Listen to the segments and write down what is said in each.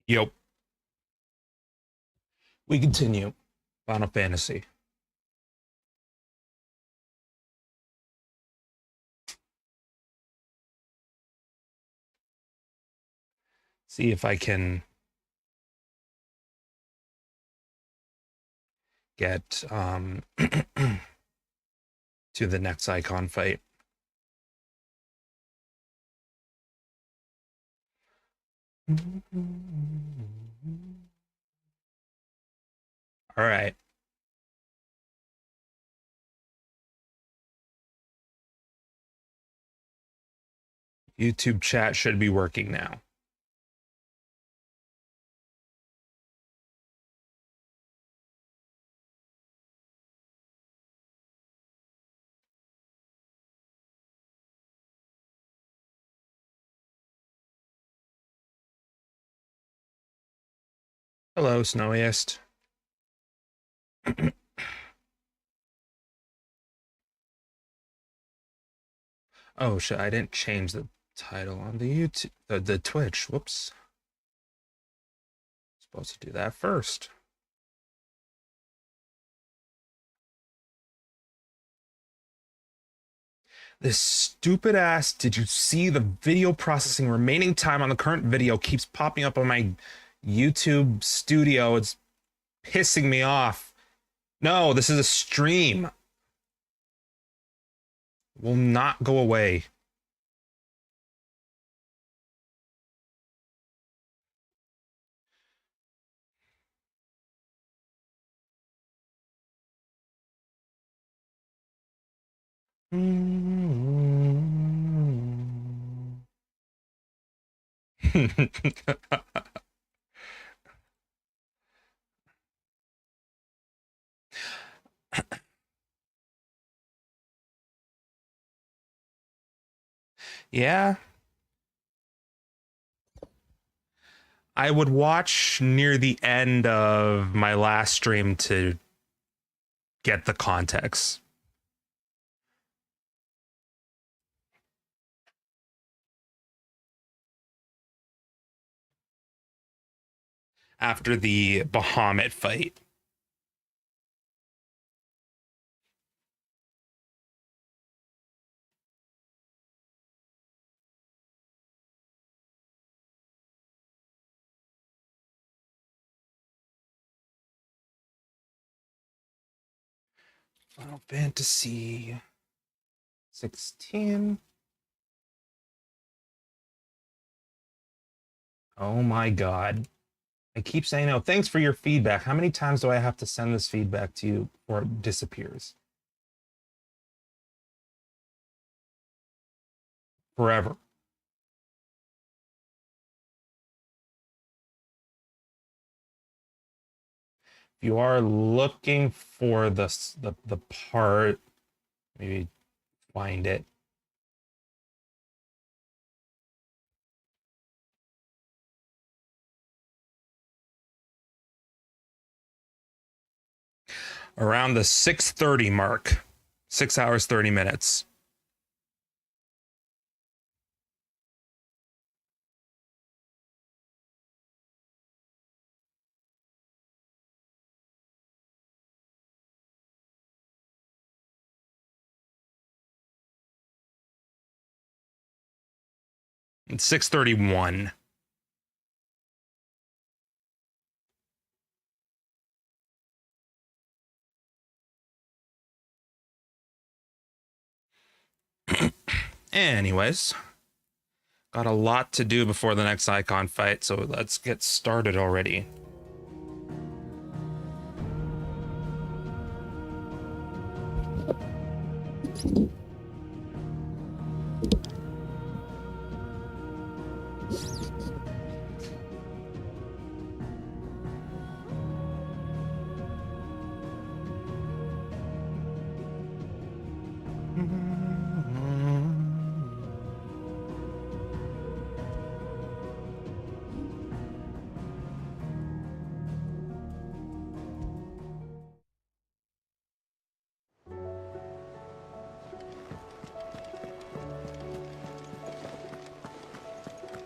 Yep. We continue. Final Fantasy. See if I can get to the next icon fight. All right. YouTube chat should be working now. Hello, Snowiest. Oh shit, I didn't change the title on the YouTube, the Twitch. Whoops. Supposed to do that first. This stupid ass, did you see the video processing remaining time on the current video keeps popping up on my YouTube studio? It's pissing me off. No, this is a stream. Will not go away. Yeah, I would watch near the end of my last stream to get the context. After the Bahamut fight. Final Fantasy 16. Oh my god. I keep saying no. Thanks for your feedback. How many times do I have to send this feedback to you before it disappears? Forever. If you are looking for the part, maybe find it. Around the 6:30 mark. 6 hours 30 minutes. It's 6:31. Anyways, got a lot to do before the next icon fight, so let's get started already.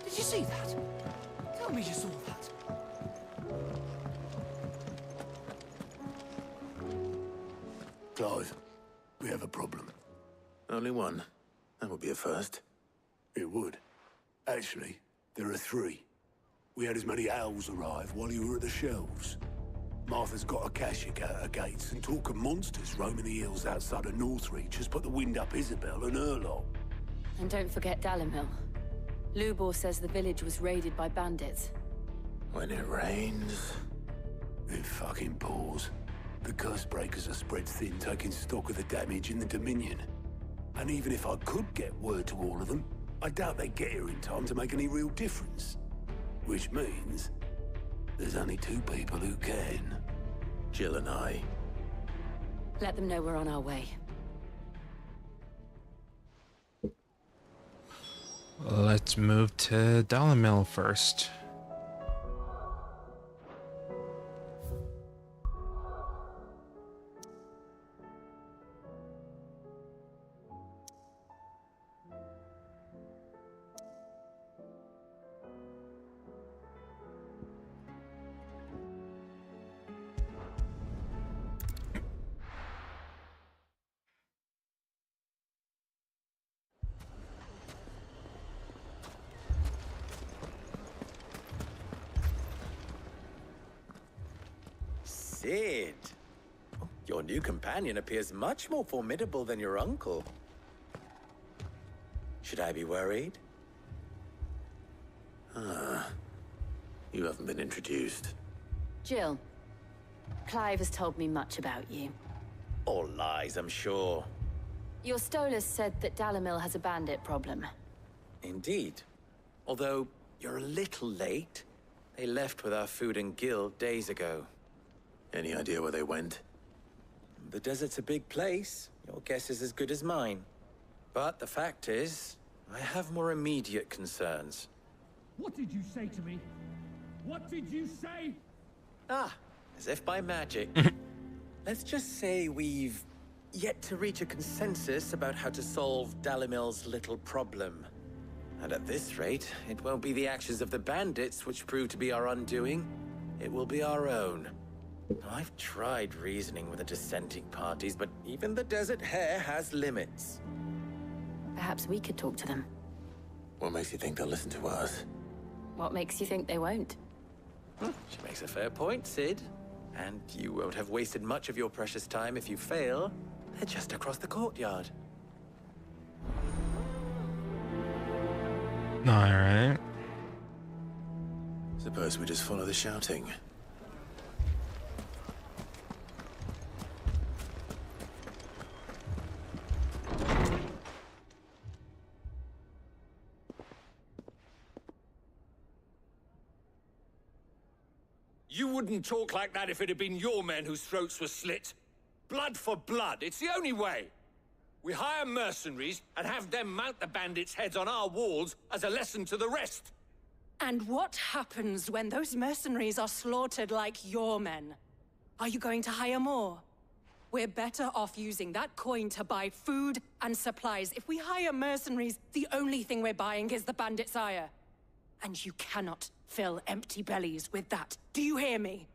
Did you see that? Tell me you saw that. Clive, we have a problem. Only one. That would be a first. It would. Actually, there are three. We had as many owls arrive while you were at the shelves. Martha's got a Akashic at her gates, and talk of monsters roaming the hills outside of Northreach has put the wind up Isabel and her lot. And don't forget Dalimil. Lubor says the village was raided by bandits. When it rains... It fucking pours. The curse breakers are spread thin, taking stock of the damage in the Dominion. And even if I could get word to all of them, I doubt they'd get here in time to make any real difference. Which means there's only two people who can. Jill and I. Let them know we're on our way. Let's move to Dalimil first. Sid! Your new companion appears much more formidable than your uncle. Should I be worried? You haven't been introduced. Jill, Clive has told me much about you. All lies, I'm sure. Your Stolas said that Dalimil has a bandit problem. Indeed. Although, you're a little late. They left with our food and guild days ago. Any idea where they went? The desert's a big place. Your guess is as good as mine. But the fact is, I have more immediate concerns. What did you say to me? What did you say? Ah, as if by magic. Let's just say we've yet to reach a consensus about how to solve Dalimil's little problem. And at this rate, it won't be the actions of the bandits which prove to be our undoing. It will be our own. I've tried reasoning with the dissenting parties, but even the Desert Hare has limits. Perhaps we could talk to them. What makes you think they'll listen to us? What makes you think they won't? She makes a fair point, Sid. And you won't have wasted much of your precious time if you fail. They're just across the courtyard. Alright. Suppose we just follow the shouting. You wouldn't talk like that if it had been your men whose throats were slit. Blood for blood, it's the only way. We hire mercenaries and have them mount the bandits' heads on our walls as a lesson to the rest. And what happens when those mercenaries are slaughtered like your men? Are you going to hire more? We're better off using that coin to buy food and supplies. If we hire mercenaries, the only thing we're buying is the bandits' ire. And you cannot fill empty bellies with that. Do you hear me?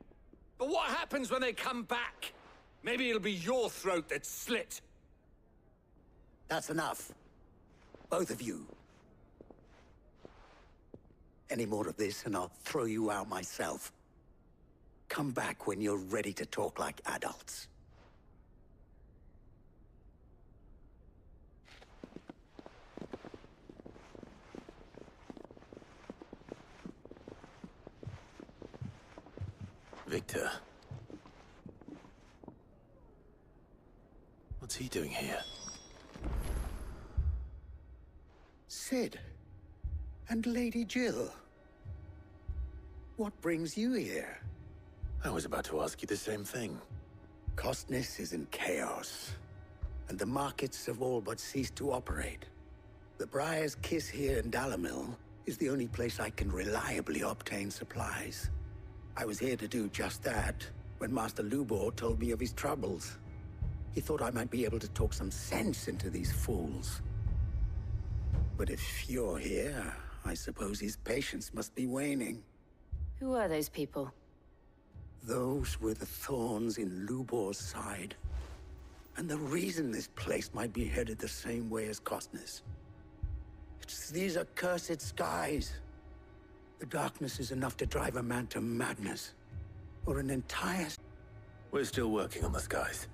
But what happens when they come back? Maybe it'll be your throat that's slit. That's enough. Both of you. Any more of this and I'll throw you out myself. Come back when you're ready to talk like adults. Victor. What's he doing here? Sid. And Lady Jill. What brings you here? I was about to ask you the same thing. Costness is in chaos, and the markets have all but ceased to operate. The Briar's Kiss here in Dalimil is the only place I can reliably obtain supplies. I was here to do just that when Master Lubor told me of his troubles. He thought I might be able to talk some sense into these fools. But if you're here, I suppose his patience must be waning. Who are those people? Those were the thorns in Lubor's side. And the reason this place might be headed the same way as Costner's. It's these accursed skies. The darkness is enough to drive a man to madness. Or an entire... We're still working on the skies.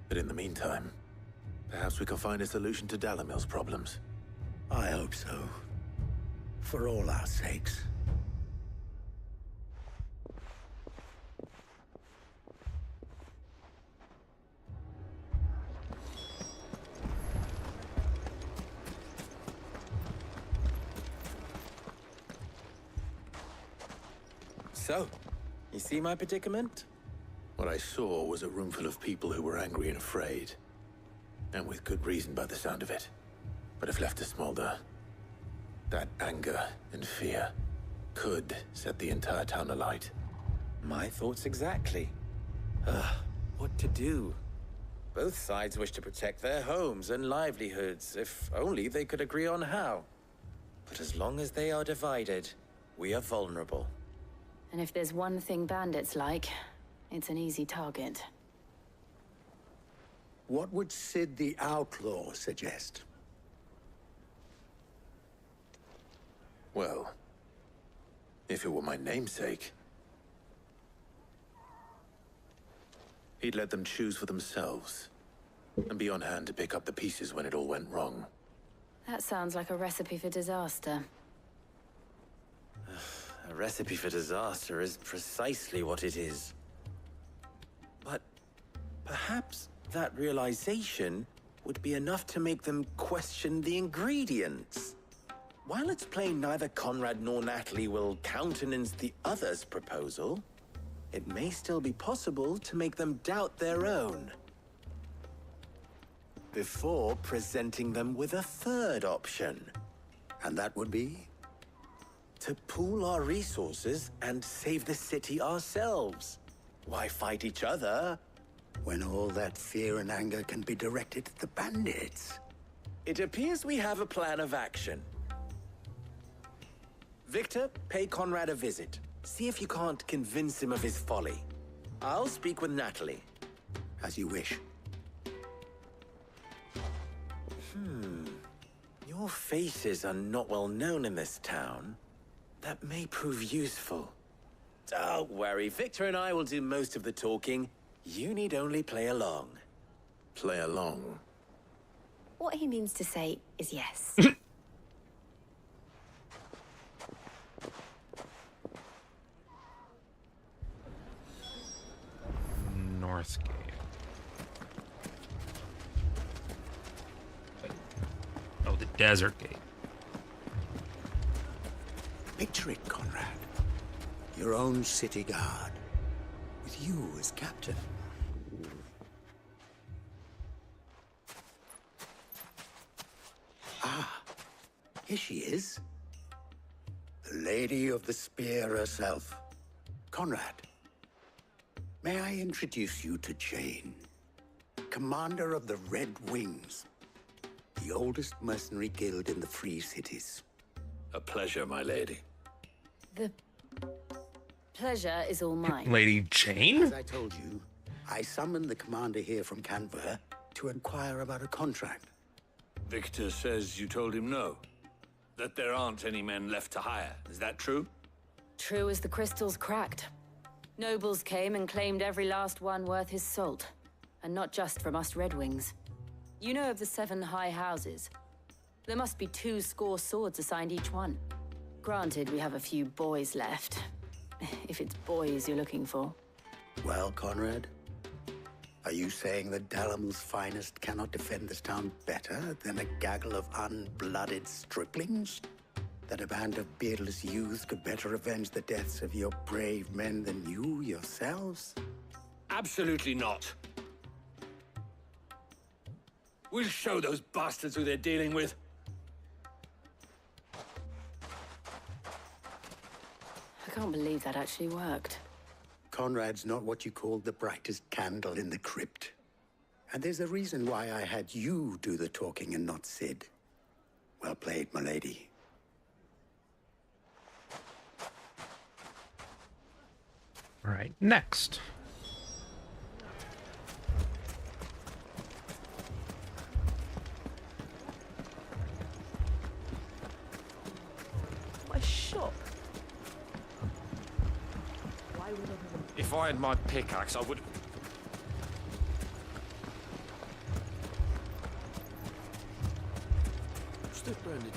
But in the meantime, perhaps we can find a solution to Dalimil's problems. I hope so. For all our sakes. So, you see my predicament? What I saw was a room full of people who were angry and afraid. And with good reason by the sound of it. But if left to smolder, that anger and fear could set the entire town alight. My thoughts exactly. What to do? Both sides wish to protect their homes and livelihoods, if only they could agree on how. But as long as they are divided, we are vulnerable. And if there's one thing bandits like, it's an easy target. What would Sid the Outlaw suggest? Well, if it were my namesake, he'd let them choose for themselves and be on hand to pick up the pieces when it all went wrong. That sounds like a recipe for disaster. A recipe for disaster is precisely what it is. But perhaps that realization would be enough to make them question the ingredients. While it's plain neither Conrad nor Natalie will countenance the other's proposal, it may still be possible to make them doubt their own. Before presenting them with a third option. And that would be? To pool our resources and save the city ourselves. Why fight each other? When all that fear and anger can be directed at the bandits. It appears we have a plan of action. Victor, pay Conrad a visit. See if you can't convince him of his folly. I'll speak with Natalie. As you wish. Your faces are not well known in this town. That may prove useful. Don't worry, Victor and I will do most of the talking. You need only play along. Play along. What he means to say is yes. Northgate. Oh, the Desert Gate. Picture it, Conrad. Your own city guard. With you as captain. Ah, here she is. The Lady of the Spear herself. Conrad, may I introduce you to Jane, commander of the Red Wings, the oldest mercenary guild in the Free Cities. A pleasure, my lady. The pleasure is all mine. Lady Jane? As I told you, I summoned the commander here from Canver to inquire about a contract. Victor says you told him no. That there aren't any men left to hire. Is that true? True as the crystals cracked. Nobles came and claimed every last one worth his salt. And not just from us Red Wings. You know of the 7 high houses. There must be 2 swords assigned each one. Granted, we have a few boys left. If it's boys you're looking for. Well, Conrad, are you saying that Dalimil's finest cannot defend this town better than a gaggle of unblooded striplings? That a band of beardless youths could better avenge the deaths of your brave men than you yourselves? Absolutely not. We'll show those bastards who they're dealing with. I can't believe that actually worked. Conrad's not what you called the brightest candle in the crypt. And there's a reason why I had you do the talking and not Sid. Well played, my lady. All right, next. If I had my pickaxe, I would...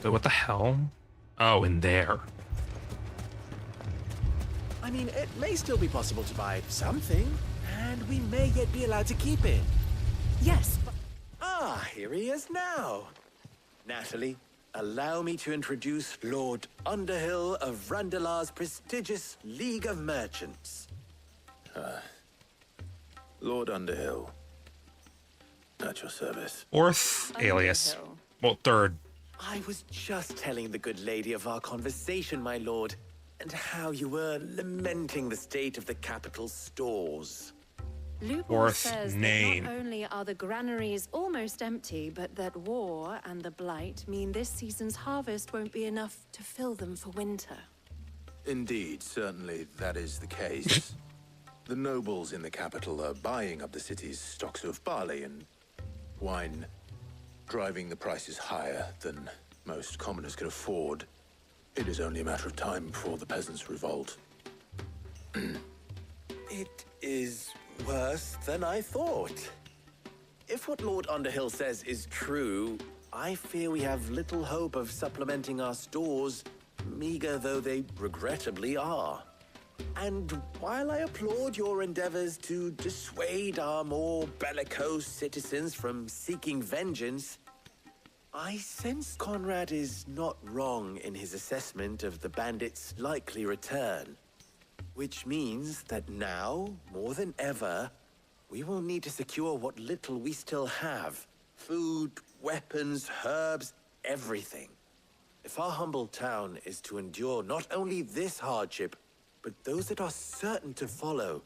Wait, what the hell? Oh, in there. I mean, it may still be possible to buy something, and we may yet be allowed to keep it. Yes, but Ah, here he is now. Natalie, allow me to introduce Lord Underhill of Randalar's prestigious League of Merchants. Lord Underhill. At your service. Fourth alias. Underhill. Well, third. I was just telling the good lady of our conversation, my lord, and how you were lamenting the state of the capital's stores. Lupin Fourth says name. that not only are the granaries almost empty, but that war and the Blight mean this season's harvest won't be enough to fill them for winter. Indeed, certainly that is the case. The nobles in the capital are buying up the city's stocks of barley and wine, driving the prices higher than most commoners can afford. It is only a matter of time before the peasants revolt. It is worse than I thought. If what Lord Underhill says is true, I fear we have little hope of supplementing our stores, meager though they regrettably are. And while I applaud your endeavors to dissuade our more bellicose citizens from seeking vengeance, I sense Conrad is not wrong in his assessment of the bandits' likely return. Which means that now, more than ever, we will need to secure what little we still have. Food, weapons, herbs, everything. If our humble town is to endure not only this hardship, but those that are certain to follow,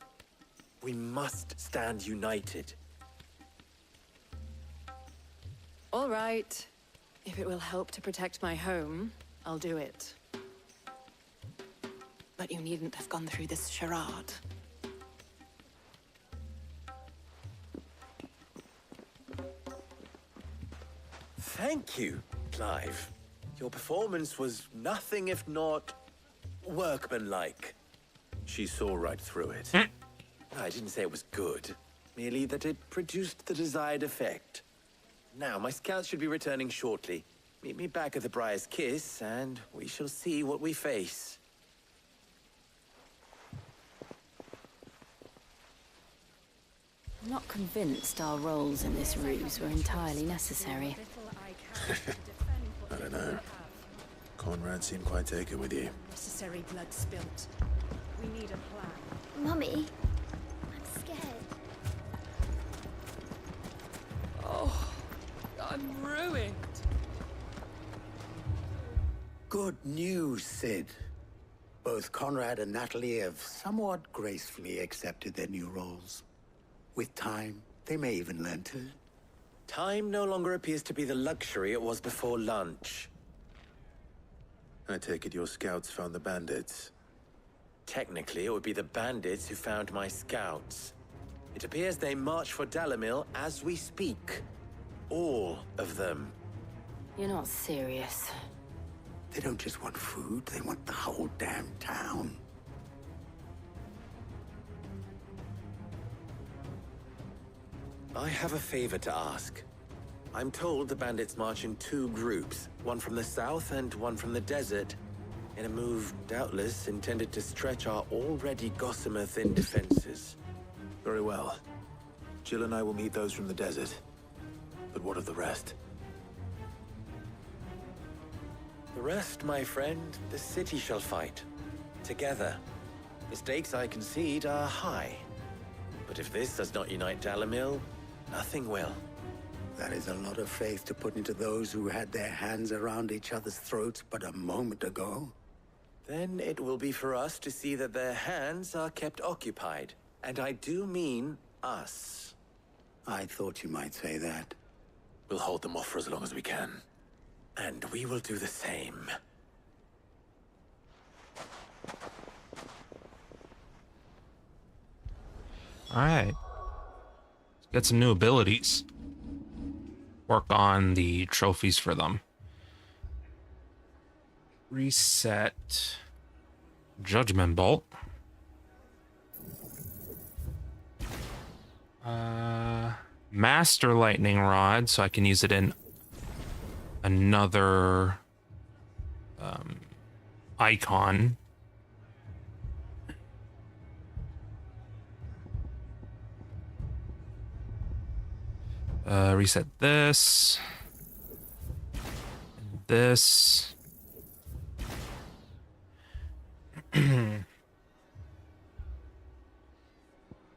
we must stand united. All right. If it will help to protect my home, I'll do it. But you needn't have gone through this charade. Thank you, Clive. Your performance was nothing if not workmanlike. She saw right through it. I didn't say it was good, merely that it produced the desired effect. Now, my scouts should be returning shortly. Meet me back at the Briar's Kiss, and we shall see what we face. I'm not convinced our roles in this ruse were entirely necessary. I don't know. Conrad seemed quite taken with you. Necessary blood spilt. We need a plan. Mummy, I'm scared. Oh, I'm ruined. Good news, Sid. Both Conrad and Natalie have somewhat gracefully accepted their new roles. With time, they may even learn to. Time no longer appears to be the luxury it was before lunch. I take it your scouts found the bandits. Technically, it would be the bandits who found my scouts. It appears they march for Dalimil as we speak. All of them. You're not serious. They don't just want food, they want the whole damn town. I have a favor to ask. I'm told the bandits march in two groups, one from the south and one from the desert, in a move doubtless intended to stretch our already gossamer-thin defenses. Very well. Jill and I will meet those from the desert. But what of the rest? The rest, my friend, the city shall fight. Together. The stakes, I concede, are high. But if this does not unite Dalimil, nothing will. That is a lot of faith to put into those who had their hands around each other's throats but a moment ago. Then it will be for us to see that their hands are kept occupied. And I do mean us. I thought you might say that. We'll hold them off for as long as we can. And we will do the same. Alright. Get some new abilities. Work on the trophies for them. Reset. Judgment Bolt. Master lightning rod, so I can use it in another icon. Reset this. And this.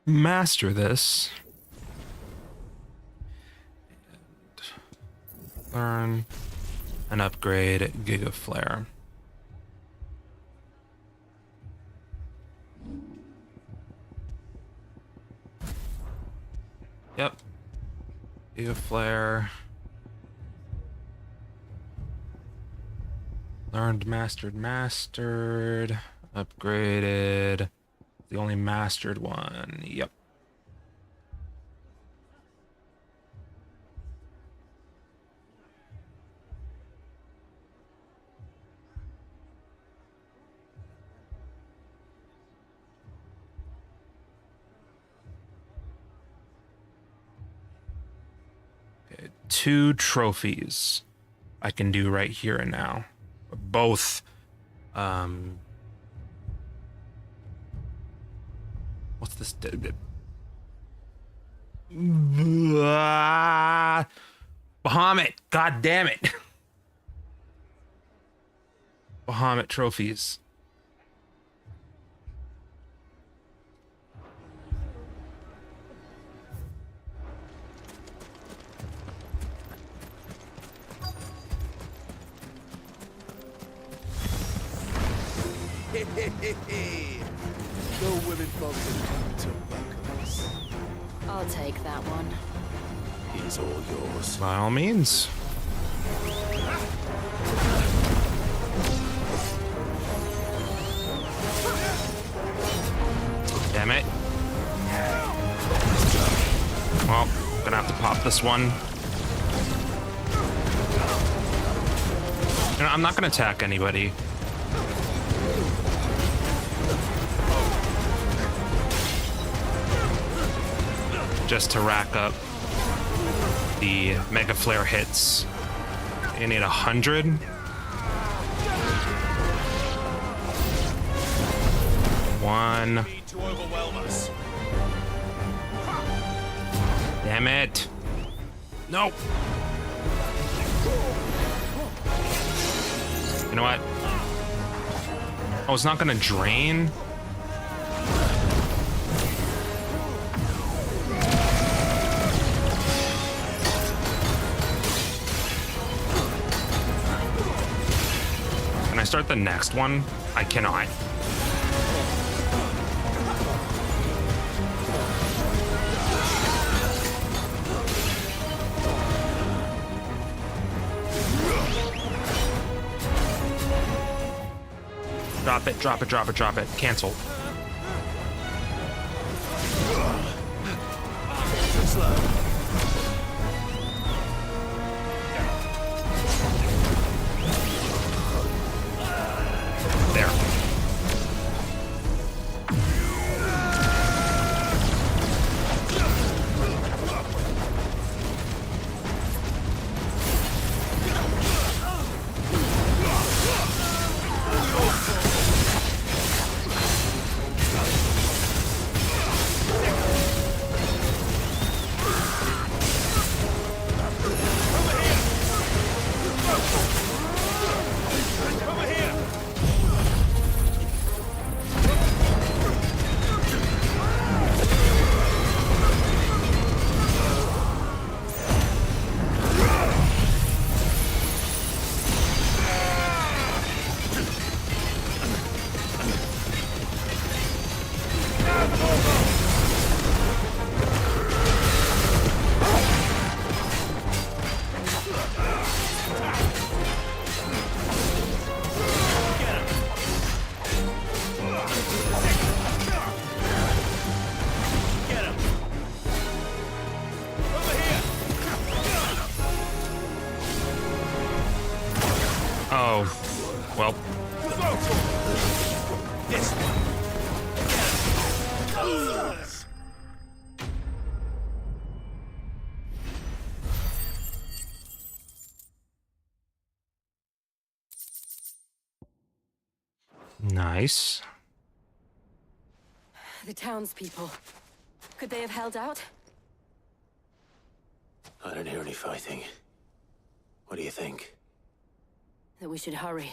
Master this. And learn and upgrade Giga Flare. Yep. Giga Flare. Learned, mastered, upgraded. The only mastered one. Yep. Okay, 2 trophies I can do right here and now. Both what's this? Bahamut, god damn it. Bahamut trophies. No women folk to welcome us. I'll take that one. He's all yours. By all means. Damn it. Well, gonna have to pop this one. You know, I'm not gonna attack anybody. Just to rack up the Mega Flare hits. You need 100. One. Damn it. No. You know what? Oh, it's not gonna drain? Can I start the next one? I cannot. Drop it, drop it, drop it, drop it. Cancel. There. Oh, well. Nice. The townspeople. Could they have held out? I don't hear any fighting. What do you think? That we should hurry.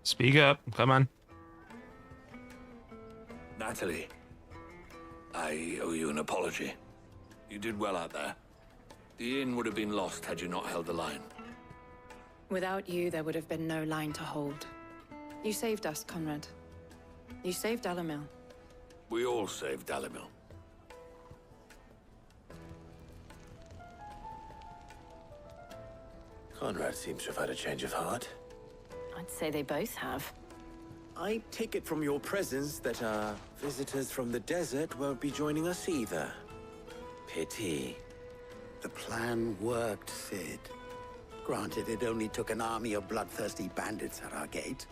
Speak up. Come on. Natalie, I owe you an apology. You did well out there. The inn would have been lost had you not held the line. Without you, there would have been no line to hold. You saved us, Conrad. You saved Dalimil. We all saved Dalimil. Conrad seems to have had a change of heart. I'd say they both have. I take it from your presence that our visitors from the desert won't be joining us either. Pity. The plan worked, Sid. Granted, it only took an army of bloodthirsty bandits at our gate.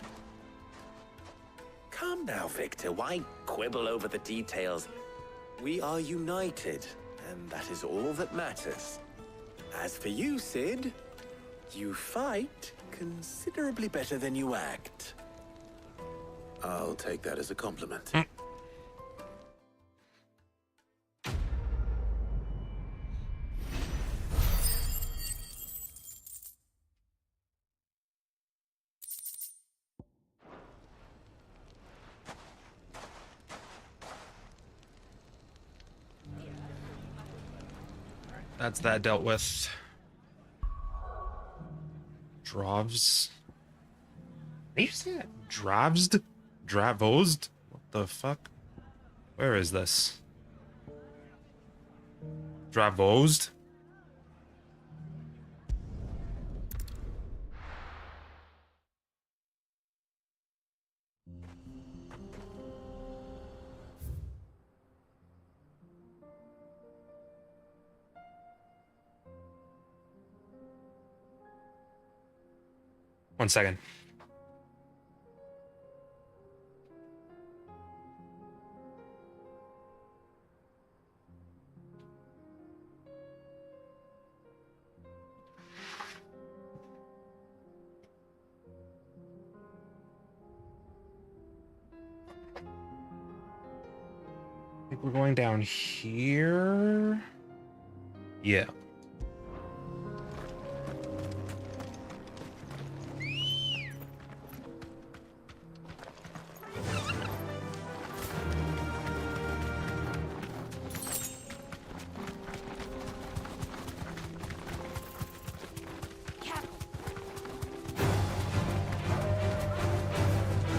Calm now, Victor. Why quibble over the details? We are united, and that is all that matters. As for you, Sid, you fight considerably better than you act. I'll take that as a compliment. That's that dealt with. Drovs. Are you saying that? Dravsd? Dravozd? What the fuck? Where is this? Dravozd? One second. I think we're going down here. Yeah.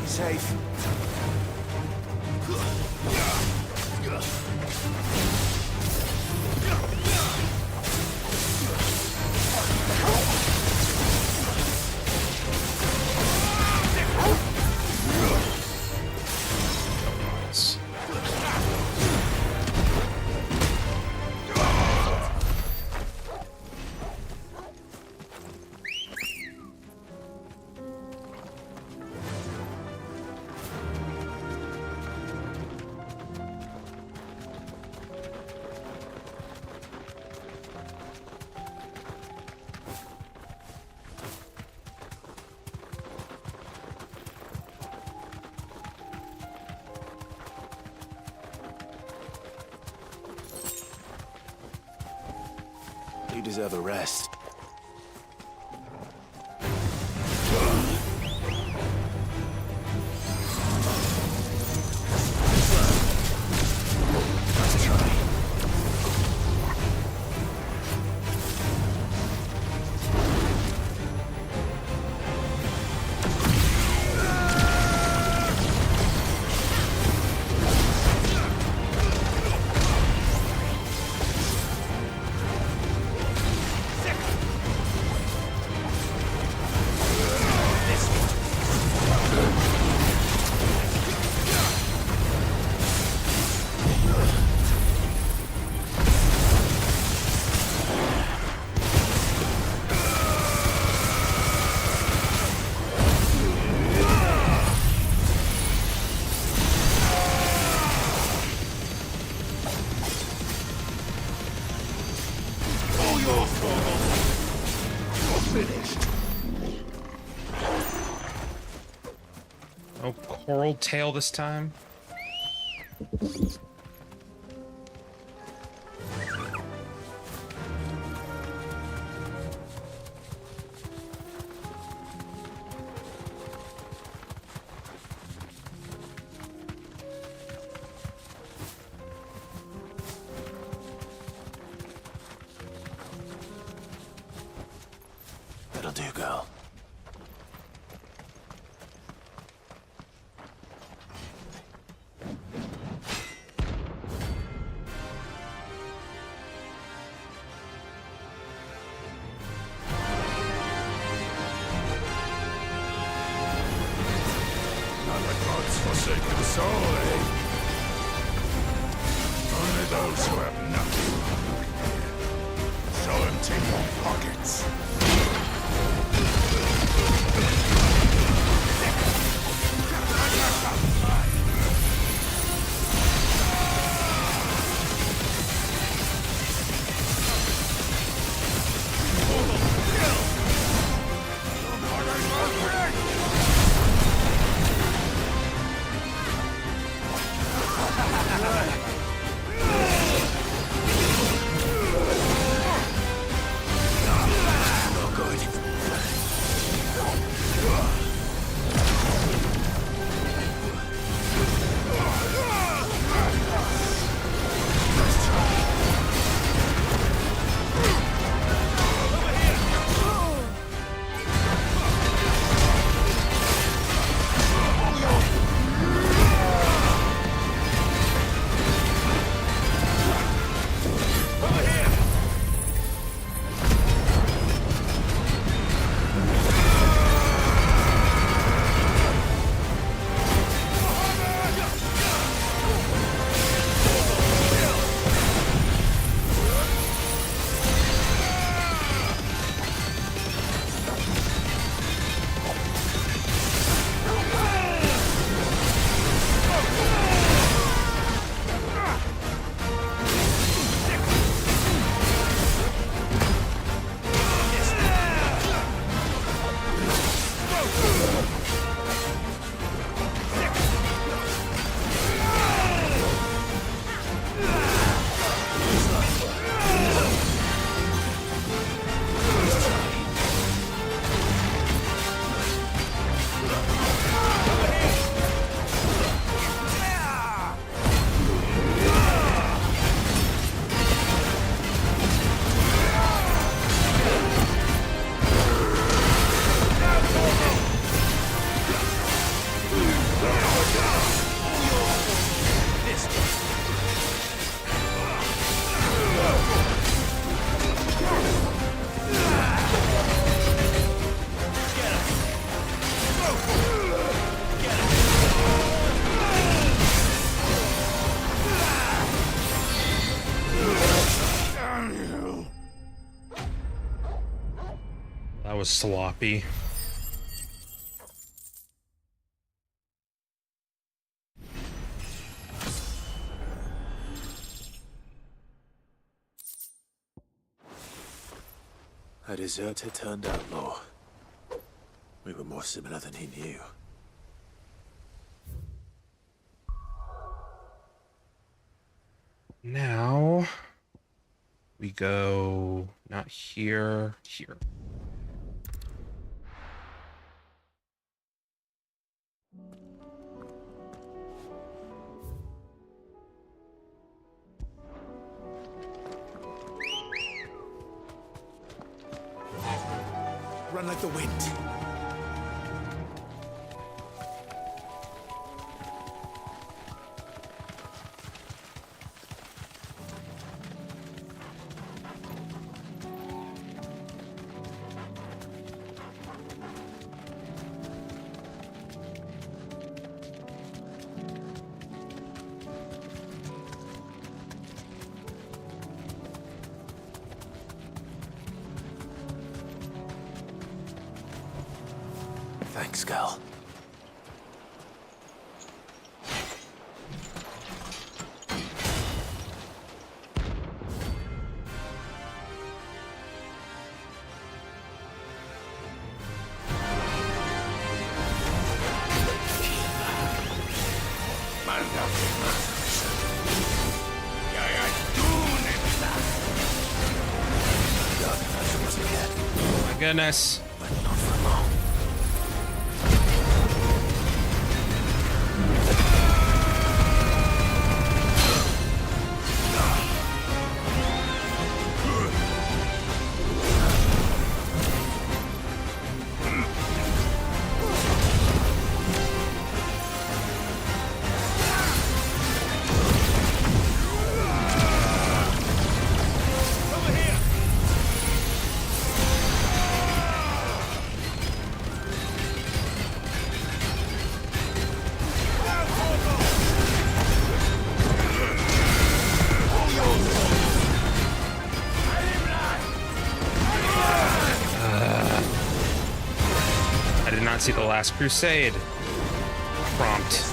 Safe. You deserve a rest. Let's try. coral tail this time. That'll do, girl. Not the gods forsaken soul, eh? Only those who have nothing. So empty your pockets. That was sloppy. A deserter turned outlaw. We were more similar than he knew. Now we go not here, here. Run like the wind. Thanks, Gal. goodness. Not for long. See the Last Crusade prompt.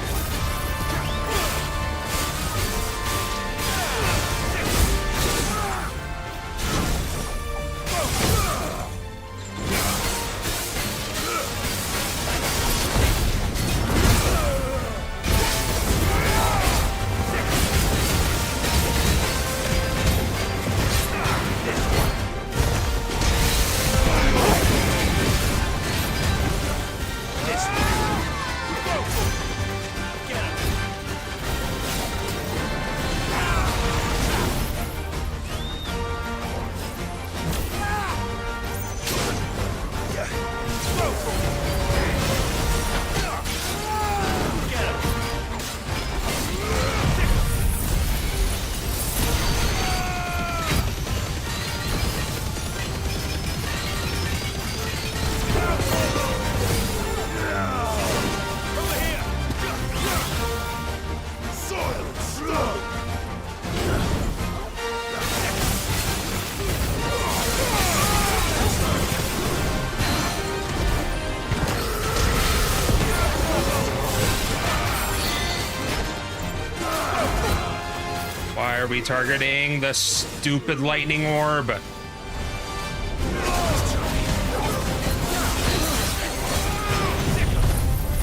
Why are we targeting the stupid lightning orb?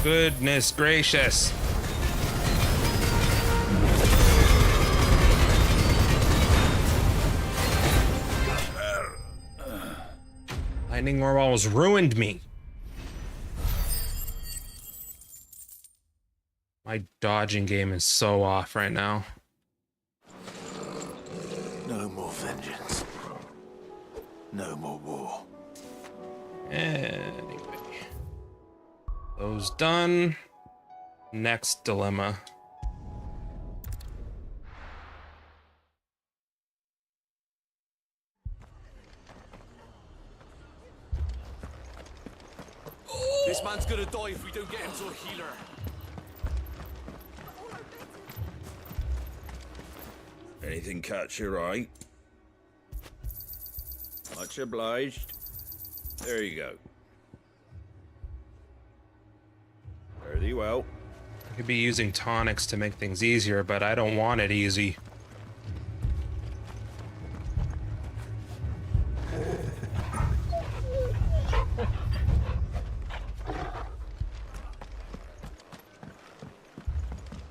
Goodness gracious. Lightning orb almost ruined me. My dodging game is so off right now. No more vengeance. No more war. Anyway. Those done. Next dilemma. This man's gonna die if we don't get him to a healer. Anything catch your eye? Much obliged. There you go. Fare thee well. I could be using tonics to make things easier, but I don't want it easy.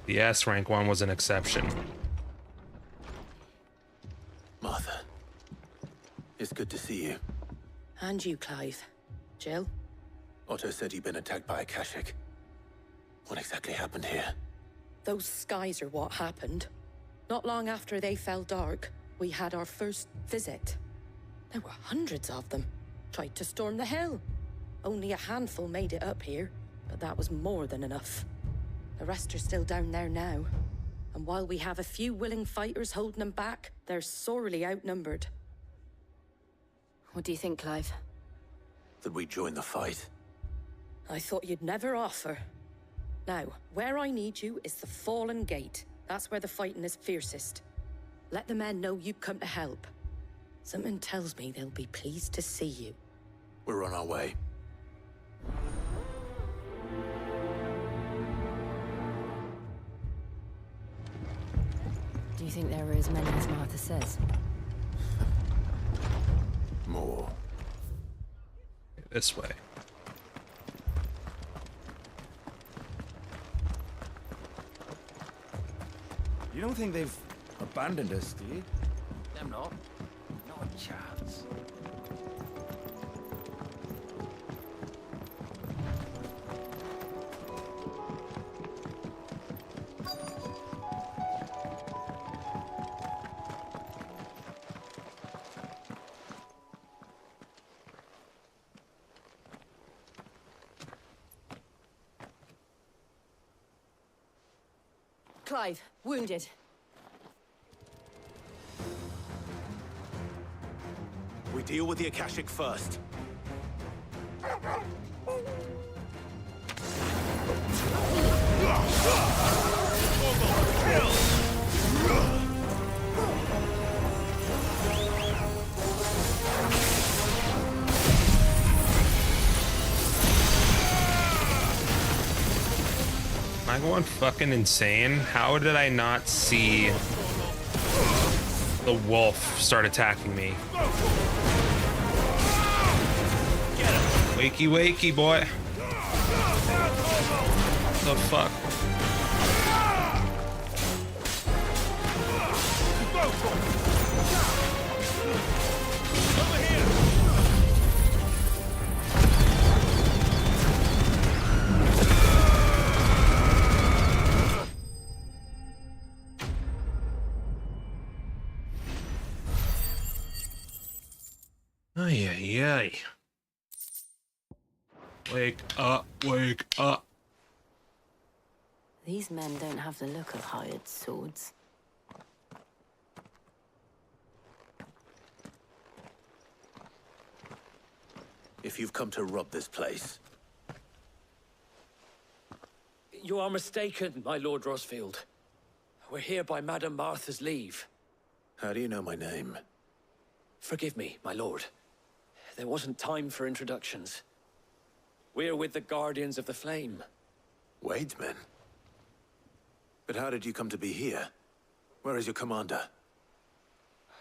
The S rank one was an exception. Martha, it's good to see you. And you, Clive. Jill? Otto said you'd been attacked by a Kashik. What exactly happened here? Those skies are what happened. Not long after they fell dark, we had our first visit. There were hundreds of them. Tried to storm the hill. Only a handful made it up here, but that was more than enough. The rest are still down there now. And while we have a few willing fighters holding them back, they're sorely outnumbered. What do you think, Clive? That we join the fight? I thought you'd never offer. Now, where I need you is the Fallen Gate. That's where the fighting is fiercest. Let the men know you've come to help. Something tells me they'll be pleased to see you. We're on our way. Do you think there are as many as Martha says? More. This way. You don't think they've abandoned us, do you? Them not. Not a chance. Clive, wounded. We deal with the Akashic first. Am I going fucking insane? How did I not see the wolf start attacking me? Wakey, wakey, boy. The fuck? Ay, ay, ay. Wake up, wake up. These men don't have the look of hired swords. If you've come to rob this place, You are mistaken, my Lord Rosfield. We're here by Madame Martha's leave. how do you know my name? Forgive me, my lord. There wasn't time for introductions. We're with the Guardians of the Flame. Wade's men? But how did you come to be here? Where is your commander?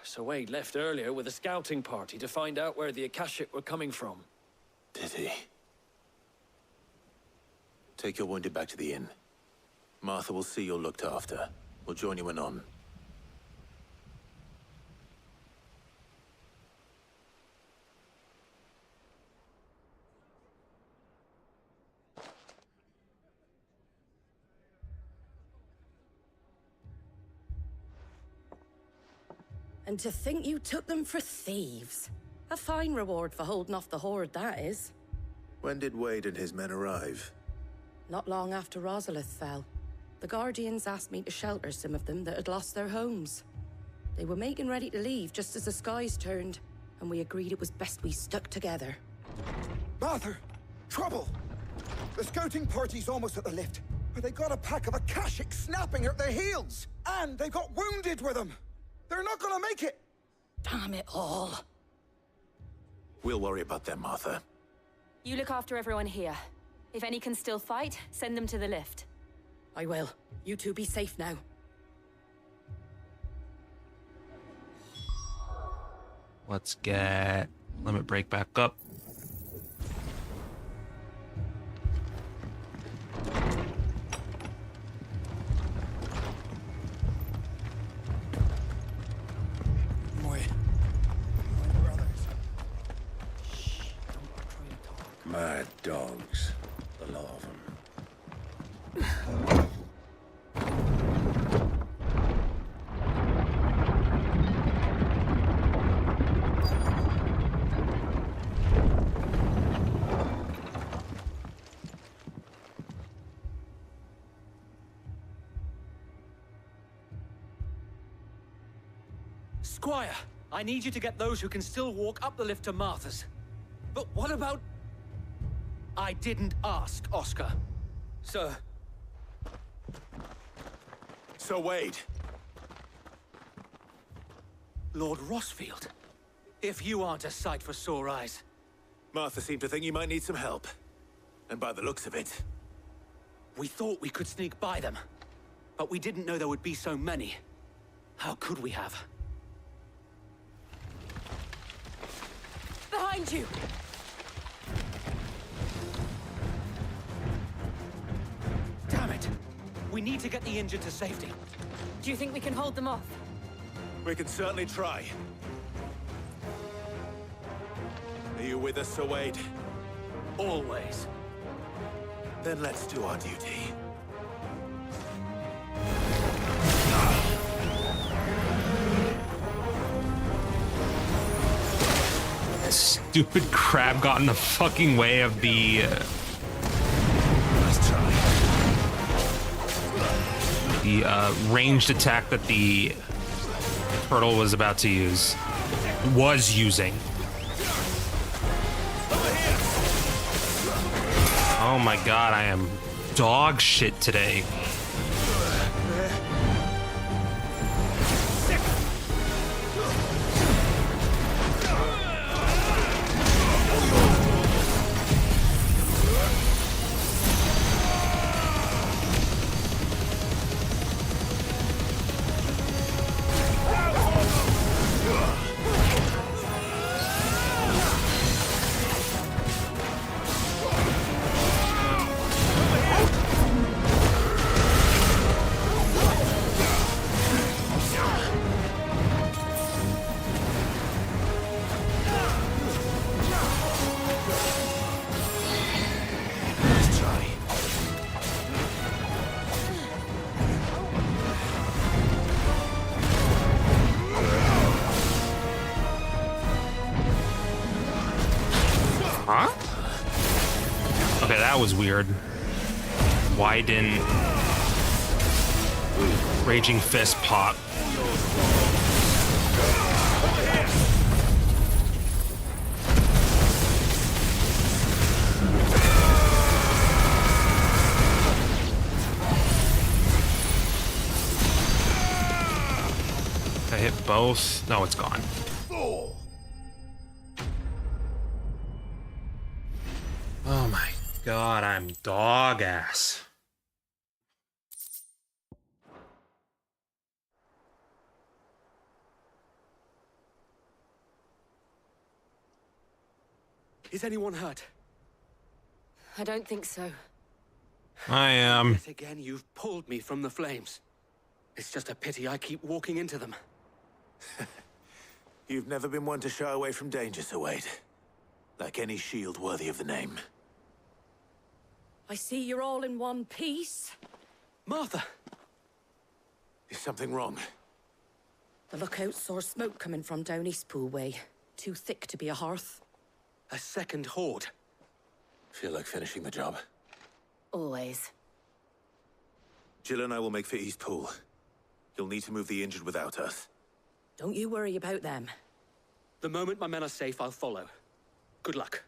Sir Wade left earlier with a scouting party to find out where the Akashic were coming from. Did he? Take your wounded back to the inn. Martha will see you're looked after. We'll join you anon. And to think you took them for thieves. A fine reward for holding off the horde, that is. When did Wade and his men arrive? Not long after Rosalith fell. The Guardians asked me to shelter some of them that had lost their homes. They were making ready to leave just as the skies turned, and we agreed it was best we stuck together. Martha! Trouble! The scouting party's almost at the lift, but they got a pack of Akashic snapping at their heels! And they got wounded with them! They're not gonna make it! Damn it all. We'll worry about them, Martha. You look after everyone here. If any can still fight, send them to the lift. I will. You two be safe now. Let's get limit break back up. Mad dogs. A lot of them. Squire, I need you to get those who can still walk up the lift to Martha's. But what about... I didn't ask, Oscar. Sir. Sir Wade! Lord Rosfield. If you aren't a sight for sore eyes. Martha seemed to think you might need some help. And by the looks of it... We thought we could sneak by them. But we didn't know there would be so many. How could we have? Behind you! Damn it! We need to get the injured to safety. Do you think we can hold them off? We can certainly try. Are you with us, Sir Wade? Always. Then let's do our duty. Stupid crab got in the fucking way of the... Let's try. The ranged attack that the turtle was about to use. Was using. Oh my god, I am dog shit today. Huh? Okay, that was weird. Why didn't Raging Fist pop? I hit both. No, it's gone. Oh my god, I'm dog ass. Is anyone hurt? I don't think so. I am. Yet again, you've pulled me from the flames. It's just a pity I keep walking into them. You've never been one to shy away from danger, Sir Wade. Like any shield worthy of the name. I see you're all in one piece. Martha! Is something wrong? The lookout saw smoke coming from down Eastpool way. Too thick to be a hearth. A second horde. Feel like finishing the job. Always. Jill and I will make for Eastpool. You'll need to move the injured without us. Don't you worry about them. The moment my men are safe, I'll follow. Good luck.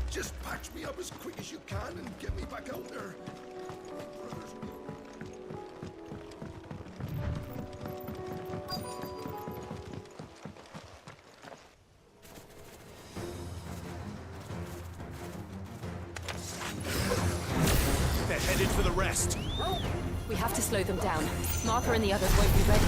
Just patch me up as quick as you can and get me back out there. They're headed for the rest. We have to slow them down. Martha and the others won't be ready.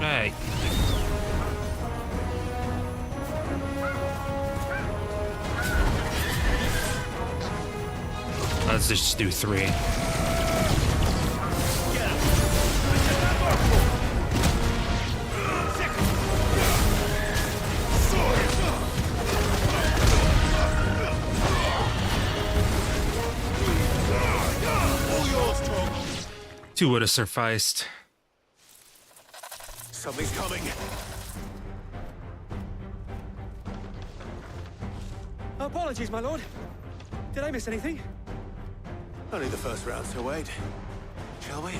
Hey. Let's just do 3. Two would have sufficed. Something's coming. Apologies, my lord. Did I miss anything? Only the first round, Sir Wade. Shall we?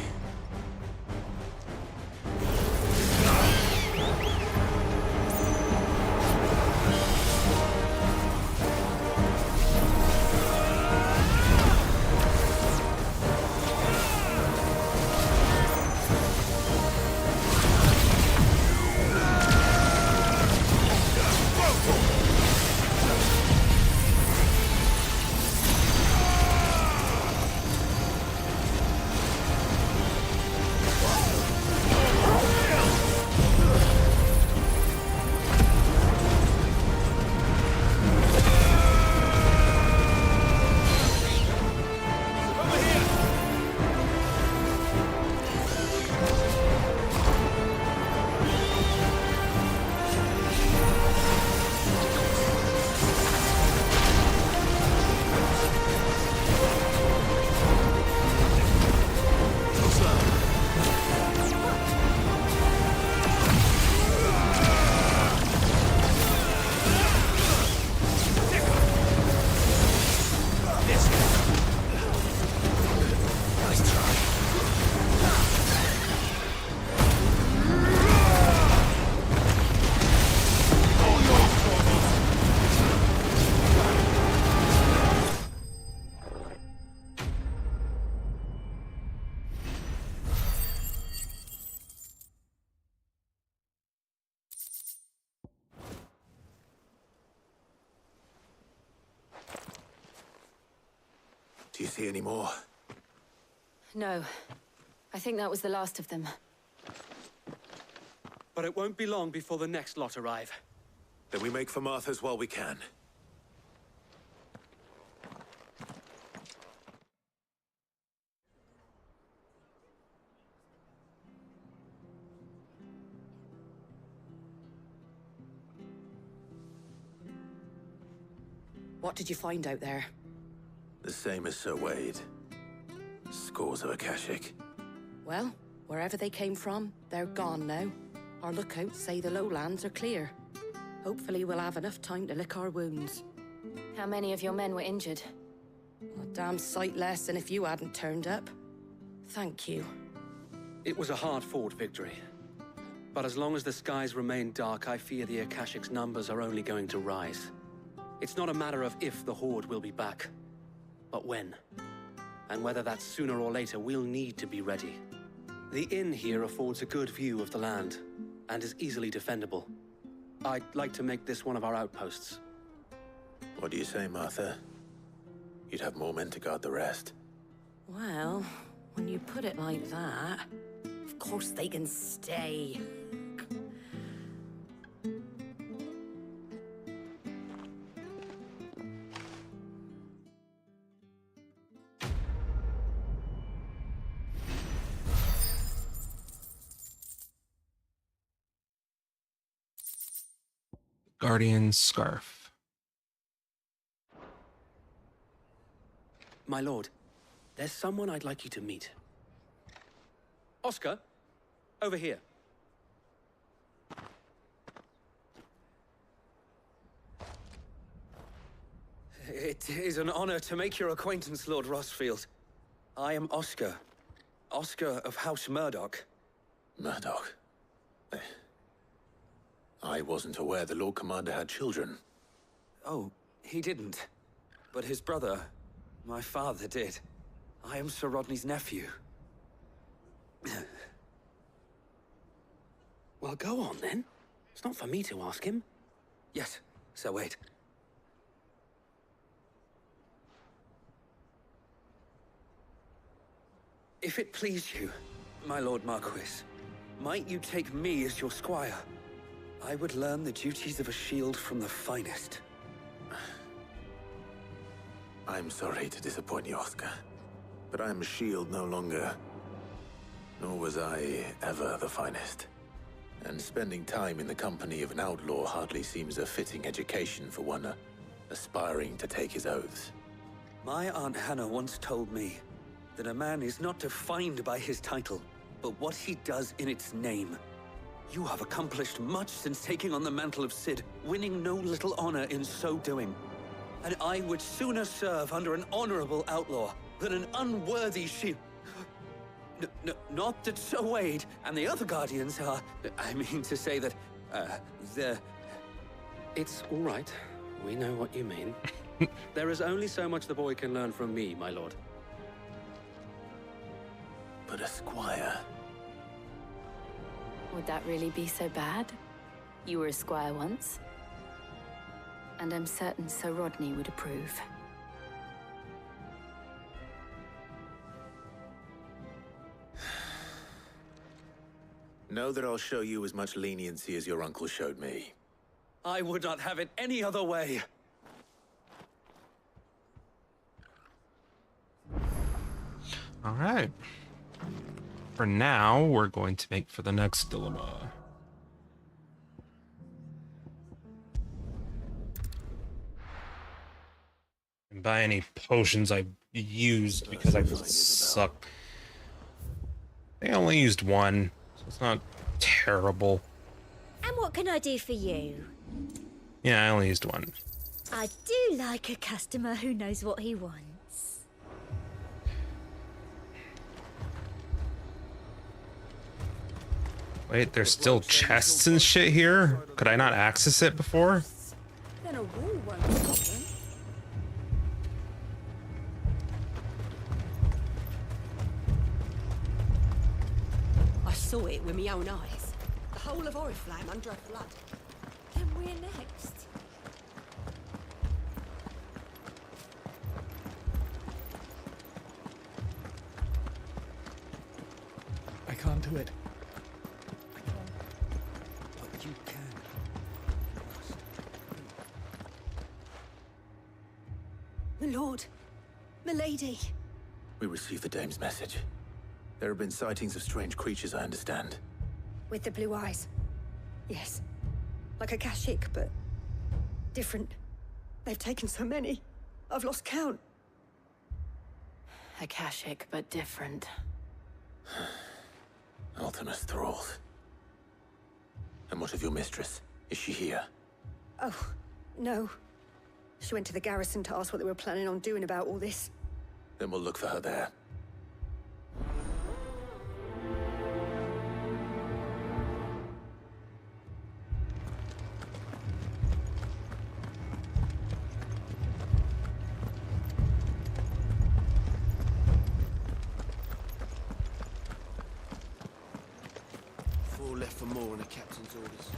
Do you see any more? No. I think that was the last of them. But it won't be long before the next lot arrive. Then we make for Martha's while we can. What did you find out there? The same as Sir Wade. Scores of Akashic. Well, wherever they came from, they're gone now. Our lookouts say the lowlands are clear. Hopefully we'll have enough time to lick our wounds. How many of your men were injured? A damn sight less than if you hadn't turned up. Thank you. It was a hard-fought victory. But as long as the skies remain dark, I fear the Akashic's numbers are only going to rise. It's not a matter of if the Horde will be back, but when. And whether that's sooner or later, we'll need to be ready. The inn here affords a good view of the land, and is easily defendable. I'd like to make this one of our outposts. What do you say, Martha? You'd have more men to guard the rest. Well, when you put it like that, of course they can stay. Guardian Scarf. My lord, there's someone I'd like you to meet. Oscar, over here. It is an honor to make your acquaintance, Lord Rossfield. I am Oscar. Oscar of House Murdoch. Murdoch? I wasn't aware the Lord Commander had children. Oh, he didn't. But his brother, my father, did. I am Sir Rodney's nephew. Well, go on, then. It's not for me to ask him. Yes, Sir Wade. If it please you, my Lord Marquis, might you take me as your squire? I would learn the duties of a shield from the finest. I'm sorry to disappoint you, Oscar, but I'm a shield no longer. Nor was I ever the finest. And spending time in the company of an outlaw hardly seems a fitting education for one aspiring to take his oaths. My Aunt Hannah once told me that a man is not defined by his title, but what he does in its name. You have accomplished much since taking on the mantle of Cid, winning no little honor in so doing. And I would sooner serve under an honorable outlaw than an unworthy shield. Not that Sir Wade and the other Guardians are... I mean to say that, they're... It's all right. We know what you mean. There is only so much the boy can learn from me, my lord. But a squire... Would that really be so bad? You were a squire once. And I'm certain Sir Rodney would approve. Know that I'll show you as much leniency as your uncle showed me. I would not have it any other way. All right. For now, we're going to make for the next dilemma. And buy any potions I've used because I suck. I only used one, so it's not terrible. And what can I do for you? Yeah, I only used one. I do like a customer who knows what he wants. Wait, there's still chests and shit here? Could I not access it before? Then a wall won't stop them. I saw it with my own eyes. The whole of Oriflamme under a flood. Then we're next. to it. I can't. But you can. My lord. Milady. We received the dame's message. There have been sightings of strange creatures, I understand. With the blue eyes. Yes. Like a Kashyyyk, but different. They've taken so many. I've lost count. A Kashyyyk, but different. Ultimus thralls. And what of your mistress? Is she here? Oh, no. She went to the garrison to ask what they were planning on doing about all this. Then we'll look for her there. Four left for more on the captain's orders.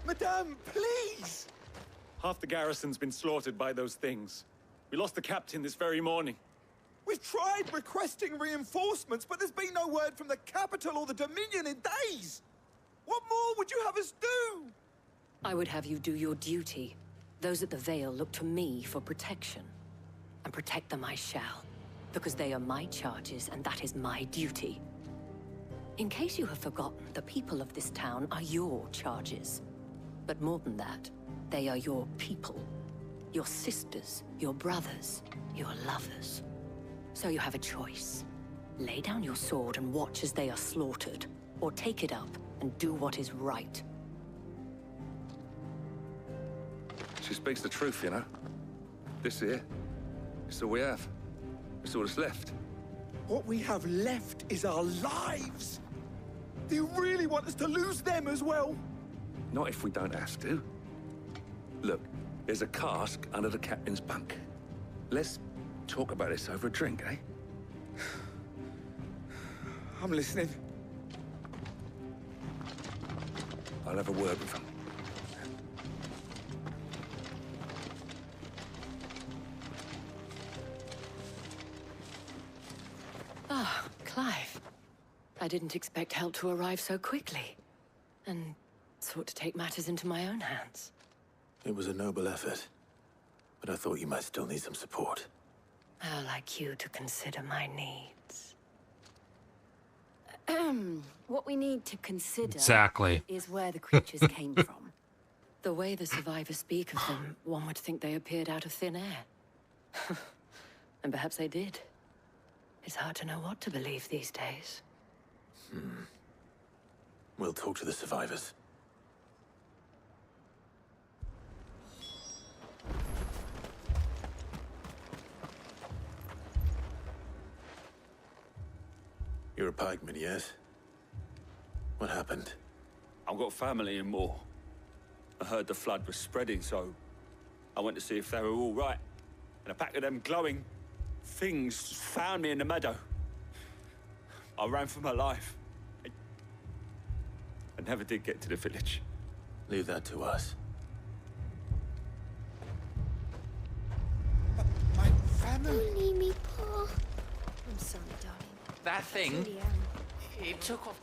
Madame, please! Half the garrison's been slaughtered by those things. We lost the captain this very morning. We've tried requesting reinforcements, but there's been no word from the capital or the Dominion in days! What more would you have us do? I would have you do your duty. Those at the Vale look to me for protection. And protect them I shall. Because they are my charges, and that is my duty. In case you have forgotten, the people of this town are your charges. But more than that, they are your people. Your sisters, your brothers, your lovers. So you have a choice. Lay down your sword and watch as they are slaughtered, or take it up and do what is right. She speaks the truth, you know. This here, it's all we have. It's all that's left. What we have left is our lives! Do you really want us to lose them as well? Not if we don't have to. Look, there's a cask under the captain's bunk. Let's talk about this over a drink, eh? I'm listening. I'll have a word with him. Ah, Clive. I didn't expect help to arrive so quickly. And sought to take matters into my own hands. It was a noble effort, but I thought you might still need some support. I'd like you to consider my needs. What we need to consider Exactly. is where the creatures came from. The way the survivors speak of them, one would think they appeared out of thin air. And perhaps they did. It's hard to know what to believe these days. We'll talk to the survivors. You're a pikeman, yes? What happened? I've got family in Moor. I heard the flood was spreading, so I went to see if they were all right. And a pack of them glowing things found me in the meadow. I ran for my life. I never did get to the village. Leave that to us. My family! Don't leave me, Pa. I'm sorry, darling. That thing, Really am. it took off.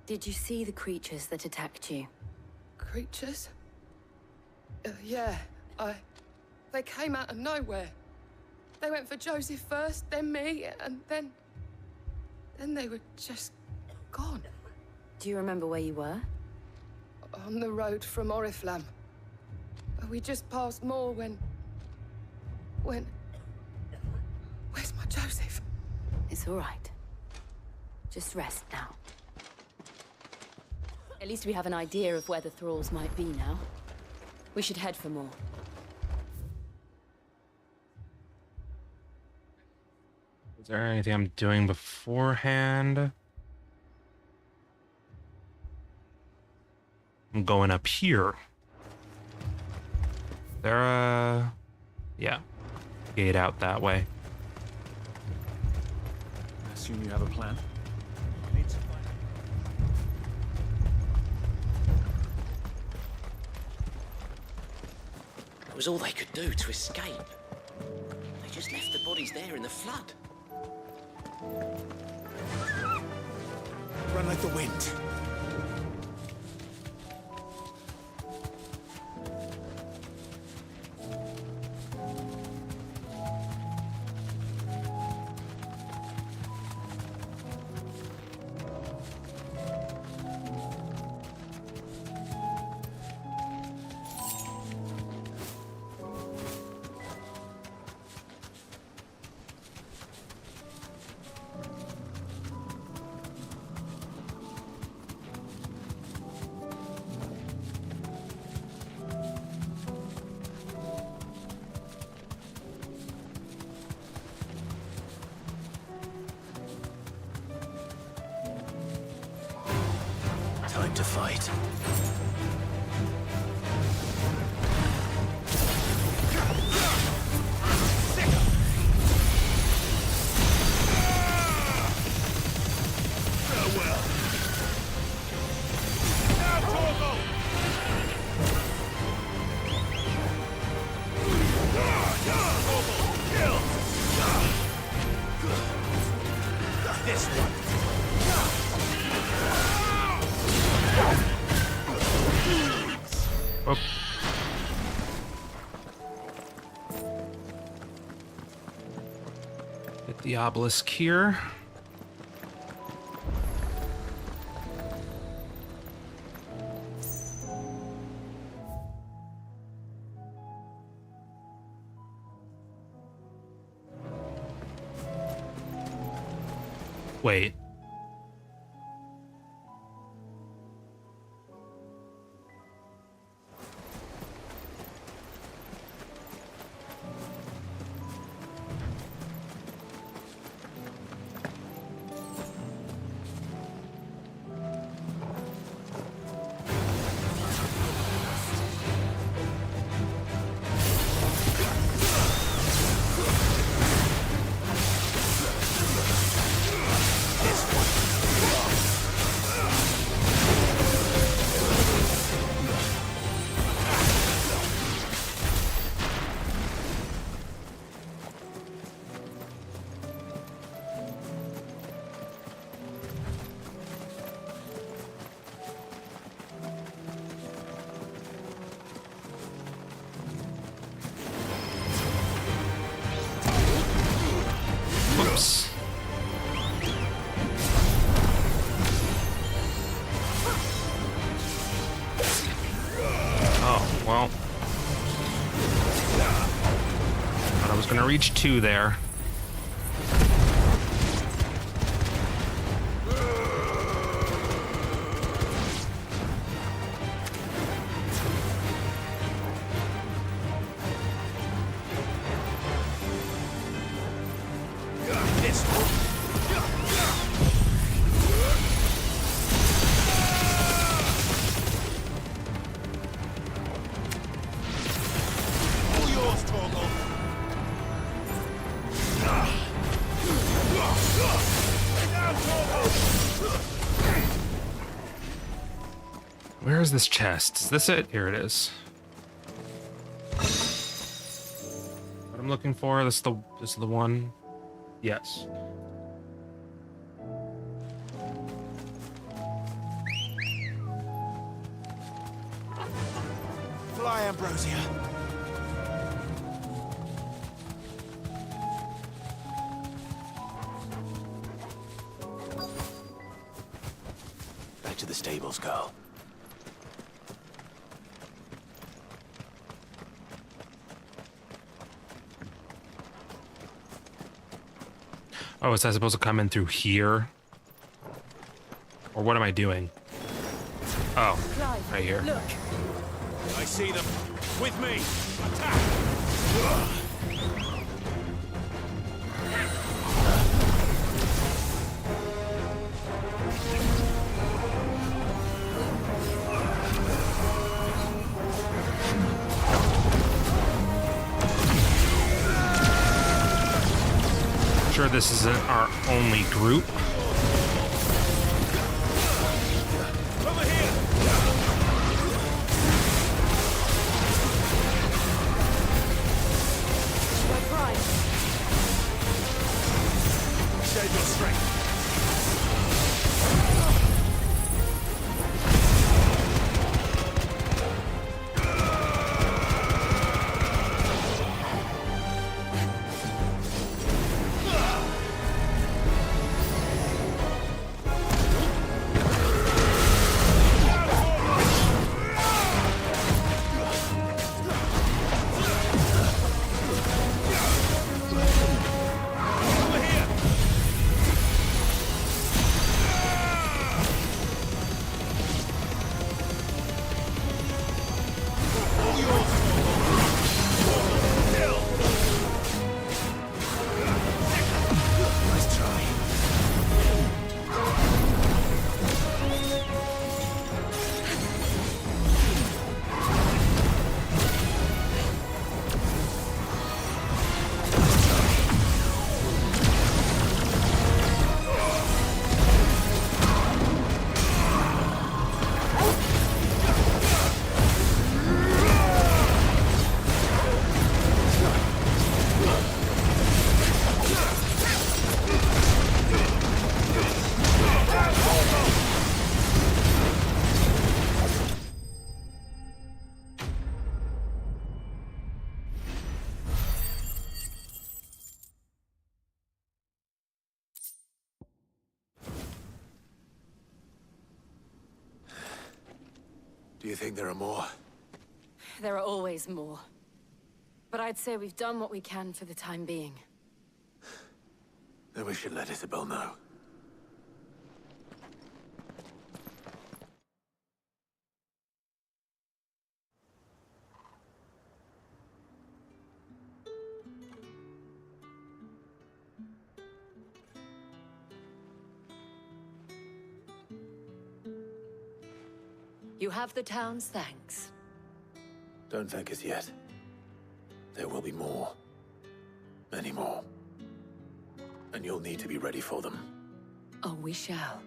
Did you see the creatures that attacked you? Creatures? Yeah, they came out of nowhere. They went for Joseph first, then me, and then they were just gone. Do you remember where you were? On the road from Oriflamme. We just passed Moor when... Where's my Joseph? It's all right. Just rest now. At least we have an idea of where the thralls might be now. We should head for more. Is there anything I'm doing beforehand? I'm going up here. There, yeah. Gate out that way. I assume you have a plan? was all they could do to escape. They just left the bodies there in the flood. Run like the wind. Time to fight. Get the obelisk here. Wait. Whoops. Oh, well. Thought I was gonna reach 2 there. Where is this chest? Is this it? Here it is. What I'm looking for, this is the one. Yes. Fly, Ambrosia. Back to the stables, Carl. Oh, is that supposed to come in through here? Or what am I doing? Oh, right here. Look. I see them. With me. Attack! Sure this isn't our only group. Over here. You think there are more? There are always more. But I'd say we've done what we can for the time being. Then we should let Isabel know. You have the town's thanks. Don't thank us yet. There will be more. Many more. And you'll need to be ready for them. Oh, we shall.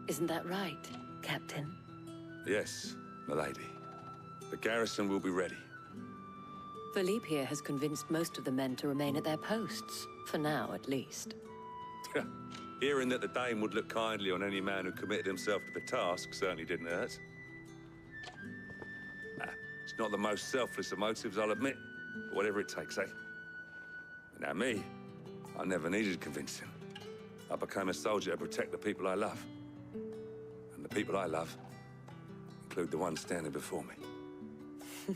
Isn't that right, Captain? Yes, milady. The garrison will be ready. Philippe here has convinced most of the men to remain at their posts. For now, at least. Hearing that the Dane would look kindly on any man who committed himself to the task certainly didn't hurt. It's not the most selfless of motives, I'll admit. But whatever it takes, eh? Now me, I never needed convincing. I became a soldier to protect the people I love. And the people I love include the ones standing before me.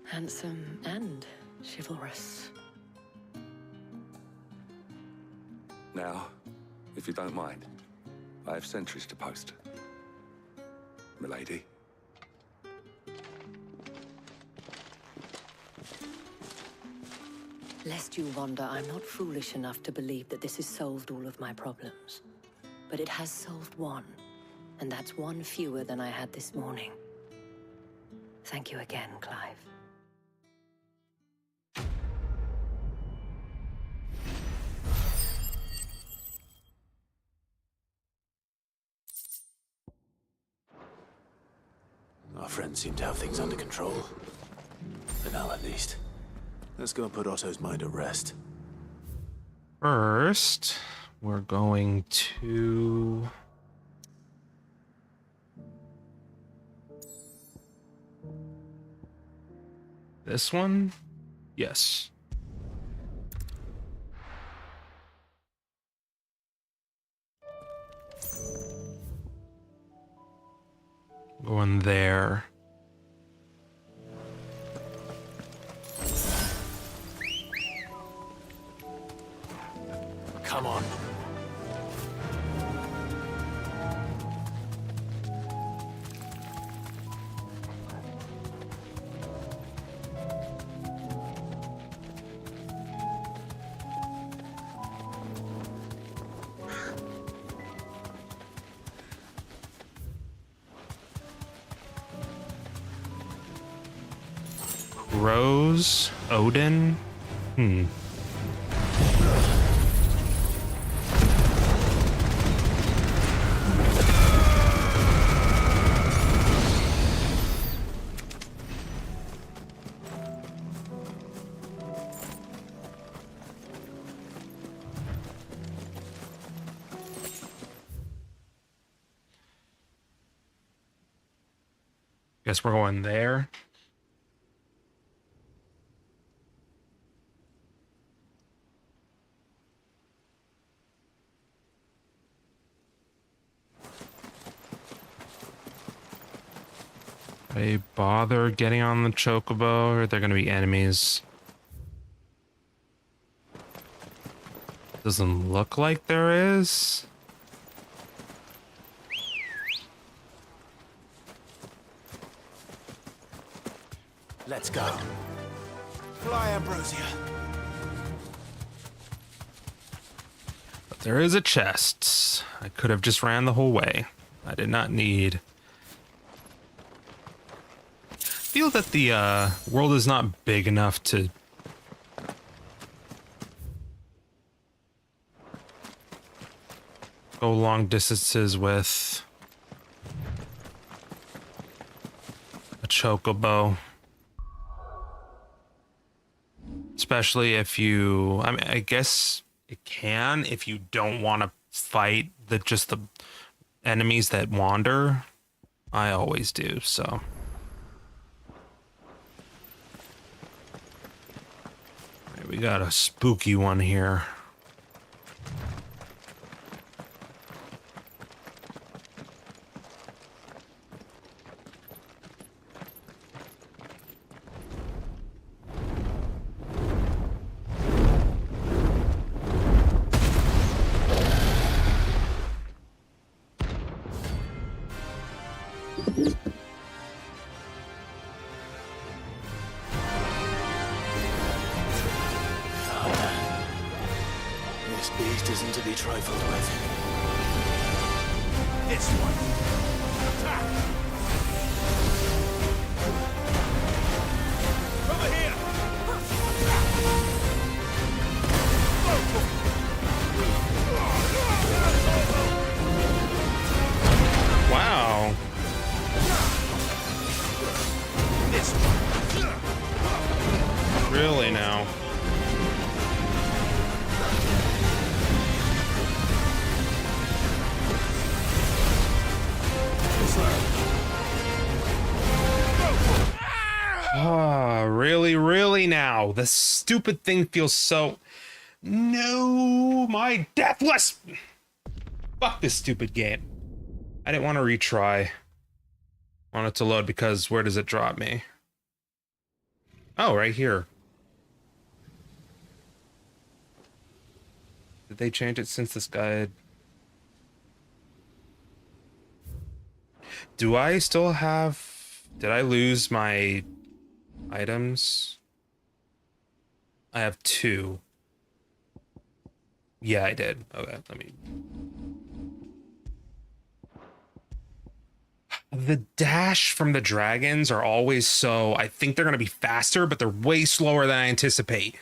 Handsome and chivalrous. Now, if you don't mind, I have sentries to post. Milady. Lest you wonder, I'm not foolish enough to believe that this has solved all of my problems. But it has solved one, and that's one fewer than I had this morning. Thank you again, Clive. Our friends seem to have things under control. For now, at least. Let's go and put Otto's mind at rest. First, we're going to... this one? Yes. Going there. Come on. Rose, Odin. Guess we're going there. They bother getting on the chocobo, or they're going to be enemies? Doesn't look like there is. Let's go. Fly, Ambrosia. But there is a chest. I could have just ran the whole way. I did not need... I feel that the world is not big enough to go long distances with a chocobo. Especially if you, I mean, I guess it can if you don't want to fight just the enemies that wander. I always do, so. We got a spooky one here. beast isn't to be trifled with. This one. Attack! Over here! Wow. This one. Really now? Ah, really now? The stupid thing feels so... No, my deathless... Fuck this stupid game. I didn't want to retry. I want it to load because where does it drop me? Oh, right here. Did they change it since this guide? Do I still have... Did I lose my items? I have 2. Yeah, I did. Okay, let me... The dash from the dragons are always so... I think they're going to be faster, but they're way slower than I anticipate.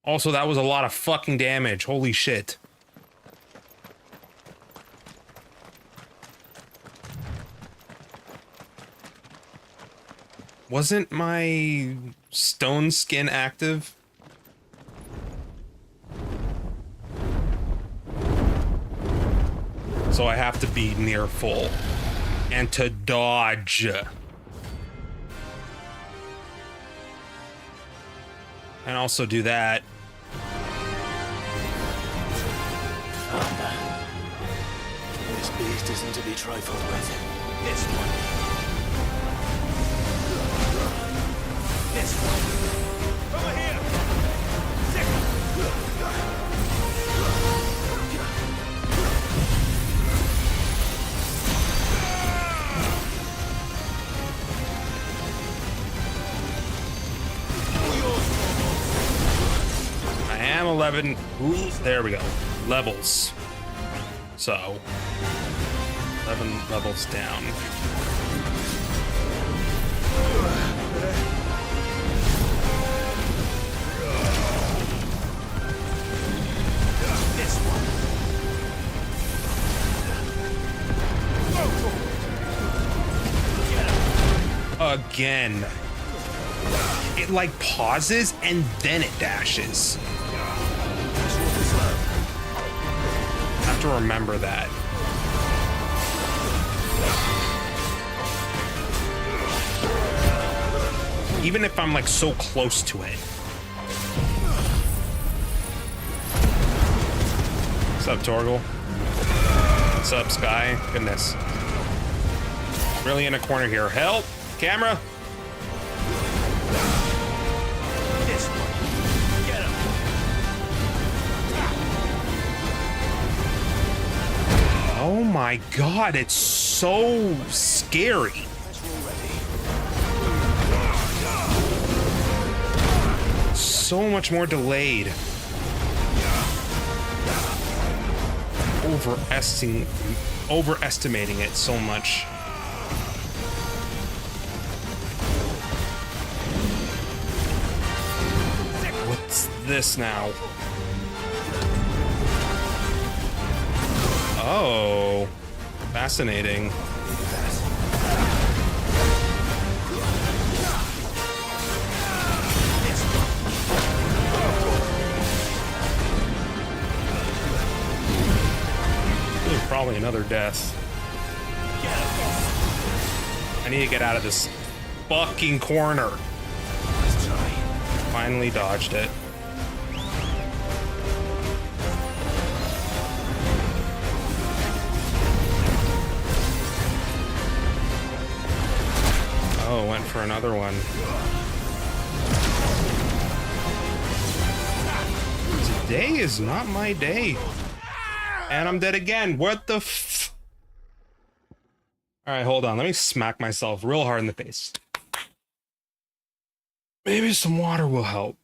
Also, that was a lot of fucking damage. Holy shit. Wasn't my stone skin active? So I have to be near full. And to dodge. And also do that. This beast isn't to be trifled with. This one. This one. Over here. I am 11. Ooh, there we go. Levels. So 11 levels down. This one. Again. It like pauses and then it dashes. I have to remember that. Even if I'm like so close to it. What's up, Torgal? What's up, Sky? Goodness. Really in a corner here. Help! Camera! This one. Get him. Oh my god, it's so scary. So much more delayed. Overestimating it so much. What's this now? Oh, fascinating. Probably another death. I need to get out of this fucking corner. Finally dodged it. Oh, went for another one. Today is not my day. And I'm dead again. What the f... Alright, hold on. Let me smack myself real hard in the face. Maybe some water will help.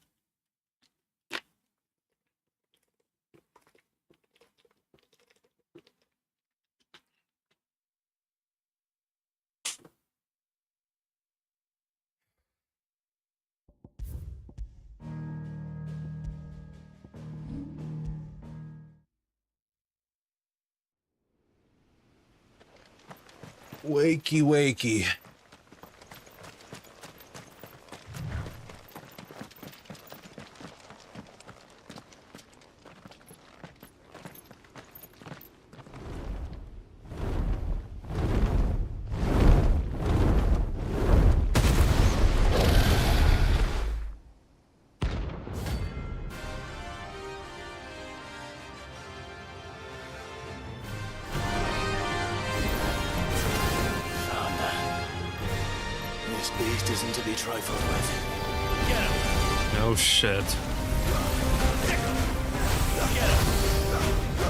Wakey, wakey. This beast isn't to be trifled with. Get him! No shit. Get him!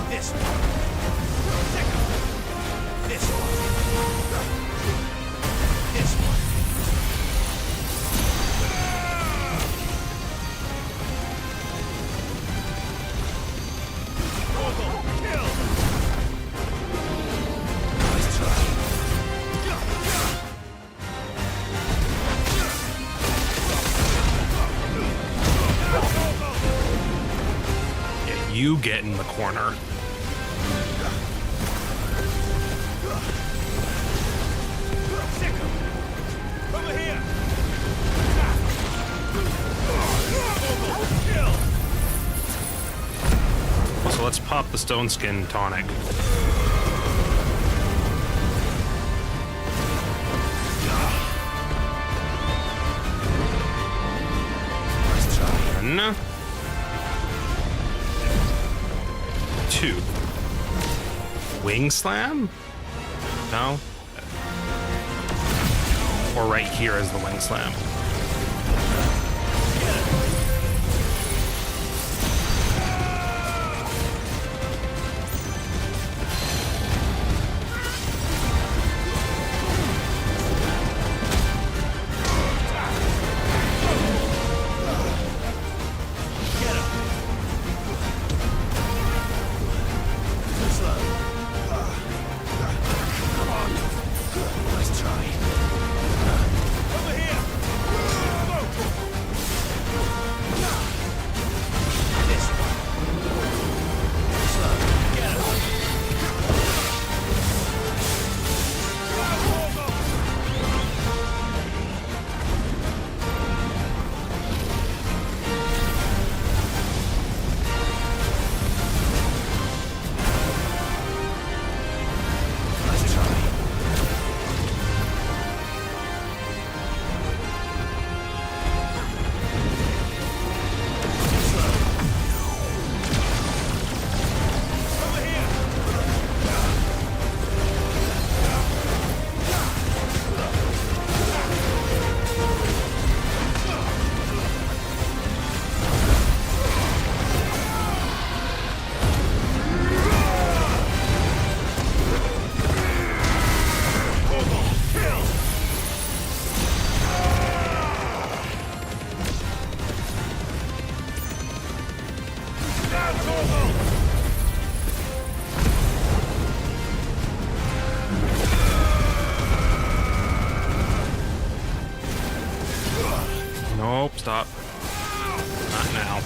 This one. Get him! This one. This one. Kill! Nice try. You get in the corner. Over here. So let's pop the Stone Skin tonic. One. 2. Wing slam? No? Or right here is the wing slam. Nope, stop. Not now.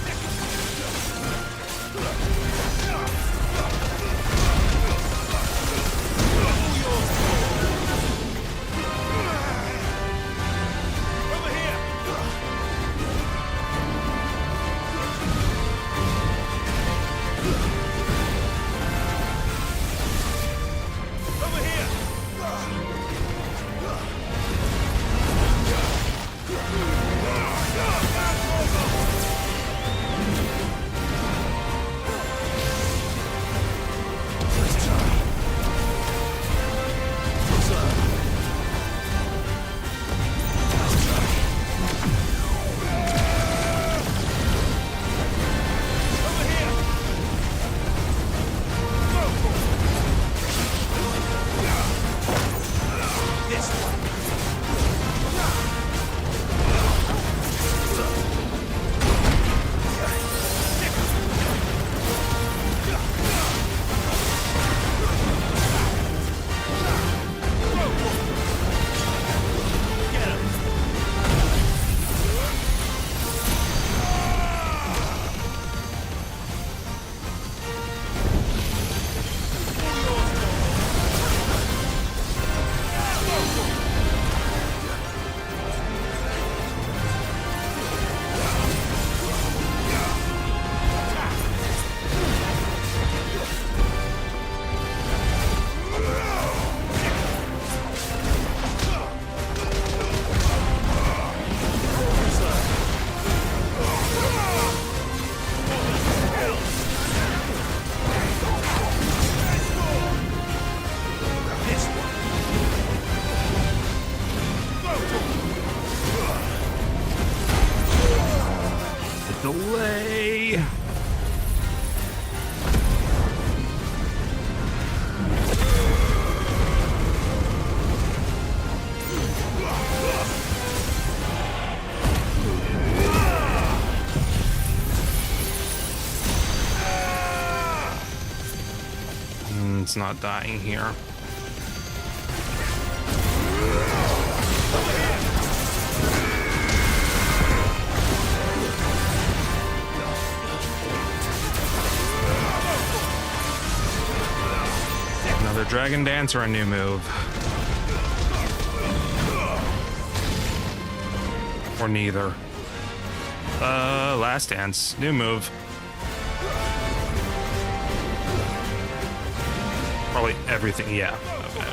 Someone's not dying here. Another Dragon Dance or a new move? Or neither. Last Dance. New move. Probably everything, yeah. Okay.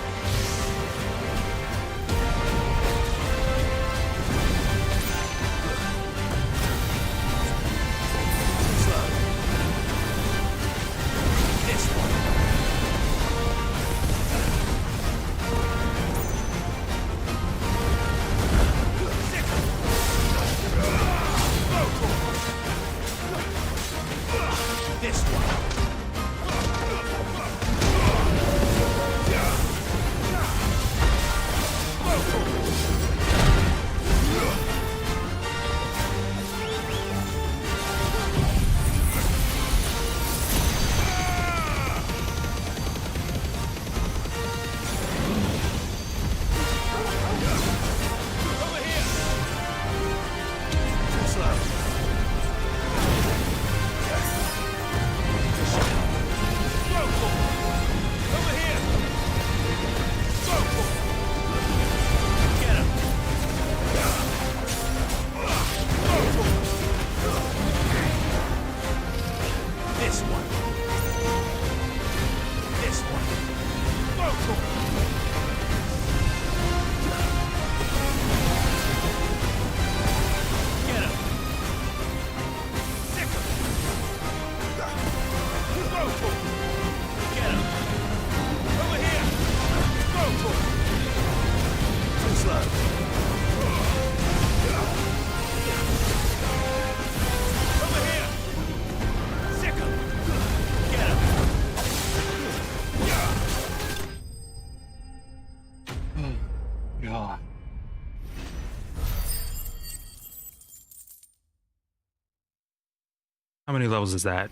How many levels is that?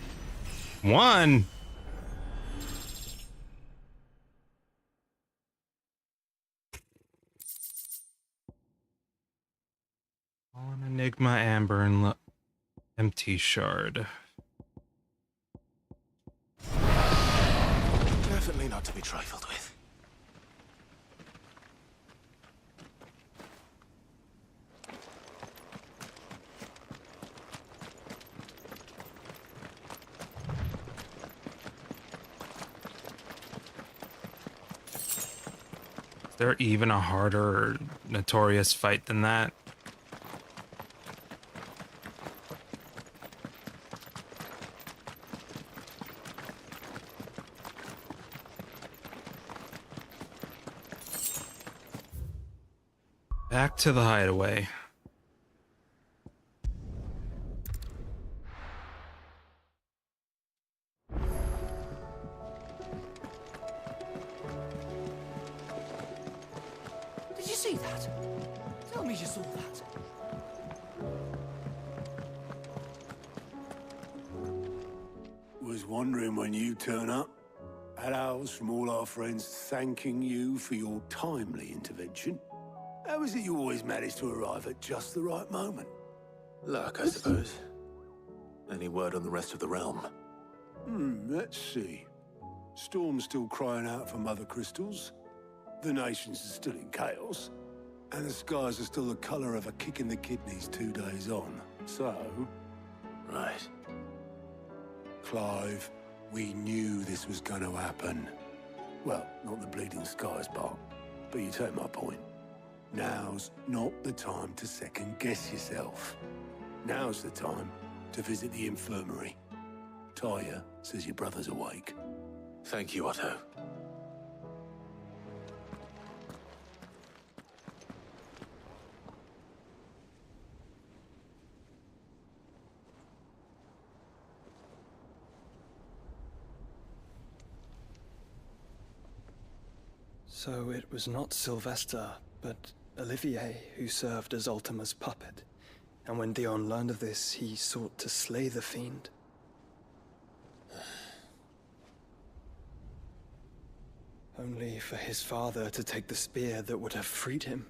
1! On Enigma, Amber, and Empty Shard. Definitely not to be trifled with. Is there even a harder or notorious fight than that? Back to the hideaway. Did you see that? Tell me you saw that. Was wondering when you turn up. Had owls from all our friends thanking you for your timely intervention. How is it you always manage to arrive at just the right moment? Luck, I suppose. Any word on the rest of the realm? Let's see. Storm's still crying out for mother crystals. The nations are still in chaos. And the skies are still the color of a kick in the kidneys 2 days on. So... Right. Clive, we knew this was going to happen. Well, not the bleeding skies part, but you take my point. Now's not the time to second-guess yourself. Now's the time to visit the infirmary. Talia says your brother's awake. Thank you, Otto. So it was not Sylvester, but Olivier who served as Ultima's puppet. And when Dion learned of this, he sought to slay the fiend. only for his father to take the spear that would have freed him.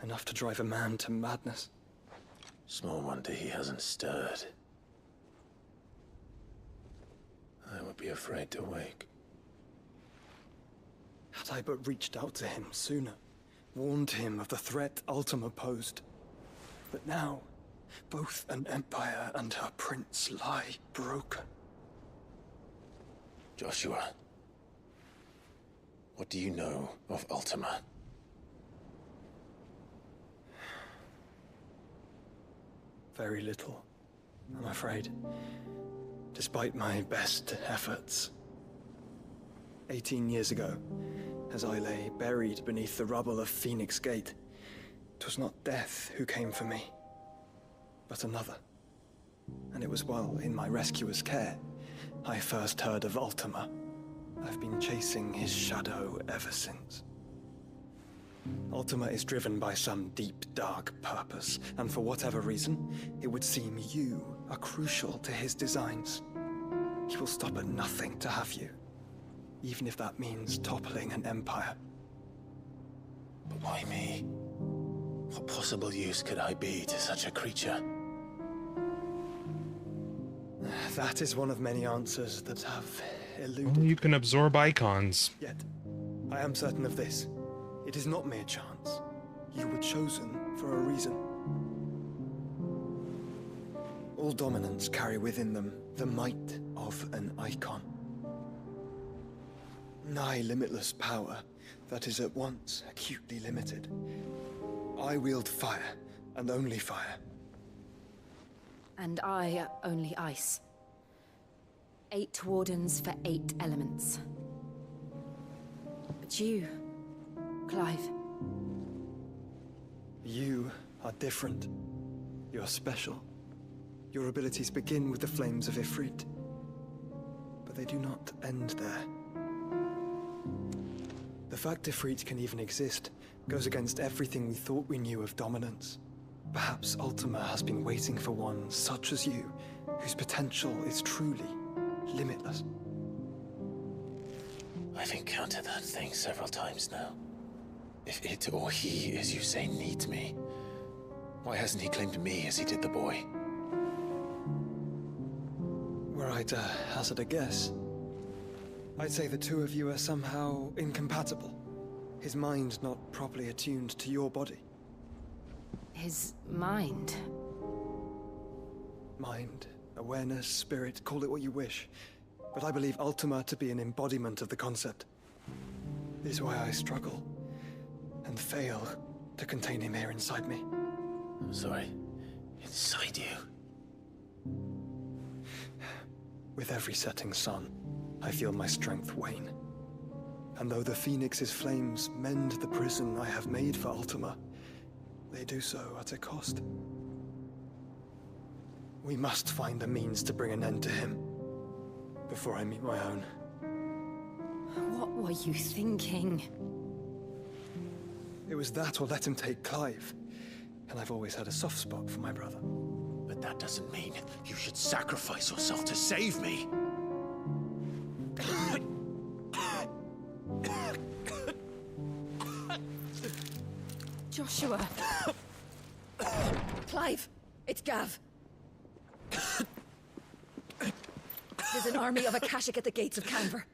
Enough to drive a man to madness. Small wonder he hasn't stirred. I would be afraid to wake. Had I but reached out to him sooner, warned him of the threat Ultima posed. But now, both an empire and her prince lie broken. Joshua, what do you know of Ultima? Very little, I'm afraid. Despite my best efforts. 18 years ago, as I lay buried beneath the rubble of Phoenix Gate, 'twas not death who came for me, but another. And it was while in my rescuer's care, I first heard of Ultima. I've been chasing his shadow ever since. Ultima is driven by some deep, dark purpose, and for whatever reason, it would seem you are crucial to his designs. He will stop at nothing to have you, even if that means toppling an empire. But why me? What possible use could I be to such a creature? That is one of many answers that have eluded. Well, you can absorb icons. Yet, I am certain of this. It is not mere chance. You were chosen for a reason. All dominants carry within them the might of an icon. Nigh limitless power that is at once acutely limited. I wield fire, and only fire. And I only ice. 8 wardens for 8 elements. But you, Clive. You are different. You're special. Your abilities begin with the flames of Ifrit. But they do not end there. The fact Ifrit can even exist goes against everything we thought we knew of dominance. Perhaps Ultima has been waiting for one such as you, whose potential is truly limitless. I've encountered that thing several times now. If it or he, as you say, needs me, why hasn't he claimed me as he did the boy? Were I to hazard a guess, I'd say the two of you are somehow incompatible. His mind not properly attuned to your body. His mind? Mind, awareness, spirit, call it what you wish. But I believe Ultima to be an embodiment of the concept. This is why I struggle and fail to contain him here inside me. I'm sorry. Inside you? With every setting sun, I feel my strength wane. And though the Phoenix's flames mend the prison I have made for Ultima, they do so at a cost. We must find a means to bring an end to him before I meet my own. What were you thinking? It was that or let him take Clive. And I've always had a soft spot for my brother. But that doesn't mean you should sacrifice yourself to save me. Joshua. Clive, it's Gav. There's an army of Akashic at the gates of Canver.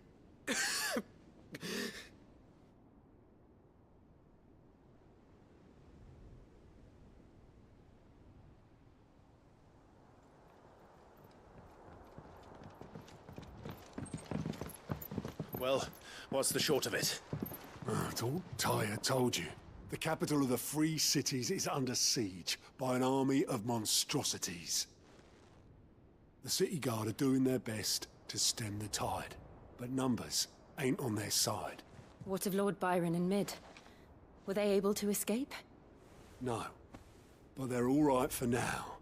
Well, what's the short of it? Thought Tyre told you. The capital of the Free Cities is under siege by an army of monstrosities. The City Guard are doing their best to stem the tide, but numbers ain't on their side. What of Lord Byron and Mid? Were they able to escape? No, but they're all right for now.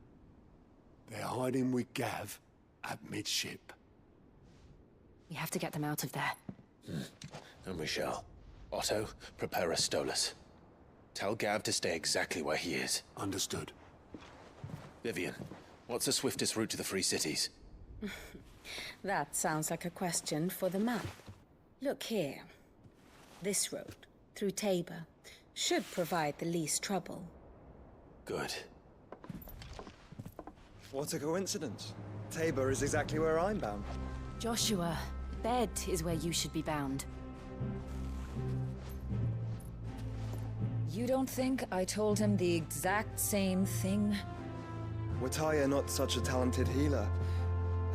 They're hiding with Gav at midship. We have to get them out of there. And we shall. Otto, prepare a Stolas. Tell Gav to stay exactly where he is. Understood. Vivian, what's the swiftest route to the Free Cities? That sounds like a question for the map. Look here. This road, through Tabor, should provide the least trouble. Good. What a coincidence. Tabor is exactly where I'm bound. Joshua, bed is where you should be bound. You don't think I told him the exact same thing? Were Tyre not such a talented healer,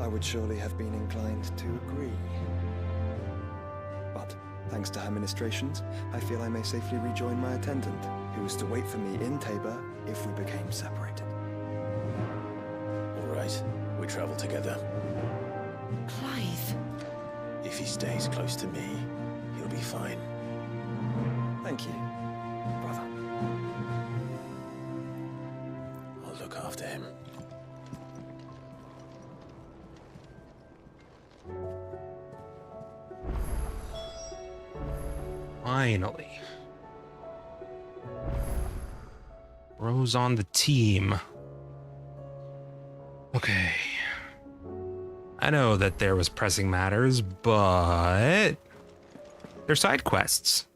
I would surely have been inclined to agree. But, thanks to her ministrations, I feel I may safely rejoin my attendant, who was to wait for me in Tabor if we became separated. All right, we travel together. Clive. If he stays close to me, he'll be fine. Thank you, brother. I'll look after him. Finally. Rose on the team. Okay. I know that there was pressing matters, but they're side quests.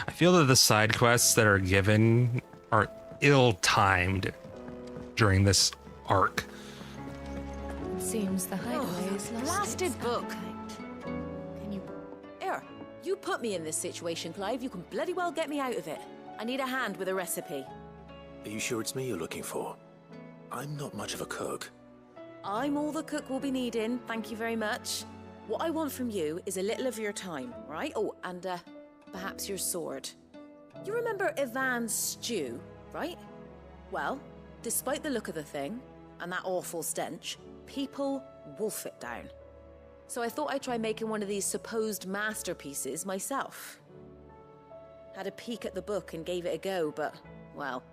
I feel that the side quests that are given are ill-timed during this arc. Seems the hideaway is lost. Blasted book. Can you... Here, you put me in this situation, Clive. You can bloody well get me out of it. I need a hand with a recipe. Are you sure it's me you're looking for? I'm not much of a cook. I'm all the cook will be needing, thank you very much. What I want from you is a little of your time, right? Oh, and perhaps your sword. You remember Ivan's stew, right? Well, despite the look of the thing, and that awful stench, people wolf it down. So I thought I'd try making one of these supposed masterpieces myself. Had a peek at the book and gave it a go, but, well...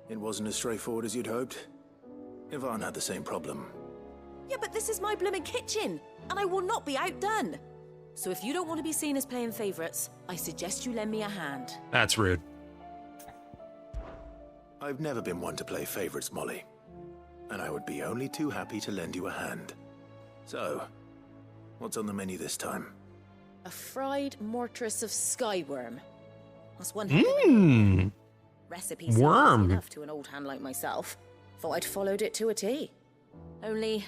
It wasn't as straightforward as you'd hoped. Ivan had the same problem. Yeah, but this is my blooming kitchen, and I will not be outdone. So if you don't want to be seen as playing favorites, I suggest you lend me a hand. That's rude. I've never been one to play favorites, Molly. And I would be only too happy to lend you a hand. So, what's on the menu this time? A fried mortress of skyworm. That's one recipe worm enough to an old hand like myself. Thought I'd followed it to a T. Only,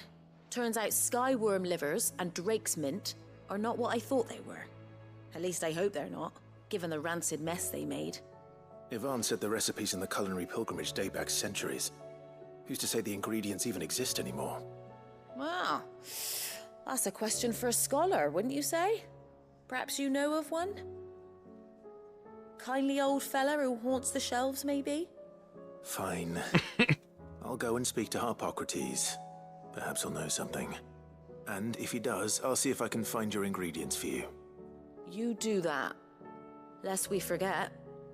turns out skyworm livers and drake's mint are not what I thought they were. At least I hope they're not, given the rancid mess they made. Ivan said the recipes in the culinary pilgrimage date back centuries. Who's to say the ingredients even exist anymore? Well, that's a question for a scholar, wouldn't you say? Perhaps you know of one? Kindly old fella who haunts the shelves, maybe? Fine. I'll go and speak to Harpocrates. Perhaps he'll know something. And if he does, I'll see if I can find your ingredients for you. You do that. Lest we forget,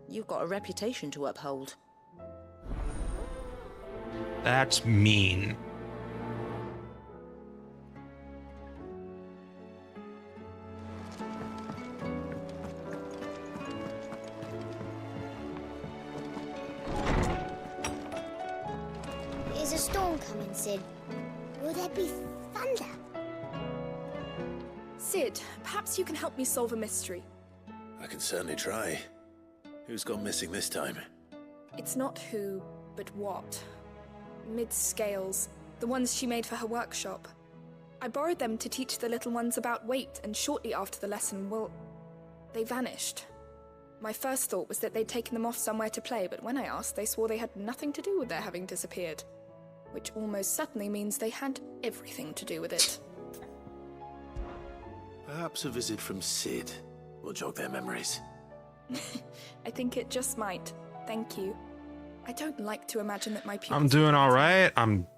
you've got a reputation to uphold. That's mean. Is a storm coming, Sid? Will there be thunder? Sid, perhaps you can help me solve a mystery. I can certainly try. Who's gone missing this time? It's not who, but what. Mid-scales, the ones she made for her workshop. I borrowed them to teach the little ones about weight, and shortly after the lesson, well, they vanished. My first thought was that they'd taken them off somewhere to play, but when I asked, they swore they had nothing to do with their having disappeared. Which almost certainly means they had everything to do with it. Perhaps a visit from Sid will jog their memories. I think it just might. Thank you. I don't like to imagine that my pupils... I'm doing all right.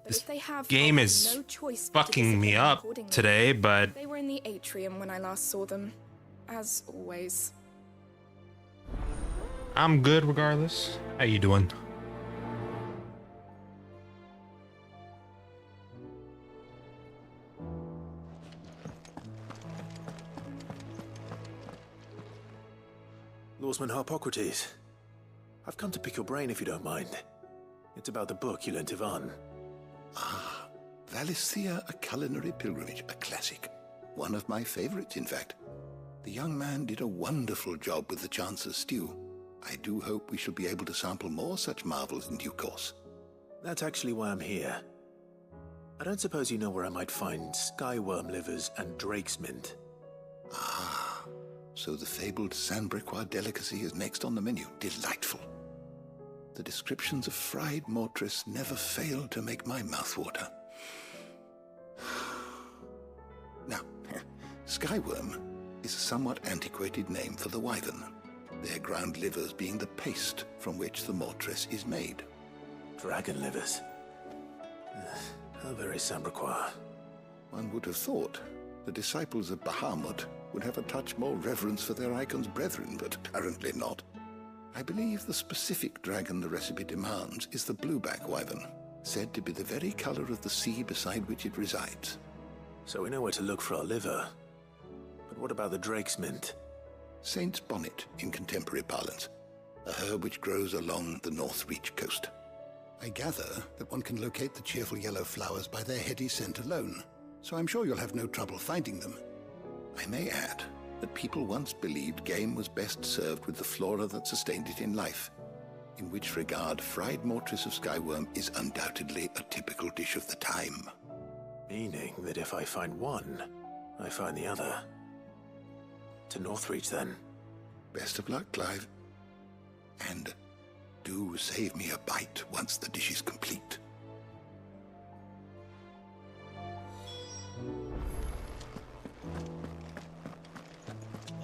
This they have, game I have is no choice but to fucking me up accordingly. today, but They were in the atrium when I last saw them. As always. I'm good regardless. How you doing? Lawsman Harpocrates, I've come to pick your brain if you don't mind. It's about the book you lent Ivan. Ah, Valisthea, A Culinary Pilgrimage, a classic. One of my favorites, in fact. The young man did a wonderful job with the Chance's stew. I do hope we shall be able to sample more such marvels in due course. That's actually why I'm here. I don't suppose you know where I might find skyworm livers and drake's mint. Ah, so the fabled Sandbrequois delicacy is next on the menu. Delightful. The descriptions of fried mortress never fail to make my mouth water. Now, skyworm is a somewhat antiquated name for the wyvern, their ground livers being the paste from which the mortress is made. Dragon livers. How very Sandbrequois. One would have thought the disciples of Bahamut would have a touch more reverence for their icon's brethren, but apparently not. I believe the specific dragon the recipe demands is the blueback wyvern, said to be the very color of the sea beside which it resides. So we know where to look for our liver. But what about the drake's mint? Saint's bonnet in contemporary parlance, a herb which grows along the North Reach coast. I gather that one can locate the cheerful yellow flowers by their heady scent alone, so I'm sure you'll have no trouble finding them. I may add that people once believed game was best served with the flora that sustained it in life, in which regard fried mortress of skyworm is undoubtedly a typical dish of the time. Meaning that if I find one, I find the other. To Northreach, then. Best of luck, Clive. And do save me a bite once the dish is complete.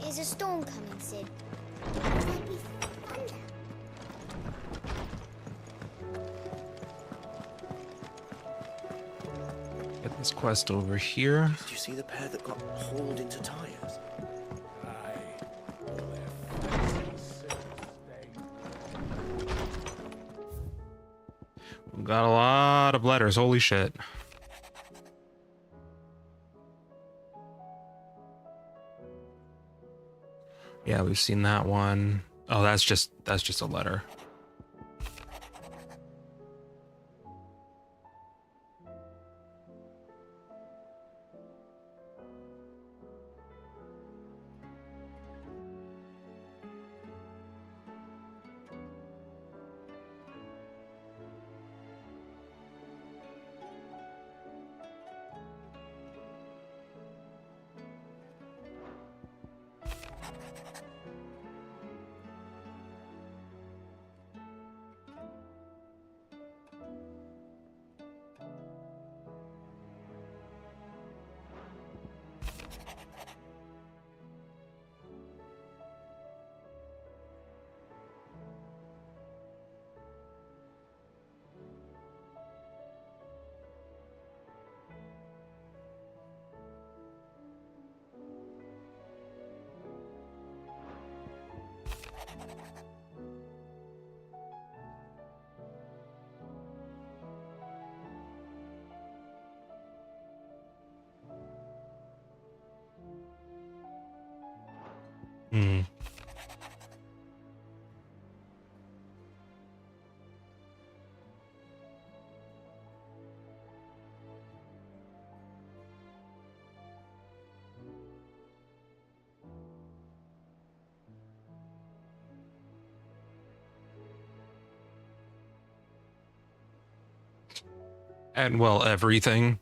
There's a storm coming, Sid. Will there be thunder? Get this quest over here. Did you see the pair that got hauled into tires? We've got a lot of letters. Holy shit. Yeah, we've seen that one. Oh, that's just a letter. Hmm. And well, everything.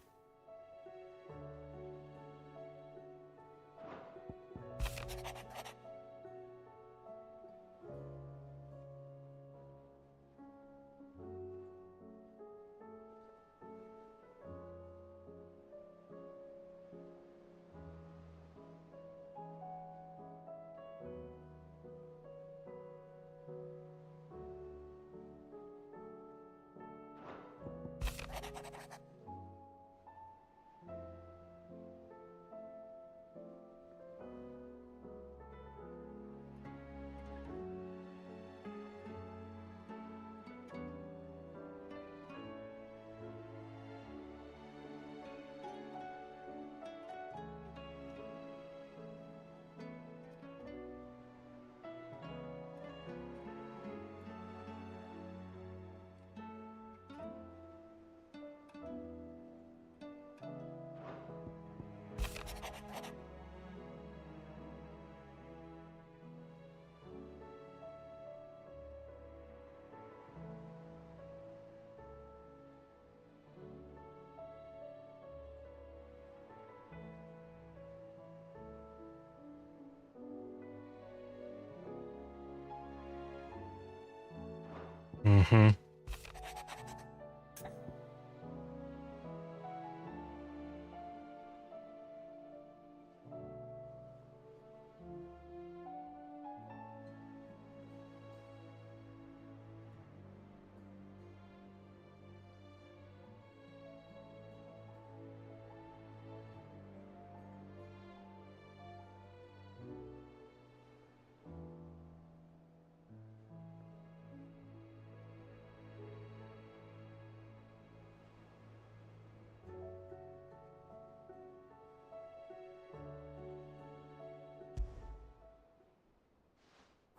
Mm-hmm.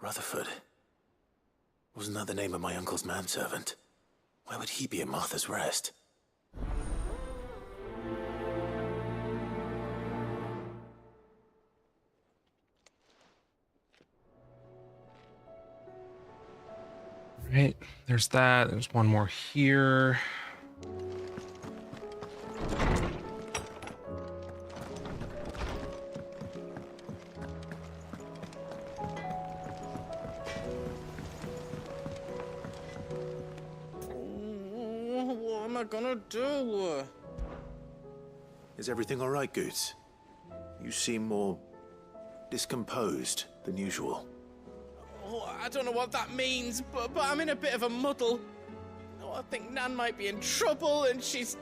Rutherford. Wasn't that the name of my uncle's manservant? Why would he be at Martha's Rest? Right, there's that. There's one more here. What am I gonna do? Is everything all right, Goots? You seem more discomposed than usual. Oh, I don't know what that means, but I'm in a bit of a muddle. Oh, I think Nan might be in trouble, and she's...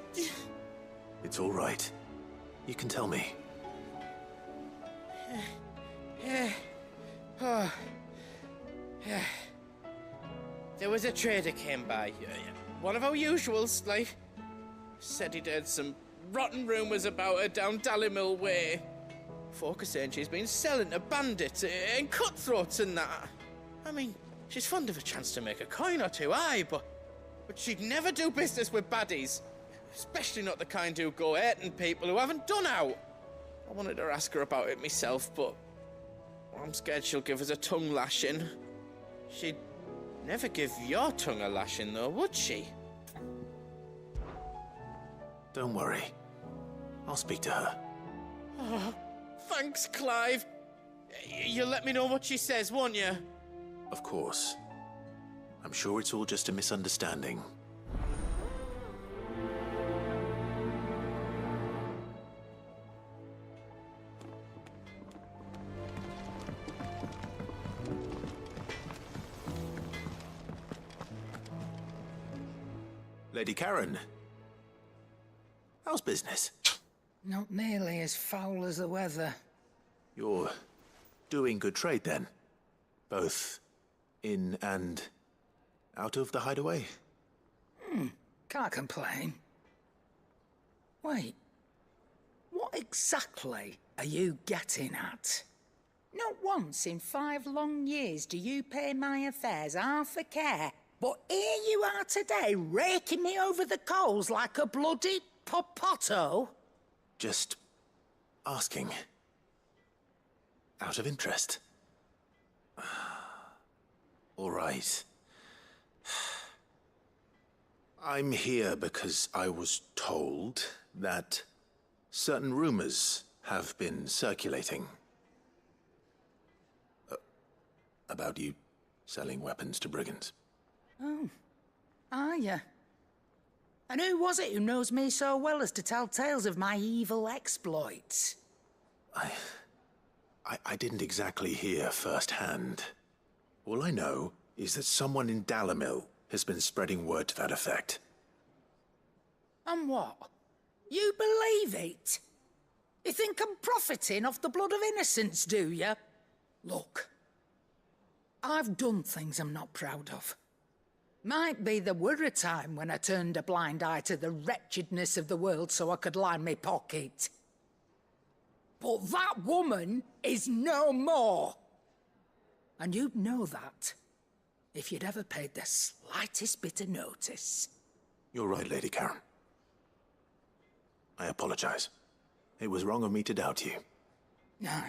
It's all right. You can tell me. Yeah. Oh. Yeah. There was a trader came by. One of our usuals, like. Said he'd heard some rotten rumours about her down Dallimil Way. Folk are saying she's been selling to bandits and cutthroats and that. I mean, she's fond of a chance to make a coin or two, aye, but she'd never do business with baddies. Especially not the kind who go hurting people who haven't done out. I wanted to ask her about it myself, but I'm scared she'll give us a tongue lashing. She'd never give your tongue a lashing, though, would she? Don't worry. I'll speak to her. Oh, thanks, Clive. You'll let me know what she says, won't you? Of course. I'm sure it's all just a misunderstanding. Lady Karen. How's business? Not nearly as foul as the weather. You're doing good trade, then? Both in and out of the hideaway? Can't complain. Wait. What exactly are you getting at? Not once in 5 long years do you pay my affairs half a care, but here you are today, raking me over the coals like a bloody popoto? Just asking. Out of interest. All right. I'm here because I was told that certain rumors have been circulating. About you selling weapons to brigands. Oh, are you? And who was it who knows me so well as to tell tales of my evil exploits? I didn't exactly hear firsthand. All I know is that someone in Dallimil has been spreading word to that effect. And what? You believe it? You think I'm profiting off the blood of innocents, do you? Look, I've done things I'm not proud of. Might be there were a time when I turned a blind eye to the wretchedness of the world so I could line my pocket. But that woman is no more. And you'd know that if you'd ever paid the slightest bit of notice. You're right, Lady Karen. I apologize. It was wrong of me to doubt you. No,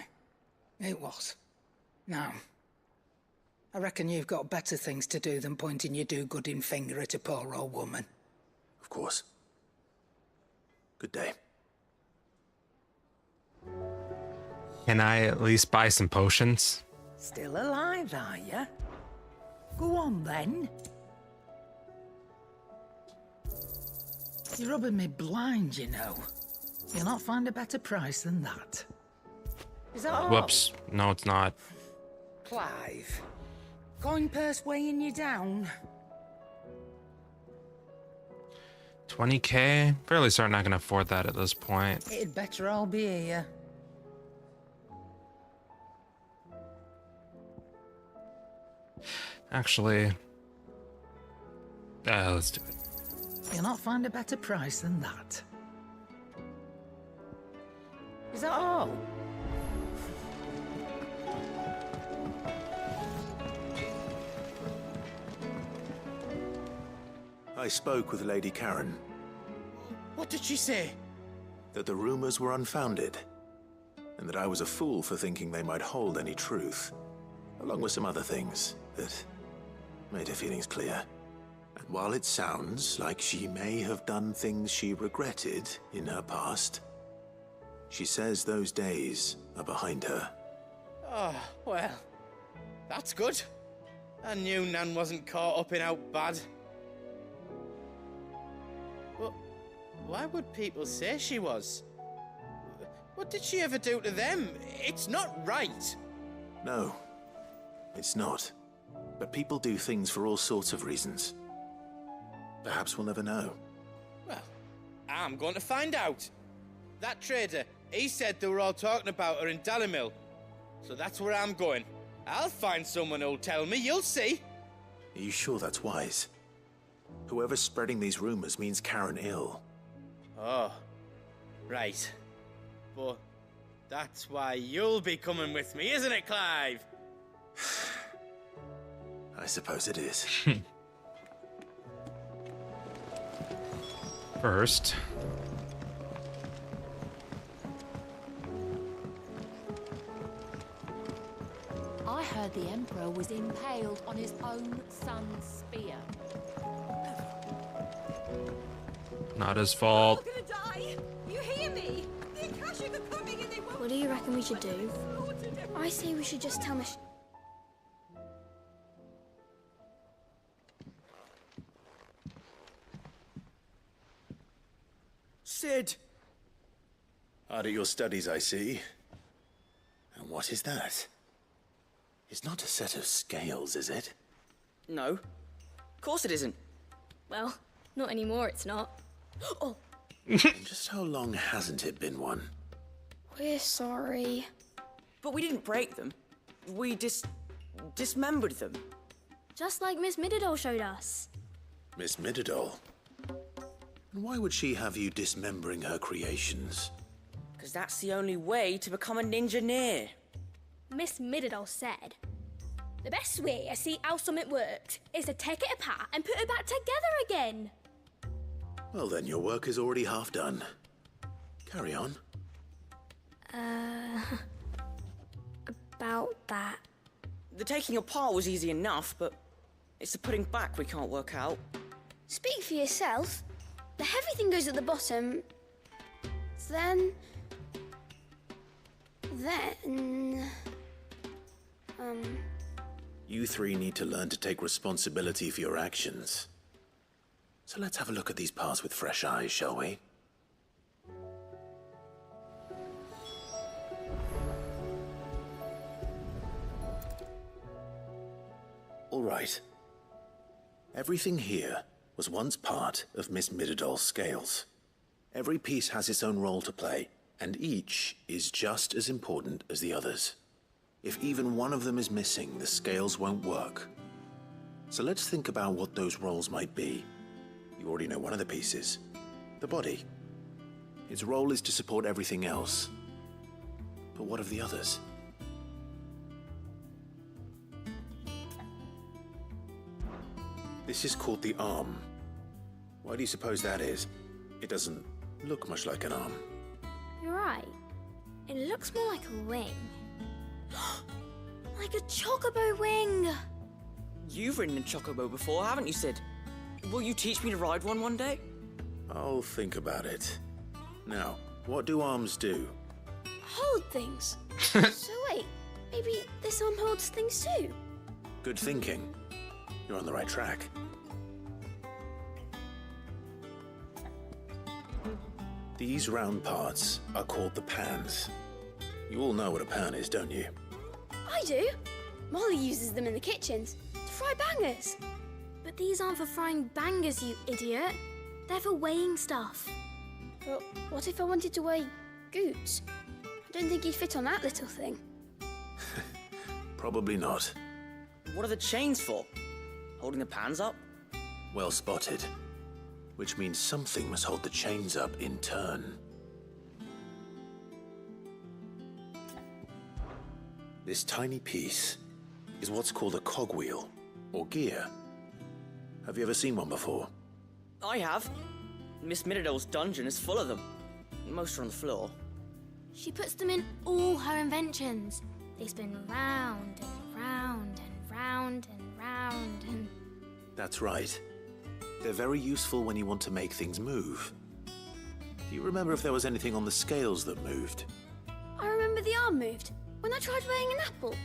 it was. No. I reckon you've got better things to do than pointing your do-gooding finger at a poor old woman. Of course. Good day. Can I at least buy some potions? Still alive, are you? Go on, then. You're rubbing me blind, you know. You'll not find a better price than that. Is that all? Whoops. No, it's not. Clive. Coin purse weighing you down? 20K? Fairly certain I can afford that at this point. It'd better all be here. Actually, let's do it. You'll not find a better price than that. Is that all? I spoke with Lady Karen. What did she say? That the rumors were unfounded, and that I was a fool for thinking they might hold any truth, along with some other things that made her feelings clear. And while it sounds like she may have done things she regretted in her past, she says those days are behind her. Oh, well, that's good. I knew Nan wasn't caught up in out bad. But why would people say she was? What did she ever do to them? It's not right. No, it's not. But people do things for all sorts of reasons. Perhaps we'll never know. Well, I'm going to find out. That trader, he said they were all talking about her in Dalimil. So that's where I'm going. I'll find someone who'll tell me, you'll see. Are you sure that's wise? Whoever's spreading these rumors means Karen ill. Oh, right. But that's why you'll be coming with me, isn't it, Clive? I suppose it is. First. I heard the Emperor was impaled on his own son's spear. Not his fault. We're gonna die! You hear me? The Akashic are coming and they won't... What do you reckon we should do? I say we should just tell Miss... Sid! Hard at your studies, I see. And what is that? It's not a set of scales, is it? No. Of course it isn't. Well, not anymore, it's not. Oh! And just how long hasn't it been one? We're sorry. But we didn't break them. We dismembered them. Just like Miss Mididol showed us. Miss Mididol? And why would she have you dismembering her creations? Because that's the only way to become a ninja-neer. Miss Mididol said, the best way to see how something worked is to take it apart and put it back together again. Well then, your work is already half done. Carry on. About that. The taking apart was easy enough, but it's the putting back we can't work out. Speak for yourself. The heavy thing goes at the bottom. Then... You three need to learn to take responsibility for your actions. So let's have a look at these parts with fresh eyes, shall we? All right. Everything here was once part of Miss Mididol's scales. Every piece has its own role to play, and each is just as important as the others. If even one of them is missing, the scales won't work. So let's think about what those roles might be. You already know one of the pieces, the body. Its role is to support everything else. But what of the others? This is called the arm. Why do you suppose that is? It doesn't look much like an arm. You're right. It looks more like a wing. Like a chocobo wing! You've ridden a chocobo before, haven't you, Sid? Will you teach me to ride one day? I'll think about it. Now, what do arms do? Hold things. So wait, maybe this arm holds things too? Good thinking. You're on the right track. These round parts are called the pans. You all know what a pan is, don't you? I do. Molly uses them in the kitchens to fry bangers. But these aren't for frying bangers, you idiot. They're for weighing stuff. But what if I wanted to weigh goods? I don't think he'd fit on that little thing. Probably not. What are the chains for? Holding the pans up? Well spotted. Which means something must hold the chains up in turn. This tiny piece is what's called a cogwheel, or gear. Have you ever seen one before? I have. Miss Midodol's dungeon is full of them. Most are on the floor. She puts them in all her inventions. They spin round and round and round and round and... That's right. They're very useful when you want to make things move. Do you remember if there was anything on the scales that moved? I remember the arm moved when I tried weighing an apple.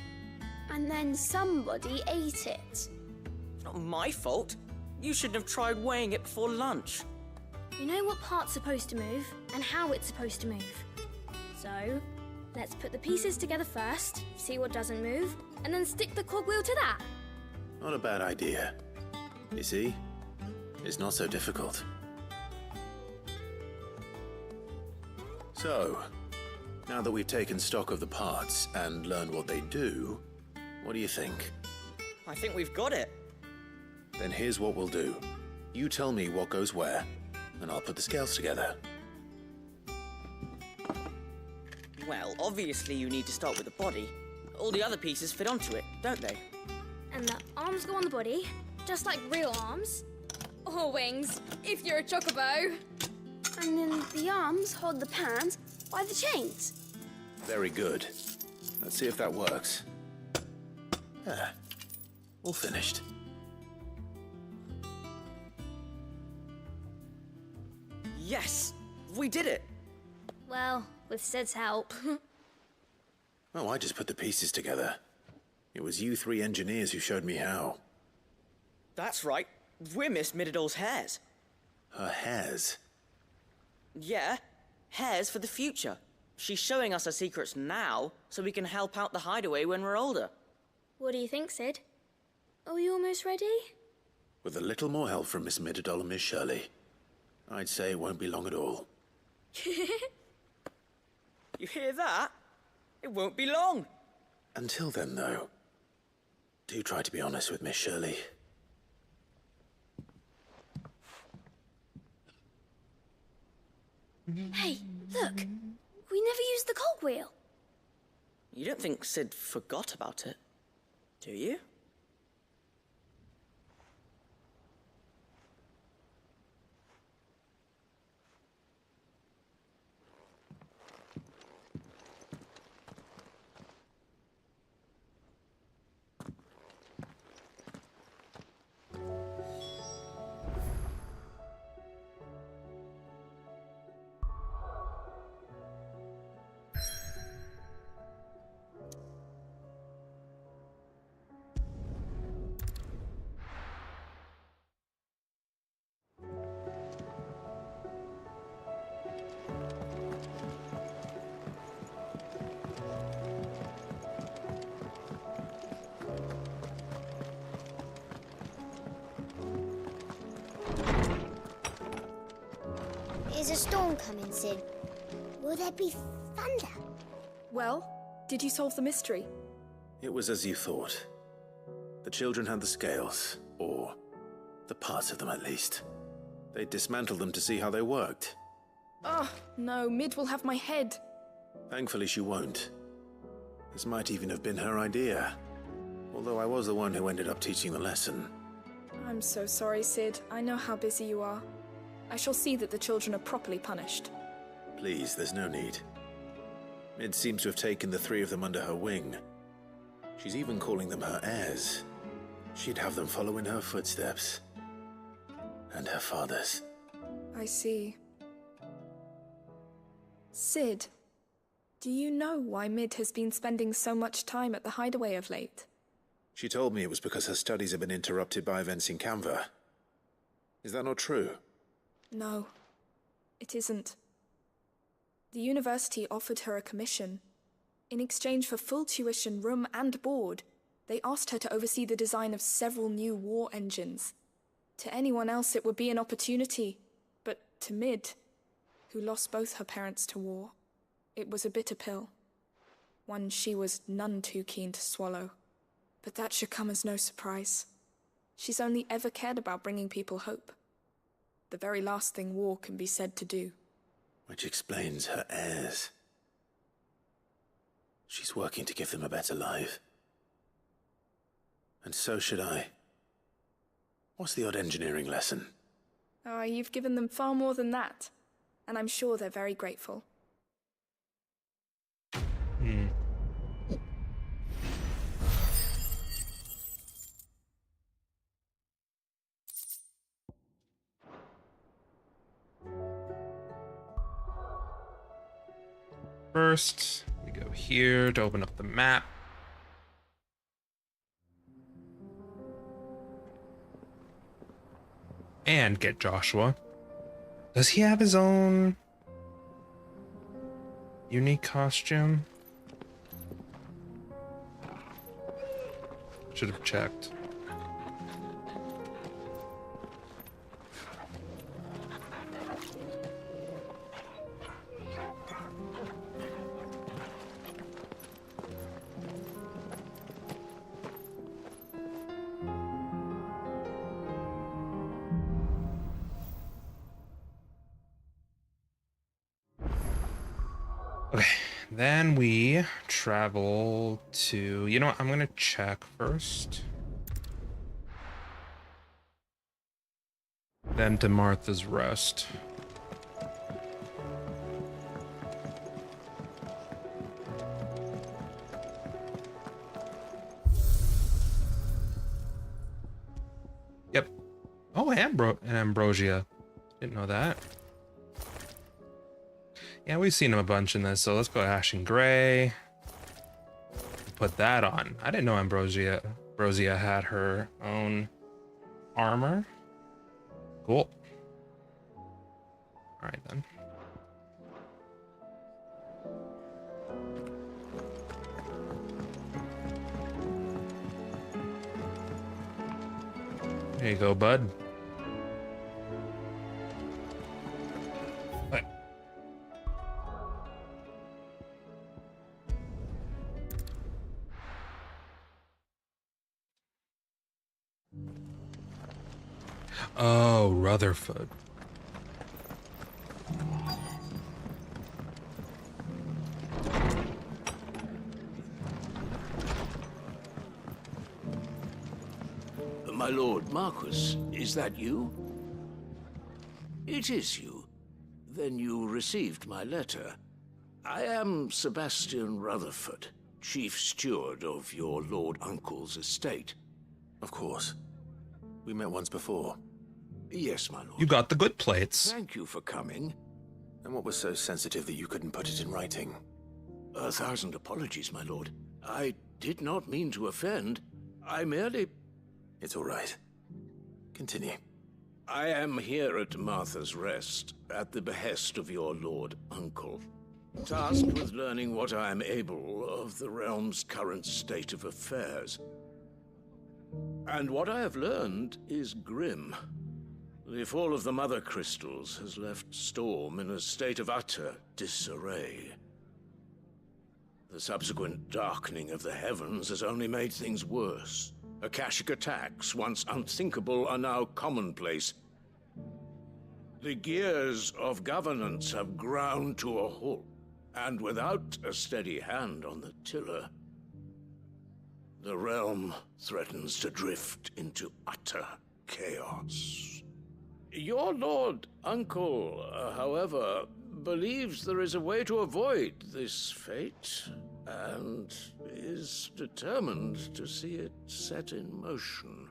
And then somebody ate it. It's not my fault. You shouldn't have tried weighing it before lunch. You know what part's supposed to move and how it's supposed to move. So, let's put the pieces together first, see what doesn't move, and then stick the cogwheel to that. Not a bad idea. You see? It's not so difficult. So, now that we've taken stock of the parts and learned what they do, what do you think? I think we've got it. Then here's what we'll do. You tell me what goes where, and I'll put the scales together. Well, obviously you need to start with the body. All the other pieces fit onto it, don't they? And the arms go on the body, just like real arms. Or wings, if you're a chocobo. And then the arms hold the pans by the chains. Very good. Let's see if that works. Ah, all finished. Yes! We did it! Well, with Sid's help. Oh, I just put the pieces together. It was you three engineers who showed me how. That's right. We're Miss Midodol's hairs. Her hairs? Yeah, hairs for the future. She's showing us her secrets now, so we can help out the hideaway when we're older. What do you think, Sid? Are we almost ready? With a little more help from Miss Midodol and Miss Shirley, I'd say it won't be long at all. You hear that? It won't be long. Until then, though, do try to be honest with Miss Shirley. Hey, look! We never used the cogwheel. You don't think Sid forgot about it, do you? Is a storm coming, Sid? Will there be thunder? Well, did you solve the mystery? It was as you thought. The children had the scales, or the parts of them at least. They dismantled them to see how they worked. Oh, no, Mid will have my head. Thankfully she won't. This might even have been her idea. Although I was the one who ended up teaching the lesson. I'm so sorry, Sid. I know how busy you are. I shall see that the children are properly punished. Please, there's no need. Mid seems to have taken the three of them under her wing. She's even calling them her heirs. She'd have them follow in her footsteps. And her father's. I see. Sid, do you know why Mid has been spending so much time at the hideaway of late? She told me it was because her studies have been interrupted by events in Canva. Is that not true? No, it isn't. The university offered her a commission. In exchange for full tuition, room, and board, they asked her to oversee the design of several new war engines. To anyone else, it would be an opportunity, but to Mid, who lost both her parents to war, it was a bitter pill. One she was none too keen to swallow. But that should come as no surprise. She's only ever cared about bringing people hope. The very last thing war can be said to do. Which explains her heirs. She's working to give them a better life. And so should I. What's the odd engineering lesson? Oh, you've given them far more than that. And I'm sure they're very grateful. First, we go here to open up the map. And get Joshua. Does he have his own unique costume? Should have checked. Okay, then we travel to, you know what, I'm gonna check first. Then to Martha's Rest. Yep. Oh, and Ambrosia. Didn't know that. Yeah, we've seen him a bunch in this, so let's go Ashen Gray. Put that on. I didn't know Ambrosia had her own armor. Cool. Alright then. There you go, bud. Oh, Rutherford. My lord Marquis, is that you? It is you. Then you received my letter. I am Sebastian Rutherford, chief steward of your lord uncle's estate. Of course. We met once before. Yes, my lord. You got the good plates. Thank you for coming. And what was so sensitive that you couldn't put it in writing? 1,000 apologies, my lord. I did not mean to offend. I merely... It's all right. Continue. I am here at Martha's Rest, at the behest of your lord uncle, tasked with learning what I am able of the realm's current state of affairs. And what I have learned is grim. The fall of the Mother Crystals has left Storm in a state of utter disarray. The subsequent darkening of the heavens has only made things worse. Akashic attacks, once unthinkable, are now commonplace. The gears of governance have ground to a halt, and without a steady hand on the tiller, the realm threatens to drift into utter chaos. Your lord uncle, however, believes there is a way to avoid this fate, and is determined to see it set in motion.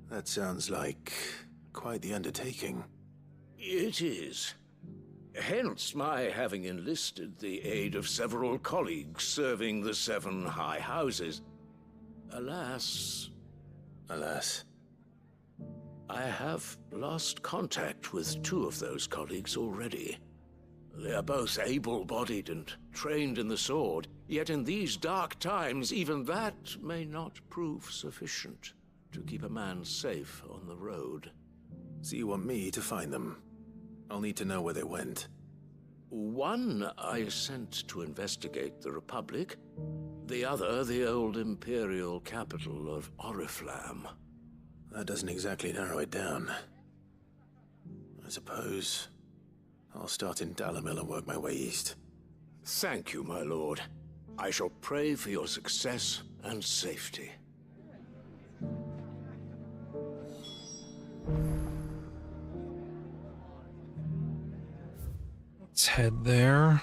That sounds like quite the undertaking. It is. Hence my having enlisted the aid of several colleagues serving the 7 high houses. Alas, I have lost contact with 2 of those colleagues already. They are both able-bodied and trained in the sword, yet in these dark times, even that may not prove sufficient to keep a man safe on the road. So you want me to find them? I'll need to know where they went. One I sent to investigate the Republic, the other the old Imperial capital of Oriflamme. That doesn't exactly narrow it down. I suppose I'll start in Dalamil and work my way east. Thank you, my lord. I shall pray for your success and safety. Let's head there.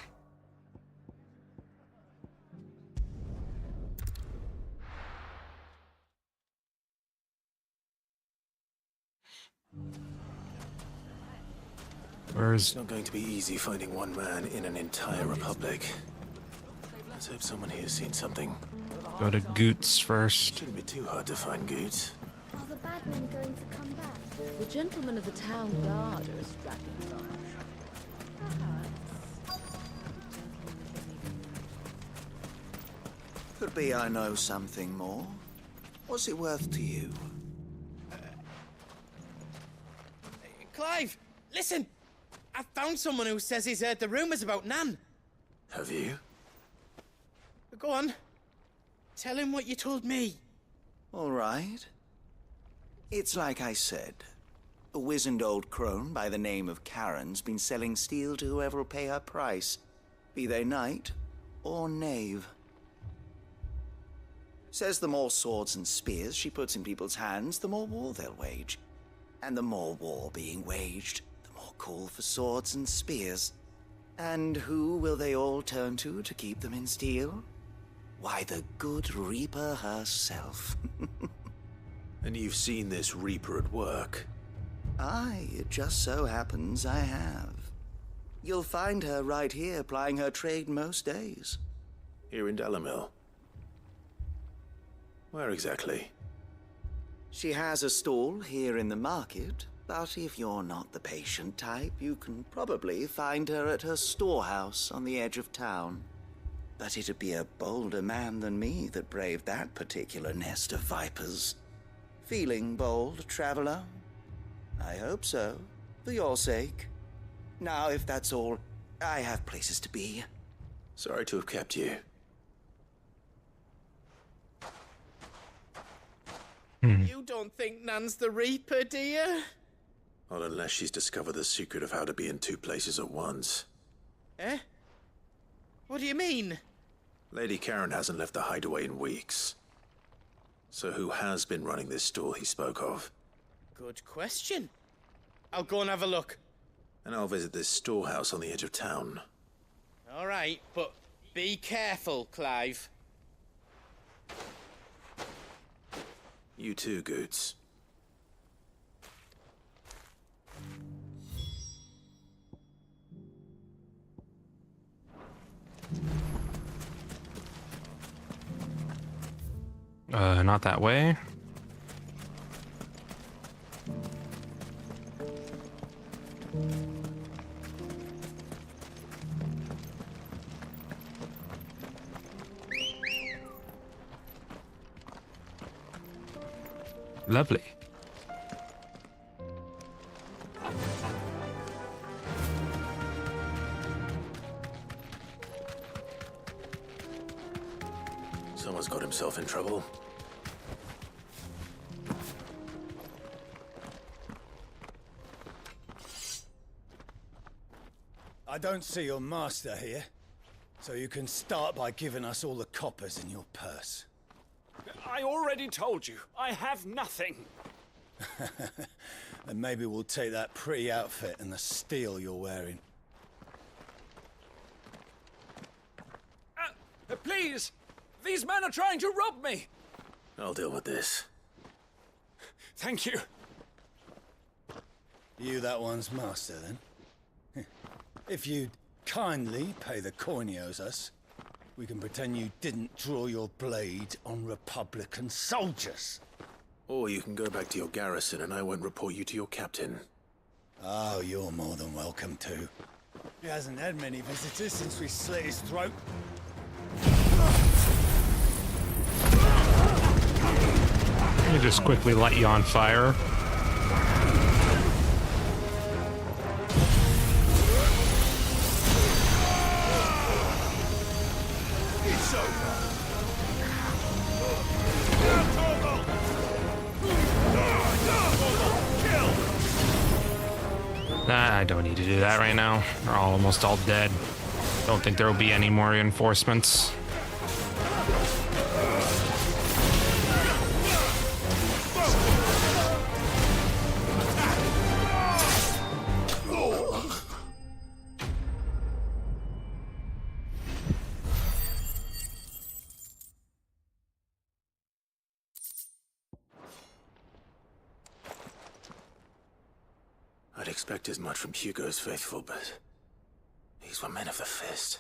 It's not going to be easy finding one man in an entire republic. Let's hope someone here's seen something. Go to Goots first. Shouldn't be too hard to find Goots. Are the bad men going to come back? The gentlemen of the town guard are strapping on. Could be I know something more. What's it worth to you? Clive, listen! I found someone who says he's heard the rumors about Nan. Have you? Go on. Tell him what you told me. All right. It's like I said. A wizened old crone by the name of Karen's been selling steel to whoever will pay her price, be they knight or knave. Says the more swords and spears she puts in people's hands, the more war they'll wage. And the more war being waged, the more call for swords and spears. And who will they all turn to keep them in steel? Why, the good Reaper herself. And you've seen this Reaper at work? Aye, it just so happens I have. You'll find her right here plying her trade most days. Here in Dalamil? Where exactly? She has a stall here in the market, but if you're not the patient type, you can probably find her at her storehouse on the edge of town. But it'd be a bolder man than me that braved that particular nest of vipers. Feeling bold, traveler? I hope so, for your sake. Now, if that's all, I have places to be. Sorry to have kept you. You don't think Nan's the Reaper, do you? Not unless she's discovered the secret of how to be in two places at once. Eh? What do you mean? Lady Karen hasn't left the hideaway in weeks. So who has been running this stall he spoke of? Good question. I'll go and have a look. And I'll visit this storehouse on the edge of town. All right, but be careful, Clive. You too, Goots. Not that way. Lovely. Someone's got himself in trouble. I don't see your master here, so you can start by giving us all the coppers in your purse. I already told you, I have nothing. And maybe we'll take that pretty outfit and the steel you're wearing. Please! These men are trying to rob me! I'll deal with this. Thank you. You that one's master, then? If you'd kindly pay the coin he owes us, we can pretend you didn't draw your blade on Republican soldiers. Or you can go back to your garrison and I won't report you to your captain. Oh, you're more than welcome to. He hasn't had many visitors since we slit his throat. Let me just quickly light you on fire. It's over. Nah, I don't need to do that right now. They're almost all dead. Don't think there will be any more reinforcements. I'd expect as much from Hugo's faithful, but these were men of the fist.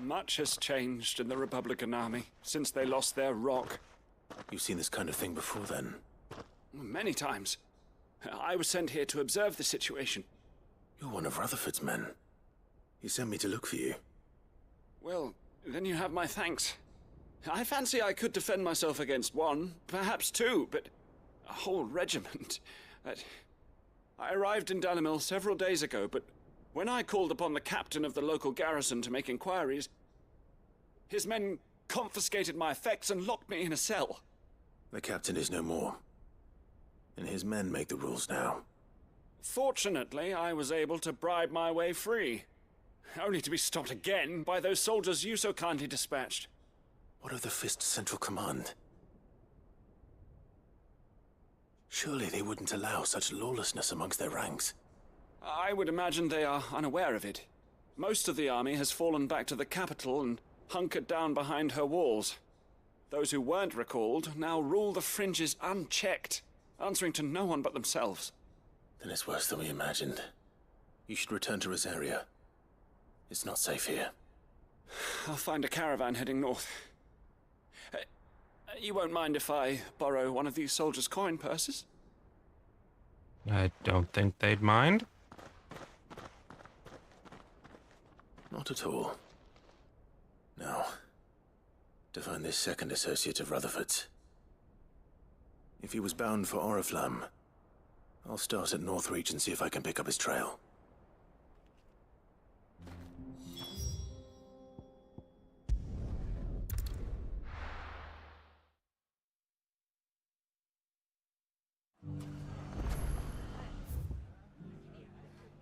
Much has changed in the Republican army since they lost their rock. You've seen this kind of thing before, then? Many times. I was sent here to observe the situation. You're one of Rutherford's men. He sent me to look for you. Well, then you have my thanks. I fancy I could defend myself against one, perhaps two, but a whole regiment. I arrived in Dalimil several days ago, but when I called upon the captain of the local garrison to make inquiries, his men confiscated my effects and locked me in a cell. The captain is no more, and his men make the rules now. Fortunately, I was able to bribe my way free, only to be stopped again by those soldiers you so kindly dispatched. What of the Fist's Central Command? Surely they wouldn't allow such lawlessness amongst their ranks. I would imagine they are unaware of it. Most of the army has fallen back to the capital and hunkered down behind her walls. Those who weren't recalled now rule the fringes unchecked, answering to no one but themselves. Then it's worse than we imagined. You should return to Rosaria. It's not safe here. I'll find a caravan heading north. You won't mind if I borrow one of these soldiers' coin purses? I don't think they'd mind. Not at all. Now, to find this second associate of Rutherford's. If he was bound for Oriflamme, I'll start at Northreach and see if I can pick up his trail.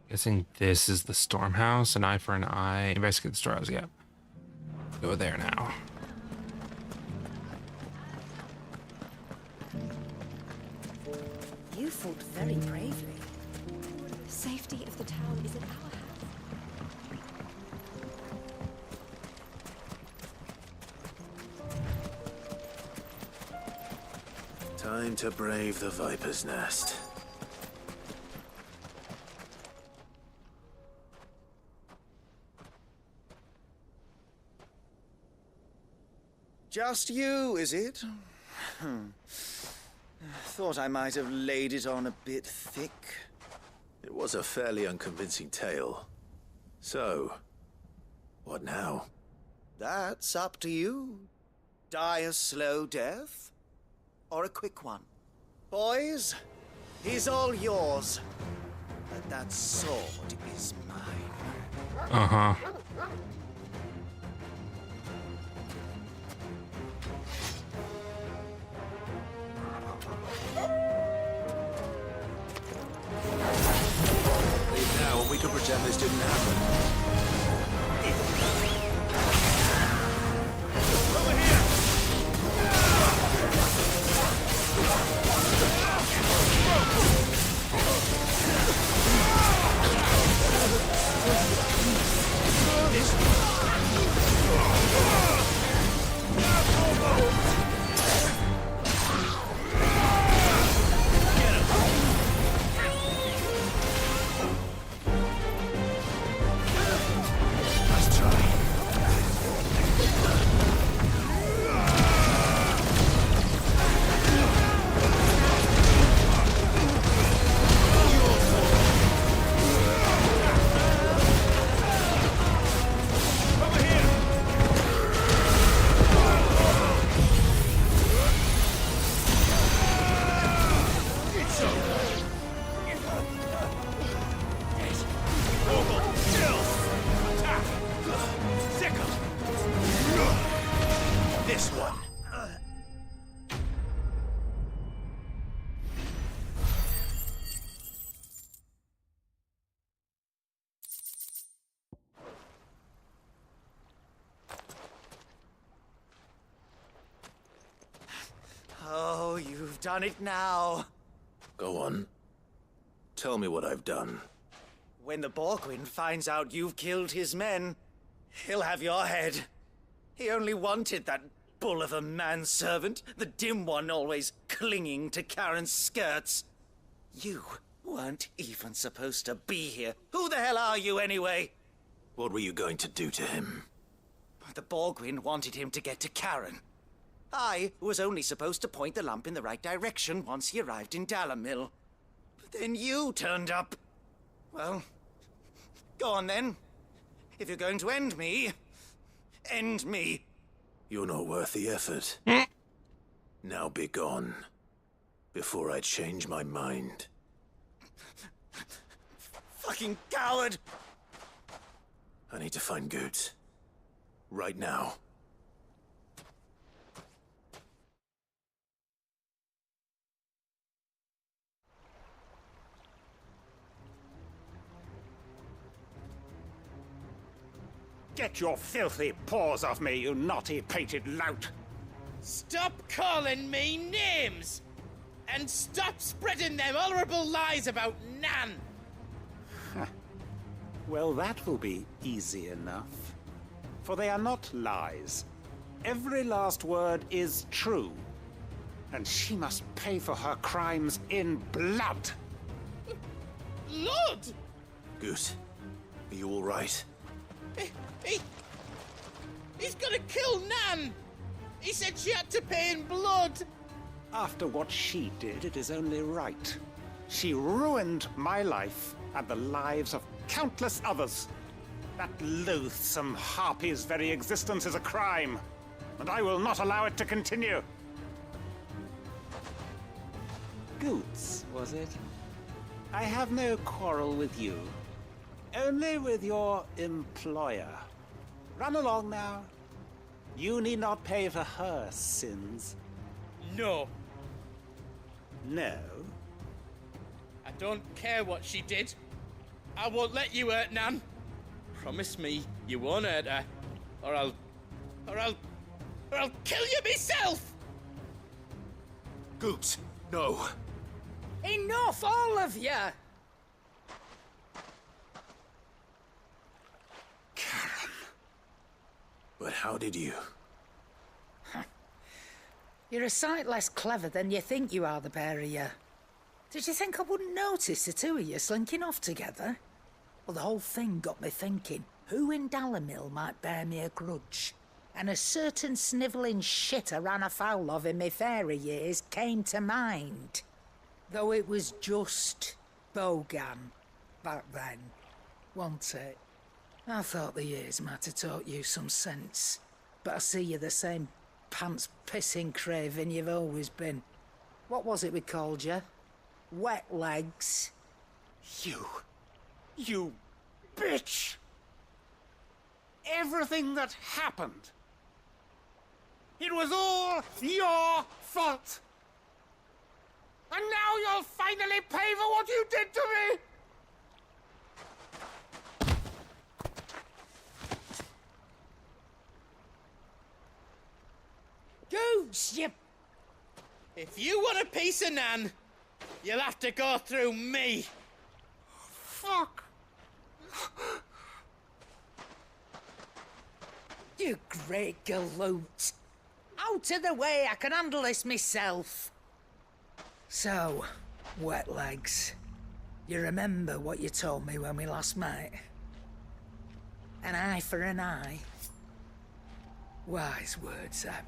Guessing this is the Stormhouse, an eye for an eye. Investigate the Stormhouse, yeah. Go there now. You fought very bravely. The safety of the town is in our hands. Time to brave the Viper's Nest. Just you, is it? Thought I might have laid it on a bit thick. It was a fairly unconvincing tale. So, what now? That's up to you. Die a slow death, or a quick one. Boys, he's all yours. But that sword is mine. Uh-huh. Leave now, and we can pretend this didn't happen. done it now. Go on. Tell me what I've done. When the Borgwyn finds out you've killed his men, he'll have your head. He only wanted that bull of a manservant, the dim one always clinging to Karen's skirts. You weren't even supposed to be here. Who the hell are you anyway? What were you going to do to him? The Borgwyn wanted him to get to Karen. I was only supposed to point the lamp in the right direction once he arrived in Dalamil. But then you turned up. Well, go on then. If you're going to end me, end me. You're not worth the effort. Now be gone, before I change my mind. Fucking coward! I need to find Goetz. Right now. Get your filthy paws off me, you naughty-pated lout! Stop calling me names! And stop spreading them horrible lies about Nan! Well, that will be easy enough. For they are not lies. Every last word is true. And she must pay for her crimes in blood. Lord! Goose, are you all right? He's gonna kill Nan! He said she had to pay in blood! After what she did, it is only right. She ruined my life and the lives of countless others. That loathsome harpy's very existence is a crime, and I will not allow it to continue. Goetz, was it? I have no quarrel with you. Only with your employer. Run along now. You need not pay for her sins. No. No? I don't care what she did. I won't let you hurt Nan. Promise me you won't hurt her, or I'll kill you myself! Goetz, no. Enough, all of you! Karen. But how did you? You're a sight less clever than you think you are, the pair of you. Did you think I wouldn't notice the two of you slinking off together? Well, the whole thing got me thinking, who in Dalamil might bear me a grudge? And a certain snivelling shit I ran afoul of in my fairy years came to mind. Though it was just Bogan back then, wasn't it? I thought the years might have taught you some sense, but I see you're the same pants-pissing craven you've always been. What was it we called you? Wet legs? You bitch! Everything that happened, it was all your fault! And now you'll finally pay for what you did to me! Goose, you... If you want a piece of Nan, you'll have to go through me. Fuck! You great galoot. Out of the way, I can handle this myself. So, wet legs, you remember what you told me when we last met? An eye for an eye. Wise words, Sam.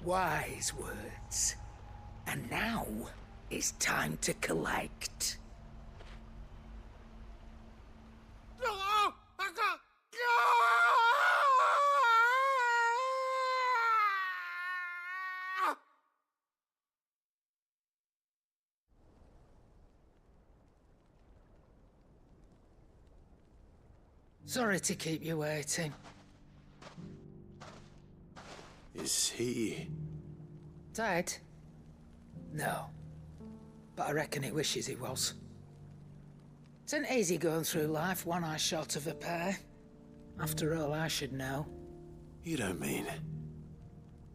Wise words. And now, it's time to collect. Sorry to keep you waiting. Is he... Dead? No. But I reckon he wishes he was. It isn't easy going through life one eye short of a pair. After all, I should know. You don't mean...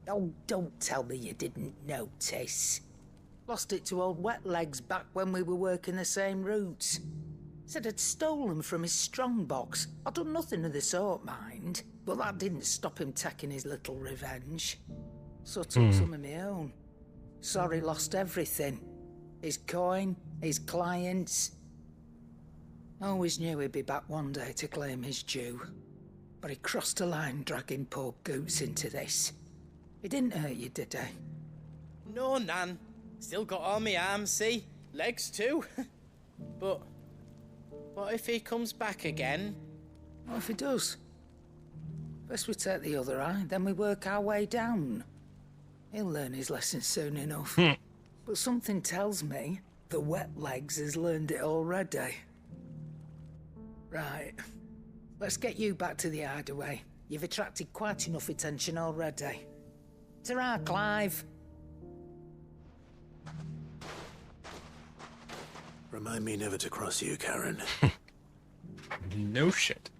Oh, don't tell me you didn't notice. Lost it to old Wet Legs back when we were working the same routes. Said I'd stolen from his strongbox. I'd done nothing of the sort, mind. But that didn't stop him taking his little revenge. So I took some of my own. Sorry, lost everything. His coin, his clients. Always knew he'd be back one day to claim his due. But he crossed a line dragging poor Goots into this. He didn't hurt you, did he? No, Nan. Still got all my arms, see? Legs too. But what if he comes back again? What if he does? First we take the other eye, then we work our way down. He'll learn his lesson soon enough. But something tells me the Wet Legs has learned it already. Right. Let's get you back to the hideaway. You've attracted quite enough attention already. Ta-ra, Clive. Remind me never to cross you, Karen. No shit.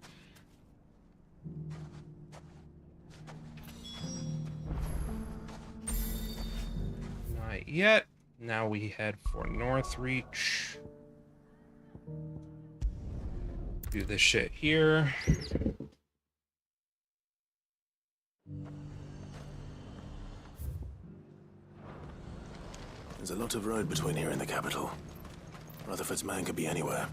Not yet. Now we head for Northreach. Do this shit here. There's a lot of road between here and the capital. Rutherford's man could be anywhere.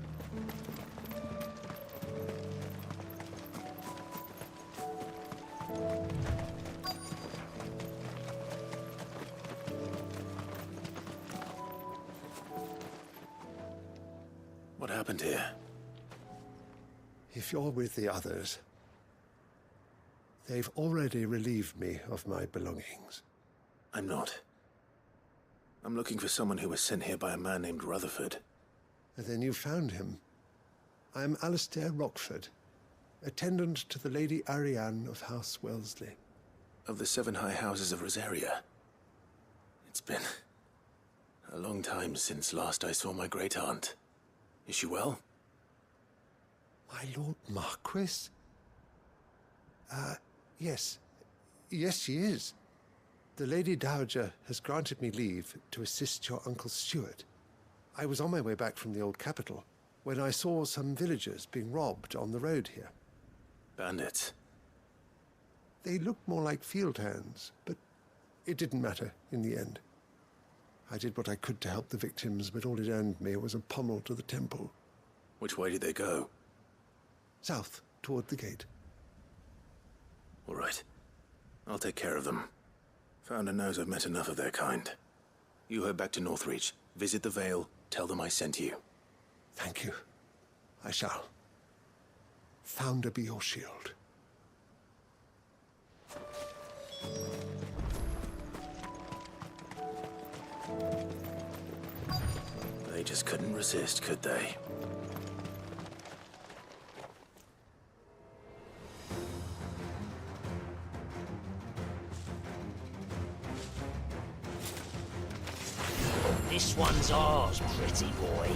What happened here? If you're with the others, they've already relieved me of my belongings. I'm not. I'm looking for someone who was sent here by a man named Rutherford. And then you found him. I'm Alistair Rockford, attendant to the Lady Ariane of House Wellesley. Of the 7 high houses of Rosaria. It's been a long time since last I saw my great-aunt. Is she well? My Lord Marquis? Yes. Yes, she is. The Lady Dowager has granted me leave to assist your Uncle Stuart. I was on my way back from the old capital when I saw some villagers being robbed on the road here. Bandits? They looked more like field hands, but it didn't matter in the end. I did what I could to help the victims, but all it earned me was a pommel to the temple. Which way did they go? South, toward the gate. All right. I'll take care of them. Founder knows I've met enough of their kind. You head back to Northreach, visit the Vale, tell them I sent you. Thank you. I shall. Founder be your shield. They just couldn't resist, could they? This one's ours, pretty boy.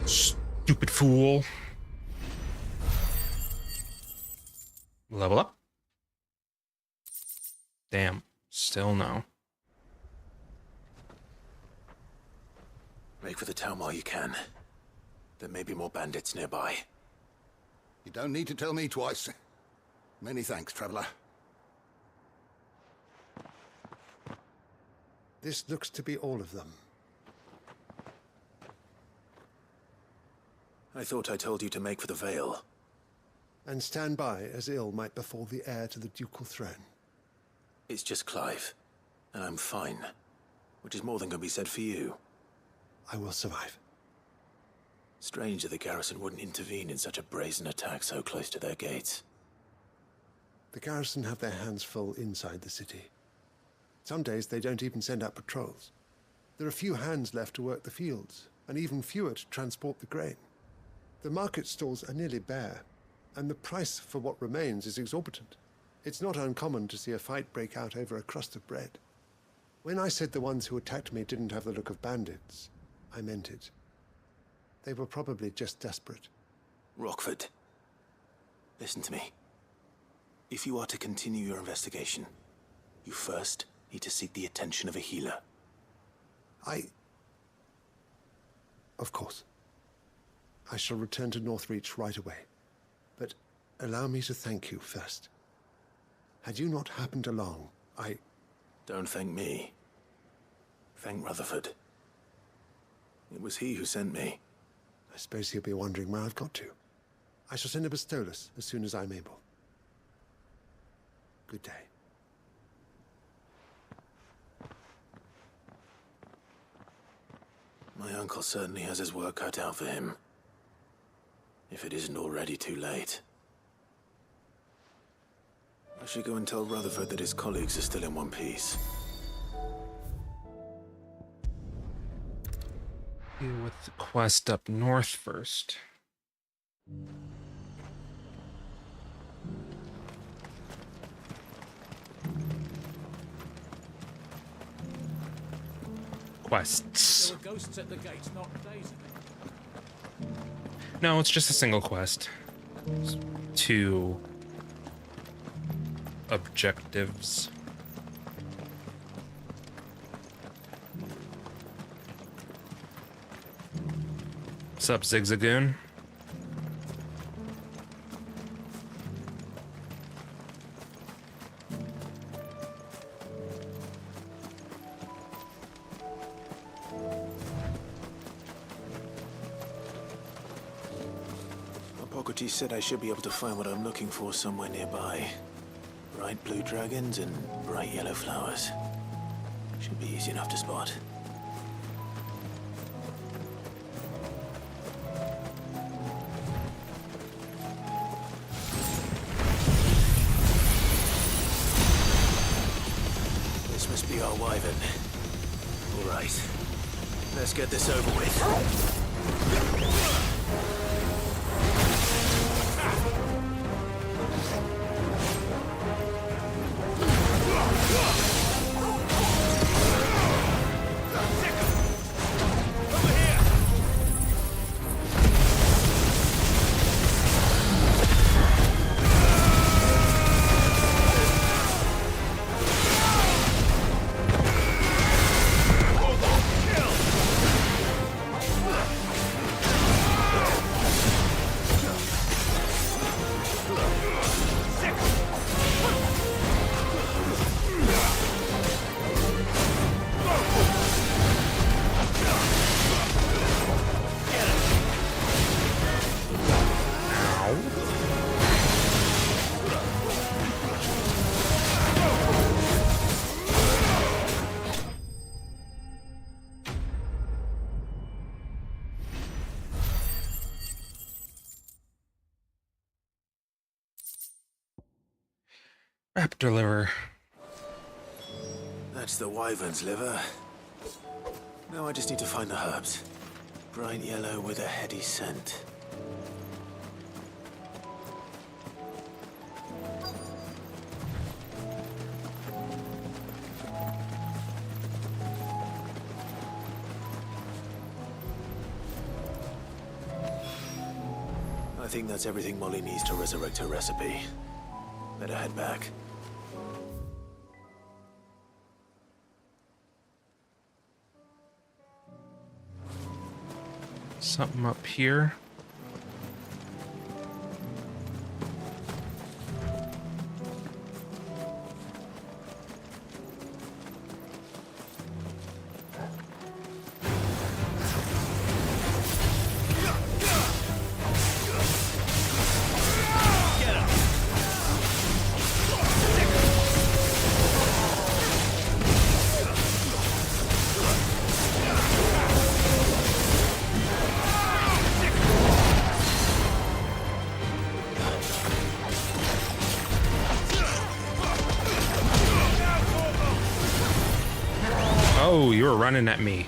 Stupid fool. Level up. Damn. Still no. Make for the town while you can. There may be more bandits nearby. You don't need to tell me twice. Many thanks, traveler. This looks to be all of them. I thought I told you to make for the Vale. And stand by as ill might befall the heir to the ducal throne. It's just Clive, and I'm fine. Which is more than can be said for you. I will survive. Strange that the garrison wouldn't intervene in such a brazen attack so close to their gates. The garrison have their hands full inside the city. Some days they don't even send out patrols. There are few hands left to work the fields, and even fewer to transport the grain. The market stalls are nearly bare, and the price for what remains is exorbitant. It's not uncommon to see a fight break out over a crust of bread. When I said the ones who attacked me didn't have the look of bandits, I meant it. They were probably just desperate. Rockford, listen to me. If you are to continue your investigation, you first need to seek the attention of a healer. Of course. I shall return to Northreach right away. But allow me to thank you first. Had you not happened along, Don't thank me. Thank Rutherford. It was he who sent me. I suppose he'll be wondering where I've got to. I shall send a Bastolus as soon as I'm able. Good day. My uncle certainly has his work cut out for him. If it isn't already too late. I should go and tell Rutherford that his colleagues are still in one piece. Deal with the quest up north first. Quests. There were ghosts at the gates not days ago. No, it's just a single quest. 2 objectives. What's up, Zigzagoon? Hippocrates said I should be able to find what I'm looking for somewhere nearby. Bright blue dragons and bright yellow flowers. Should be easy enough to spot. This must be our wyvern. All right. Let's get this over with. Raptor liver. That's the wyvern's liver. Now I just need to find the herbs. Bright yellow with a heady scent. I think that's everything Molly needs to resurrect her recipe. Better head back. Something up here. Oh, you were running at me.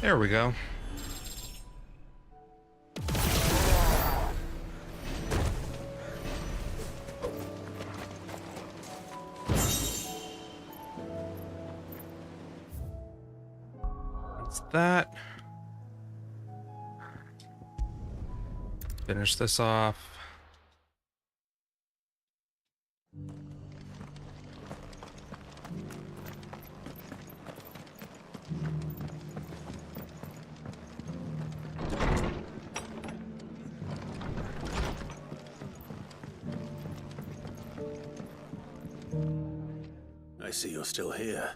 There we go. That's that. Finish this off. I see you're still here.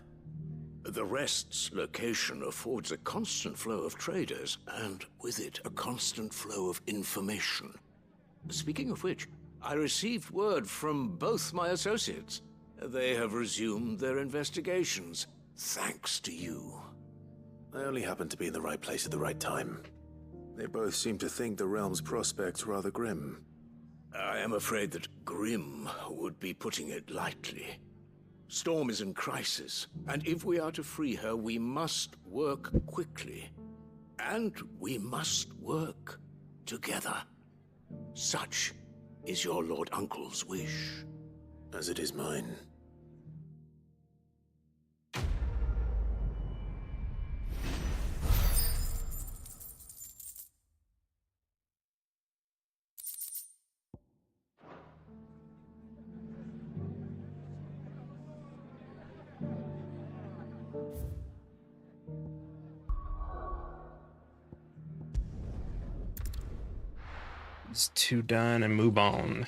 The Rest's location affords a constant flow of traders, and with it, a constant flow of information. Speaking of which, I received word from both my associates. They have resumed their investigations, thanks to you. I only happened to be in the right place at the right time. They both seem to think the realm's prospects rather grim. I am afraid that grim would be putting it lightly. Storm is in crisis, and if we are to free her, we must work quickly. And we must work together. Such is your Lord Uncle's wish. As it is mine. These two done and move on.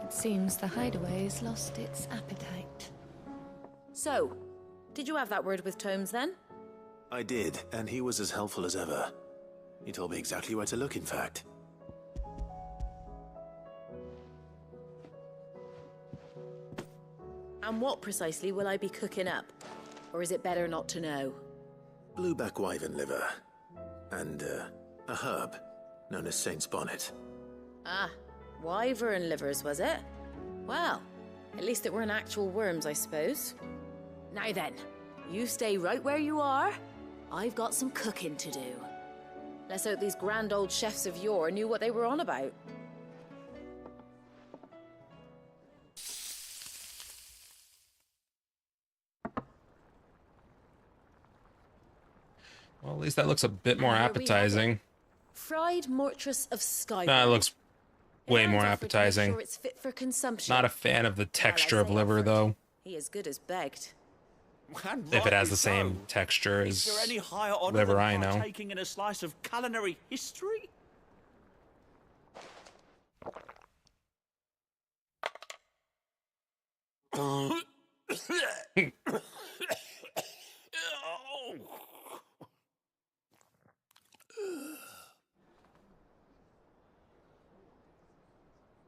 It seems the hideaway's lost its appetite. So, did you have that word with Tomes then? I did, and he was as helpful as ever. He told me exactly where to look, in fact. And what precisely will I be cooking up? Or is it better not to know? Blueback wyvern liver. And, a herb known as Saint's Bonnet. Ah, wyvern livers, was it? Well, at least it weren't actual worms, I suppose. Now then, you stay right where you are. I've got some cooking to do. Let's hope these grand old chefs of yore knew what they were on about. Well, at least that looks a bit more appetizing. Fried mortress of sky. That looks way more appetizing. Sure it's fit for consumption. Not a fan of the texture of liver, though. He as good as begged. And if it has rightly the same so. texture Is there as any higher honor whatever than I know. partaking in a slice of culinary history?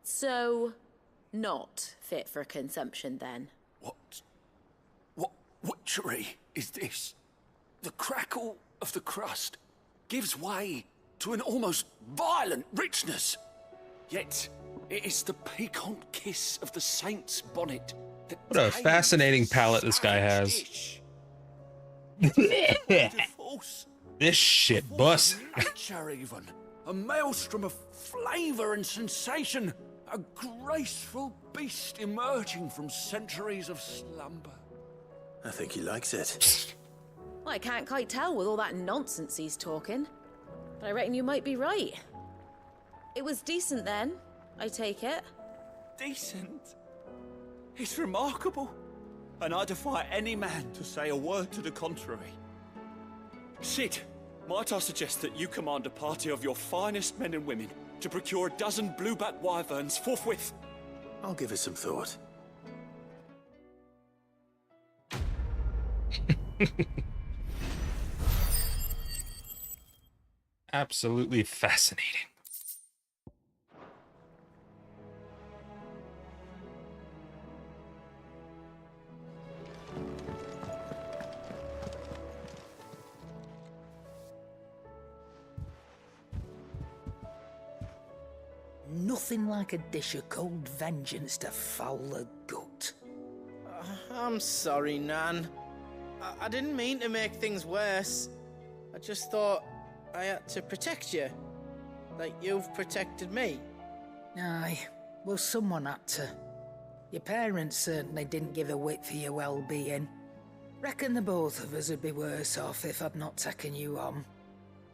So, not fit for consumption then? What witchery is this? The crackle of the crust gives way to an almost violent richness. Yet, it is the piquant kiss of the saint's bonnet that What a fascinating palate this guy has. This shit bus. nature even. A maelstrom of flavour and sensation. A graceful beast emerging from centuries of slumber. I think he likes it. Well, I can't quite tell with all that nonsense he's talking. But I reckon you might be right. It was decent then, I take it. Decent? It's remarkable. And I defy any man to say a word to the contrary. Sid, might I suggest that you command a party of your finest men and women to procure a dozen blueback wyverns forthwith? I'll give it some thought. Absolutely fascinating. Nothing like a dish of cold vengeance to foul the gut. I'm sorry, Nan. I didn't mean to make things worse. I just thought I had to protect you. Like you've protected me. Aye, well, someone had to. Your parents certainly didn't give a whit for your well-being. Reckon the both of us would be worse off if I'd not taken you on.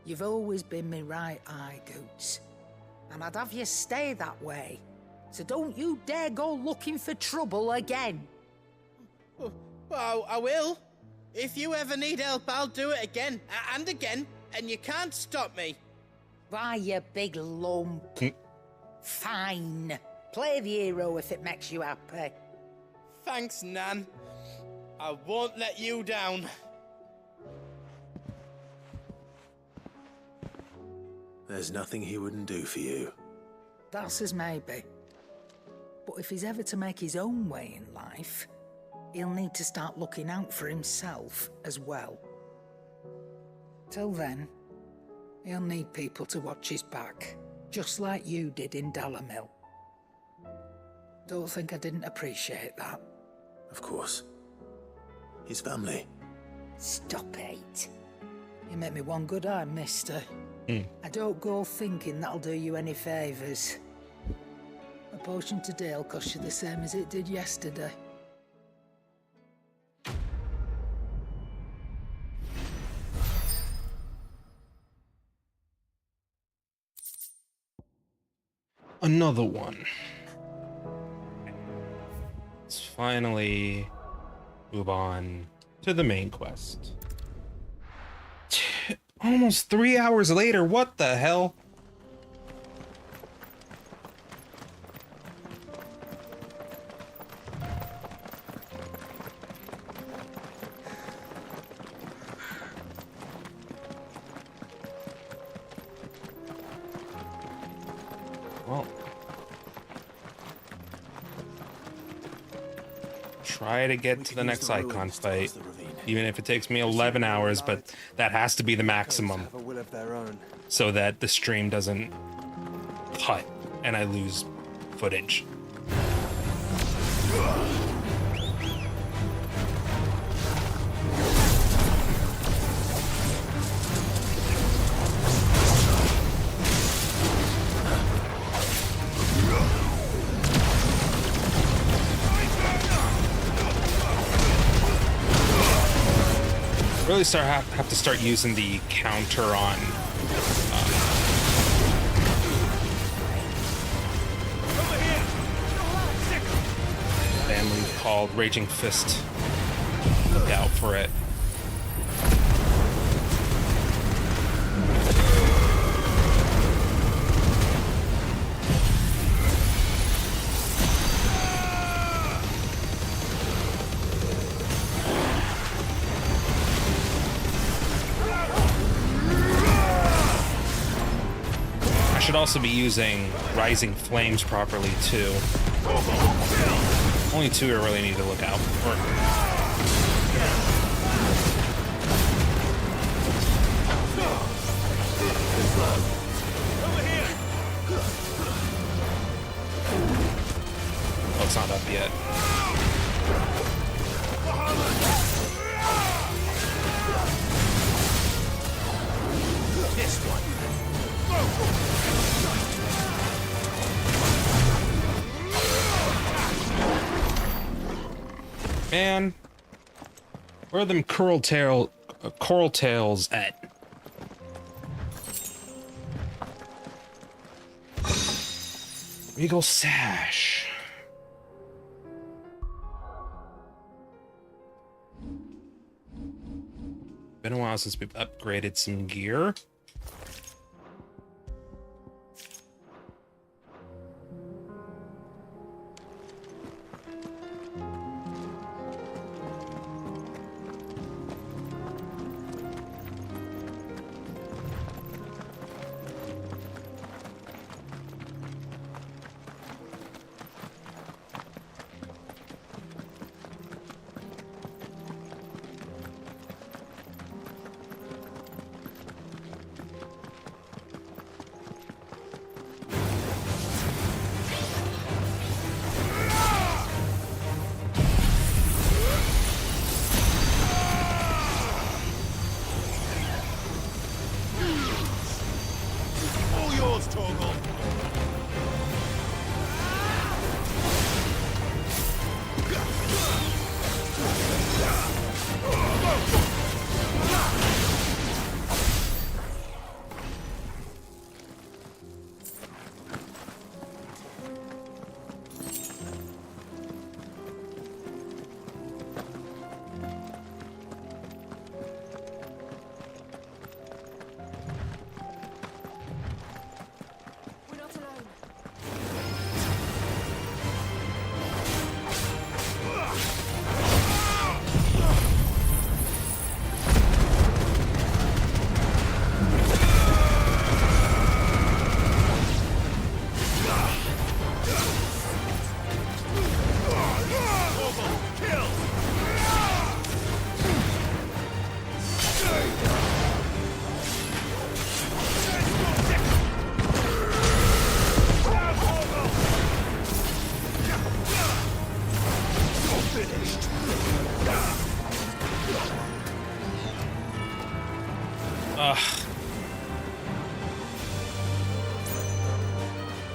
You've always been me right eye, Goots. And I'd have you stay that way. So don't you dare go looking for trouble again. Well, I will. If you ever need help, I'll do it again and again, and you can't stop me. Why, you big lump. Fine. Play the hero if it makes you happy. Thanks, Nan. I won't let you down. There's nothing he wouldn't do for you. That's as maybe. But if he's ever to make his own way in life, he'll need to start looking out for himself as well. Till then, he'll need people to watch his back, just like you did in Dalamil. Don't think I didn't appreciate that. Of course. His family. Stop it. You make me one good eye, mister. I don't go thinking that'll do you any favours. A potion today'll cost you the same as it did yesterday. Another one. Let's finally move on to the main quest. Almost 3 hours later, what the hell? Well, try to get to the next icon fight, even if it takes me 11 hours, but that has to be the maximum so that the stream doesn't cut and I lose footage. Really have to start using the counter on family called Raging Fist. lookout for it. I should also be using Rising Flames properly too. Only two I really need to look out for. Oh, it's not up yet. This one. Man, where are them coral tails at? Regal Sash. Been a while since we've upgraded some gear.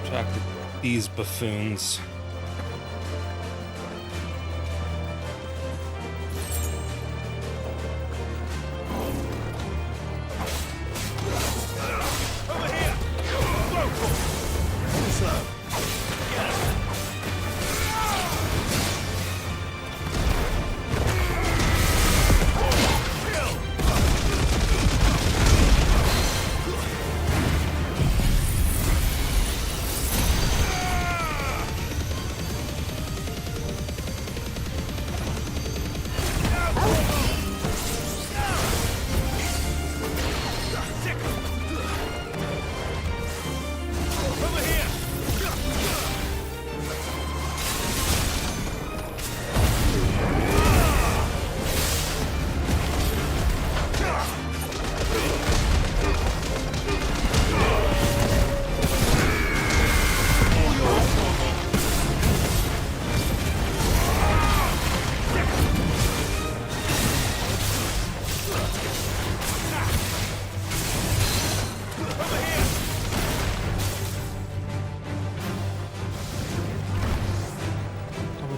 Track these buffoons.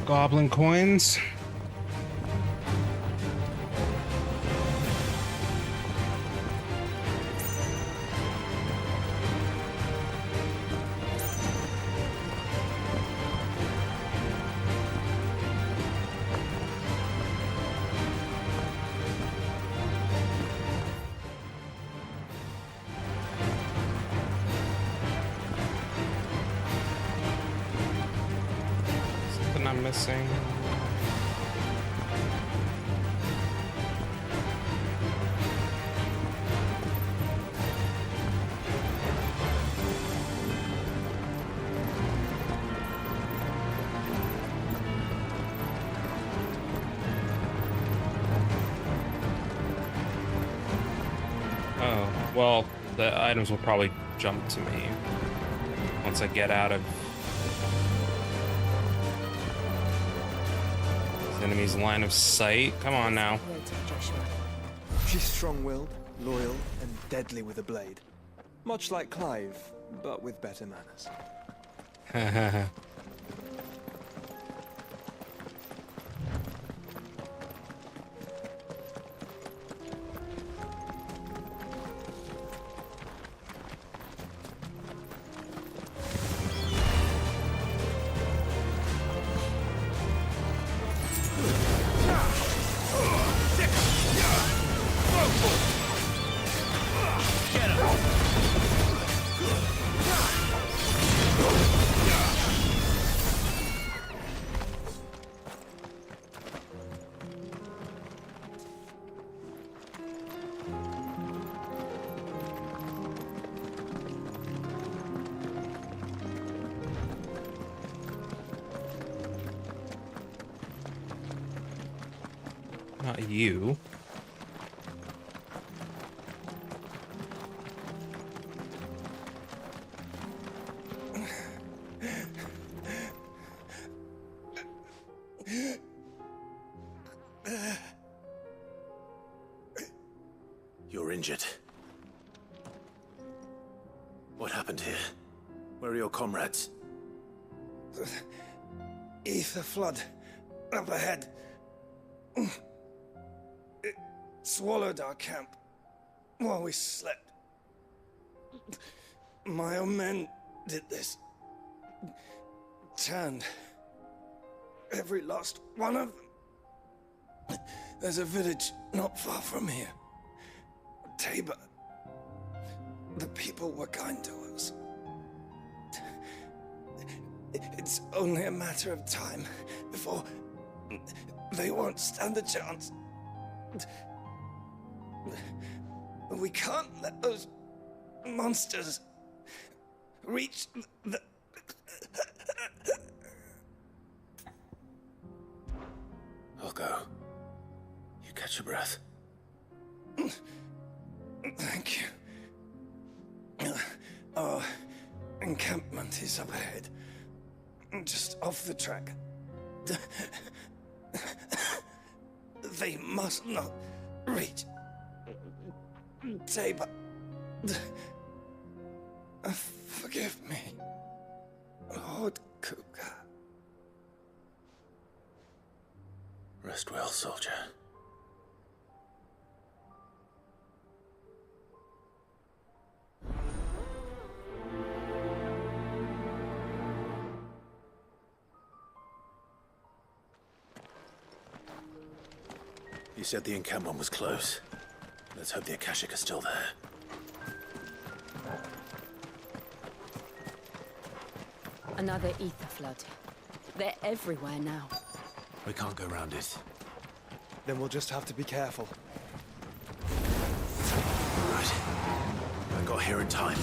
Goblin coins. missing? Oh, well, the items will probably jump to me once I get out of this enemy's line of sight. Come on now. She's strong-willed, loyal, and deadly with a blade. Much like Clive, but with better manners. Not you. You're injured. What happened here? Where are your comrades? Ether flood. Up ahead. It swallowed our camp while we slept. My own men did this. Turned every last one of them. There's a village not far from here. Tabor. The people were kind to us. It's only a matter of time before they won't stand a chance. We can't let those monsters reach the... I'll go. You catch your breath. Thank you. Our encampment is up ahead. Just off the track. They must not reach Tabor. Forgive me, Lord Cougar. Rest well, soldier. You said the encampment was close. Let's hope the Akashic are still there. Another ether flood. They're everywhere now. We can't go around it. Then we'll just have to be careful. Right. I got here in time.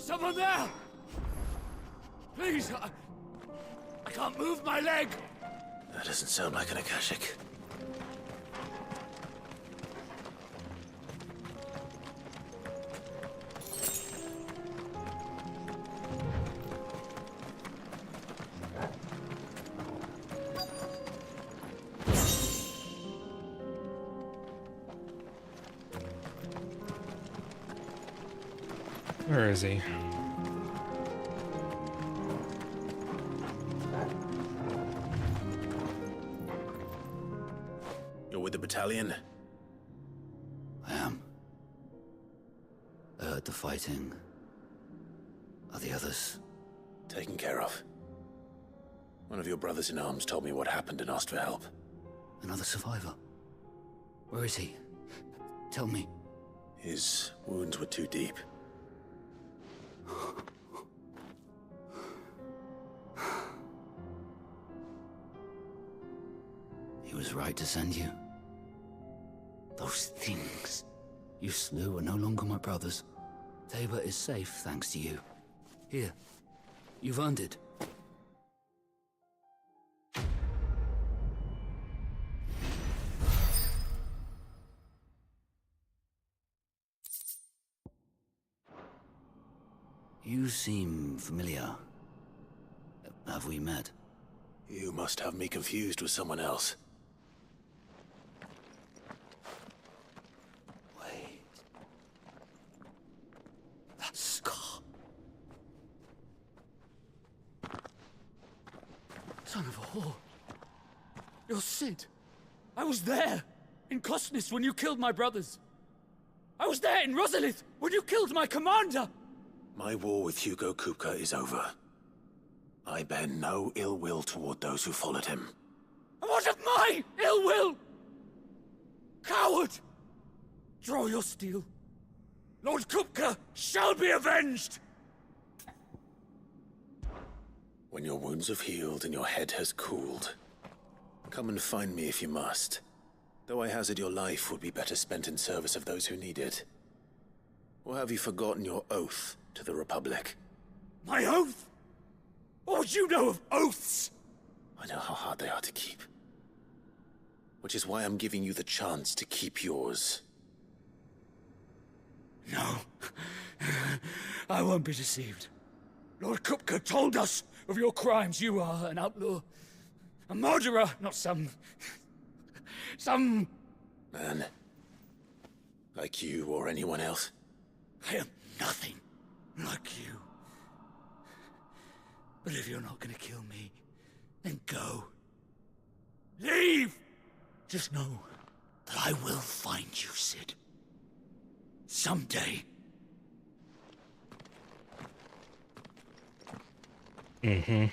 Someone there! Please, I can't move my leg! That doesn't sound like an Akashic. Where is he? You're with the battalion? I am. I heard the fighting. Are the others? Taken care of. One of your brothers in arms told me what happened and asked for help. Another survivor? Where is he? Tell me. His wounds were too deep. He was right to send you. Those things you slew are no longer my brothers. Tabor is safe thanks to you. Here, you've earned it. You seem familiar. Have we met? You must have me confused with someone else. Wait. That scar. Son of a whore. You're Sid. I was there, in Cosnis, when you killed my brothers. I was there in Rosalith, when you killed my commander. My war with Hugo Kupka is over. I bear no ill will toward those who followed him. And what of my ill will? Coward! Draw your steel. Lord Kupka shall be avenged! When your wounds have healed and your head has cooled, come and find me if you must. Though I hazard your life would be better spent in service of those who need it. Or have you forgotten your oath to the Republic? My oath? What would you know of oaths? I know how hard they are to keep. Which is why I'm giving you the chance to keep yours. No. I won't be deceived. Lord Kupka told us of your crimes. You are an outlaw. A murderer, not some man. Like you or anyone else. I am nothing like you. But if you're not gonna kill me, then go. Leave! Just know that I will find you, Sid. Someday. Mm-hmm.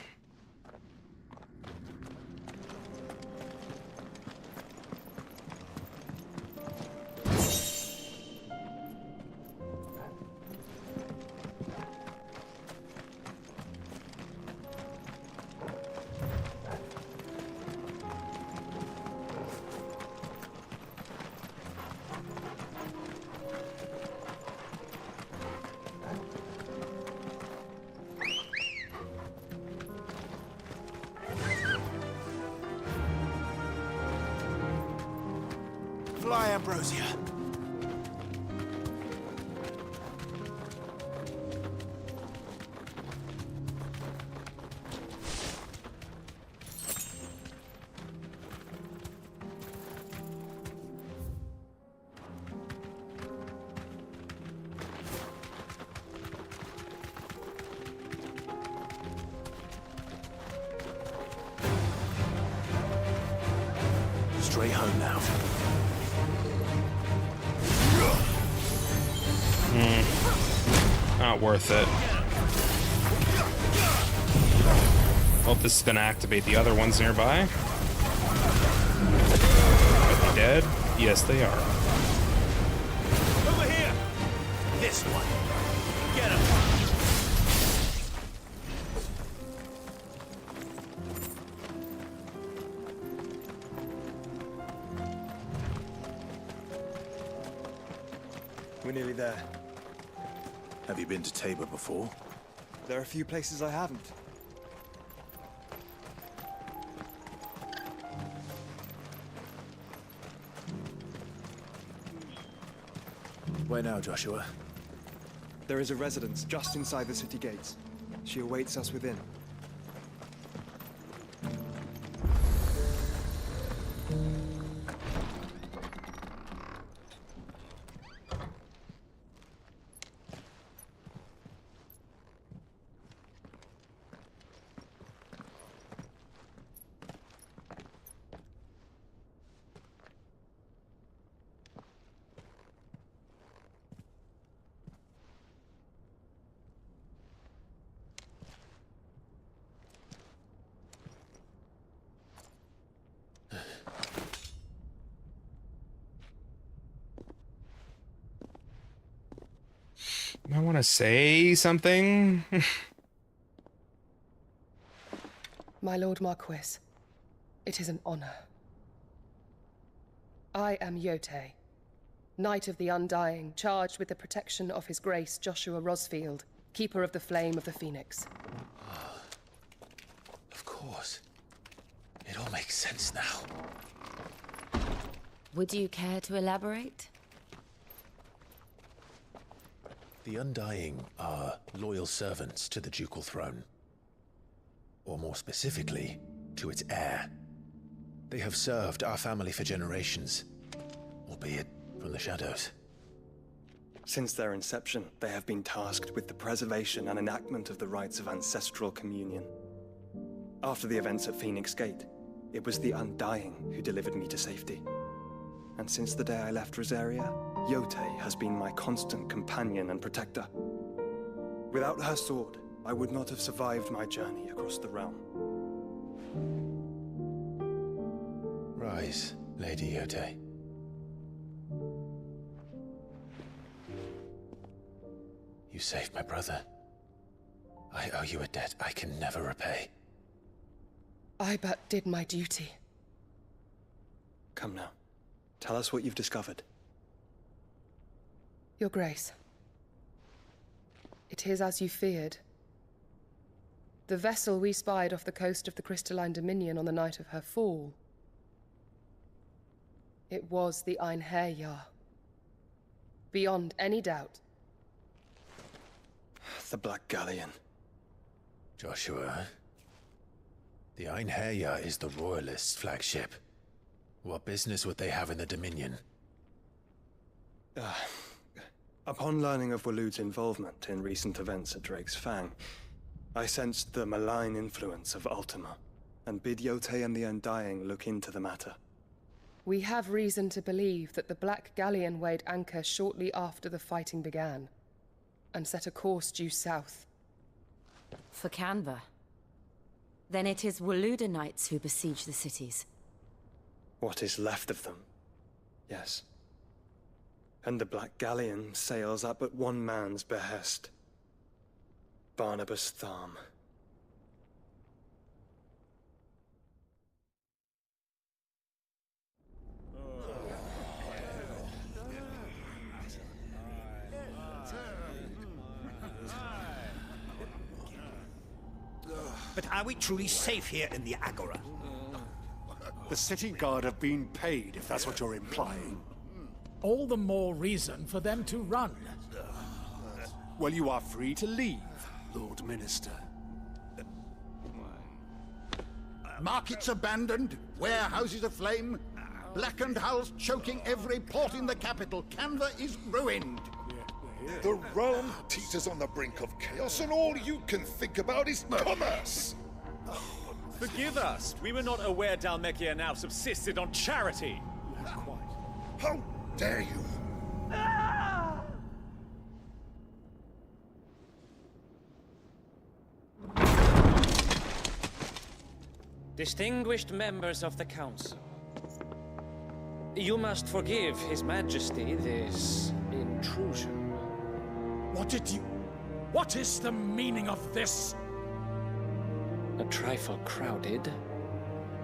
Fly, Ambrosia. Straight home now. Not worth it. Hope this is gonna activate the other ones nearby. Are they dead? Yes, they are. Over here! This one. Get him! We're nearly there. Have you been to Tabor before? There are a few places I haven't. Where now, Joshua? There is a residence just inside the city gates. She awaits us within. I want to say something. My Lord Marquis, it is an honor. I am Yote, Knight of the Undying, charged with the protection of His Grace Joshua Rosfield, Keeper of the Flame of the Phoenix. Of course. It all makes sense now. Would you care to elaborate? The Undying are loyal servants to the ducal throne. Or more specifically, to its heir. They have served our family for generations, albeit from the shadows. Since their inception, they have been tasked with the preservation and enactment of the rites of ancestral communion. After the events at Phoenix Gate, it was the Undying who delivered me to safety. And since the day I left Rosaria, Yote has been my constant companion and protector. Without her sword, I would not have survived my journey across the realm. Rise, Lady Yote. You saved my brother. I owe you a debt I can never repay. I but did my duty. Come now. Tell us what you've discovered. Your Grace. It is as you feared. The vessel we spied off the coast of the Crystalline Dominion on the night of her fall. It was the Einherjar. Beyond any doubt. The Black Galleon. Joshua, the Einherjar is the Royalists' flagship. What business would they have in the Dominion? Upon learning of Waloed's involvement in recent events at Drake's Fang, I sensed the malign influence of Ultima, and bid Yote and the Undying look into the matter. We have reason to believe that the Black Galleon weighed anchor shortly after the fighting began, and set a course due south. For Canva. Then it is Waloed knights who besiege the cities. What is left of them, yes. And the Black Galleon sails at but one man's behest. Barnabas Tharm. But are we truly safe here in the Agora? The city guard have been paid, if that's what you're implying. All the more reason for them to run. Well, you are free to leave, Lord Minister. Markets abandoned, warehouses aflame, blackened hulls choking every port in the capital. Canva is ruined. The realm teeters on the brink of chaos, and all you can think about is commerce. Forgive us. We were not aware Dhalmekia now subsisted on charity. How dare you? Distinguished members of the Council, you must forgive His Majesty this intrusion. What is the meaning of this? A trifle crowded,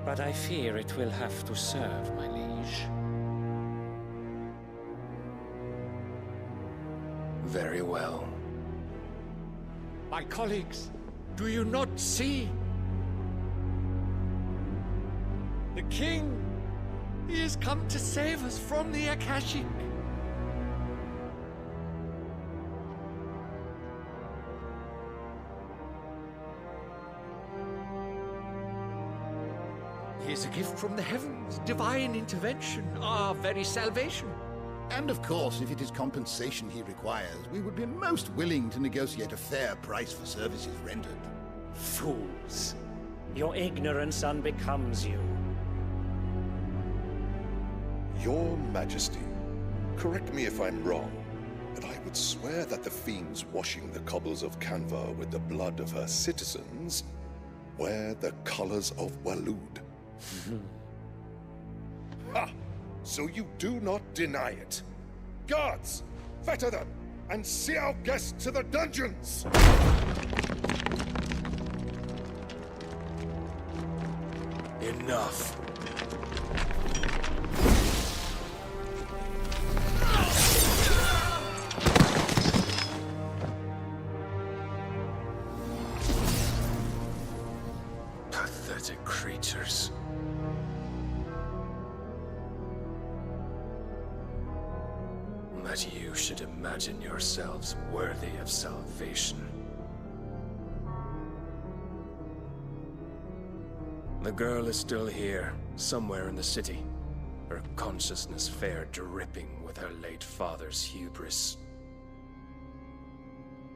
but I fear it will have to serve, my liege. Very well. My colleagues, do you not see? The king, he has come to save us from the Akashic. He is a gift from the heavens, divine intervention, our very salvation. And of course, if it is compensation he requires, we would be most willing to negotiate a fair price for services rendered. Fools. Your ignorance unbecomes you. Your Majesty, correct me if I'm wrong, but I would swear that the fiends washing the cobbles of Canva with the blood of her citizens wear the colors of Waloed. Ha! So you do not deny it. Guards, fetter them, and see our guests to the dungeons! Enough. Pathetic creatures. That you should imagine yourselves worthy of salvation. The girl is still here, somewhere in the city. Her consciousness fair dripping with her late father's hubris.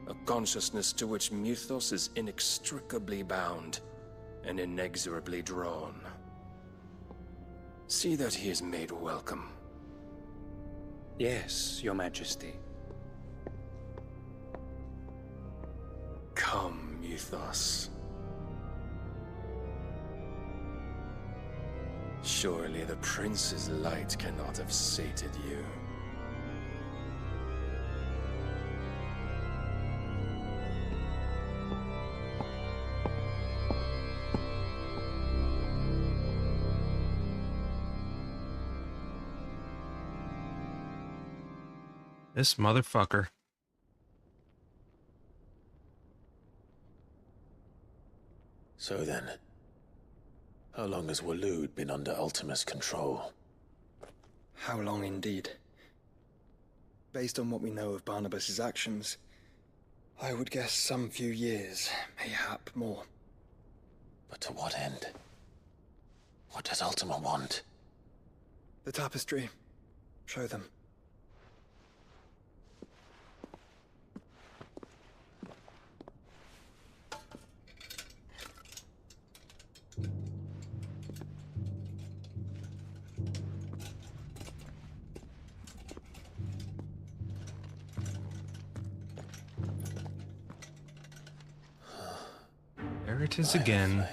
A consciousness to which Mythos is inextricably bound and inexorably drawn. See that he is made welcome. Yes, Your Majesty. Come, Mythos. Surely the prince's light cannot have sated you. This motherfucker. So then, how long has Waloed been under Ultima's control? How long indeed? Based on what we know of Barnabas's actions, I would guess some few years, mayhap more. But to what end? What does Ultima want? The tapestry. Show them. There it is again.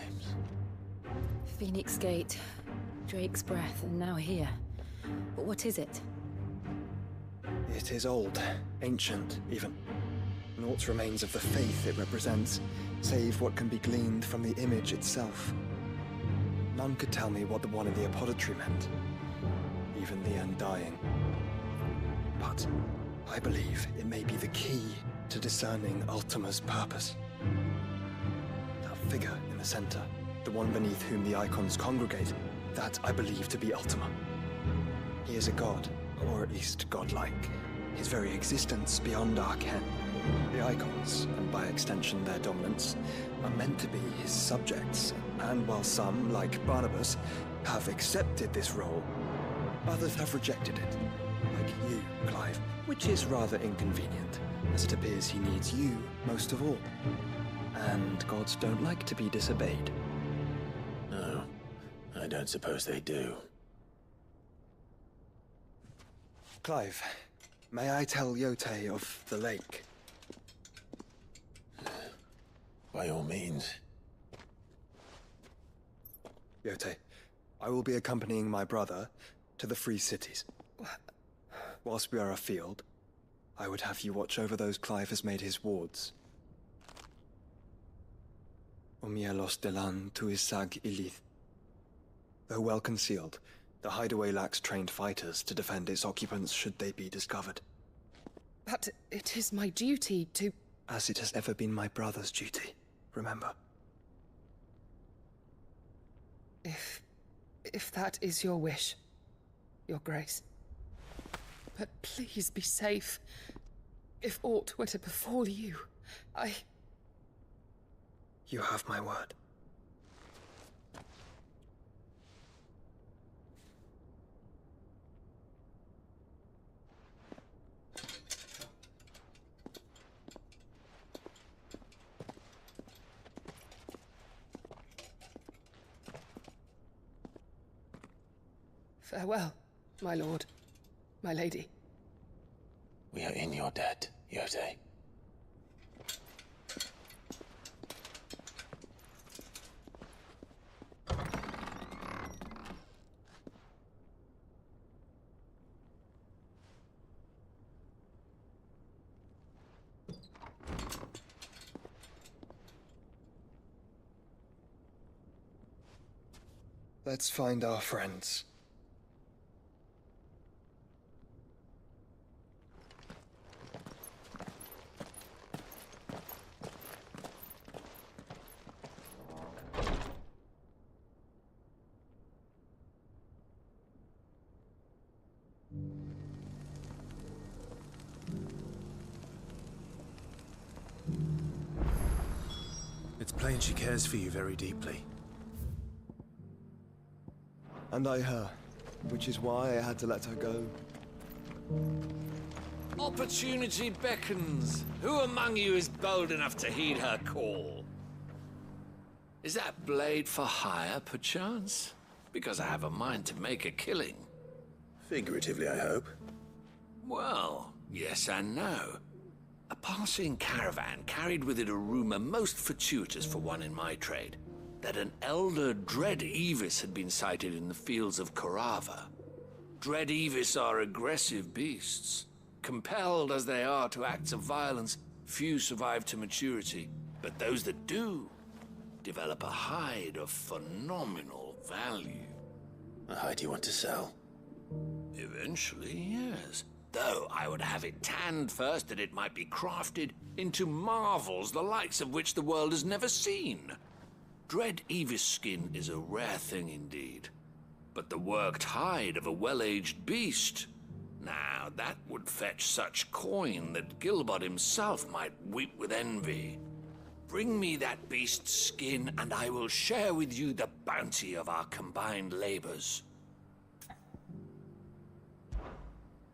Phoenix Gate, Drake's Breath, and now here. But what is it? It is old, ancient, even. Naught remains of the faith it represents, save what can be gleaned from the image itself. None could tell me what the one in the apothecary meant, even the Undying. But I believe it may be the key to discerning Ultima's purpose. That figure in the center, the one beneath whom the icons congregate, that I believe to be Ultima. He is a god, or at least godlike, his very existence beyond our ken. The icons, and by extension their dominants, are meant to be his subjects, and while some, like Barnabas, have accepted this role, others have rejected it, like you, Clive, which is rather inconvenient, as it appears he needs you most of all. And gods don't like to be disobeyed. No, I don't suppose they do. Clive, may I tell Yote of the lake? By all means. Yote, I will be accompanying my brother to the Free Cities. Whilst we are afield, I would have you watch over those Clive has made his wards. Omielos delan tuisag ilith. Though well concealed, the hideaway lacks trained fighters to defend its occupants should they be discovered. But it is my duty to... As it has ever been my brother's duty, remember? If that is your wish, Your Grace. But please be safe. If aught were to befall you, You have my word. Farewell, my lord, my lady. We are in your debt, Yode. Let's find our friends. It's plain she cares for you very deeply. And I her, which is why I had to let her go. Opportunity beckons. Who among you is bold enough to heed her call? Is that blade for hire, perchance? Because I have a mind to make a killing. Figuratively, I hope. Well, yes and no. A passing caravan carried with it a rumor most fortuitous for one in my trade, that an elder Dread Evis had been sighted in the fields of Korava. Dread Evis are aggressive beasts. Compelled as they are to acts of violence, few survive to maturity, but those that do develop a hide of phenomenal value. A hide you want to sell? Eventually, yes. Though I would have it tanned first that it might be crafted into marvels the likes of which the world has never seen. Dread Evis skin is a rare thing indeed. But the worked hide of a well-aged beast, now that would fetch such coin that Gilbert himself might weep with envy. Bring me that beast's skin and I will share with you the bounty of our combined labors.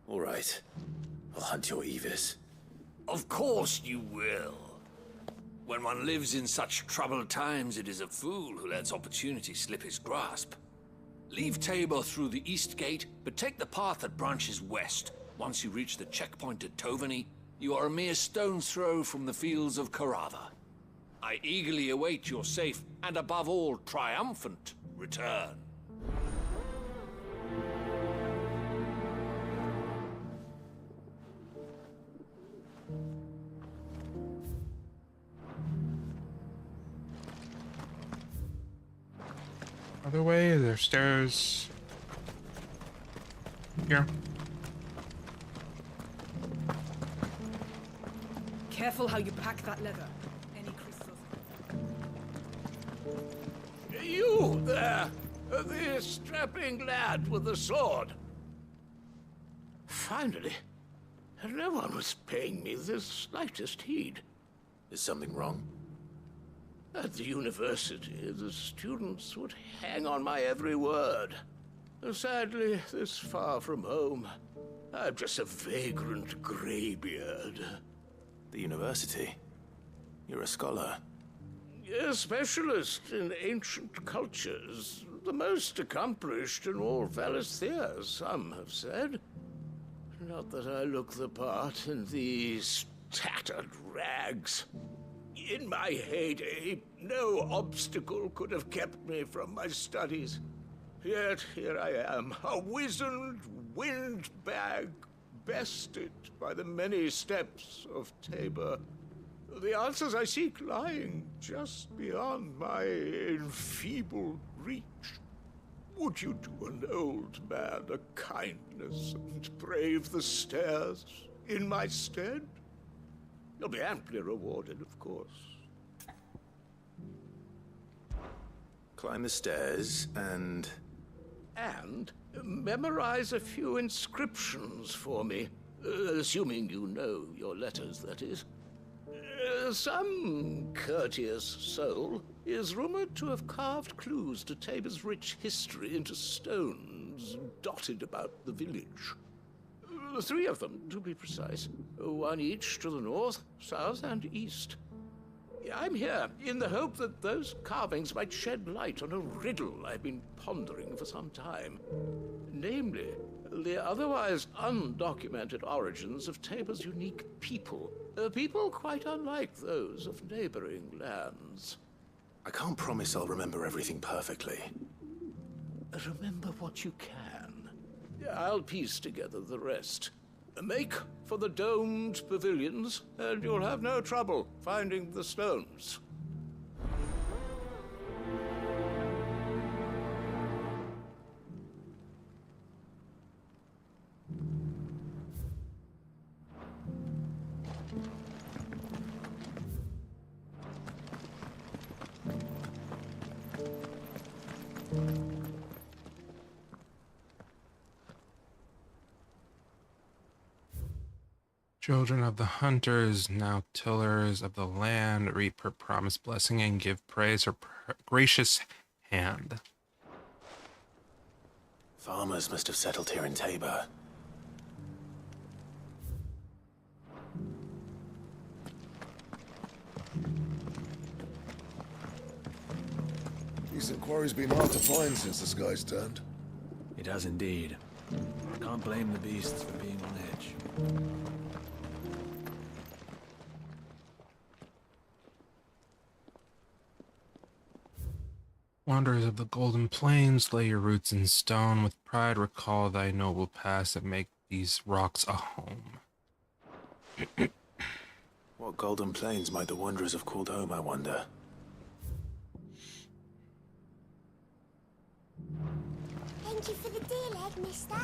All right. I'll hunt your Evis. Of course you will. When one lives in such troubled times, it is a fool who lets opportunity slip his grasp. Leave Tabor through the east gate, but take the path that branches west. Once you reach the checkpoint at Tovany, you are a mere stone's throw from the fields of Korava. I eagerly await your safe, and above all, triumphant return. Other way? Is there stairs? Here. Careful how you pack that leather. Any crystals? You there! The strapping lad with the sword. Finally, no one was paying me the slightest heed. Is something wrong? At the university, the students would hang on my every word. Sadly, this far from home, I'm just a vagrant graybeard. The university? You're a scholar. A specialist in ancient cultures. The most accomplished in all Valisthea, some have said. Not that I look the part in these tattered rags. In my heyday, no obstacle could have kept me from my studies. Yet here I am, a wizened windbag, bested by the many steps of Tabor. The answers I seek lying just beyond my enfeebled reach. Would you do an old man a kindness and brave the stairs in my stead? You'll be amply rewarded, of course. Climb the stairs and... And memorize a few inscriptions for me. Assuming you know your letters, that is. Some courteous soul is rumored to have carved clues to Tabor's rich history into stones dotted about the village. 3 of them, to be precise. 1 each to the north, south, and east. I'm here in the hope that those carvings might shed light on a riddle I've been pondering for some time. Namely, the otherwise undocumented origins of Tabor's unique people. People quite unlike those of neighboring lands. I can't promise I'll remember everything perfectly. Remember what you can. I'll piece together the rest. Make for the domed pavilions, and you'll have no trouble finding the stones. Children of the hunters, now tillers of the land, reap her promised blessing and give praise her gracious hand. Farmers must have settled here in Tabor. Decent quarry's been hard to find since the sky's turned. It has indeed. Can't blame the beasts for being on edge. Wanderers of the Golden Plains, lay your roots in stone. With pride recall thy noble past and make these rocks a home. What Golden Plains might the wanderers have called home, I wonder? Thank you for the deal egg, mister.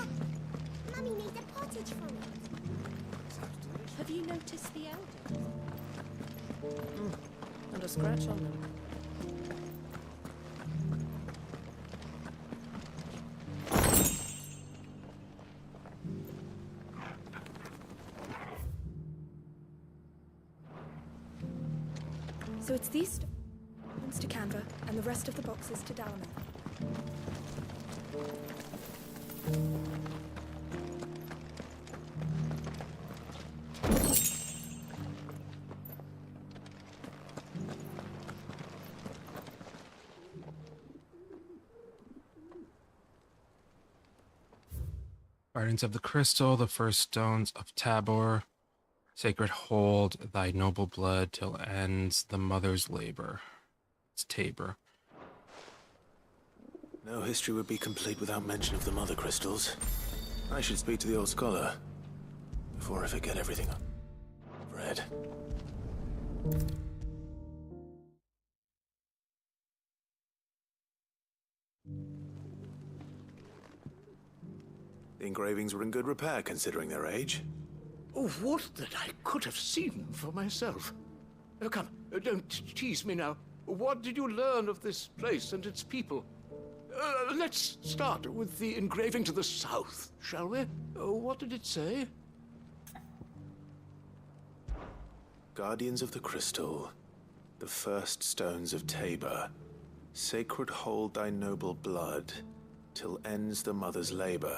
Mummy made a pottage from it. Have you noticed the elders? And a scratch on them. So it's these stones to Canva, and the rest of the boxes to Dalaman. Guardians of the Crystal, the first stones of Tabor. Sacred hold thy noble blood till ends the mother's labor. It's Tabor. No history would be complete without mention of the mother crystals. I should speak to the old scholar before I forget everything I've read. The engravings were in good repair considering their age. Oh, would that I could have seen for myself. Come, don't tease me now. What did you learn of this place and its people? Let's start with the engraving to the south, shall we? What did it say? Guardians of the Crystal, the first stones of Tabor. Sacred hold thy noble blood till ends the mother's labor.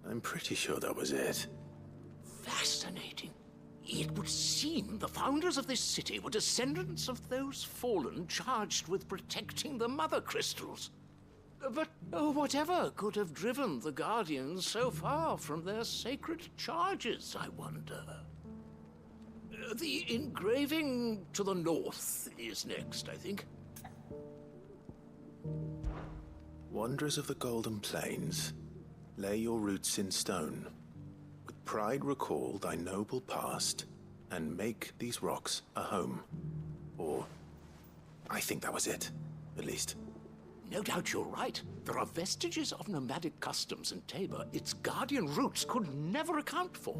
I'm pretty sure that was it. Fascinating. It would seem the founders of this city were descendants of those fallen charged with protecting the mother crystals. But whatever could have driven the Guardians so far from their sacred charges, I wonder? The engraving to the north is next, I think. Wanderers of the Golden Plains, lay your roots in stone. With pride recall thy noble past, and make these rocks a home. Or, I think that was it, at least. No doubt you're right. There are vestiges of nomadic customs in Tabor its guardian roots could never account for.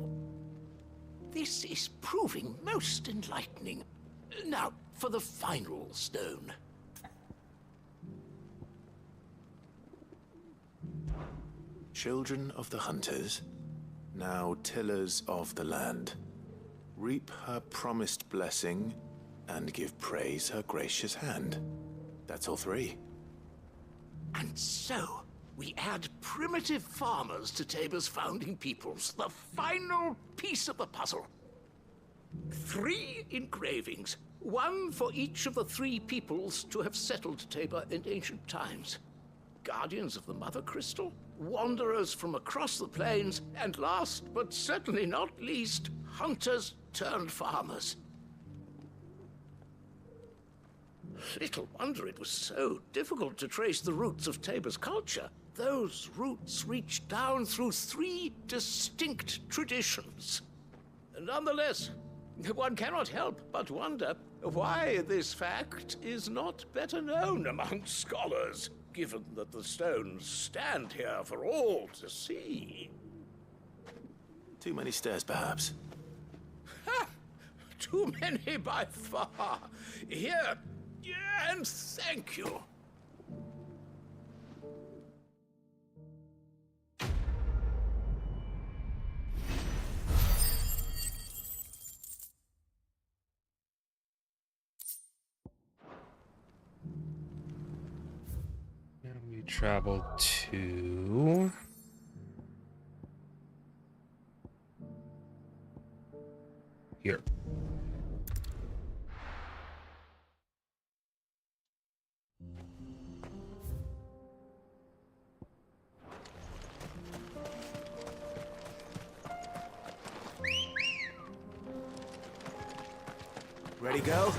This is proving most enlightening. Now, for the final stone. Children of the hunters, now tillers of the land, reap her promised blessing and give praise her gracious hand. That's all three. And so, we add primitive farmers to Tabor's founding peoples, the final piece of the puzzle. 3 engravings, 1 for each of the 3 peoples to have settled Tabor in ancient times. Guardians of the Mother Crystal, wanderers from across the plains, and last but certainly not least, hunters turned farmers. Little wonder it was so difficult to trace the roots of Tabor's culture. Those roots reach down through 3 distinct traditions. Nonetheless, one cannot help but wonder why this fact is not better known among scholars, given that the stones stand here for all to see. Too many stairs, perhaps. Ha! Too many by far. Here, and thank you. Now we travel to... here. Ready, go?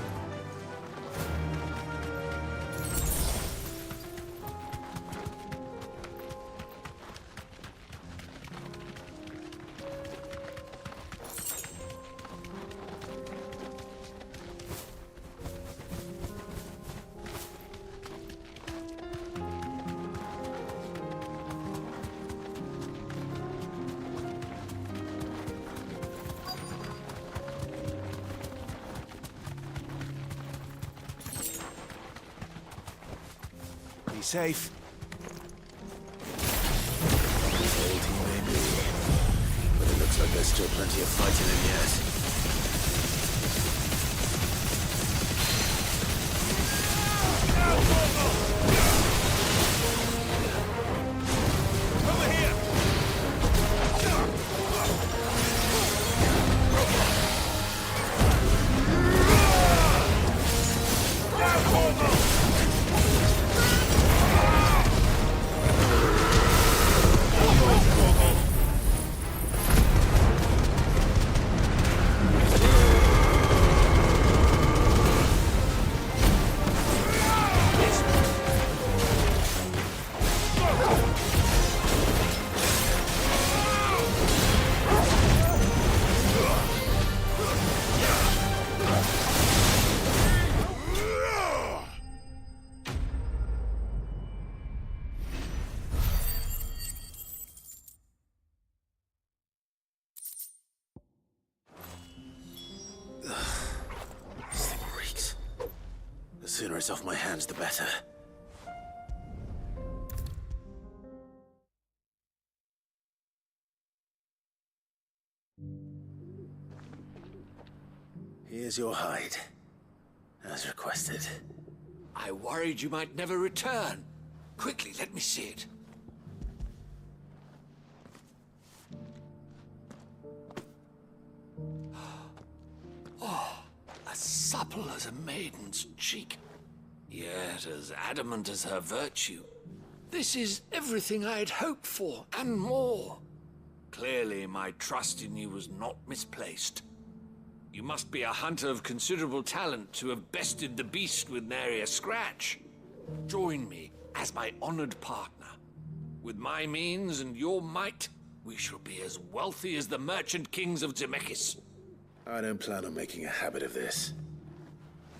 Be safe. Old he may be, but it looks like there's still plenty of fighting in yet. This thing reeks. The sooner it's off my hands, the better. Here's your hide, as requested. I worried you might never return. Quickly, let me see it. Oh, as supple as a maiden's cheek, yet as adamant as her virtue. This is everything I had hoped for, and more. Clearly, my trust in you was not misplaced. You must be a hunter of considerable talent to have bested the beast with nary a scratch. Join me as my honored partner. With my means and your might, we shall be as wealthy as the merchant kings of Zemeckis. I don't plan on making a habit of this.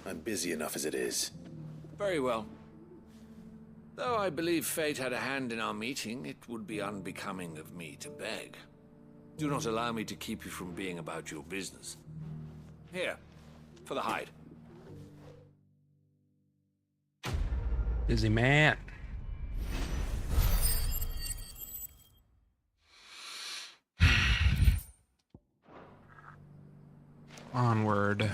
I'm busy enough as it is. Very well. Though I believe fate had a hand in our meeting, it would be unbecoming of me to beg. Do not allow me to keep you from being about your business. Here, for the hide. Busy man. Onward.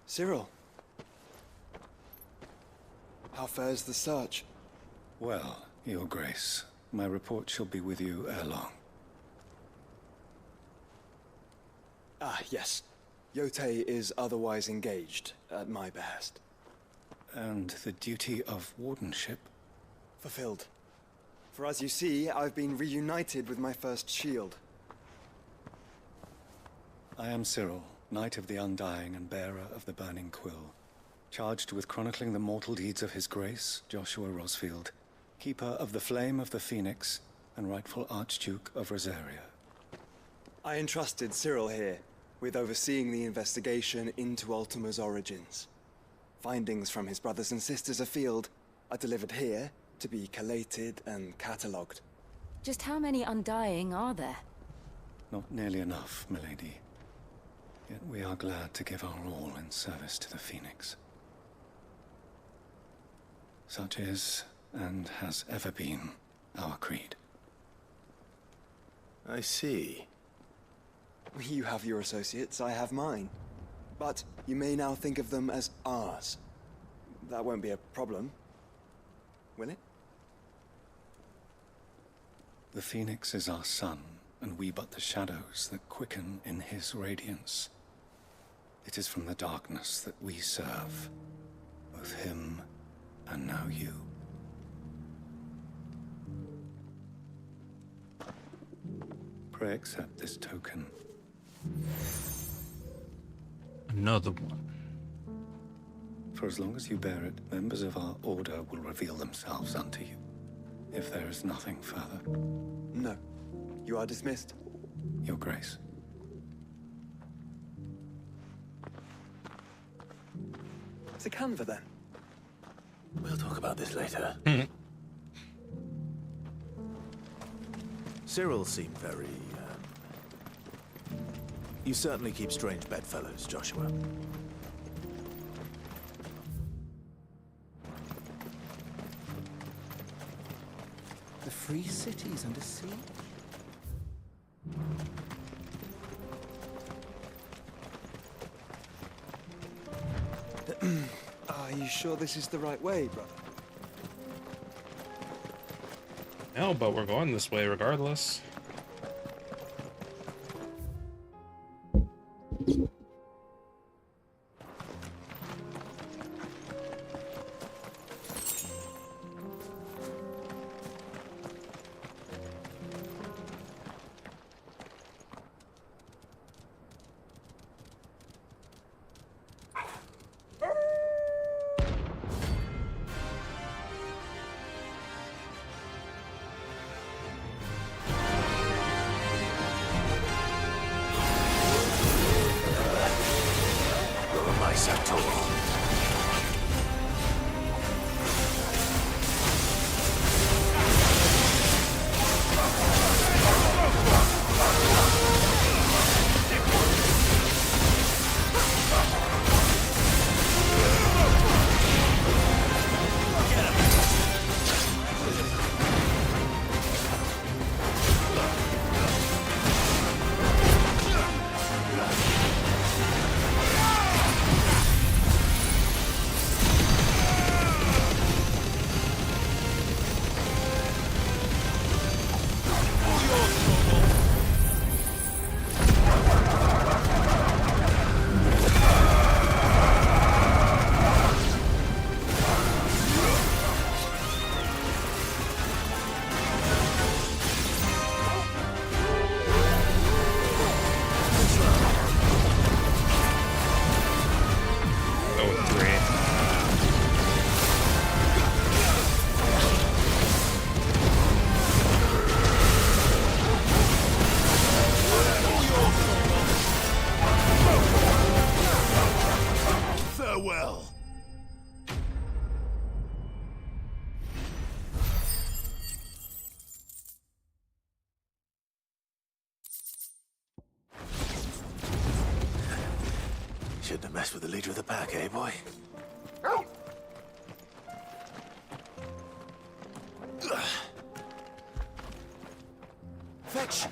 Cyril. How fares the search? Well, Your Grace, my report shall be with you ere long. Ah, yes. Yotei is otherwise engaged, at my behest. And the duty of wardenship? Fulfilled. For as you see, I've been reunited with my first shield. I am Cyril, Knight of the Undying and bearer of the Burning Quill, charged with chronicling the mortal deeds of His Grace, Joshua Rosfield, Keeper of the Flame of the Phoenix and rightful Archduke of Rosaria. I entrusted Cyril here with overseeing the investigation into Ultima's origins. Findings from his brothers and sisters afield are delivered here to be collated and catalogued. Just how many Undying are there? Not nearly enough, milady. Yet we are glad to give our all in service to the Phoenix. Such is, and has ever been, our creed. I see. You have your associates, I have mine. But you may now think of them as ours. That won't be a problem, will it? The Phoenix is our sun, and we but the shadows that quicken in his radiance. It is from the darkness that we serve, both him and now you. Pray accept this token. Another one. For as long as you bear it, members of our order will reveal themselves unto you, if there is nothing further. No. You are dismissed. Your Grace. It's a Canva, then. We'll talk about this later. Cyril seemed very, You certainly keep strange bedfellows, Joshua. The free city's under siege? Are you sure this is the right way, brother? No, but we're going this way regardless. well. Shouldn't have messed with the leader of the pack, eh, boy? Fetch!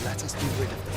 Let us be rid of them.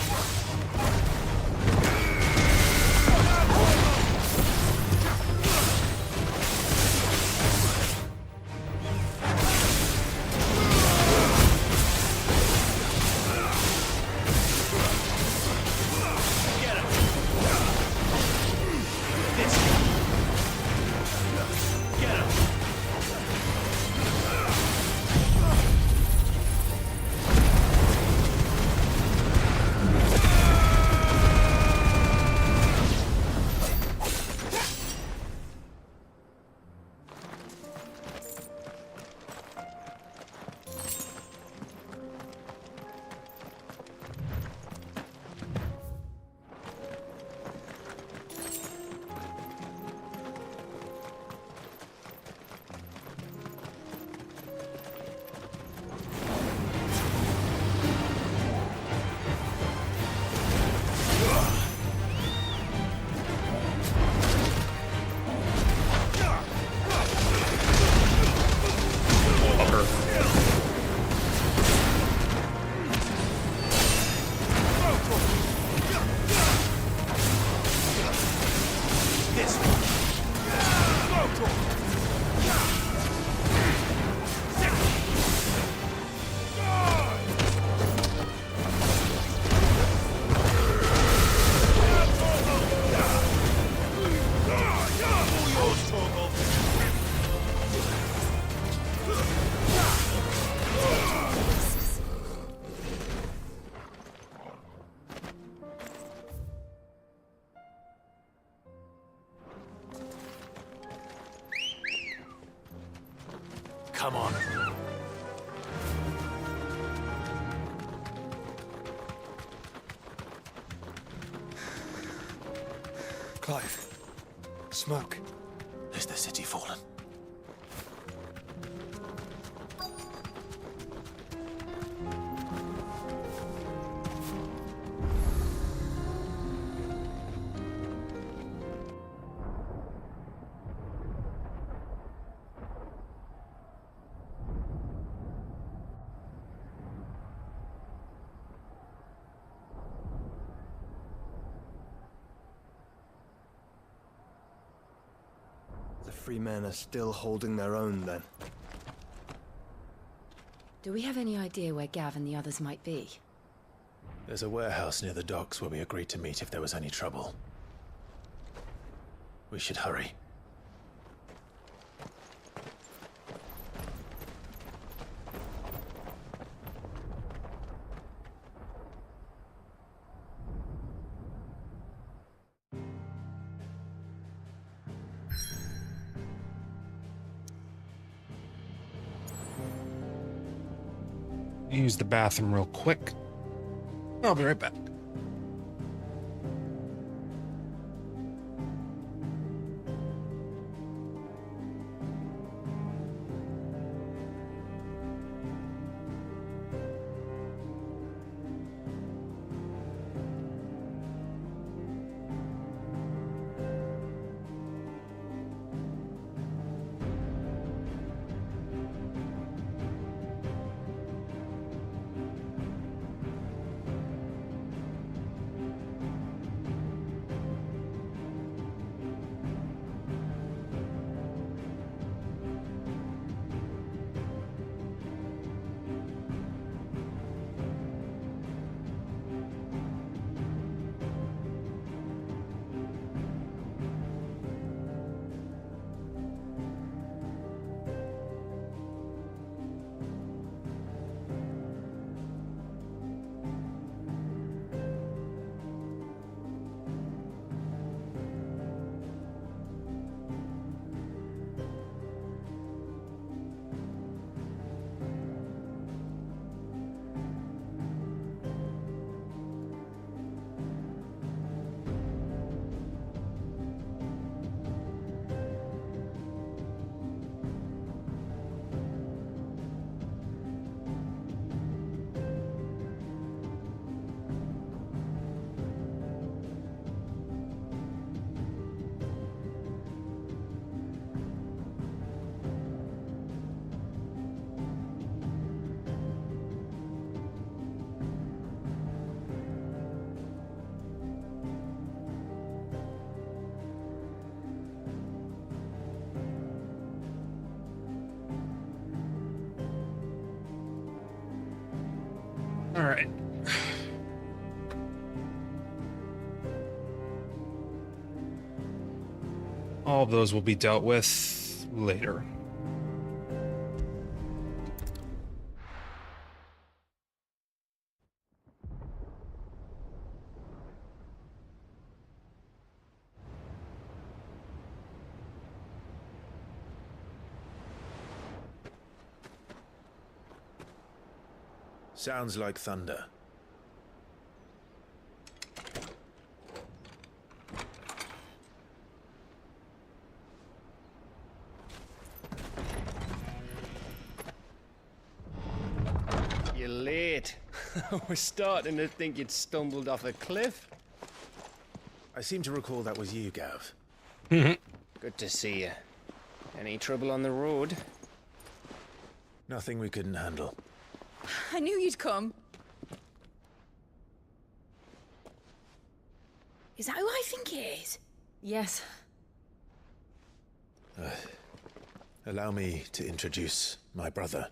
Come on. Clive. Smoke. Is the city fallen? The free men are still holding their own, then. Do we have any idea where Gav and the others might be? There's a warehouse near the docks where we agreed to meet if there was any trouble. We should hurry. Use the bathroom real quick. I'll be right back. All of those will be dealt with later. Sounds like thunder. You're late. We're starting to think you'd stumbled off a cliff. I seem to recall that was you, Gav. Good to see you. Any trouble on the road? Nothing we couldn't handle. I knew you'd come. Is that who I think it is? Yes. Allow me to introduce my brother,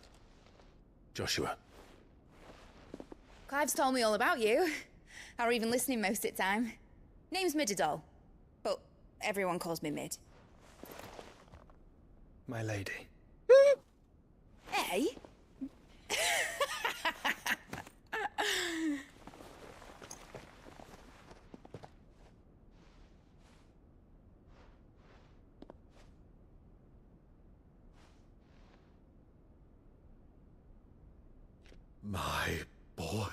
Joshua. Clive's told me all about you. Or even listening most of the time. Name's Mididol, but everyone calls me Mid. My lady. Hey? My boy.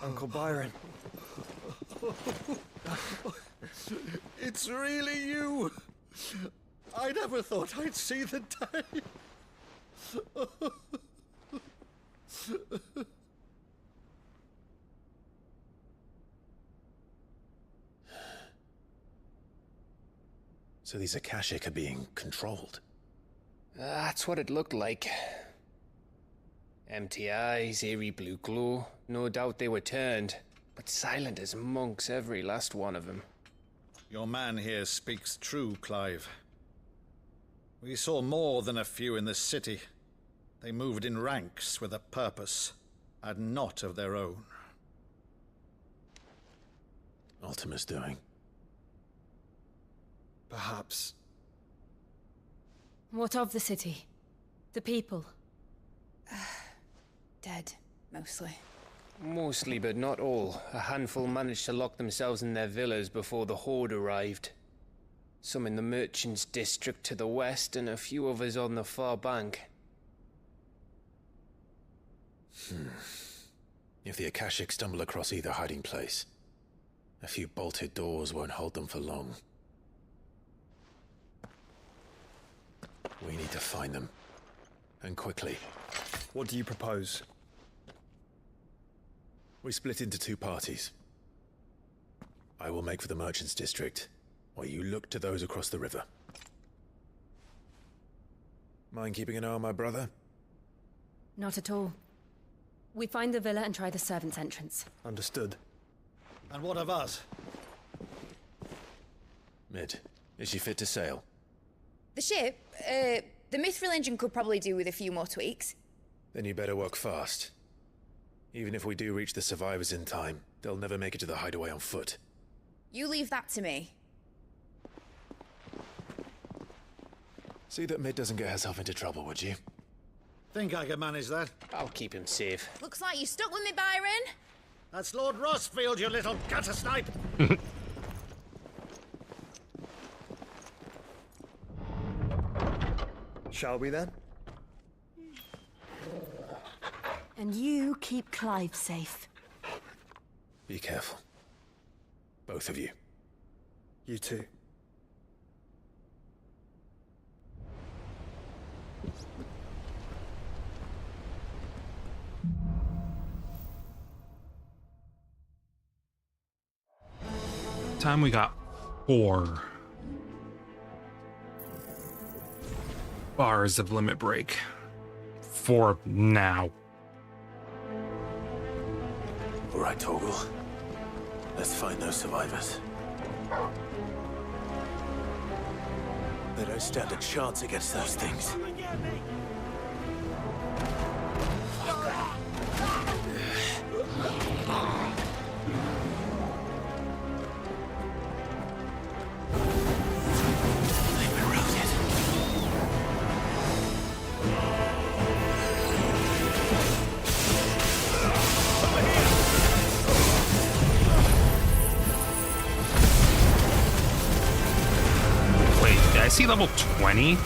Uncle Byron. It's really you. I never thought I'd see the day. So these Akashic are being controlled. That's what it looked like. Empty eyes, eerie blue glow. No doubt they were turned, but silent as monks, every last one of them. Your man here speaks true, Clive. We saw more than a few in this city. They moved in ranks with a purpose, and not of their own. Ultima's doing. Perhaps. What of the city? The people? Dead, mostly. Mostly, but not all. A handful managed to lock themselves in their villas before the Horde arrived. Some in the Merchants' District to the west, and a few others on the far bank. If the Akashic stumble across either hiding place, a few bolted doors won't hold them for long. We need to find them. And quickly. What do you propose? We split into two parties. I will make for the Merchants' District, while you look to those across the river. Mind keeping an eye on my brother? Not at all. We find the villa and try the servants' entrance. Understood. And what of us? Mid, is she fit to sail? The ship, the Mithril engine could probably do with a few more tweaks. Then you better work fast. Even if we do reach the survivors in time, they'll never make it to the hideaway on foot. You leave that to me. See that Mid doesn't get herself into trouble, would you? Think I can manage that? I'll keep him safe. Looks like you stuck with me, Byron. That's Lord Rossfield, you little gutter snipe! Shall we then? And you keep Clive safe. Be careful. Both of you. You too. Time we got 4 bars of limit break. For now. All right, Torgal. Let's find those survivors. They don't stand a chance against those things. he level 20?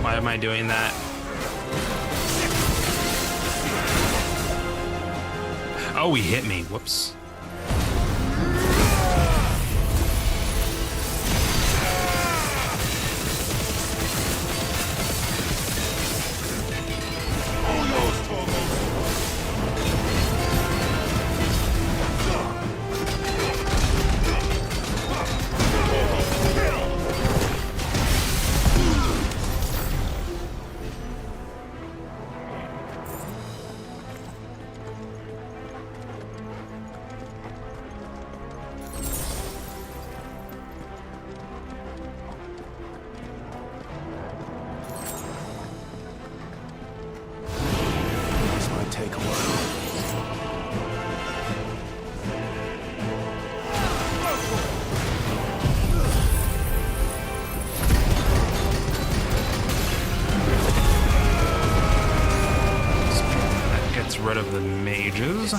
Why am I doing that? Oh, he hit me. Whoops. Rid of the mages.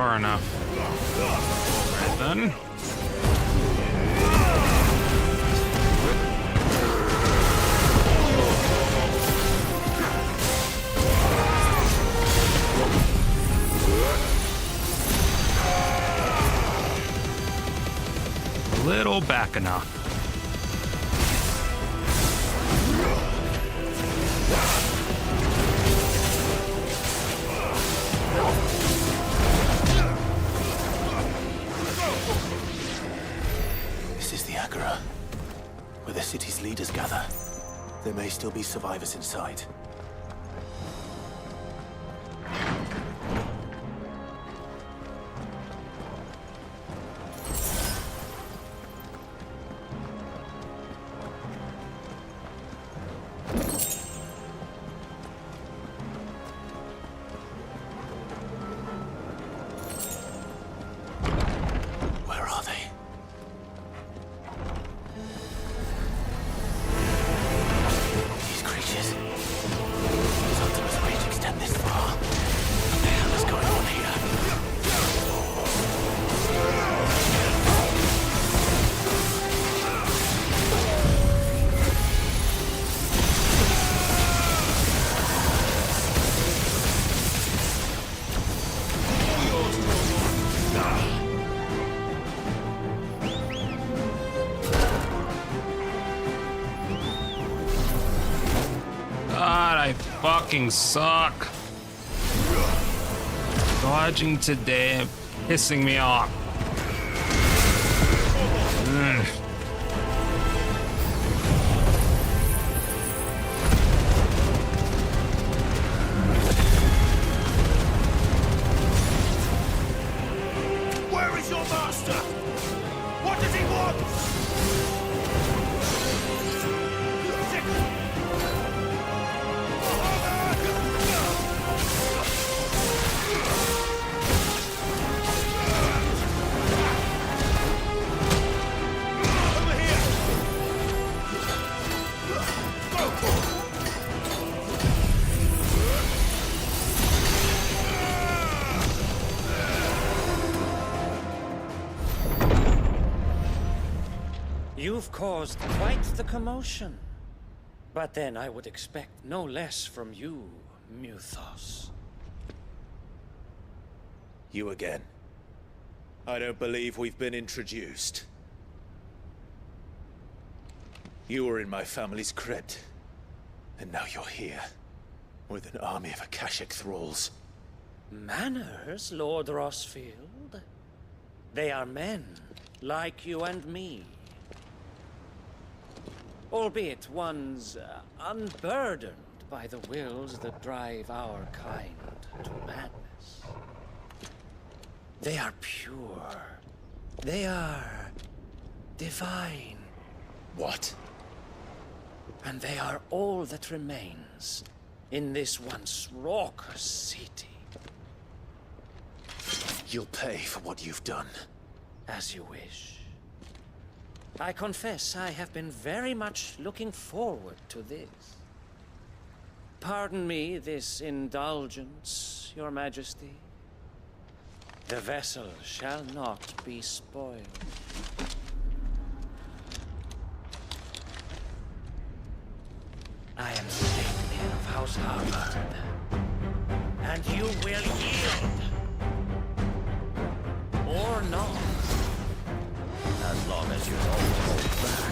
far enough. Right then. A little back enough. This is the Agora, where the city's leaders gather. There may still be survivors inside. Fucking suck. Dodging today, pissing me off. Where is your master? What does he want? You've caused quite the commotion. But then I would expect no less from you, Muthos. You again. I don't believe we've been introduced. You were in my family's crypt, and now you're here, with an army of Akashic thralls. Manners, Lord Rosfield? They are men, like you and me. Albeit ones unburdened by the wills that drive our kind to madness. They are pure. They are divine. What? And they are all that remains in this once raucous city. You'll pay for what you've done. As you wish. I confess I have been very much looking forward to this. Pardon me this indulgence, Your Majesty. The vessel shall not be spoiled. I am Stately of House Harvard, and you will yield. Or not. As long as you don't hold back.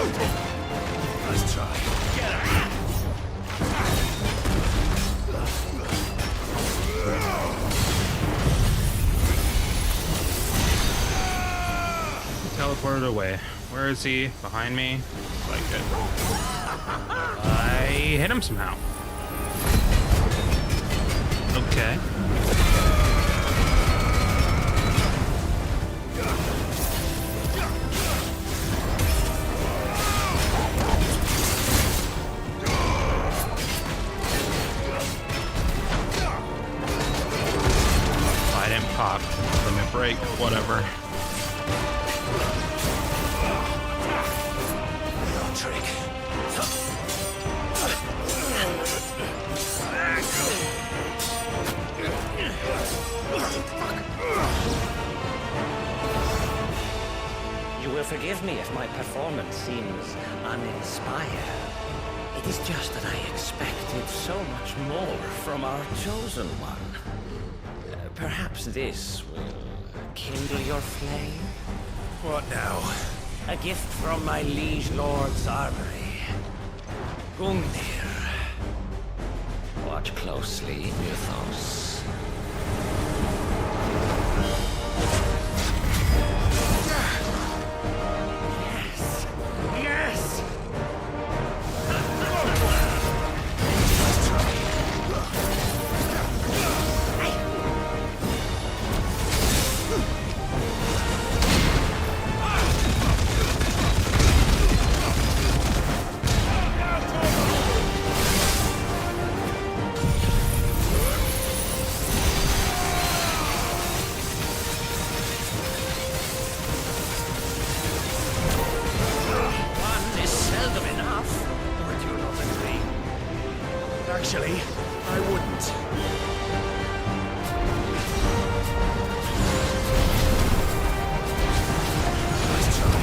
Nice try. Get her! Teleported away. Where is he? Behind me? Like it. I hit him somehow. Okay. I didn't pop. Limit break. Whatever. Trick. You will forgive me if my performance seems uninspired. It is just that I expected so much more from our chosen one. Perhaps this will kindle your flame? What now? A gift from my liege lord's armory. Gungnir. Watch closely, Mythos. Yes! Yes! Actually, I wouldn't. Nice try.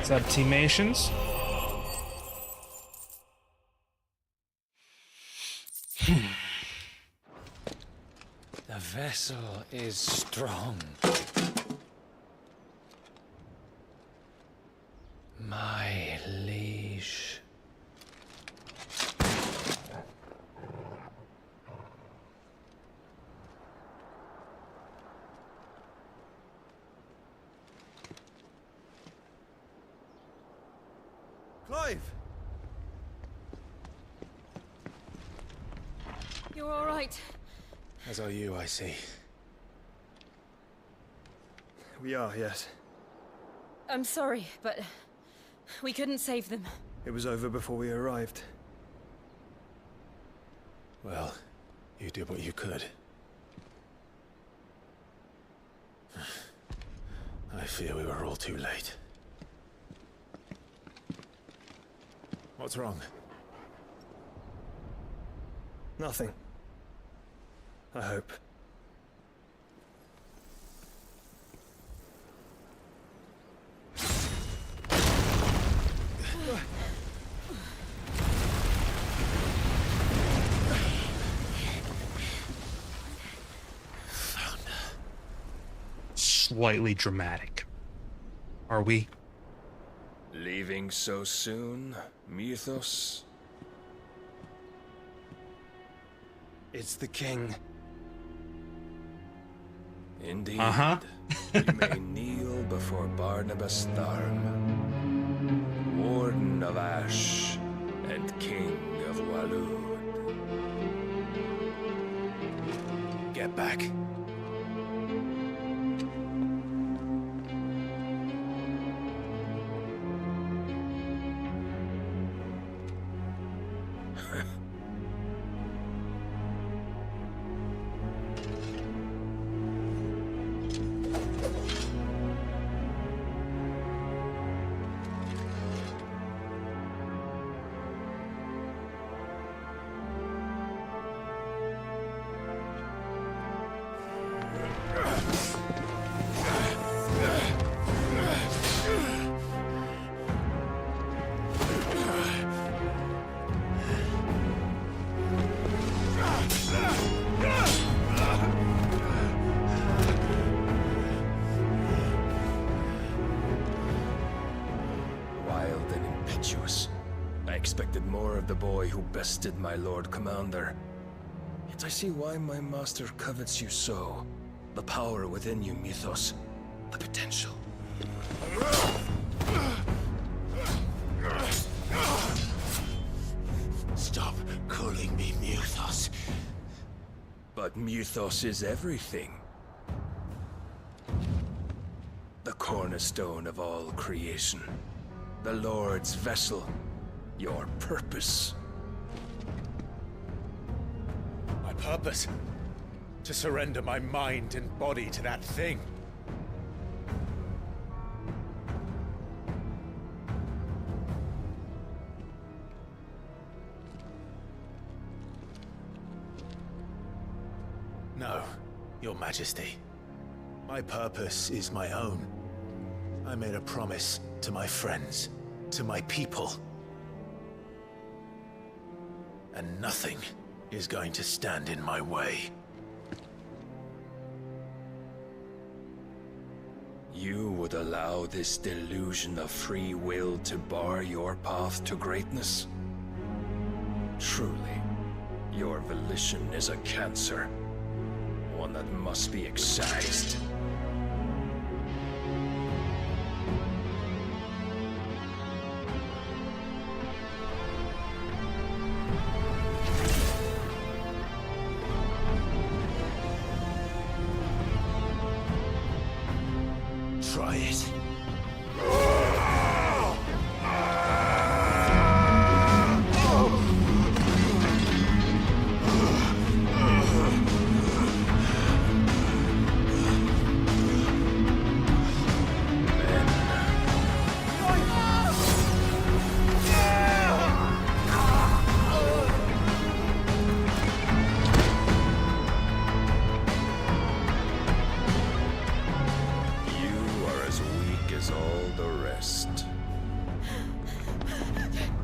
What's up, teammations? The vessel is strong. My liege. Clive! You're all right. As are you, I see. We are, yes. I'm sorry, but we couldn't save them. It was over before we arrived. Well, you did what you could. I fear we were all too late. What's wrong? Nothing. I hope. Slightly dramatic. Are we? Leaving so soon, Mythos? It's the king. Indeed. You may kneel before Barnabas Tharm, Warden of Ash and King of Waloed. Get back. I expected more of the boy who bested my Lord Commander. Yet I see why my master covets you so. The power within you, Mythos. The potential. Stop calling me Mythos. But Mythos is everything. The cornerstone of all creation. The Lord's vessel. Your purpose. My purpose? To surrender my mind and body to that thing. No, Your Majesty. My purpose is my own. I made a promise to my friends, to my people. And nothing is going to stand in my way. You would allow this delusion of free will to bar your path to greatness? Truly, your volition is a cancer. One that must be excised. Try it.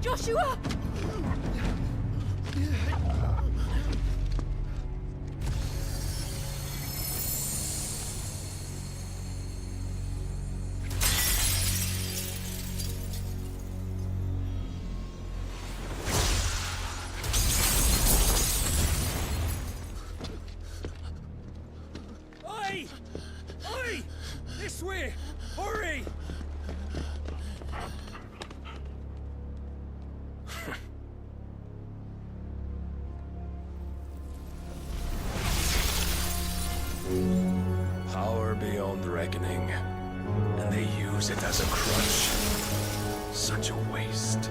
Joshua! Oi! Oi! This way! Hurry! beyond reckoning, and they use it as a crutch. Such a waste.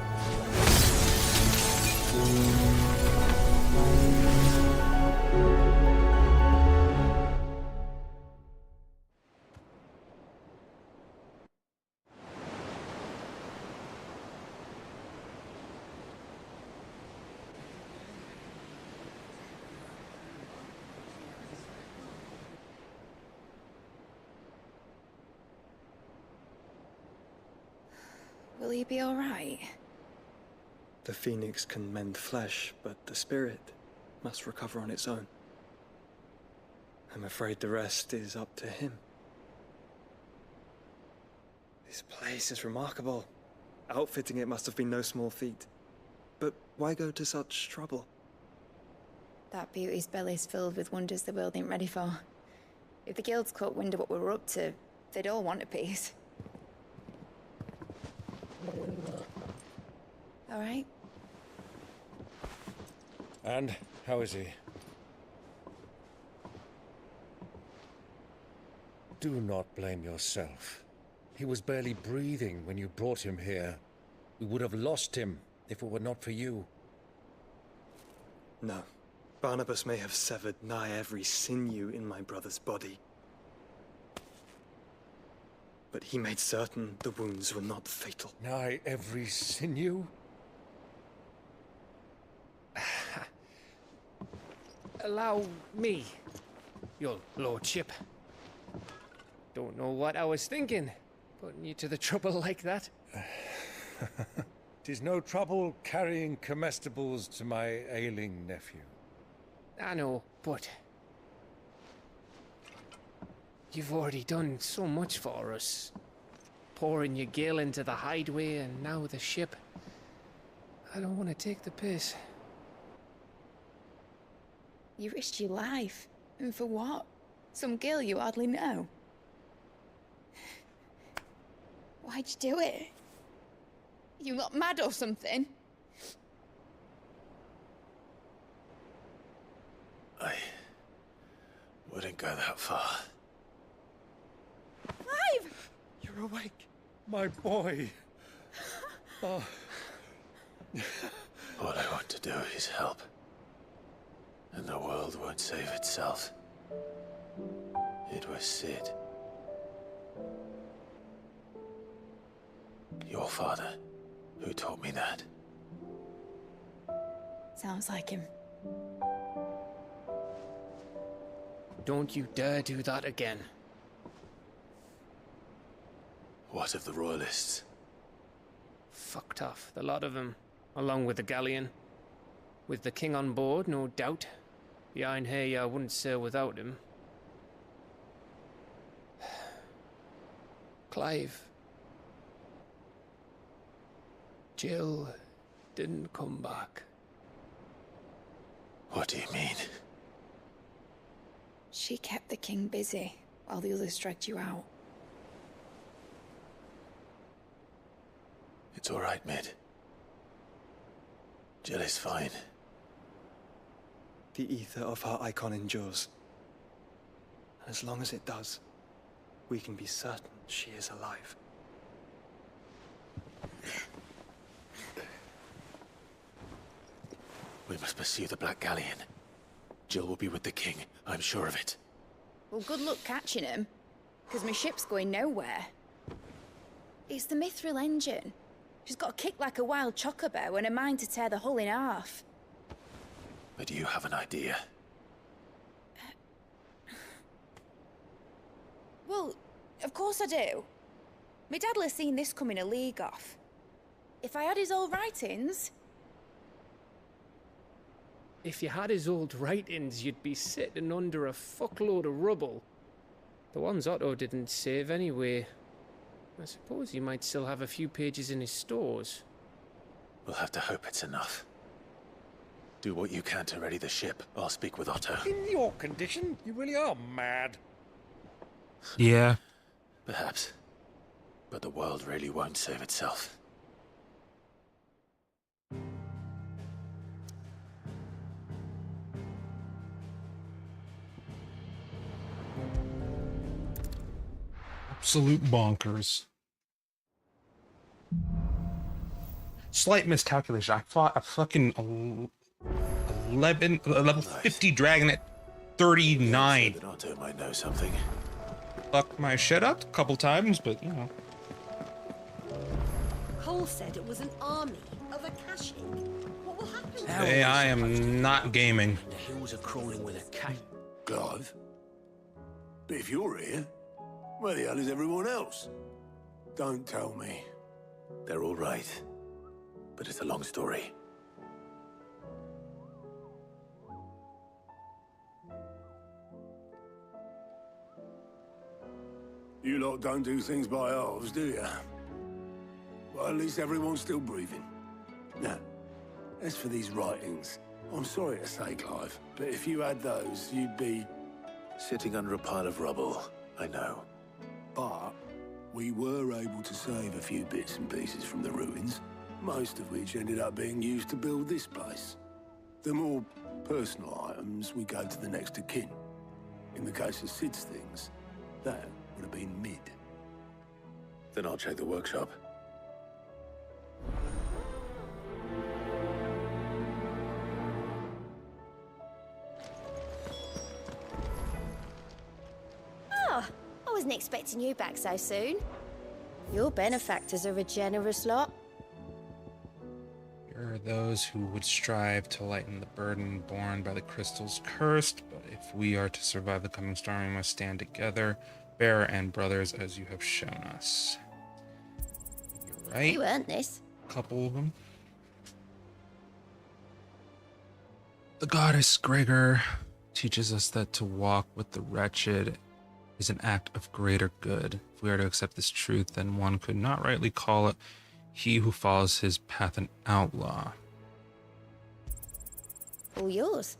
Will he be all right? The phoenix can mend flesh, but the spirit must recover on its own. I'm afraid the rest is up to him. This place is remarkable. Outfitting it must have been no small feat. But why go to such trouble? That beauty's belly's filled with wonders the world ain't ready for. If the guilds caught wind of what we were up to, they'd all want a piece. All right? And how is he? Do not blame yourself. He was barely breathing when you brought him here. We would have lost him if it were not for you. No. Barnabas may have severed nigh every sinew in my brother's body. But he made certain the wounds were not fatal. Nigh every sinew? Allow me, your lordship. Don't know what I was thinking, putting you to the trouble like that. 'Tis no trouble carrying comestibles to my ailing nephew. I know, but you've already done so much for us. Pouring your gale into the hideaway and now the ship. I don't want to take the piss. You risked your life. And for what? Some girl you hardly know. Why'd you do it? You not mad or something? I wouldn't go that far. Clive! You're awake, my boy. Oh. All I want to do is help. And the world won't save itself. It was Sid. Your father, who taught me that. Sounds like him. Don't you dare do that again. What of the Royalists? Fucked off, the lot of them, along with the galleon. With the king on board, no doubt. Behind here, I wouldn't sail without him. Clive. Jill didn't come back. What do you mean? She kept the king busy while the others dragged you out. It's all right, Mid. Jill is fine. The ether of her icon endures. And as long as it does, we can be certain she is alive. We must pursue the Black Galleon. Jill will be with the king, I'm sure of it. Well, good luck catching him, because my ship's going nowhere. It's the Mithril engine. She's got a kick like a wild chocobo and a mind to tear the hull in half. But do you have an idea? Well, of course I do. My dad'll have seen this coming a league off. If I had his old writings... If you had his old writings, you'd be sitting under a fuckload of rubble. The ones Otto didn't save anyway. I suppose he might still have a few pages in his stores. We'll have to hope it's enough. Do what you can to ready the ship. I'll speak with Otto. In your condition, you really are mad. Yeah. Perhaps. But the world really won't save itself. absolute bonkers. Slight miscalculation. I fought a fucking level 50 dragon at 39. The Nato might know something. Fucked my shit up a couple times, but you know. Cole said it was an army of Akashic. What will happen? Hey, I am not gaming. The hills are crawling with a cat. Clive? But if you're here, where the hell is everyone else? Don't tell me. They're all right, but it's a long story. You lot don't do things by halves, do you? Well, at least everyone's still breathing. Now, as for these writings, I'm sorry to say, Clive, but if you had those, you'd be... Sitting under a pile of rubble, I know. But we were able to save a few bits and pieces from the ruins, most of which ended up being used to build this place. The more personal items, we go to the next of kin. In the case of Sid's things, that would have been mid. Then I'll check the workshop. Oh, I wasn't expecting you back so soon. Your benefactors are a generous lot. There are those who would strive to lighten the burden borne by the crystals cursed, but if we are to survive the coming storm, we must stand together, bearer and brothers, as you have shown us. You're right. You earned this. A couple of them. The goddess Gregor teaches us that to walk with the wretched is an act of greater good. If we are to accept this truth, then one could not rightly call it he who follows his path an outlaw. All yours.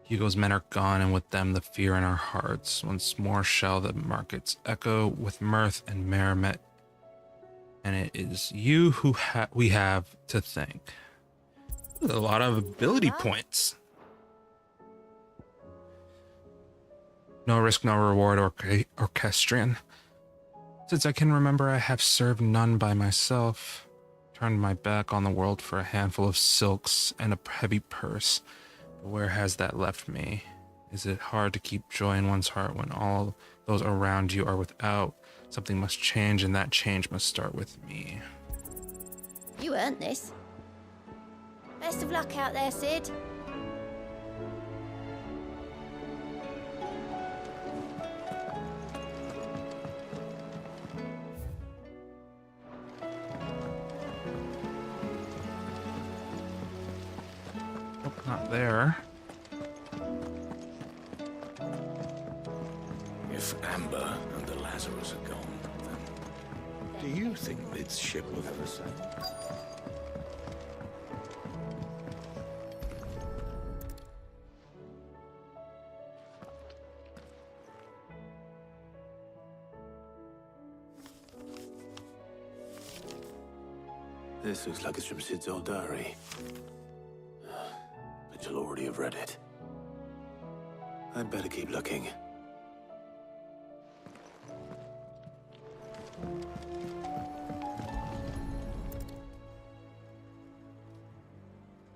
Hugo's men are gone, and with them the fear in our hearts. Once more shall the markets echo with mirth and merriment, and it is you who we have to thank. A lot of ability points. No risk, no reward, orchestrion. Since I can remember, I have served none by myself. Turned my back on the world for a handful of silks and a heavy purse. But where has that left me? Is it hard to keep joy in one's heart when all those around you are without? Something must change, and that change must start with me. You earned this. Best of luck out there, Sid. Not there. If Amber and the Lazarus are gone, then do you think Mid's ship will ever sail? This looks like it's from Sid's old diary. But you'll already have read it. I'd better keep looking.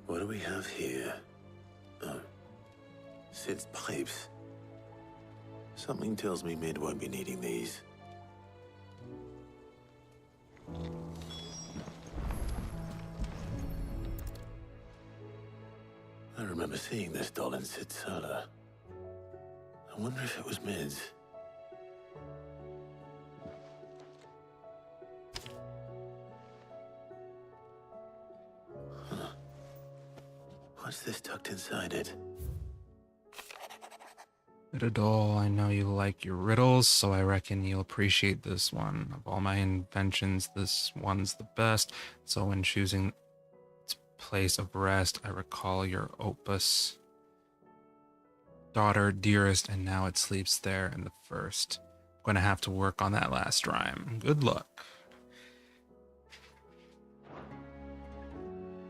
What do we have here? Oh, Sid's pipes. Something tells me Mid won't be needing these. I remember seeing this doll in Sid's cellar. I wonder if it was Mid's. Huh. What's this tucked inside it? Little doll, I know you like your riddles, so I reckon you'll appreciate this one. Of all my inventions, this one's the best. So when choosing its place of rest, I recall your opus. Daughter, dearest, and now it sleeps there in the first. I'm gonna have to work on that last rhyme. Good luck.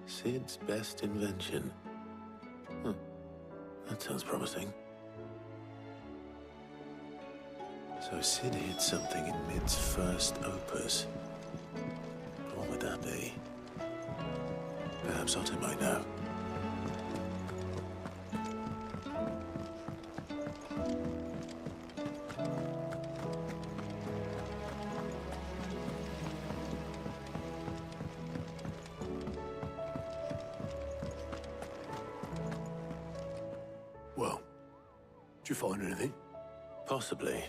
Sid's best invention. That sounds promising. So Sid hid something in Mid's first opus. What would that be? Perhaps Otto might know. Well, did you find anything? Possibly.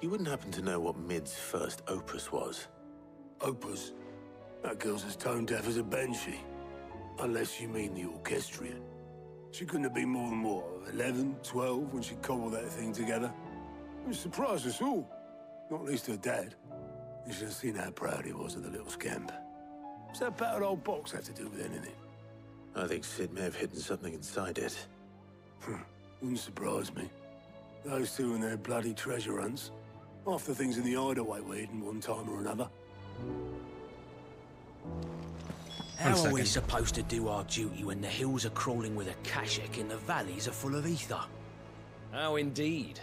You wouldn't happen to know what Mid's first opus was? Opus? That girl's as tone deaf as a banshee. Unless you mean the orchestrion. She couldn't have been more than, what, 11, 12 when she cobbled that thing together? It surprised us all. Not least her dad. You should have seen how proud he was of the little scamp. What's that battered old box have to do with anything? I think Sid may have hidden something inside it. Wouldn't surprise me. Those two and their bloody treasure hunts. Half the things in the hideaway were hidden one time or another. How are we supposed to do our duty when the hills are crawling with a kashik and the valleys are full of ether? How indeed.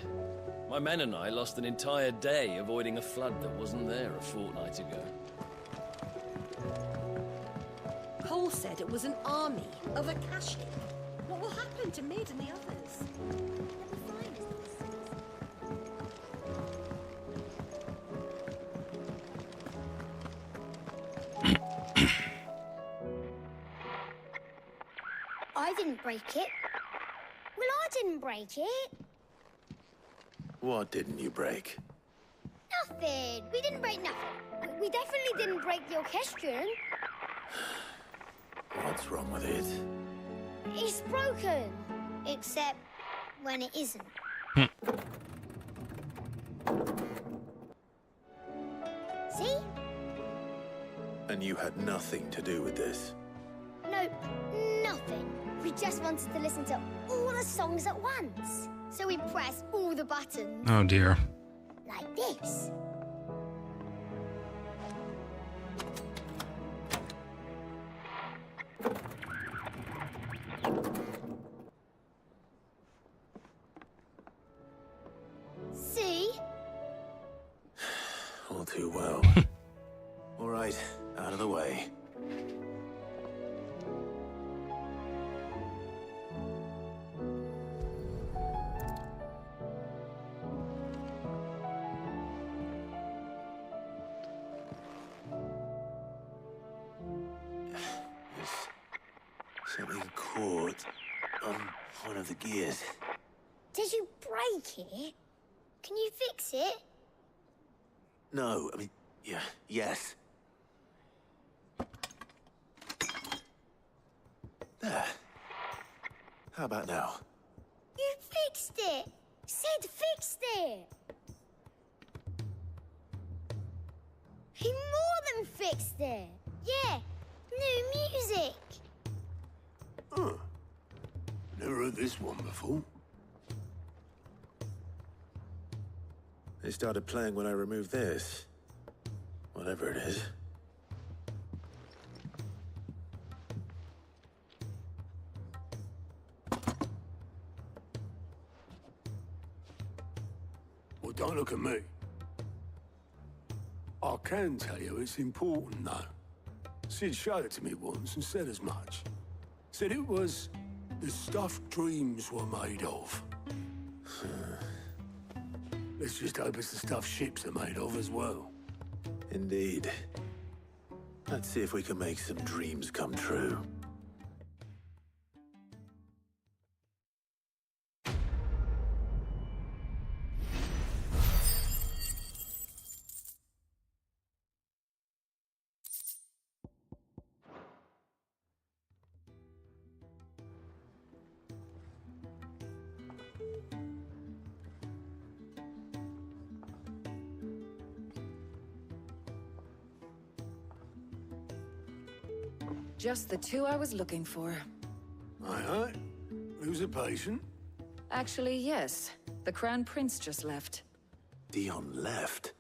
My men and I lost an entire day avoiding a flood that wasn't there a fortnight ago. Cole said it was an army of Akashic. What will happen to Mid and the others? I didn't break it. Well, I didn't break it. What didn't you break? Nothing. We didn't break nothing. We definitely didn't break the orchestrion. What's wrong with it? It's broken. Except when it isn't. See? And you had nothing to do with this? Nope, nothing. We just wanted to listen to all the songs at once. So we pressed all the buttons. Oh dear. Like this. See? All too well. All right, out of the way. Something caught on one of the gears. Did you break it? Can you fix it? No, I mean, yeah, yes. There. How about now? You fixed it! Sid fixed it! He more than fixed it! Yeah, new music! Huh. Never heard this one before. They started playing when I removed this. Whatever it is. Well, don't look at me. I can tell you it's important, though. Sid showed it to me once and said as much. Said it was the stuff dreams were made of. Let's just hope it's the stuff ships are made of as well. Indeed. Let's see if we can make some dreams come true. Just the two I was looking for. Aye. Who's a patient? Actually, yes. The Crown Prince just left. Dion left?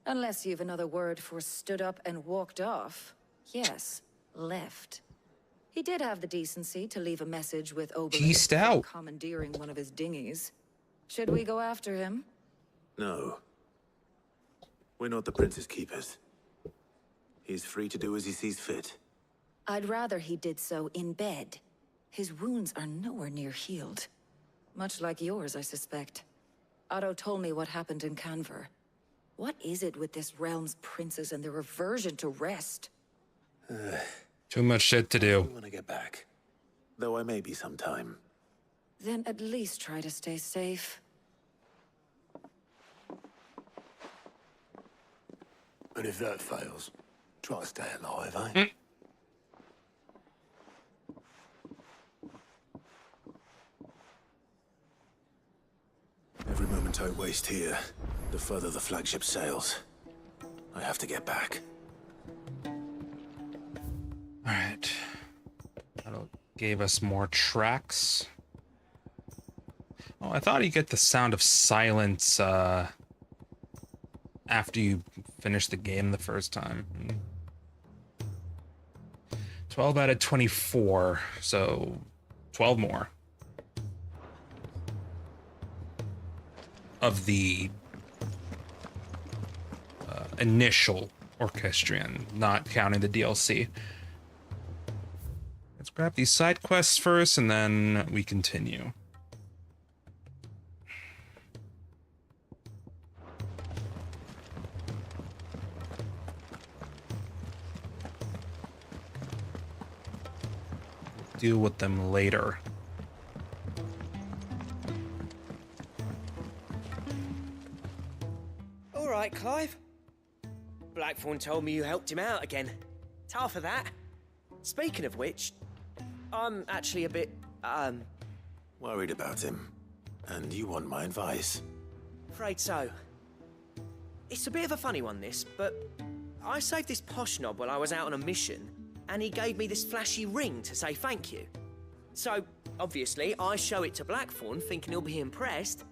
Unless you've another word for stood up and walked off. Yes, left. He did have the decency to leave a message with Obelix Stout. commandeering one of his dinghies. Should we go after him? No. We're not the Prince's keepers. He's free to do as he sees fit. I'd rather he did so in bed. His wounds are nowhere near healed. Much like yours, I suspect. Otto told me what happened in Canver. What is it with this realm's princes and their aversion to rest? Too much shit to do. I want to get back. Though I may be sometime. Then at least try to stay safe. And if that fails, try to stay alive, eh? Every moment I waste here, the further the flagship sails. I have to get back. Alright. That gave us more tracks. Oh, I thought you get the sound of silence after you finish the game the first time. 12 out of 24, so 12 more. Of the initial orchestrion, not counting the DLC. Let's grab these side quests first, and then we continue. Deal with them later. All right, Clive. Blackthorn told me you helped him out again. Tough for that. Speaking of which, I'm actually a bit, Worried about him. And you want my advice? afraid so. It's a bit of a funny one, this, but I saved this posh knob while I was out on a mission, and he gave me this flashy ring to say thank you. So, obviously, I show it to Blackthorn, thinking he'll be impressed,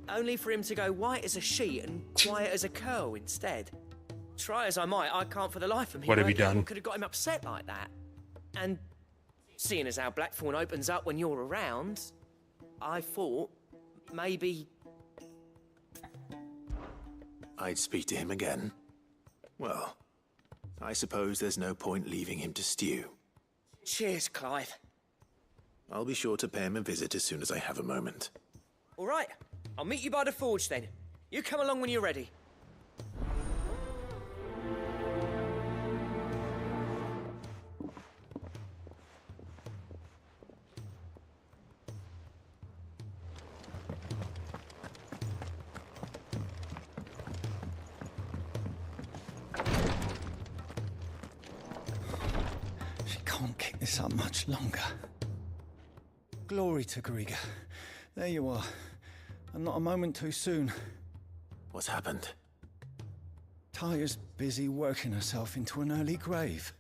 only for him to go white as a sheet and quiet as a curl instead. Try as I might, I can't for the life of me. What have you done? What could have got him upset like that? And seeing as how Blackthorn opens up when you're around, I thought maybe... I'd speak to him again. Well, I suppose there's no point leaving him to stew. Cheers, Clive. I'll be sure to pay him a visit as soon as I have a moment. All right, I'll meet you by the forge then. You come along when you're ready. She can't keep this up much longer. Glory to Griga. There you are. And not a moment too soon. What's happened? Taya's busy working herself into an early grave.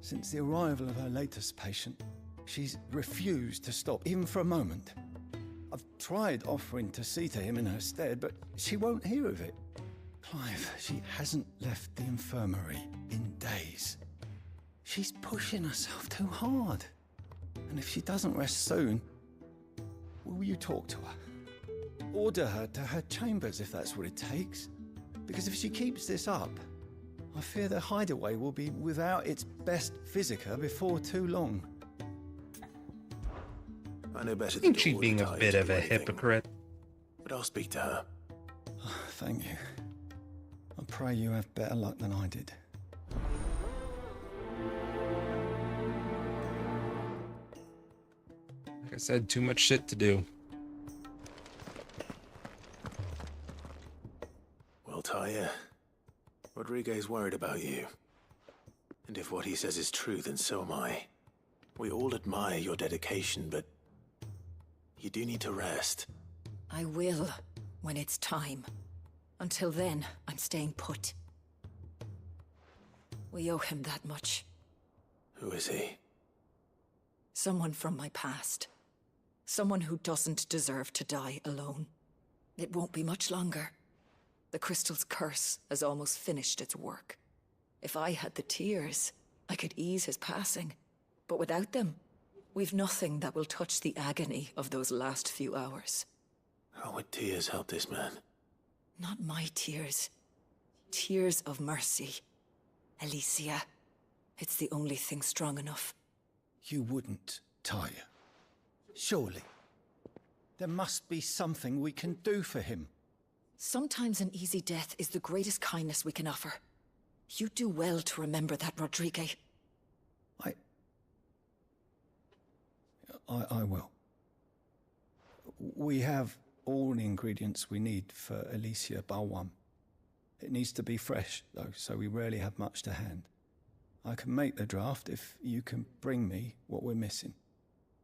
Since the arrival of her latest patient, she's refused to stop, even for a moment. I've tried offering to see to him in her stead, but she won't hear of it. Clive, she hasn't left the infirmary in days. She's pushing herself too hard. And if she doesn't rest soon, will you talk to her? Order her to her chambers if that's what it takes. Because if she keeps this up, I fear the hideaway will be without its best physica before too long. I know better I think than she's to being order a Taya bit to of do a anything. hypocrite. But I'll speak to her. Thank you. I pray you have better luck than I did. Like I said, too much shit to do. Well, Taya, Rodriguez worried about you. And if what he says is true, then so am I. We all admire your dedication, but you do need to rest. I will, when it's time. Until then, I'm staying put. We owe him that much. Who is he? Someone from my past. Someone who doesn't deserve to die alone. It won't be much longer. The crystal's curse has almost finished its work. If I had the tears, I could ease his passing. But without them, we've nothing that will touch the agony of those last few hours. How would tears help this man? Not my tears. Tears of mercy. Alicia, it's the only thing strong enough. You wouldn't, Talia. Surely. There must be something we can do for him. Sometimes an easy death is the greatest kindness we can offer. You do well to remember that, Rodrigue. I will. We have all the ingredients we need for Alicia Balwam. It needs to be fresh, though, so we rarely have much to hand. I can make the draft if you can bring me what we're missing.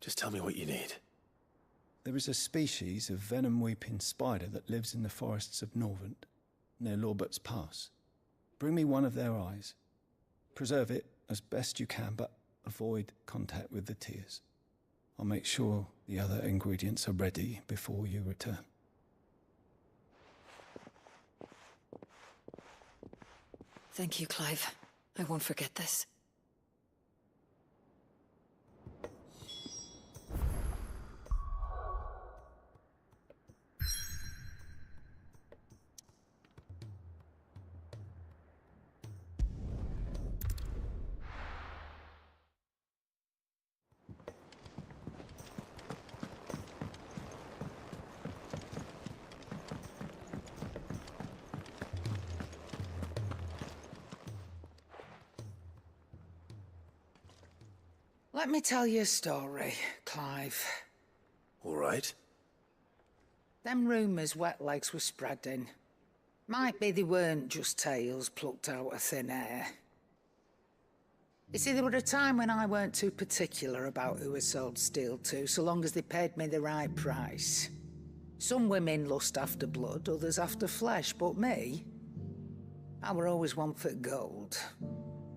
Just tell me what you need. There is a species of venom-weeping spider that lives in the forests of Norvent, near Lorbert's Pass. Bring me one of their eyes. Preserve it as best you can, but avoid contact with the tears. I'll make sure the other ingredients are ready before you return. Thank you, Clive. I won't forget this. Let me tell you a story, Clive. All right. Them rumours Wetlegs were spreading. Might be they weren't just tales plucked out of thin air. You see, there were a time when I weren't too particular about who I sold steel to, so long as they paid me the right price. Some women lust after blood, others after flesh, but me, I were always one for gold.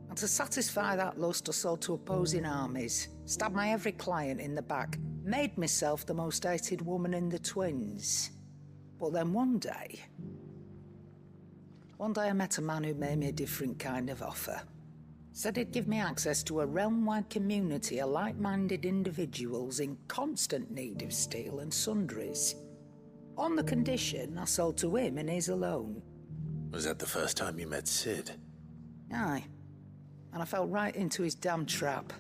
And to satisfy that lust, I sold to opposing armies, stabbed my every client in the back, made myself the most hated woman in the twins. But then one day I met a man who made me a different kind of offer. Said he'd give me access to a realm-wide community of like-minded individuals in constant need of steel and sundries. On the condition I sold to him and his alone. Was that the first time you met Sid? Aye. And I fell right into his damn trap.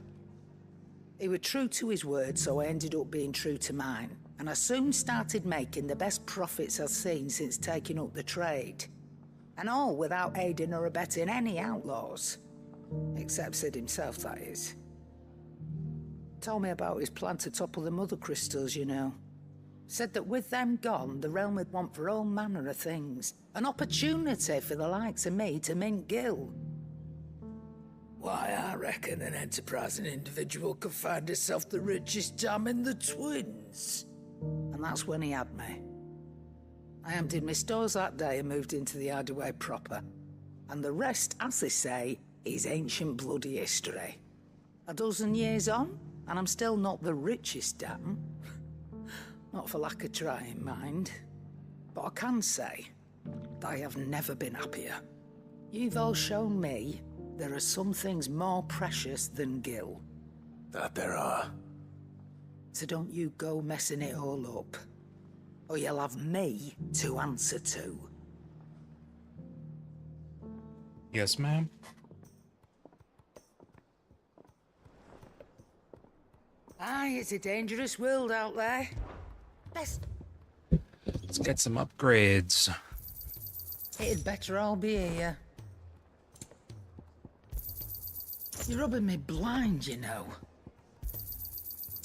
He was true to his word, so I ended up being true to mine. And I soon started making the best profits I've seen since taking up the trade. And all without aiding or abetting any outlaws. Except Sid himself, that is. Told me about his plan to topple the mother crystals, you know. Said that with them gone, the realm would want for all manner of things. An opportunity for the likes of me to mint gil. Why, I reckon an enterprising individual could find himself the richest dam in the twins. And that's when he had me. I emptied my stores that day and moved into the Hideaway proper. And the rest, as they say, is ancient bloody history. A dozen years on, and I'm still not the richest dam. Not for lack of trying, mind. But I can say that I have never been happier. You've all shown me there are some things more precious than gil. That there are. So don't you go messing it all up. Or you'll have me to answer to. Yes, ma'am. Aye, it's a dangerous world out there. Best. Let's get some upgrades. It'd better all be here. You're rubbing me blind, you know.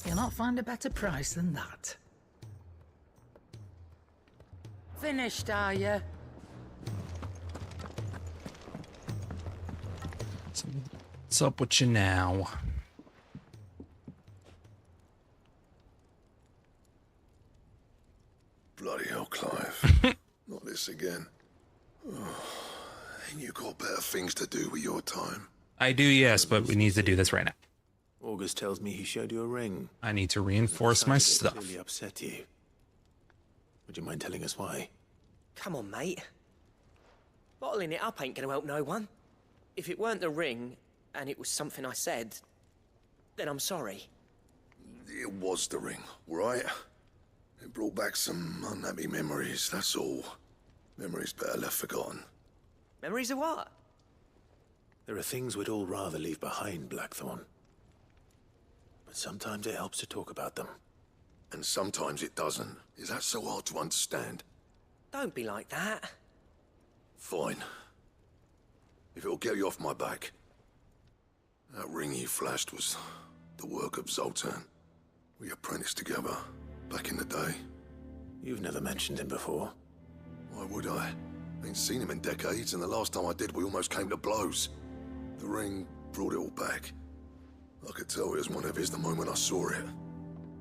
You'll not find a better price than that. Finished, are you? What's up with you now? Bloody hell, Clive. Not this again. Oh, ain't you got better things to do with your time? I do, yes, but we need to do this right now. August tells me he showed you a ring. I need to reinforce my stuff. Really upset you. Would you mind telling us why? Come on, mate. Bottling it up ain't gonna help no one. If it weren't the ring, and it was something I said, then I'm sorry. It was the ring, all right? It brought back some unhappy memories, that's all. Memories better left forgotten. Memories of what? There are things we'd all rather leave behind, Blackthorn. But sometimes it helps to talk about them. And sometimes it doesn't. Is that so hard to understand? Don't be like that. Fine. If it'll get you off my back. That ring you flashed was the work of Zoltan. We apprenticed together, back in the day. You've never mentioned him before. Why would I? Ain't seen him in decades, and the last time I did, we almost came to blows. The ring brought it all back. I could tell it was one of his the moment I saw it.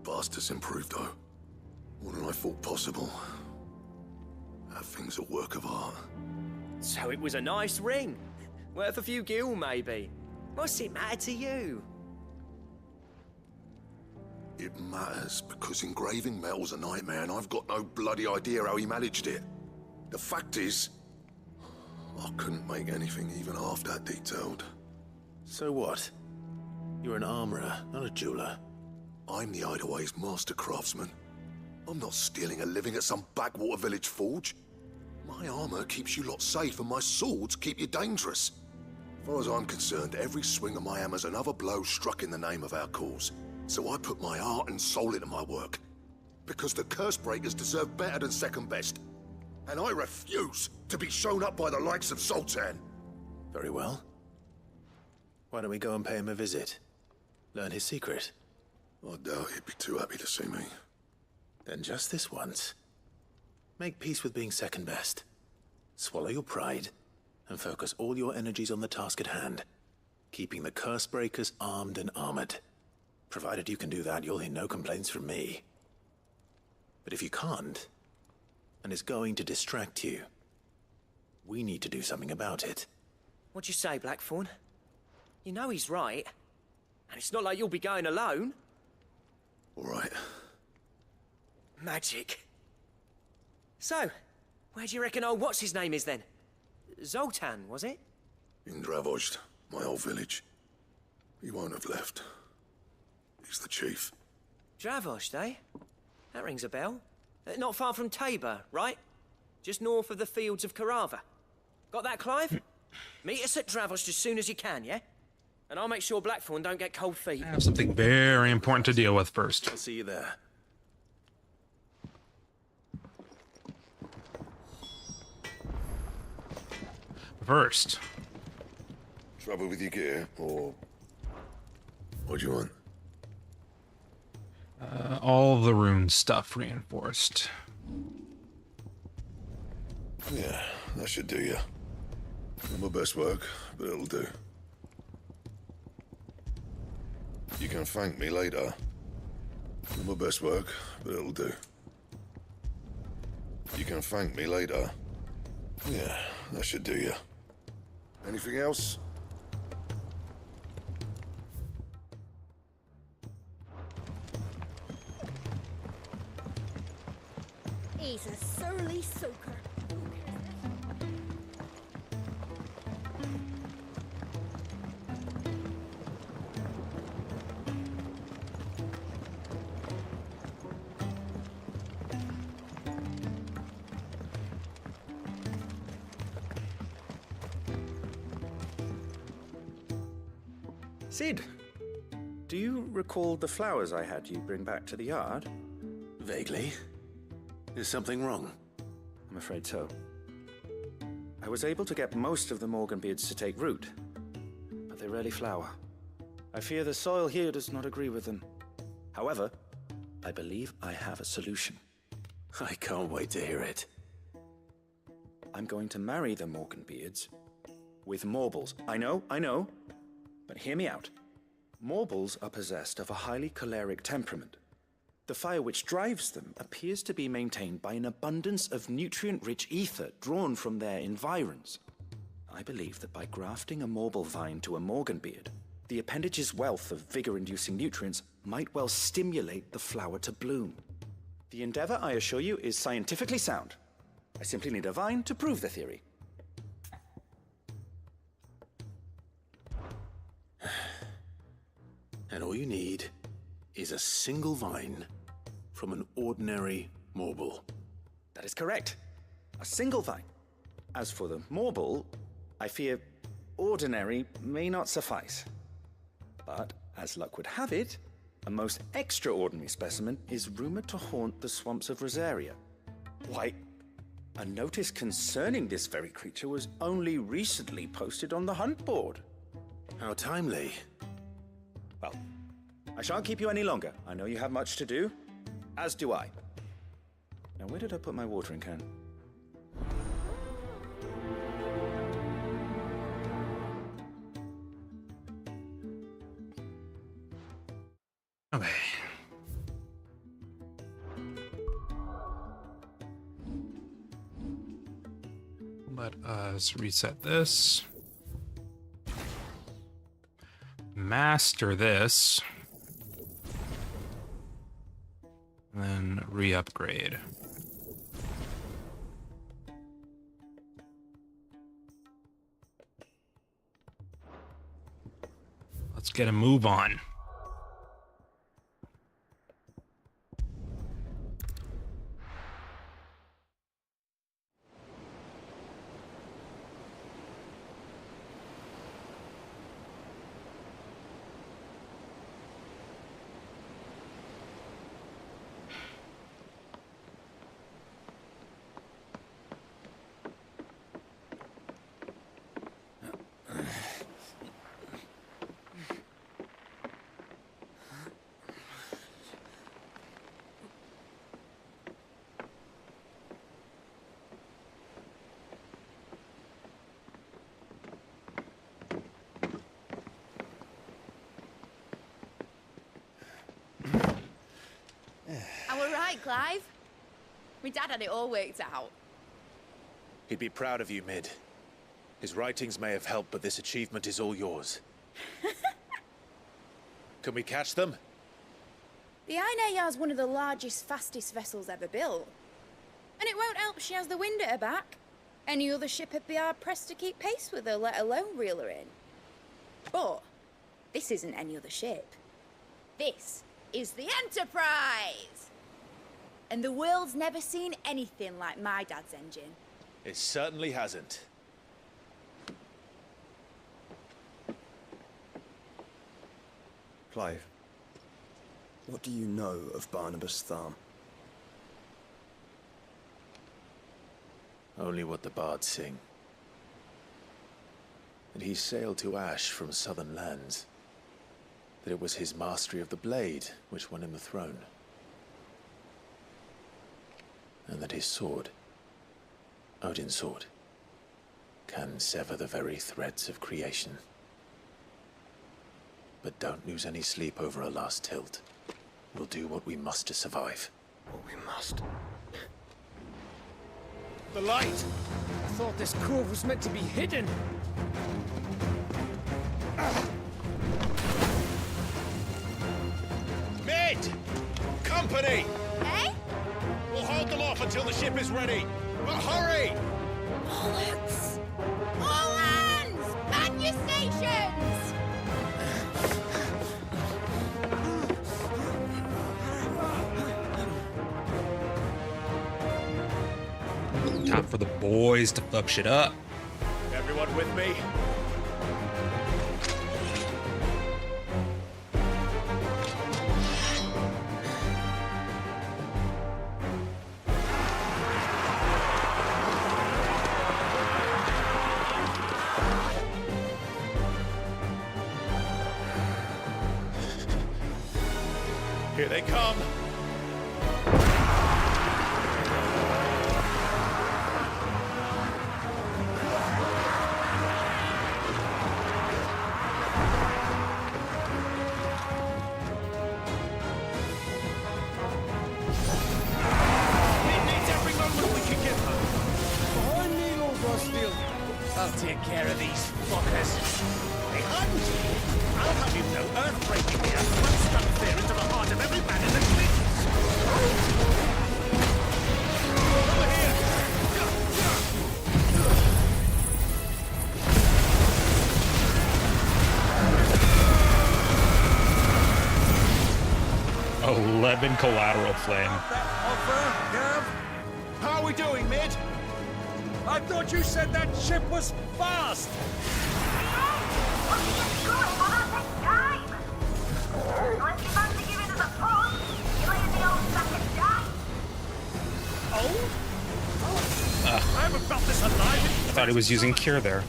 Bastard's improved, though. More than I thought possible. That thing's a work of art. So it was a nice ring. Worth a few gil, maybe. What's it matter to you? It matters because engraving metal's a nightmare, and I've got no bloody idea how he managed it. The fact is, I couldn't make anything even half that detailed. So what? You're an armorer, not a jeweler. I'm the Hideaway's master craftsman. I'm not stealing a living at some backwater village forge. My armor keeps you lot safe, and my swords keep you dangerous. As far as I'm concerned, every swing of my hammer's another blow struck in the name of our cause. So I put my heart and soul into my work. Because the curse breakers deserve better than second best. And I refuse to be shown up by the likes of Zoltan. Very well. Why don't we go and pay him a visit? Learn his secret. I doubt he'd be too happy to see me. Then just this once. Make peace with being second best. Swallow your pride, and focus all your energies on the task at hand. Keeping the curse breakers armed and armored. Provided you can do that, you'll hear no complaints from me. But if you can't, and it's going to distract you, we need to do something about it. What'd you say, Blackthorn? You know he's right. And it's not like you'll be going alone. All right. Magic. So, where do you reckon old what's-his-name is then? Zoltan, was it? In Dravozd, my old village. He won't have left. He's the chief. Dravozd, eh? That rings a bell. Not far from Tabor, right? Just north of the fields of Carava. Got that, Clive? Meet us at Dravozd as soon as you can, yeah? And I'll make sure Blackthorn don't get cold feet. I have something very important to deal with first. I'll see you there. First. Trouble with your gear, or what do you want? All the rune stuff reinforced. Yeah, that should do you. Not my best work, but it'll do. You can thank me later. Not my best work, but it'll do. You can thank me later. Yeah, that should do you. Anything else? He's a surly soaker. Sid, do you recall the flowers I had you bring back to the yard? Vaguely. Is something wrong? I'm afraid so. I was able to get most of the Morganbeards to take root, but they rarely flower. I fear the soil here does not agree with them. However, I believe I have a solution. I can't wait to hear it. I'm going to marry the Morganbeards with Morbles. I know, but hear me out. Morbles are possessed of a highly choleric temperament. The fire which drives them appears to be maintained by an abundance of nutrient-rich ether drawn from their environs. I believe that by grafting a Morble vine to a Morganbeard, the appendage's wealth of vigor-inducing nutrients might well stimulate the flower to bloom. The endeavor, I assure you, is scientifically sound. I simply need a vine to prove the theory. And all you need is a single vine from an ordinary Morble. That is correct. A single vine. As for the marble, I fear ordinary may not suffice. But, as luck would have it, a most extraordinary specimen is rumored to haunt the swamps of Rosaria. Why, a notice concerning this very creature was only recently posted on the hunt board. How timely. Well, I shan't keep you any longer. I know you have much to do, as do I. Now, where did I put my watering can? Okay. Let us reset this. Master this. And then re-upgrade. Let's get a move on. Am I right, Clive? My dad had it all worked out. He'd be proud of you, Mid. His writings may have helped, but this achievement is all yours. Can we catch them? The Ainayar's one of the largest, fastest vessels ever built. And it won't help she has the wind at her back. Any other ship would be hard-pressed to keep pace with her, let alone reel her in. But this isn't any other ship. This is the Enterprise! And the world's never seen anything like my dad's engine. It certainly hasn't. Clive, what do you know of Barnabas Tharm? Only what the bards sing. That he sailed to Ash from southern lands. That it was his mastery of the blade which won him the throne. And that his sword, Odin's sword, can sever the very threads of creation. But don't lose any sleep over a last tilt. We'll do what we must to survive. What we must. The light! I thought this cove was meant to be hidden. Mid! Company! Eh? We'll hold them off until the ship is ready. But hurry! Bollocks! All hands! Man your stations! Time for the boys to fuck shit up. Everyone with me? Here they come. I'll take care of these fuckers. They hunt! I'll have you know, earth-breaking here will struck fear into the heart of every man in the cliffs! Over here! $11 collateral flame. Offer, Gav? How are we doing, Mid? I thought you said that ship was fast! I haven't felt this alive. I thought he was using cure there.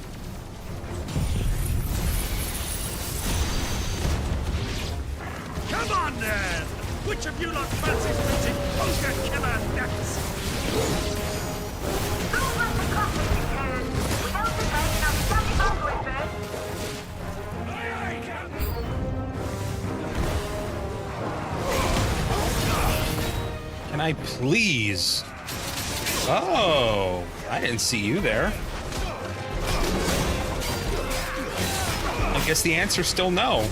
Come on then! Which of you lot fancies meeting poker killer next? Can I please? Oh, I didn't see you there. I guess the answer's still no.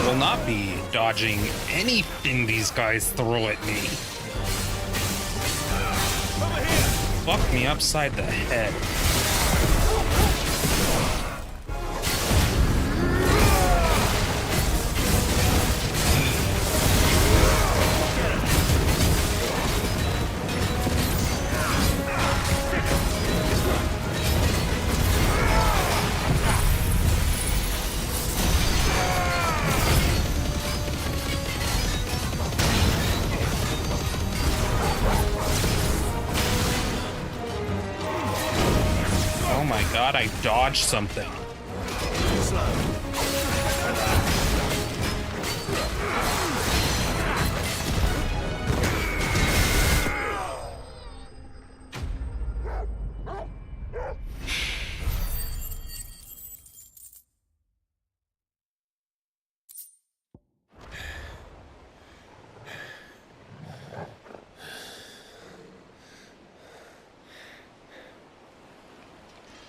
Will not be dodging anything these guys throw at me. Fuck me upside the head. God, I dodged something.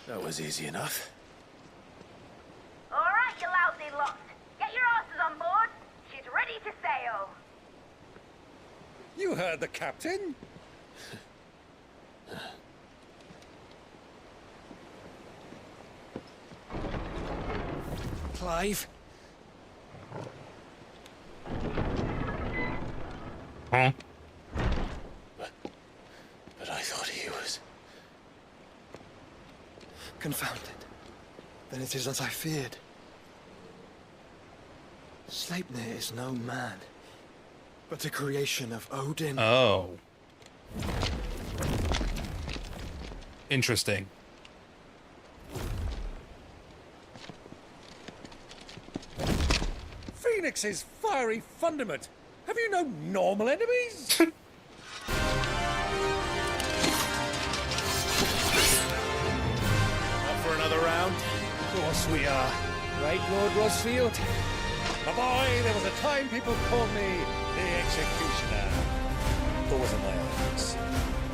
That was easy enough. All right, you lousy lot. Get your asses on board. She's ready to sail. You heard the captain. Clive? Huh? But I thought he was... Confounded. Then it is as I feared. Sleipnir is no man, but a creation of Odin. Oh. Interesting. Phoenix's fiery fundament. Have you no normal enemies? For another round? Of course we are. Right, Lord Rosfield? My boy, there was a time people called me the Executioner. Or was it my eyes?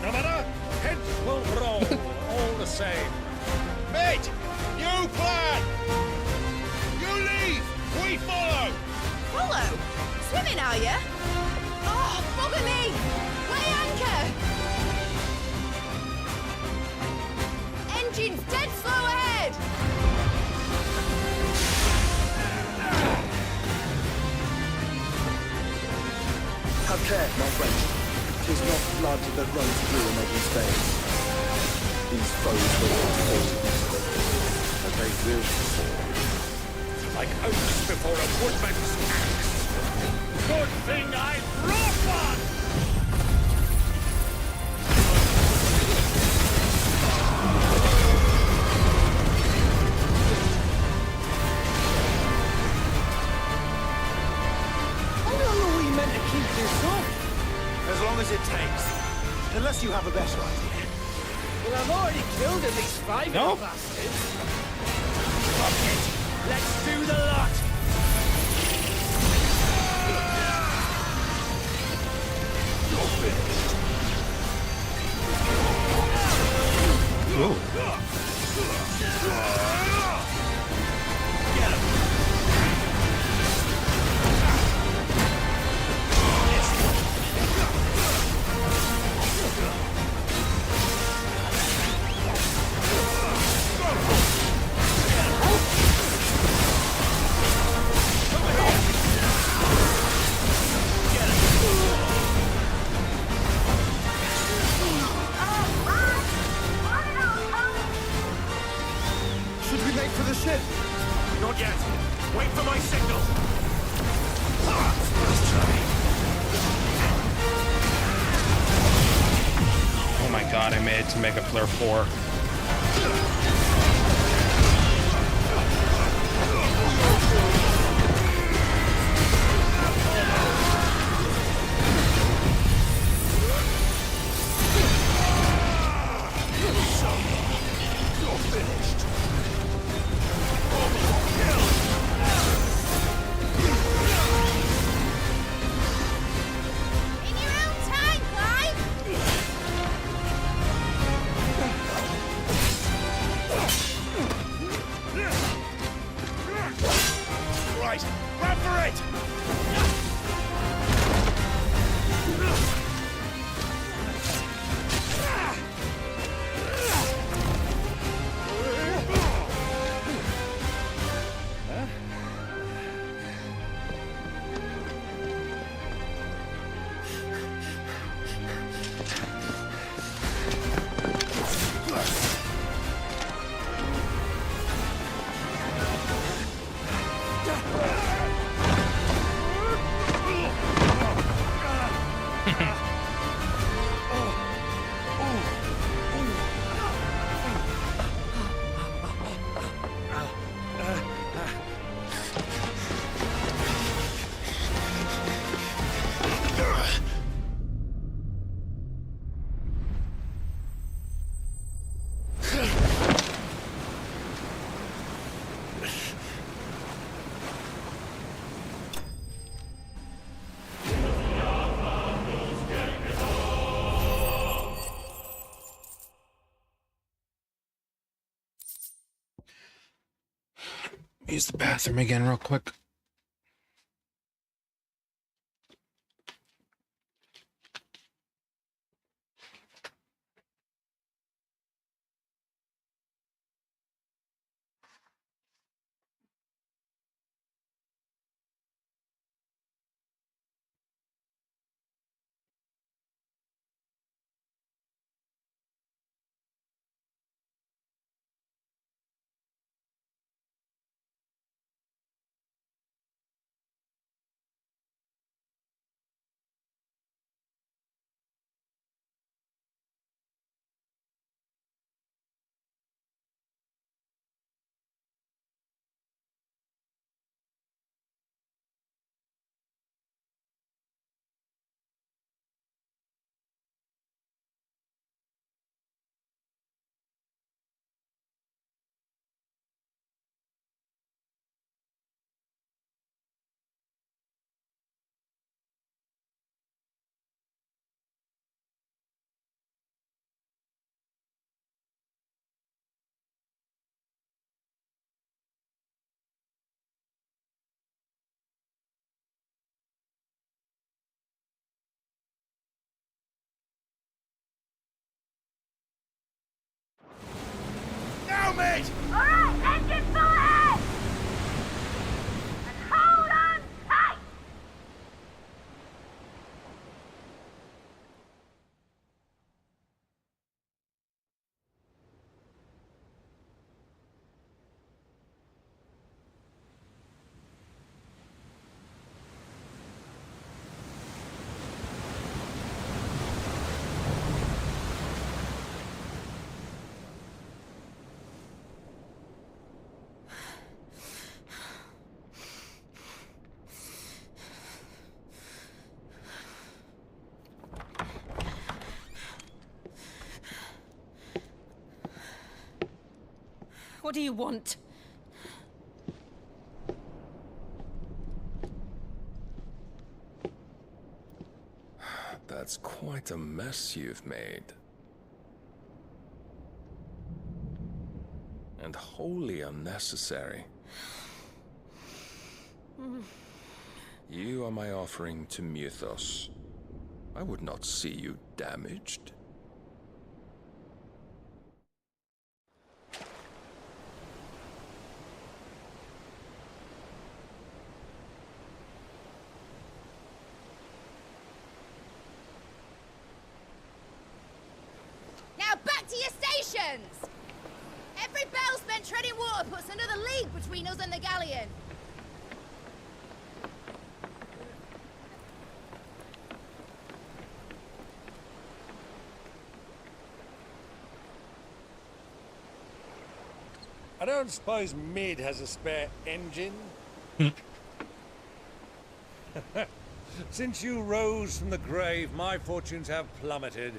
No matter, heads will roll, all the same. Mate! You plan! You lead! We follow! Follow? Swimming, are you? Oh, bugger me! Weigh anchor! Engine's dead slow ahead! Have care, my friend. 'Tis not blood that runs through an ugly veins. These foes will not fall, but they will fall. Like oaks before a woodman's axe. Good thing I brought one! How long are we meant to keep this up? As long as it takes. Unless you have a better idea. Well, I've already killed at least 5 No. of the bastards. Fuck it. Let's do the lot. You're finished. Ooh. Get him. shot I made to make a flare 4. Use the bathroom again real quick. Now, mate! Alright, engine full ahead! And hold on tight! What do you want? That's quite a mess you've made. And wholly unnecessary. You are my offering to Mythos. I would not see you damaged. Now back to your stations! Every bell spent treading water puts another league between us and the galleon. don't suppose Mid has a spare engine. Since you rose from the grave, my fortunes have plummeted.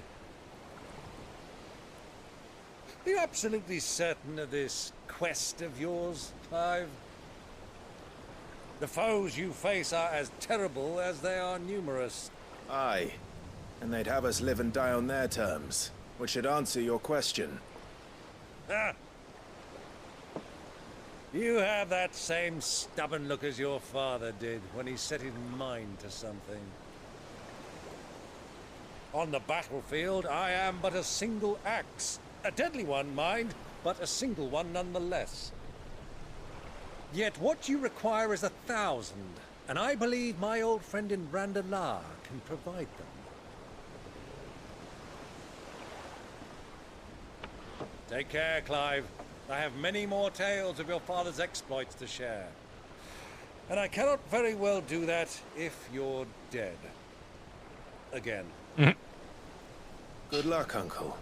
Are you absolutely certain of this quest of yours, Clive? The foes you face are as terrible as they are numerous. Aye. And they'd have us live and die on their terms, which should answer your question. Ah. You have that same stubborn look as your father did when he set his mind to something. On the battlefield, I am but a single axe. A deadly one, mind, but a single one nonetheless. Yet what you require is 1,000, and I believe my old friend in Randalar can provide them. Take care, Clive. I have many more tales of your father's exploits to share. And I cannot very well do that if you're dead. Again. Good luck, Uncle.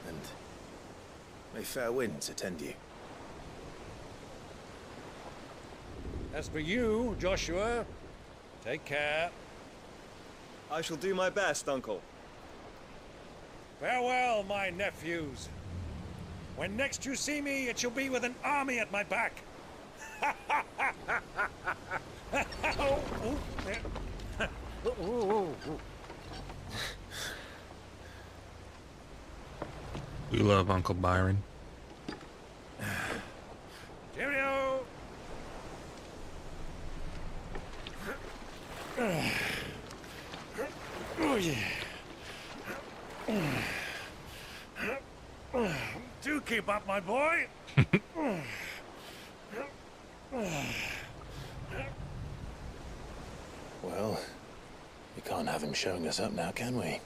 And may fair winds attend you. As for you, Joshua, take care. I shall do my best, Uncle. Farewell, my nephews. When next you see me, it shall be with an army at my back. We love Uncle Byron. Cheerio! Oh, yeah. Do keep up, my boy. Well, we can't have him showing us up now, can we?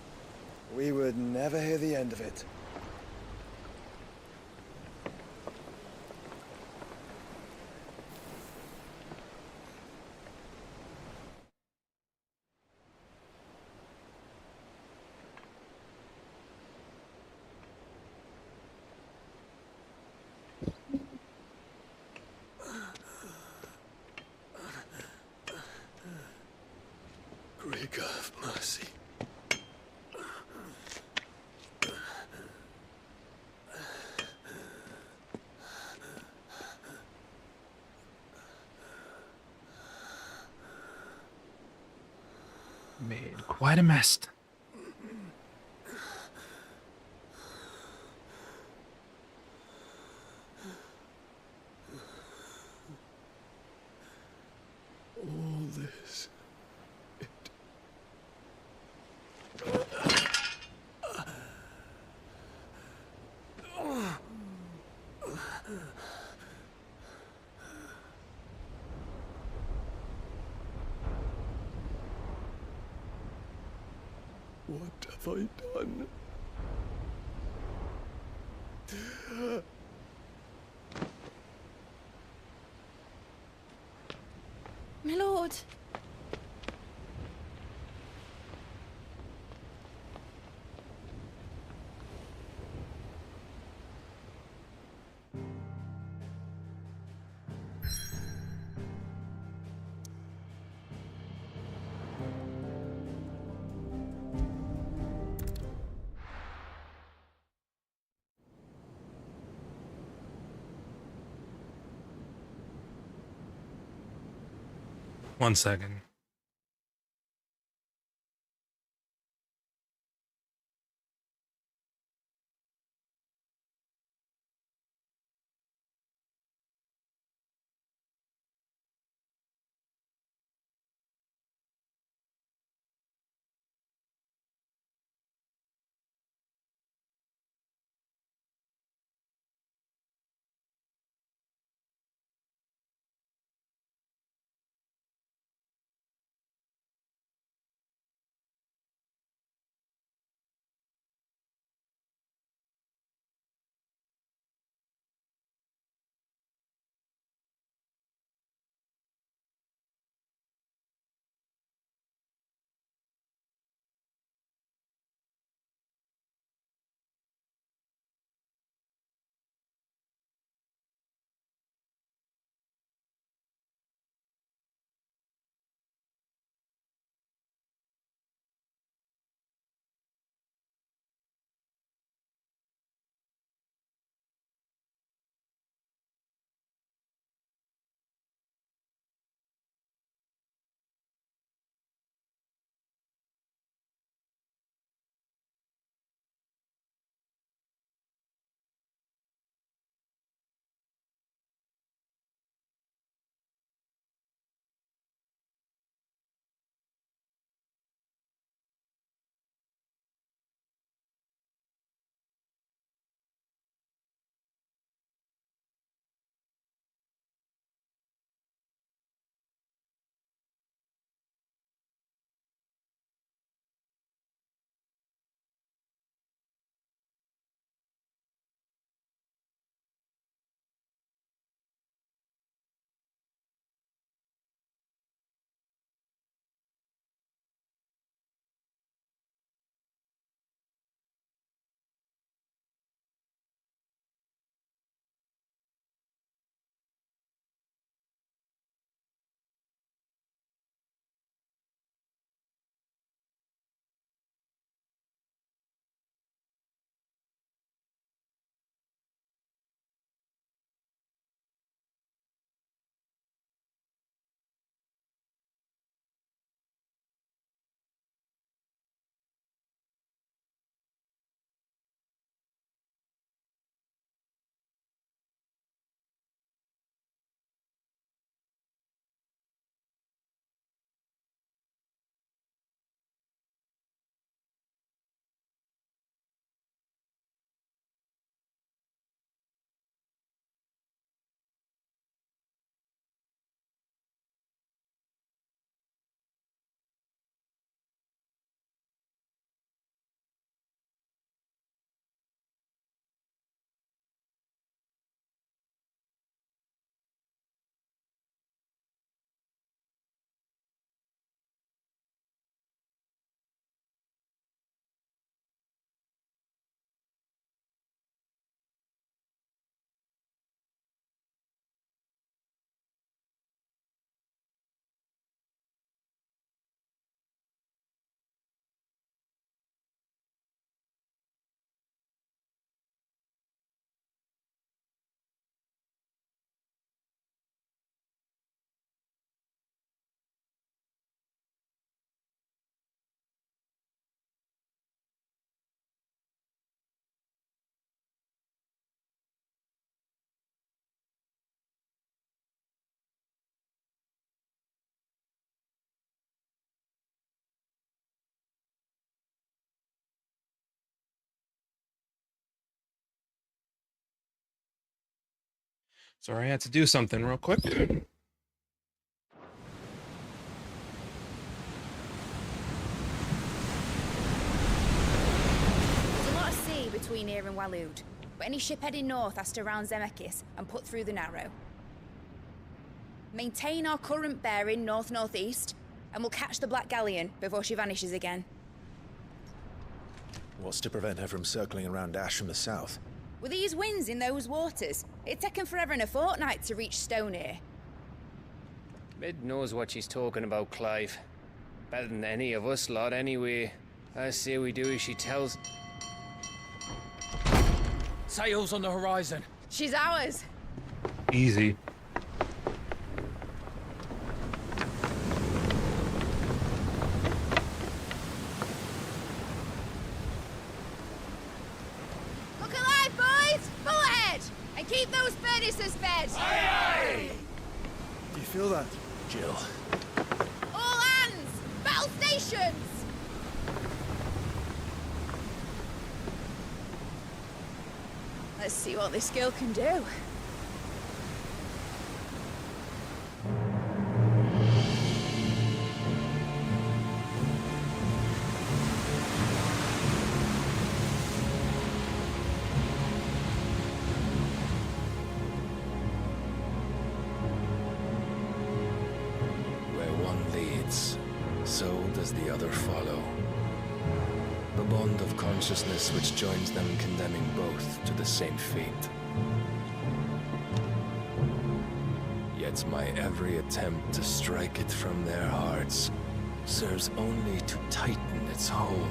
We would never hear the end of it. Grigor of mercy. Made quite a mess. All this. What have I done? My lord. One second. Sorry, I had to do something real quick. There's a lot of sea between here and Waloed, but any ship heading north has to round Zemeckis and put through the Narrow. Maintain our current bearing north-northeast, and we'll catch the Black Galleon before she vanishes again. What's to prevent her from circling around Ash from the south? With these winds in those waters, it'd taken forever and a fortnight to reach Stonehenge. Mid knows what she's talking about, Clive. Better than any of us lot, anyway. I say we do as she tells. Sails on the horizon. She's ours. Easy. Look alive, boys! Full ahead! And keep those furnaces fed! Aye, aye! Do you feel that, Jill? All hands! Battle stations! Let's see what this girl can do. Where one leads, so does the other follow. The bond of consciousness which joins them condemning both to the same fate. Yet my every attempt to strike it from their hearts serves only to tighten its hold.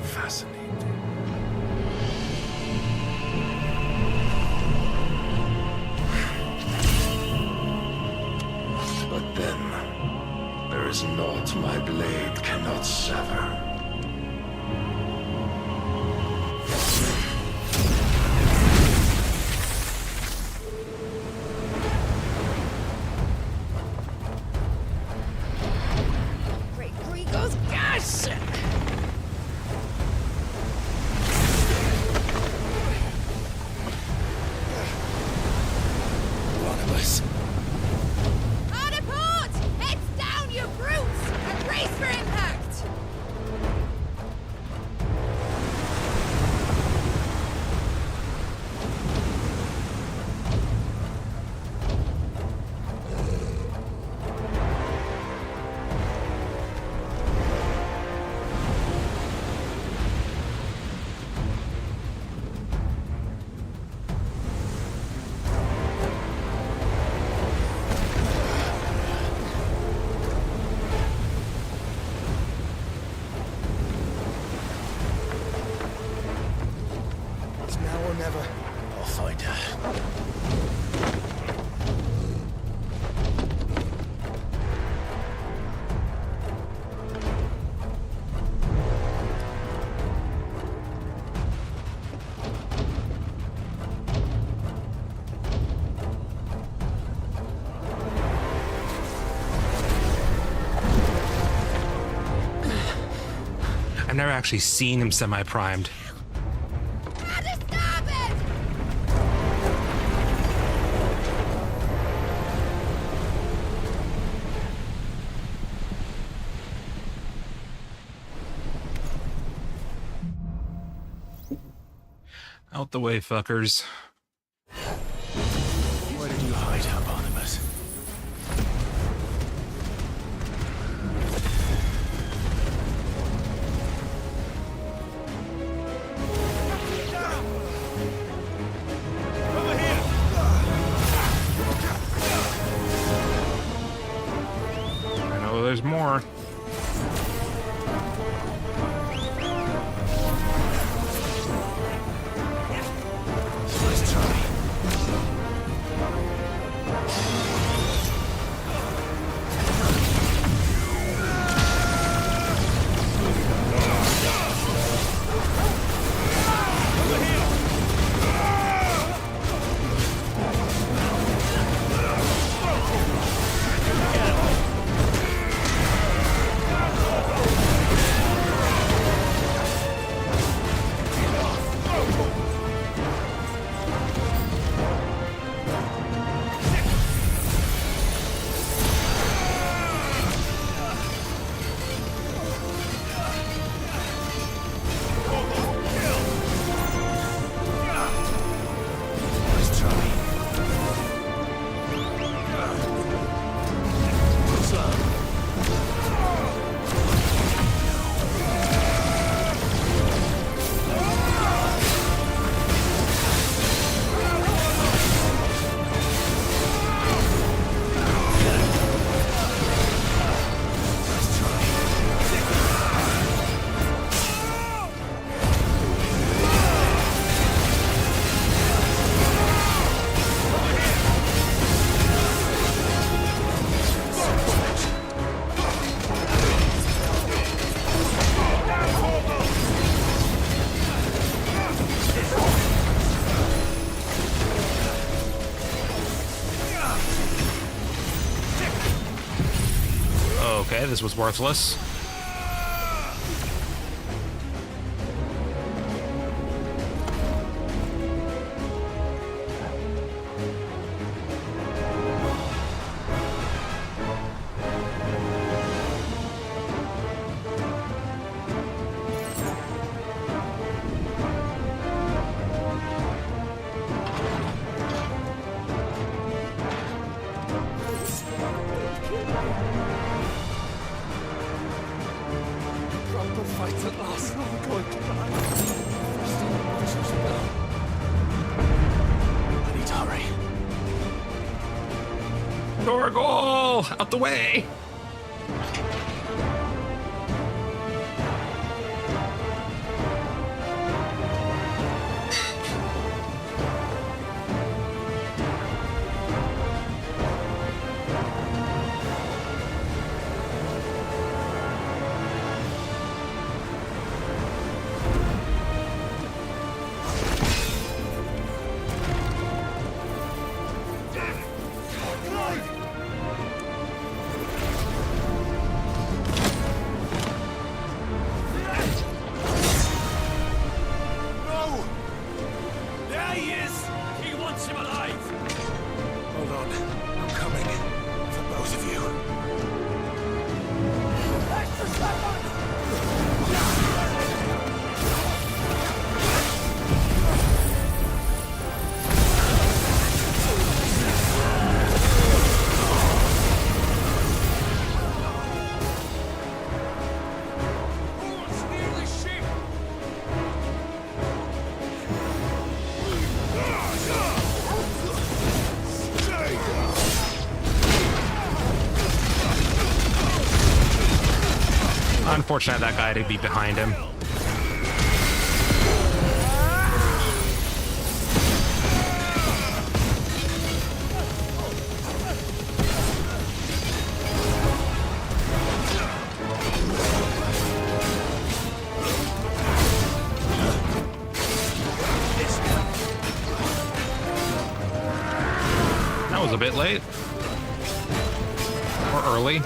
Fascinating. But then, there is naught my blade cannot sever. Great Gregor's gas! Barnabas. Hard a port! Heads down, you brutes! And brace for impact! It's now or never. I'll find her. I've never actually seen him semi-primed. Out the way, fuckers. Where did you hide her, Barnabas? I know there's more. Let's try. Okay, this was worthless. Proper fight at last. I'm going to die. I need to hurry. Dorgol! Out the way! Unfortunate that guy to be behind him. That was a bit late. Or early.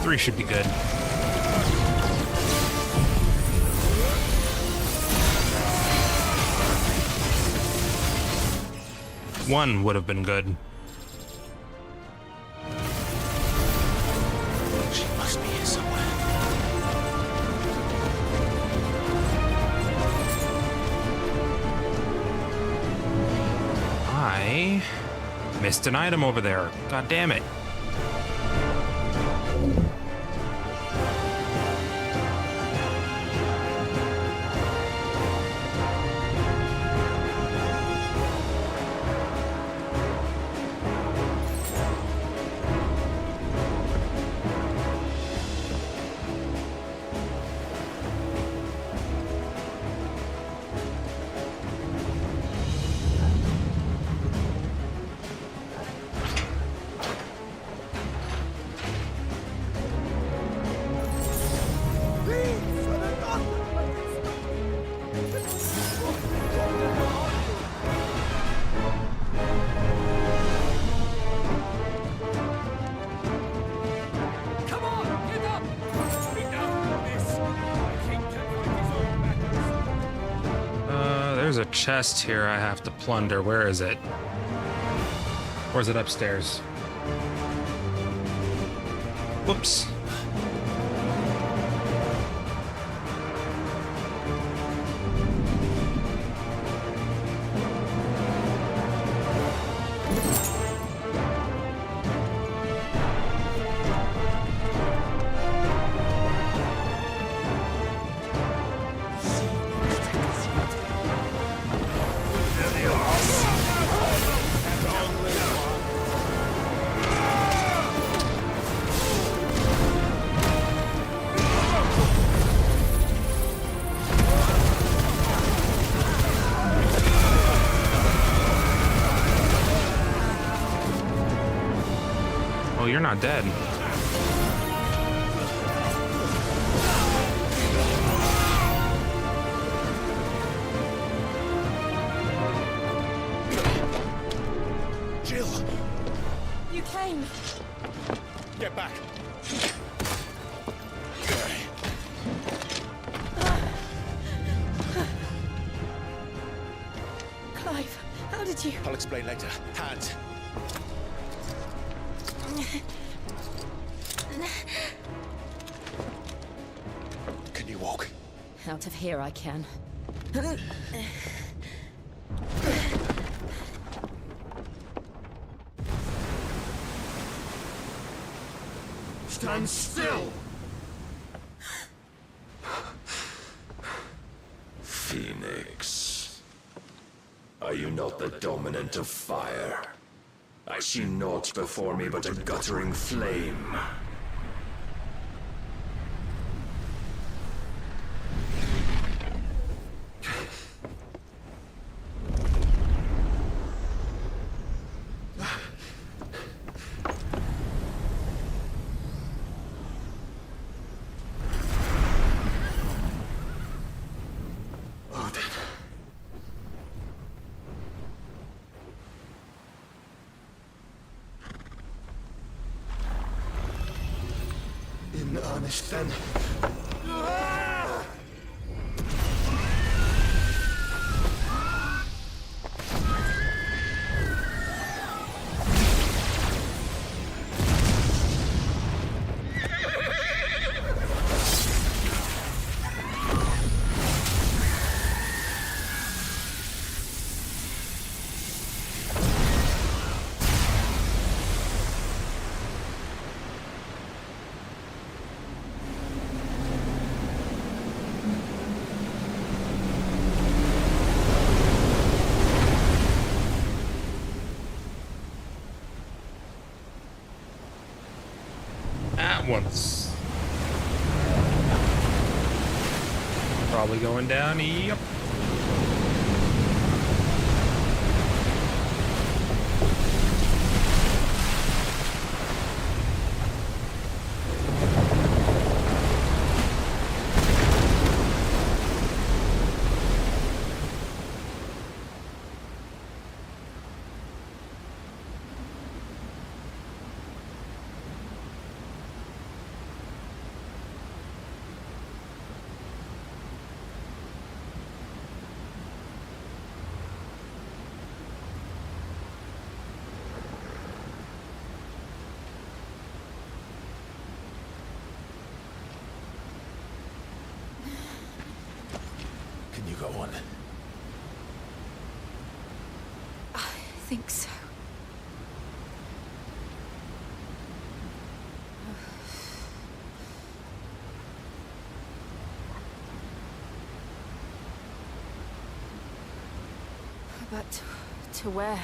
Three should be good. One would have been good. She must be here somewhere. I missed an item over there. God damn it. There's a chest here I have to plunder. Where is it? Or is it upstairs? Whoops. not dead. Jill! You came. Get back! Clive, how did you... I'll explain later. Hands. Can you walk? Out of here I can. Stand still! Phoenix. Are you not the dominant of fire? I see naught before me but a guttering flame. In earnest, then. At once. Probably going down. Yep. Can you go on? I think so. But to where?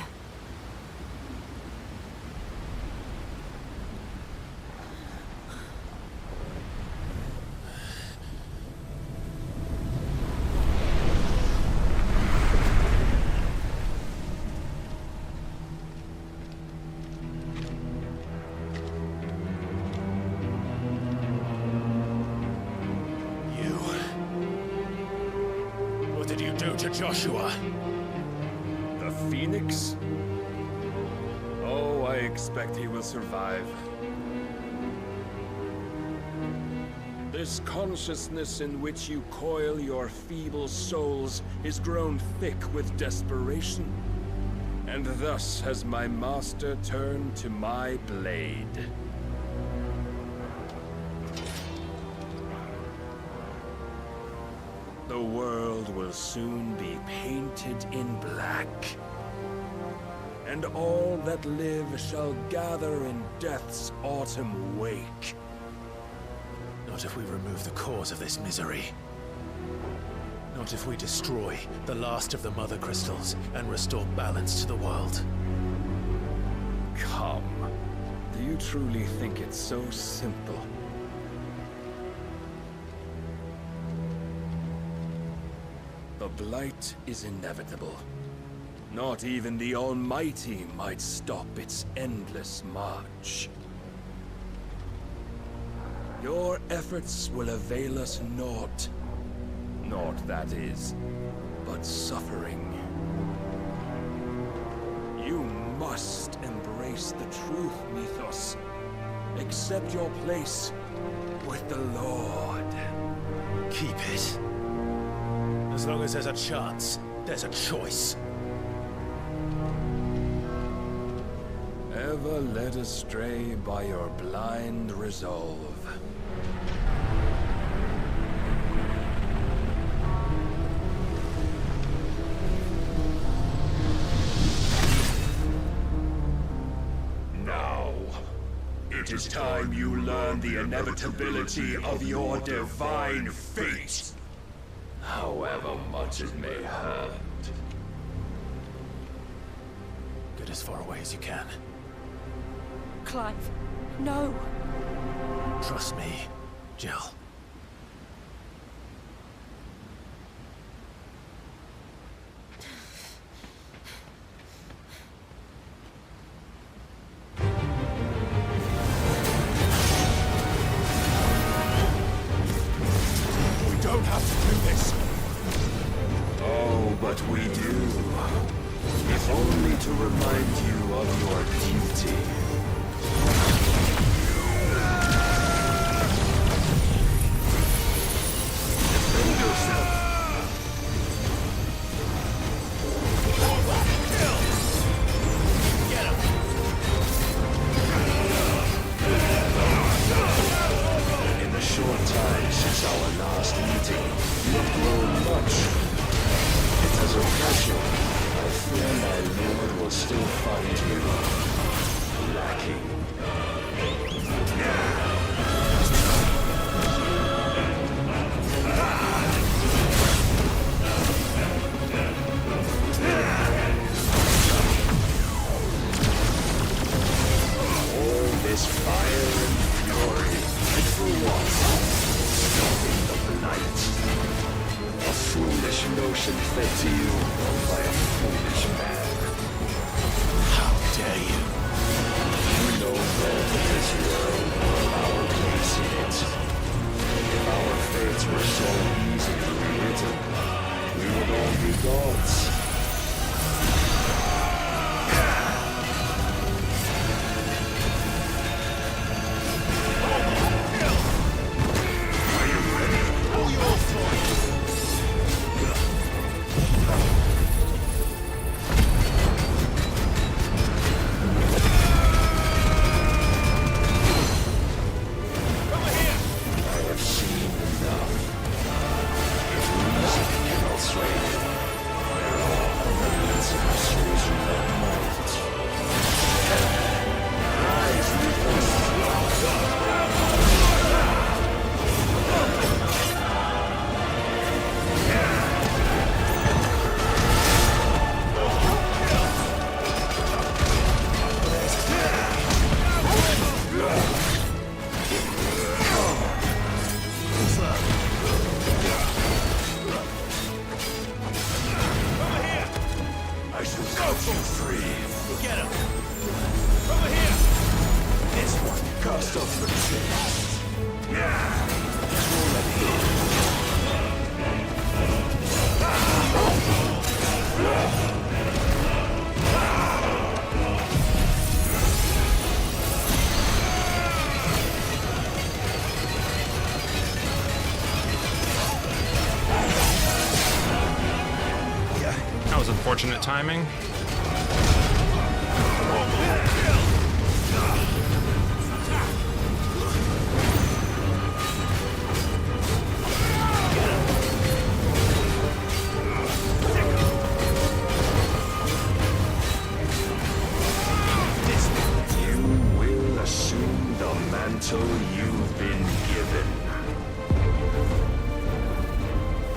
What did you do to Joshua? The Phoenix? Oh, I expect he will survive. This consciousness in which you coil your feeble souls is grown thick with desperation. And thus has my master turned to my blade. The world will soon be painted in black. And all that live shall gather in death's autumn wake. Not if we remove the cause of this misery. Not if we destroy the last of the Mother Crystals and restore balance to the world. Come. Do you truly think it's so simple? The blight is inevitable. Not even the Almighty might stop its endless march. Your efforts will avail us naught. Naught, that is, but suffering. You must embrace the truth, Mythos. Accept your place with the Lord. Keep it. As long as there's a chance, there's a choice. Ever led astray by your blind resolve. Now, it is time you learn the inevitability of your divine fate. However much it may hurt. Get as far away as you can. Clive, no. Trust me, Jill. We don't have to do this. Oh, but we do. If only to remind you of your duty. Defend yourself. Get him. In the short time since our last meeting, you have grown much. It is a pleasure. I fear my lord will still find you lacking. All this fire and fury, and for what? Stopping the blight. A foolish notion fed to you by a foolish man. How dare you? You know well that this world will our place in it. If our fates were so easily rewritten, we would all be gods. That was unfortunate timing. You will assume the mantle you've been given.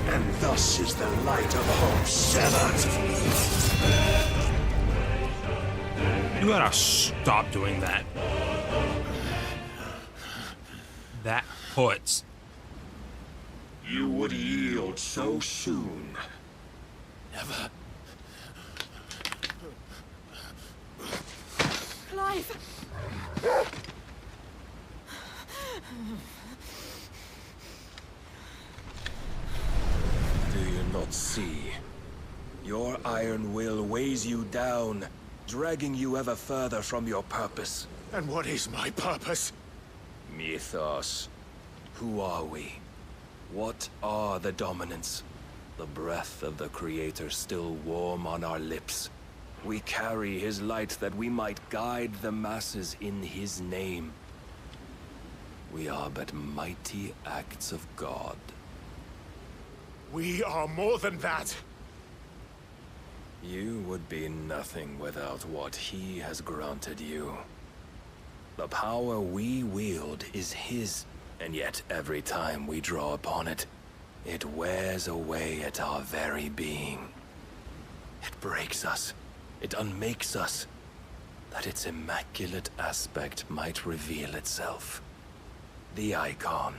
And thus is the light of hope severed. You gotta stop doing that. That hurts. You would yield so soon. Never. Clive! not see. Your iron will weighs you down, dragging you ever further from your purpose. And what is my purpose? Mythos. Who are we? What are the dominants? The breath of the Creator still warm on our lips. We carry his light that we might guide the masses in his name. We are but mighty acts of God. We are more than that. You would be nothing without what he has granted you. The power we wield is his, and yet every time we draw upon it, it wears away at our very being. It breaks us. It unmakes us, that its immaculate aspect might reveal itself. The icon.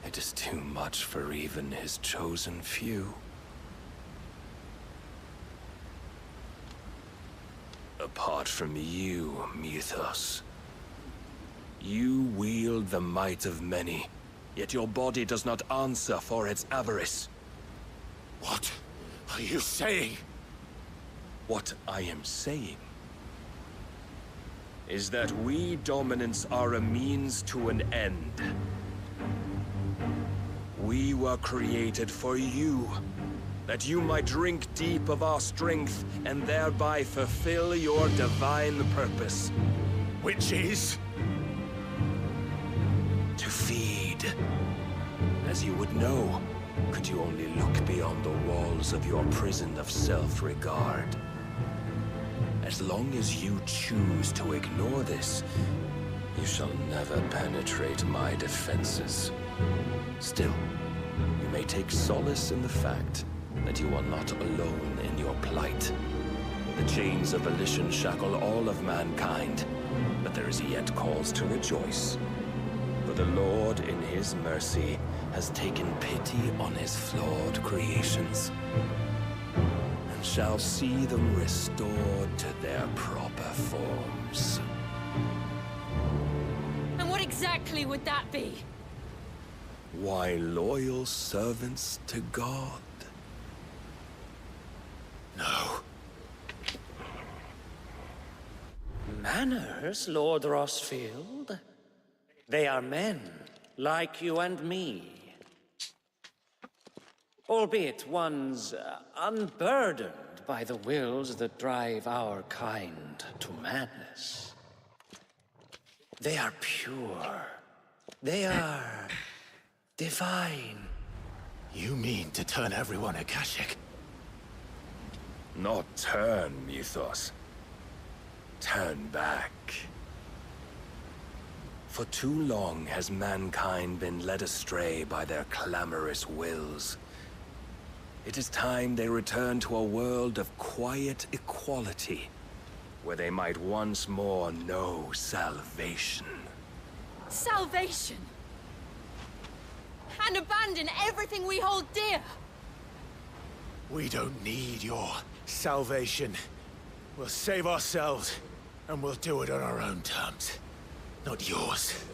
It is too much for even his chosen few. Apart from you, Mythos, you wield the might of many, yet your body does not answer for its avarice. What are you saying? What I am saying is that we dominants are a means to an end. We were created for you, that you might drink deep of our strength and thereby fulfill your divine purpose. Which is? To feed. As you would know, could you only look beyond the walls of your prison of self-regard. As long as you choose to ignore this, you shall never penetrate my defenses. Still, you may take solace in the fact that you are not alone in your plight. The chains of volition shackle all of mankind, but there is yet cause to rejoice. For the Lord, in his mercy, has taken pity on his flawed creations, and shall see them restored to their proper forms. And what exactly would that be? Why, loyal servants to God. No. Manners, Lord Rosfield? They are men, like you and me. Albeit ones unburdened by the wills that drive our kind to madness. They are pure. They are divine. You mean to turn everyone Akashic? Not turn, Mythos. Turn back. For too long has mankind been led astray by their clamorous wills. It is time they return to a world of quiet equality, where they might once more know salvation. Salvation? And abandon everything we hold dear? We don't need your salvation. We'll save ourselves, and we'll do it on our own terms. Not yours,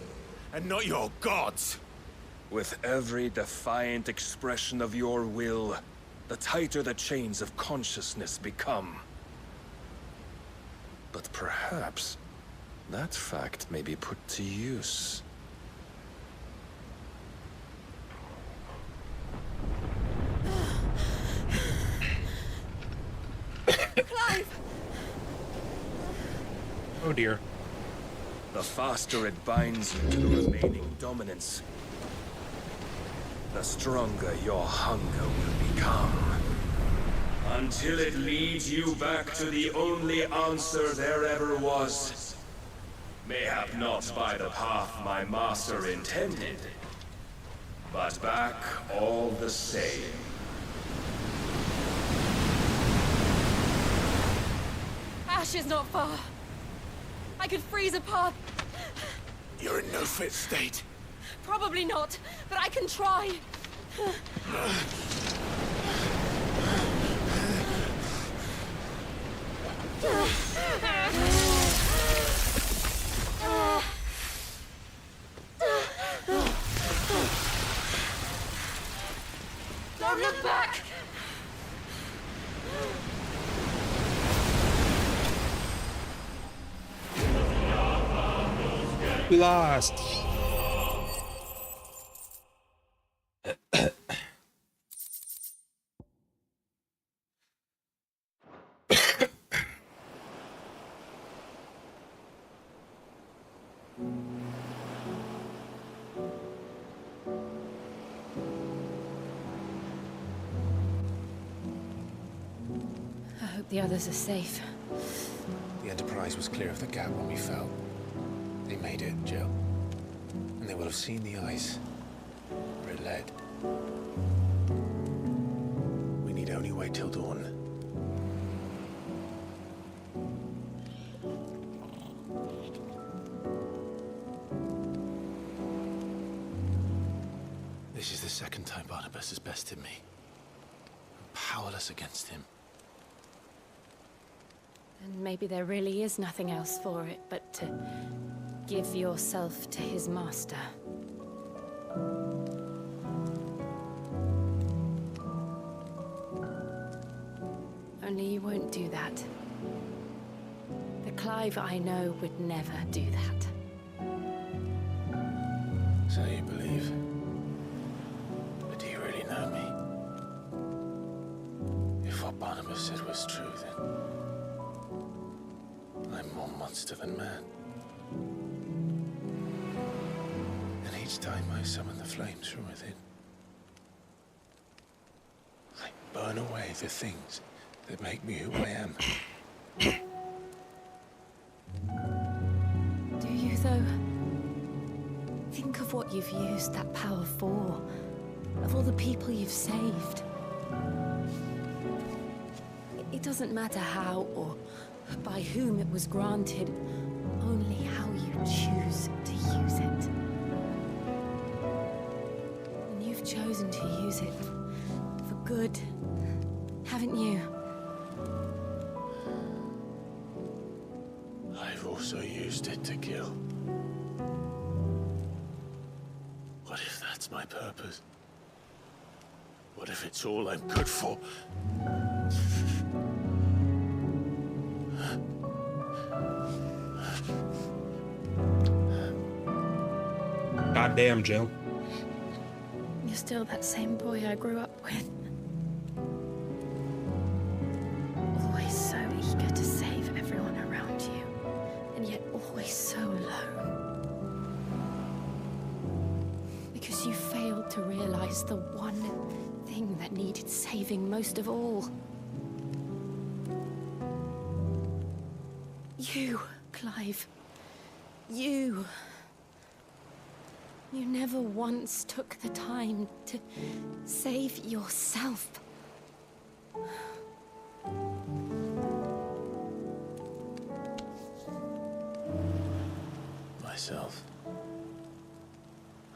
and not your gods. With every defiant expression of your will, the tighter the chains of consciousness become. But perhaps that fact may be put to use. Clive! Oh dear. The faster it binds you to the remaining dominance, the stronger your hunger will become. Until it leads you back to the only answer there ever was. Mayhap not by the path my master intended, but back all the same. Ash is not far. I could freeze a path. You're in no fit state. Probably not, but I can try. Don't look back! We lost. I hope the others are safe. The Enterprise was clear of the gap when we fell. They made it, Jill. And they will have seen the ice where it led. We need only wait till dawn. This is the second time Barnabas has bested me. I'm powerless against him. And maybe there really is nothing else for it but to give yourself to his master. Only you won't do that. The Clive I know would never do that. So you believe? But do you really know me? If what Barnabas said was true, then I'm more monster than man. And each time I summon the flames from within, I burn away the things that make me who I am. Do you, though? Think of what you've used that power for. Of all the people you've saved. It doesn't matter how or by whom it was granted, only how you choose to use it. And you've chosen to use it for good, haven't you? I've also used it to kill. What if that's my purpose? What if it's all I'm good for? Goddamn, Jill. You're still that same boy I grew up with. Always so eager to save everyone around you, and yet always so alone. Because you failed to realize the one thing that needed saving most of all. You, Clive. You. You never once took the time to save yourself. Myself.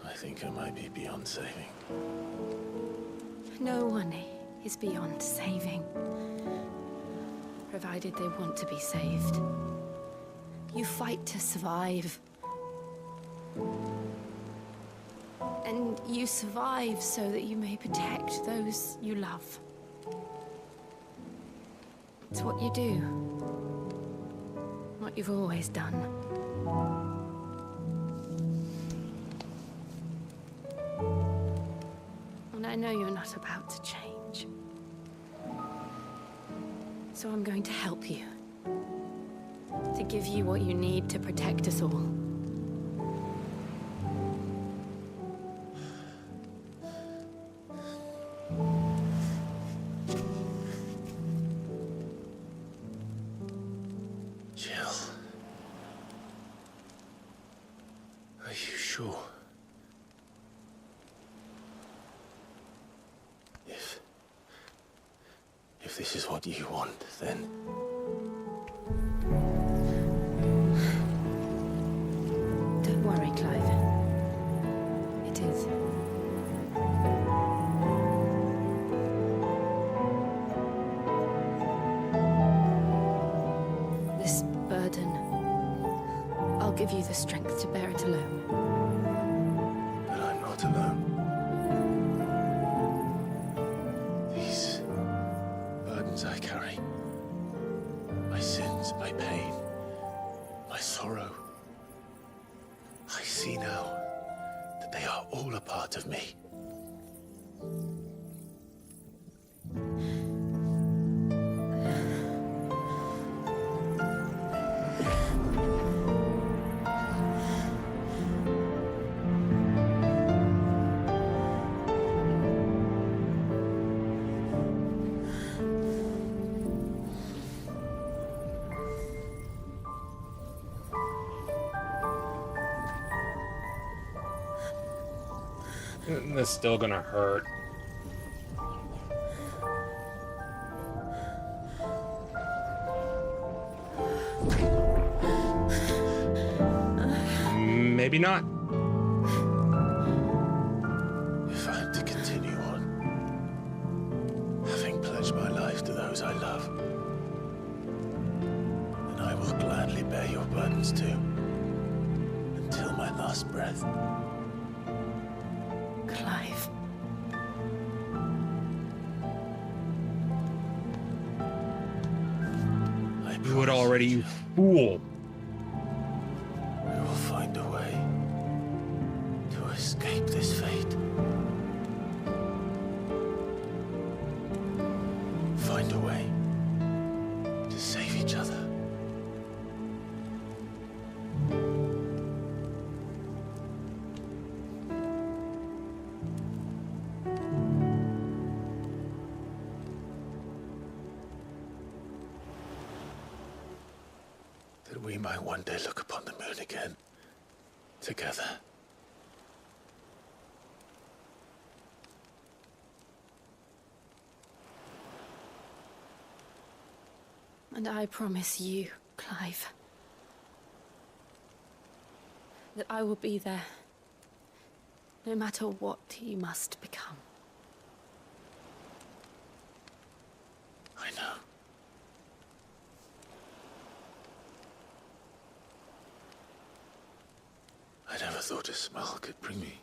I think I might be beyond saving. No one is beyond saving, provided they want to be saved. You fight to survive. And you survive so that you may protect those you love. It's what you do. What you've always done. And I know you're not about to change. So I'm going to help you. To give you what you need to protect us all. Jill. Are you sure? If this is what you want, then... Don't worry, Clive. It is. This burden, I'll give you the strength to bear it alone. But I'm not alone. burdens I carry. My sins, my pain, my sorrow. I see now that they are all a part of me. That's still gonna hurt. Maybe not. If I am to continue on, having pledged my life to those I love, then I will gladly bear your burdens too, until my last breath. Clive. Do it already, you fool. We will find a way to escape this fate. Find a way to save each other. That we might one day look upon the moon again, together. And I promise you, Clive, that I will be there, no matter what you must become. I know. I never thought a smile could bring me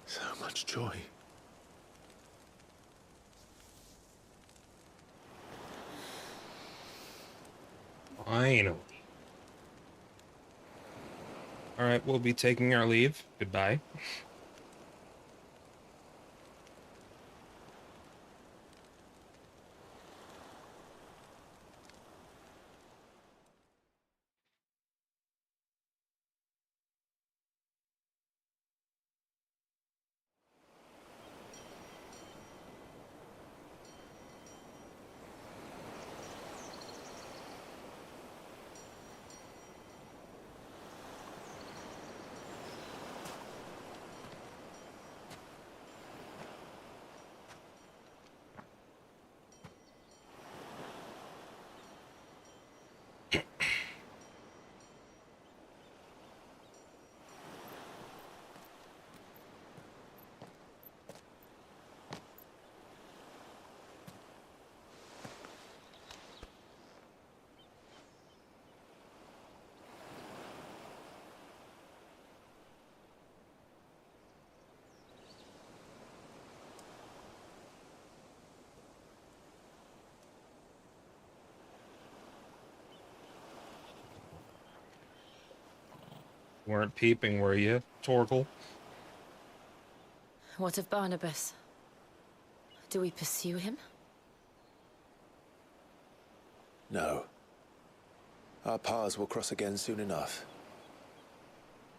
so much joy. Finally. All right, we'll be taking our leave. Goodbye. Weren't peeping, were you, Torgal? What of Barnabas? Do we pursue him? No. Our paths will cross again soon enough.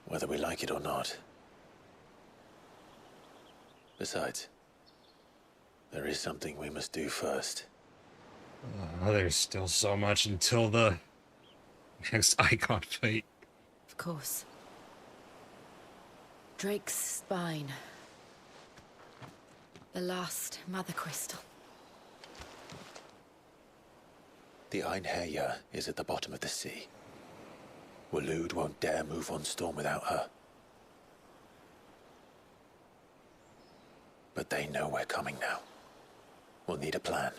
Whether we like it or not. Besides, there is something we must do first. There's still so much until the next icon fight. Of course. Drake's spine. The last mother crystal. The Einherjar is at the bottom of the sea. Waloed won't dare move on Storm without her. But they know we're coming now. We'll need a plan.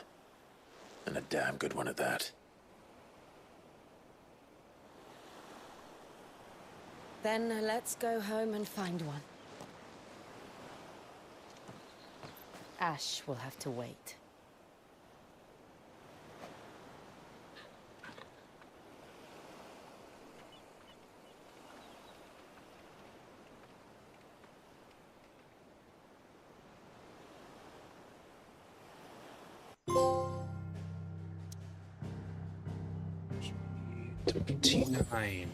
And a damn good one at that. Then let's go home and find one. Ash will have to wait. $29.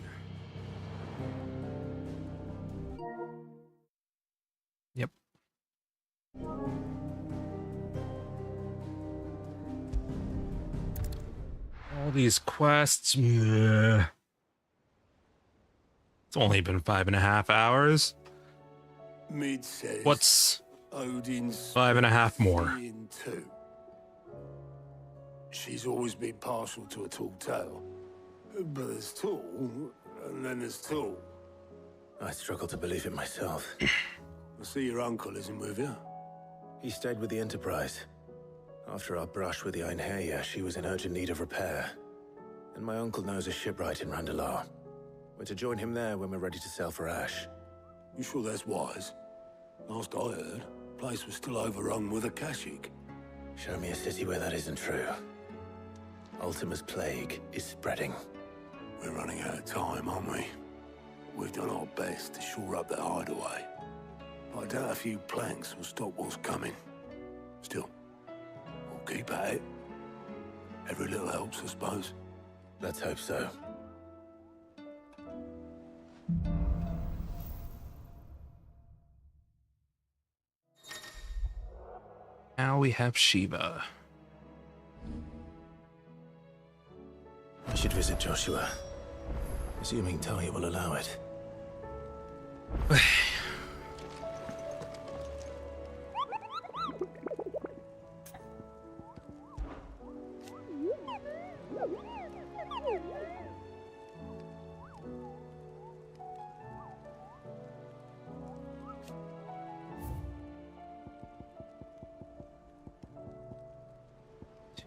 Yep. All these quests. Yeah. It's only been 5.5 hours. Mid says What's Odin's 5.5 more? in two. She's always been partial to a tall tale. But there's tall, and then there's tall. I struggle to believe it myself. I see your uncle isn't with you. He stayed with the Enterprise. After our brush with the Einherja, she was in urgent need of repair. And my uncle knows a shipwright in Randalar. We're to join him there when we're ready to sail for Ash. You sure that's wise? Last I heard, the place was still overrun with Akashic. Show me a city where that isn't true. Ultima's plague is spreading. We're running out of time, aren't we? We've done our best to shore up that hideaway. I doubt a few planks will stop what's coming. Still, we'll keep at it. Every little helps, I suppose. Let's hope so. Now we have Shiva. I should visit Joshua. Assuming Talia will allow it.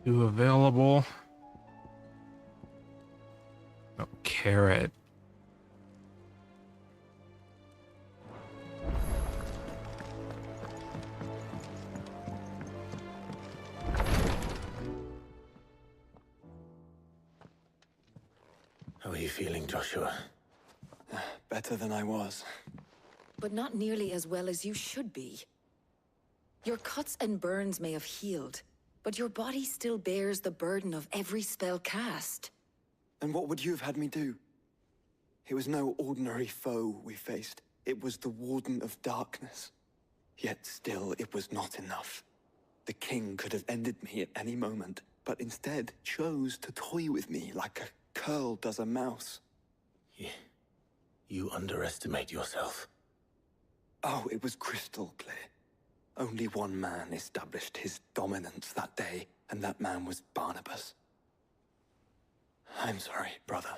Two available. Oh, carrot. How are you feeling, Joshua? Better than I was. But not nearly as well as you should be. Your cuts and burns may have healed, but your body still bears the burden of every spell cast. And what would you have had me do? It was no ordinary foe we faced. It was the Warden of Darkness. Yet still, it was not enough. The king could have ended me at any moment, but instead chose to toy with me like a curl does a mouse. You underestimate yourself. Oh, it was crystal clear. Only one man established his dominance that day, and that man was Barnabas. I'm sorry, brother.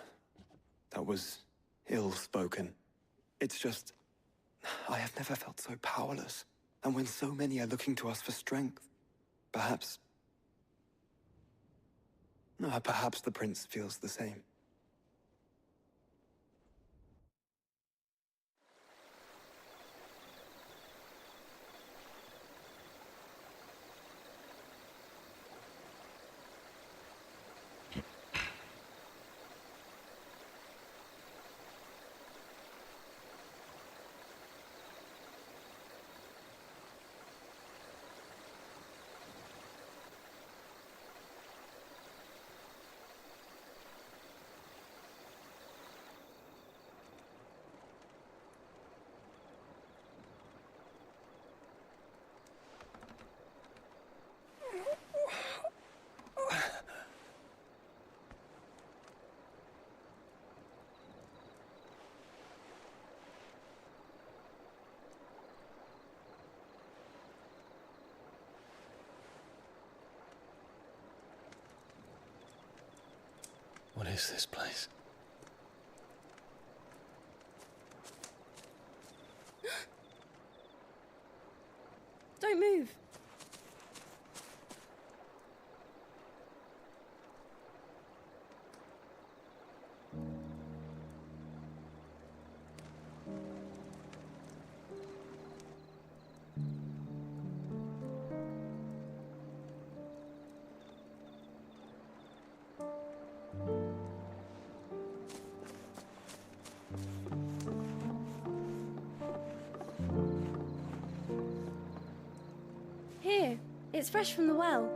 That was ill-spoken. It's just, I have never felt so powerless. And when so many are looking to us for strength, perhaps the prince feels the same. What is this place? Don't move. Here, it's fresh from the well.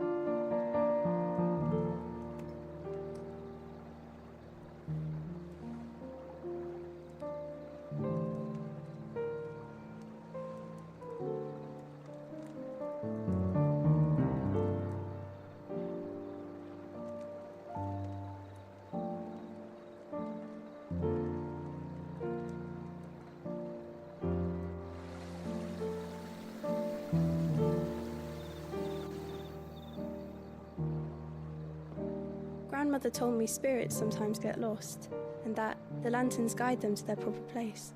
grandmother told me spirits sometimes get lost, and that the lanterns guide them to their proper place.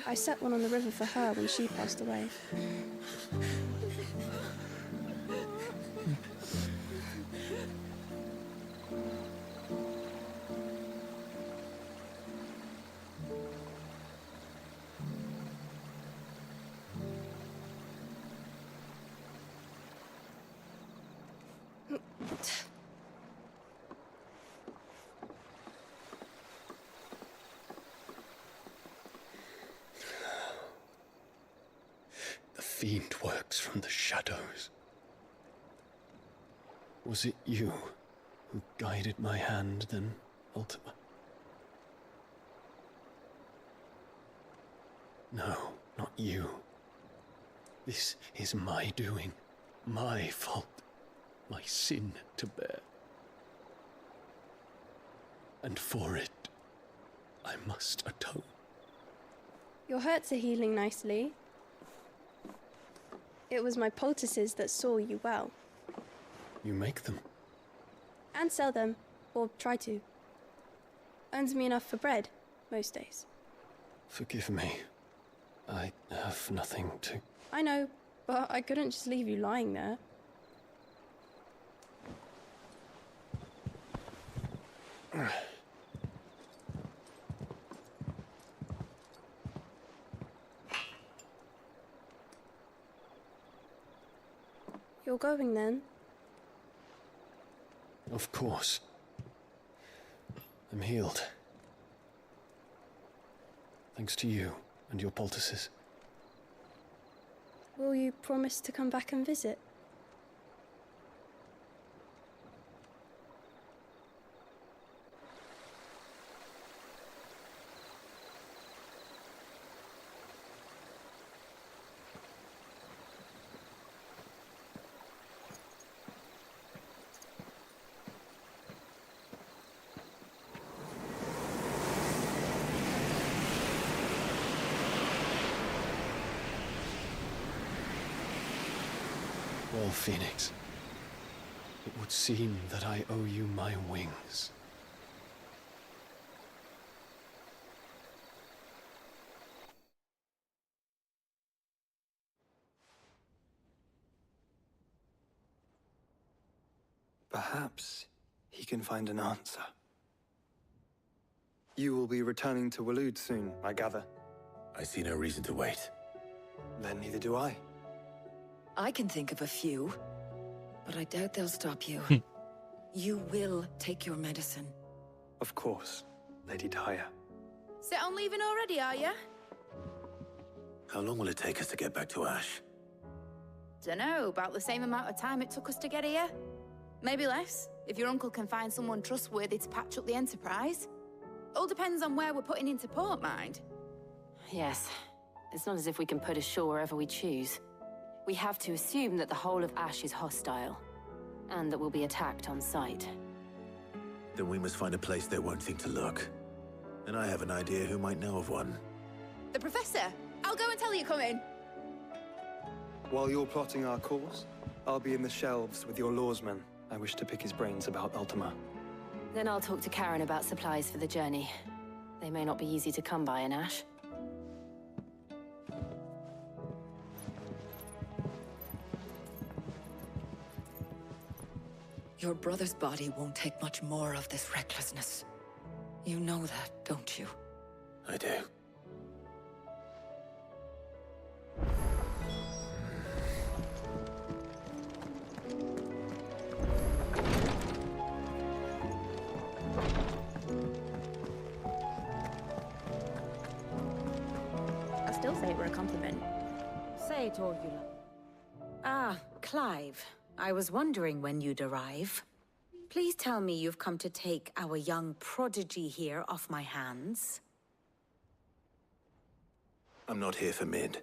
I set one on the river for her when she passed away. The fiend works from the shadows. Was it you who guided my hand then, Ultima? No, not you. This is my doing, my fault, my sin to bear. And for it, I must atone. Your hurts are healing nicely. It was my poultices that saw you well. You make them? And sell them, or try to. Earns me enough for bread, most days. Forgive me. I have nothing to... I know, but I couldn't just leave you lying there. You're going then? Of course. I'm healed. Thanks to you and your poultices. Will you promise to come back and visit? Well, Phoenix, it would seem that I owe you my wings. Perhaps he can find an answer. You will be returning to Waloed soon, I gather. I see no reason to wait. Then neither do I. I can think of a few, but I doubt they'll stop you. You will take your medicine. Of course, Lady Daya. Set on leaving already, are ya? How long will it take us to get back to Ash? Dunno, about the same amount of time it took us to get here. Maybe less, if your uncle can find someone trustworthy to patch up the Enterprise. All depends on where we're putting into port, mind. Yes. It's not as if we can put ashore wherever we choose. We have to assume that the whole of Ash is hostile, and that we'll be attacked on sight. Then we must find a place they won't think to look. And I have an idea who might know of one. The Professor! I'll go and tell you come in. While you're plotting our course, I'll be in the shelves with your lawsman. I wish to pick his brains about Ultima. Then I'll talk to Karen about supplies for the journey. They may not be easy to come by in Ash. Your brother's body won't take much more of this recklessness. You know that, don't you? I do. I still say it were a compliment. Say it, Orgula. Ah, Clive. I was wondering when you'd arrive. Please tell me you've come to take our young prodigy here off my hands. I'm not here for Mid.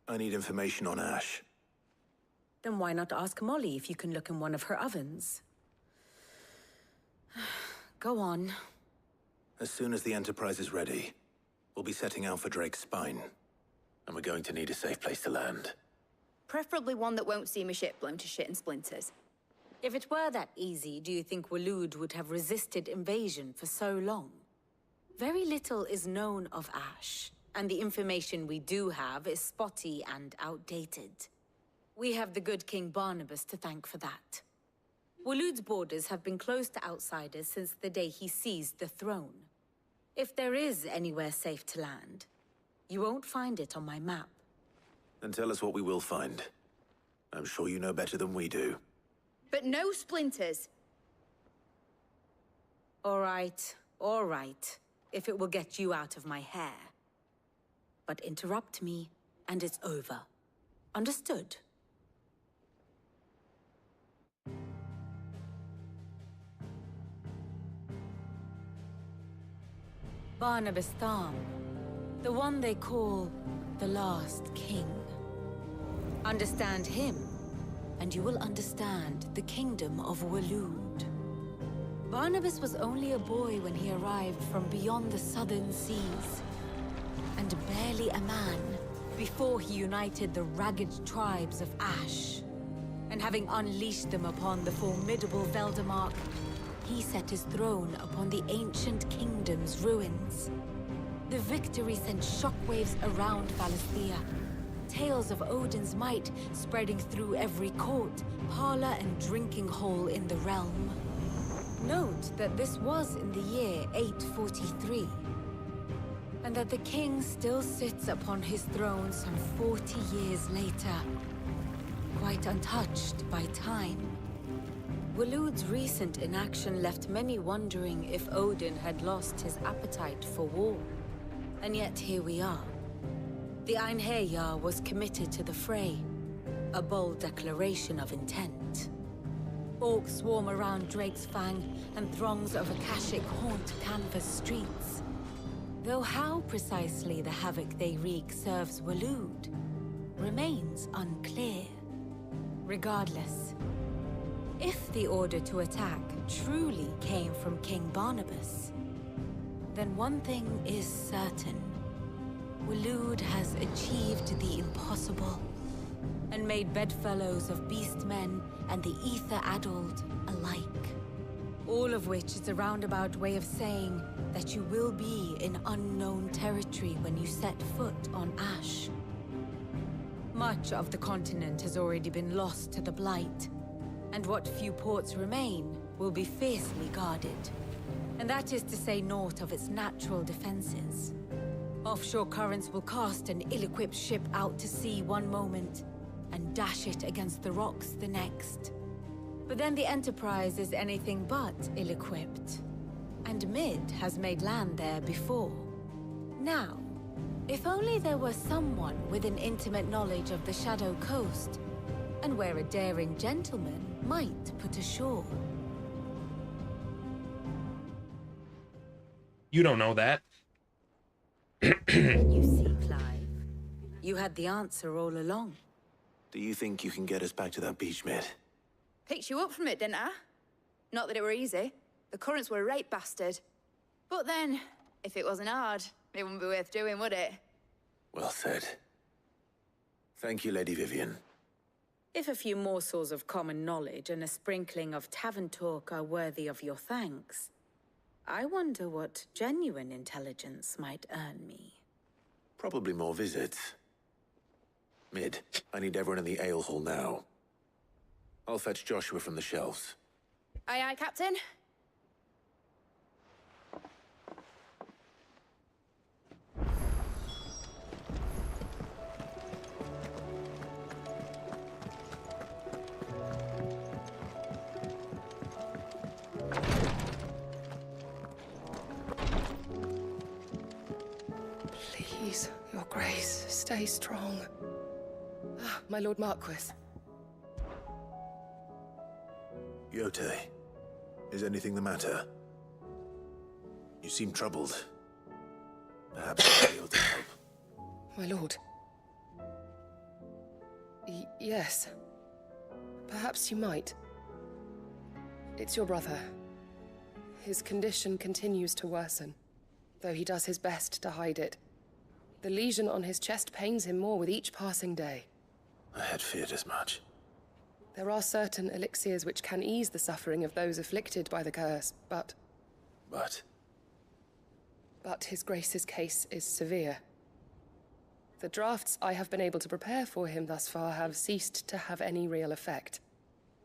I need information on Ash. Then why not ask Molly if you can look in one of her ovens? Go on. As soon as the Enterprise is ready, we'll be setting out for Drake's Spine. And we're going to need a safe place to land. Preferably one that won't see my ship blown to shit and splinters. If it were that easy, do you think Waloed would have resisted invasion for so long? Very little is known of Ash, and the information we do have is spotty and outdated. We have the good King Barnabas to thank for that. Waloed's borders have been closed to outsiders since the day he seized the throne. If there is anywhere safe to land, you won't find it on my map. Then tell us what we will find. I'm sure you know better than we do. But no splinters. All right, if it will get you out of my hair. But interrupt me, and it's over. Understood? Barnabas Tharm, the one they call the Last King. Understand him, and you will understand the kingdom of Waloed. Barnabas was only a boy when he arrived from beyond the southern seas, and barely a man before he united the ragged tribes of Ash. And having unleashed them upon the formidable Veldemark, he set his throne upon the ancient kingdom's ruins. The victory sent shockwaves around Valisthea, tales of Odin's might spreading through every court, parlor, and drinking hole in the realm. Note that this was in the year 843, and that the king still sits upon his throne some 40 years later, quite untouched by time. Waloed's recent inaction left many wondering if Odin had lost his appetite for war. And yet here we are. The Einherjar was committed to the fray, a bold declaration of intent. Orcs swarm around Drake's Fang, and throngs of Akashic haunt Canvas streets. Though how precisely the havoc they wreak serves Waloed remains unclear. Regardless, if the order to attack truly came from King Barnabas, then one thing is certain. Waloed has achieved the impossible, and made bedfellows of beastmen and the ether-addled alike. All of which is a roundabout way of saying that you will be in unknown territory when you set foot on Ash. Much of the continent has already been lost to the Blight, and what few ports remain will be fiercely guarded. And that is to say naught of its natural defenses. Offshore currents will cast an ill-equipped ship out to sea one moment, and dash it against the rocks the next. But then the Enterprise is anything but ill-equipped. And Mid has made land there before. Now, if only there were someone with an intimate knowledge of the Shadow Coast, and where a daring gentleman might put ashore. You don't know that. You see, Clive, you had the answer all along. Do you think you can get us back to that beach, Mid? Picked you up from it, didn't I? Not that it were easy. The currents were a right bastard. But then, if it wasn't hard, it wouldn't be worth doing, would it? Well said. Thank you, Lady Vivian. If a few morsels of common knowledge and a sprinkling of tavern talk are worthy of your thanks, I wonder what genuine intelligence might earn me. Probably more visits. Mid, I need everyone in the ale hall now. I'll fetch Joshua from the shelves. Aye, aye, Captain. Please, Your Grace, stay strong. Ah, my Lord Marquis. Yote, is anything the matter? You seem troubled. Perhaps I'll be able to help. My lord. Yes. Perhaps you might. It's your brother. His condition continues to worsen, though he does his best to hide it. The lesion on his chest pains him more with each passing day. I had feared as much. There are certain elixirs which can ease the suffering of those afflicted by the curse, but... But His Grace's case is severe. The drafts I have been able to prepare for him thus far have ceased to have any real effect.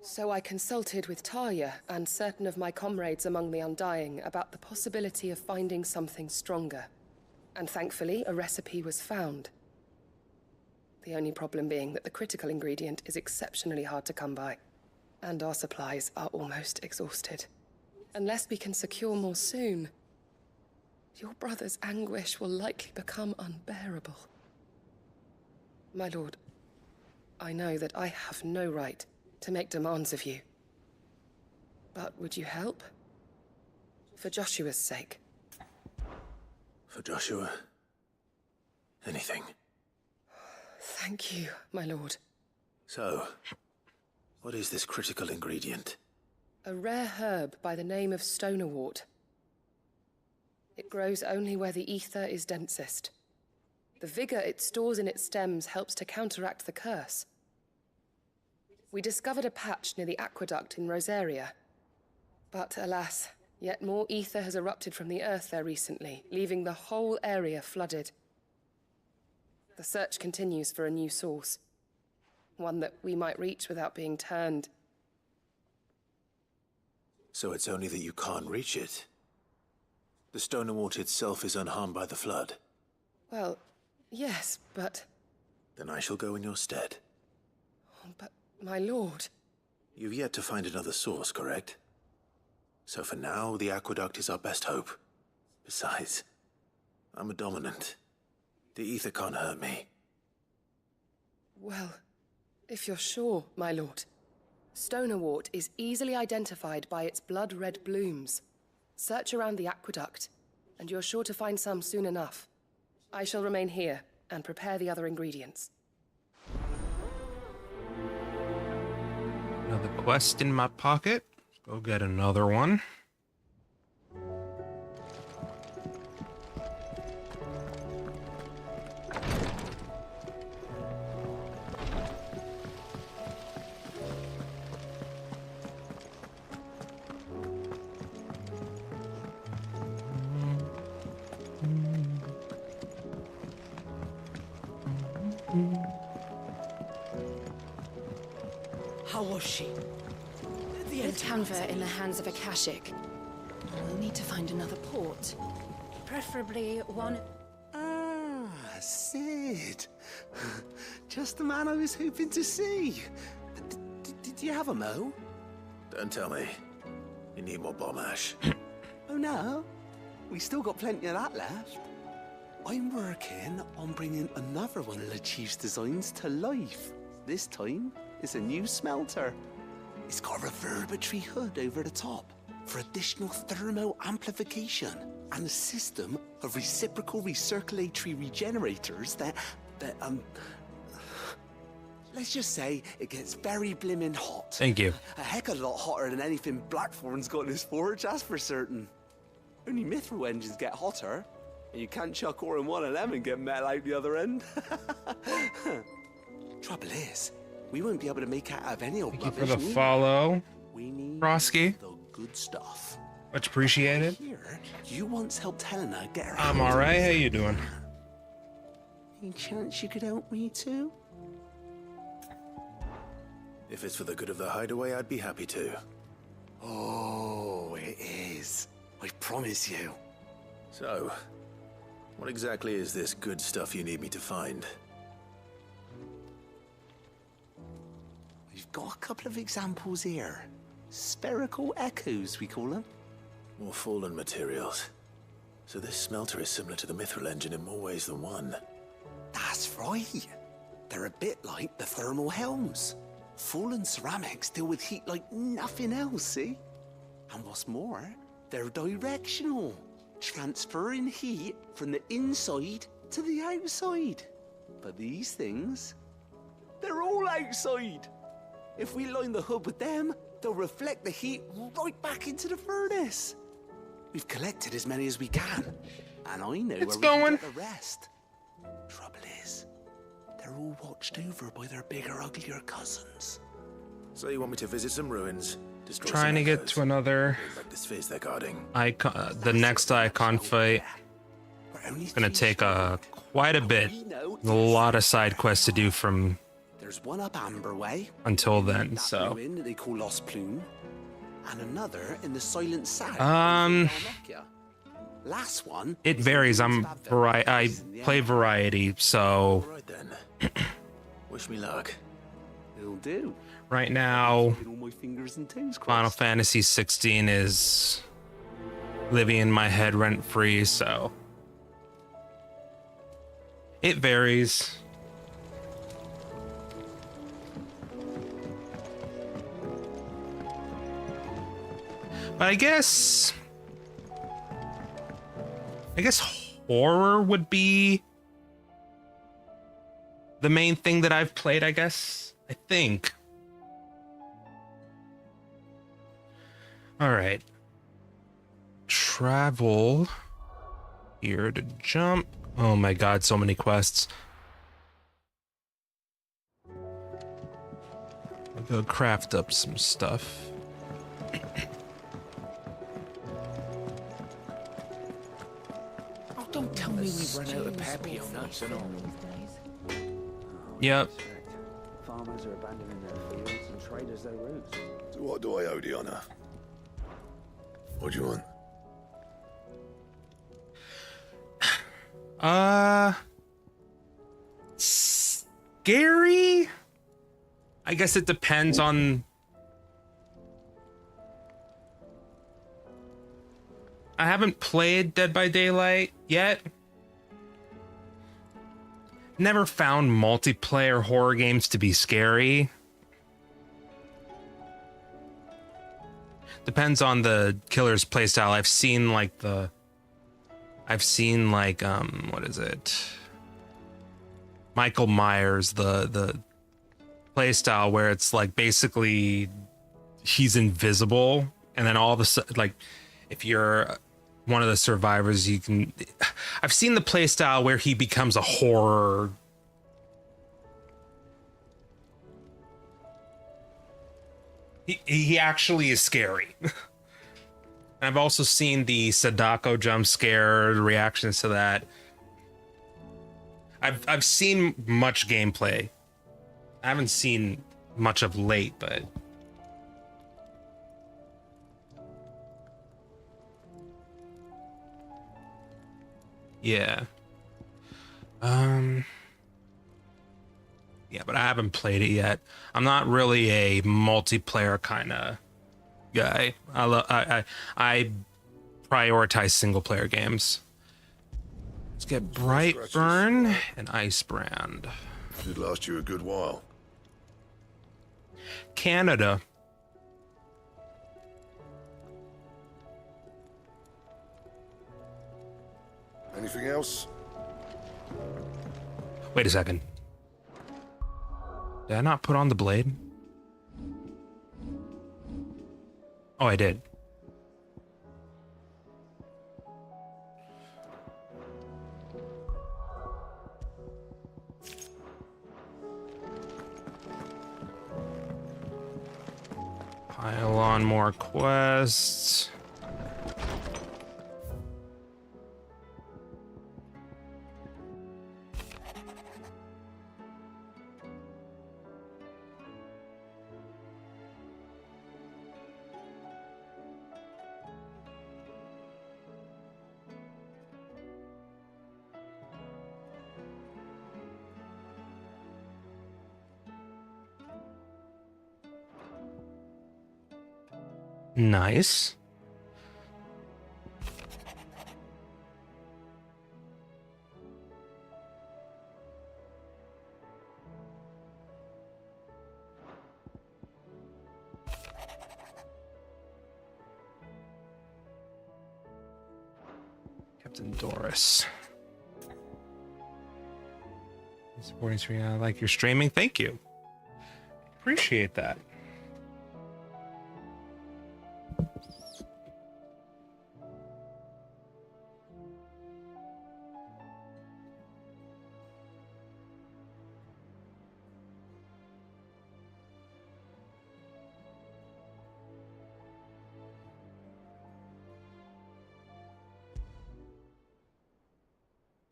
So I consulted with Talia and certain of my comrades among the Undying about the possibility of finding something stronger. And thankfully, a recipe was found. The only problem being that the critical ingredient is exceptionally hard to come by, and our supplies are almost exhausted. Unless we can secure more soon, your brother's anguish will likely become unbearable. My lord, I know that I have no right to make demands of you. But would you help? For Joshua's sake. for Joshua, anything. Thank you, my lord. So, what is this critical ingredient? A rare herb by the name of stonerwort. It grows only where the ether is densest. The vigor it stores in its stems helps to counteract the curse. We discovered a patch near the aqueduct in Rosaria. But alas, yet more ether has erupted from the earth there recently, leaving the whole area flooded. The search continues for a new source. One that we might reach without being turned. So it's only that you can't reach it. The Stonerwort itself is unharmed by the flood. Well, yes, but... Then I shall go in your stead. But, my lord... You've yet to find another source, correct? So for now, the aqueduct is our best hope. Besides, I'm a dominant. The ether can't hurt me. Well, if you're sure, my lord. Stonerwort is easily identified by its blood-red blooms. Search around the aqueduct, and you're sure to find some soon enough. I shall remain here and prepare the other ingredients. Another quest in my pocket. Let's go get another one. How was she? The Tanva in the hands of a Kashik. We'll need to find another port. Preferably one... Ah, Sid. Just the man I was hoping to see. Did you have a mo? Don't tell me. You need more bomb ash. Oh no, we still got plenty of that left. I'm working on bringing another one of the Chief's designs to life. This time, it's a new smelter. It's got a reverberatory hood over the top for additional thermal amplification and a system of reciprocal recirculatory regenerators that let's just say it gets very blimmin' hot. Thank you. A heck of a lot hotter than anything Blackthorn's got in his forge, that's for certain. Only mithril engines get hotter, and you can't chuck ore in one of them and get metal out the other end. Trouble is, we won't be able to make out of any old Thank you rubbish. for the follow, We need Frosky. the good stuff. Much appreciated. Here, you once helped Helena get her I'm hands on alright. How this. you doing? Any chance you could help me too? If it's for the good of the hideaway, I'd be happy to. Oh, it is. I promise you. So, what exactly is this good stuff you need me to find? We've got a couple of examples here. Spherical echoes, we call them. More fallen materials. So this smelter is similar to the mithril engine in more ways than one. That's right. They're a bit like the thermal helms. Fallen ceramics deal with heat like nothing else, see? And what's more, they're directional, transferring heat from the inside to the outside. But these things, they're all outside. If we line the hood with them, they'll reflect the heat right back into the furnace. We've collected as many as we can, and I know It's where we going. can get the rest. Trouble is, they're all watched over by their bigger, uglier cousins. So you want me to visit some ruins? Destroy Trying to some get echoes, to another like the spheres they're guarding. icon. The next icon fight. It's gonna take quite a bit. A lot of side quests to do from There's one up Amber Way. until then. That So ruin that they call Lost Plume. And another in the Silent South. Last one. it varies. I play variety, so Right then. Wish me luck. It'll do. right now Get all my fingers and toes crossed. Final Fantasy 16 is living in my head rent free, so it varies. But I guess horror would be the main thing that I've played, I guess. I think. All right. Travel here to jump. Oh my god, so many quests. I'll go craft up some stuff. Oh, don't tell me we've run out of Peppy nuts and all. Yep. Farmers are abandoning their fields and traders their routes. So what do I owe the honor? What do you want? Scary? I guess it depends on... I haven't played Dead by Daylight yet. Never found multiplayer horror games to be scary. Depends on the killer's playstyle. I've seen what is it? Michael Myers, the playstyle where it's like basically he's invisible, and then all of a sudden, like, if you're one of the survivors, you can... I've seen the playstyle where he becomes a horror... He actually is scary. I've also seen the Sadako jump scare reactions to that. I've seen much gameplay. I haven't seen much of late, but... Yeah. Yeah, but I haven't played it yet. I'm not really a multiplayer kind of guy. I prioritize single player games. Let's get Brightburn and Icebrand. Should last you a good while. Canada. Anything else? Wait a second. Did I not put on the blade? Oh, I did. Pile on more quests. Nice. Captain Doris. Supporting stream. I like your streaming. Thank you. Appreciate that.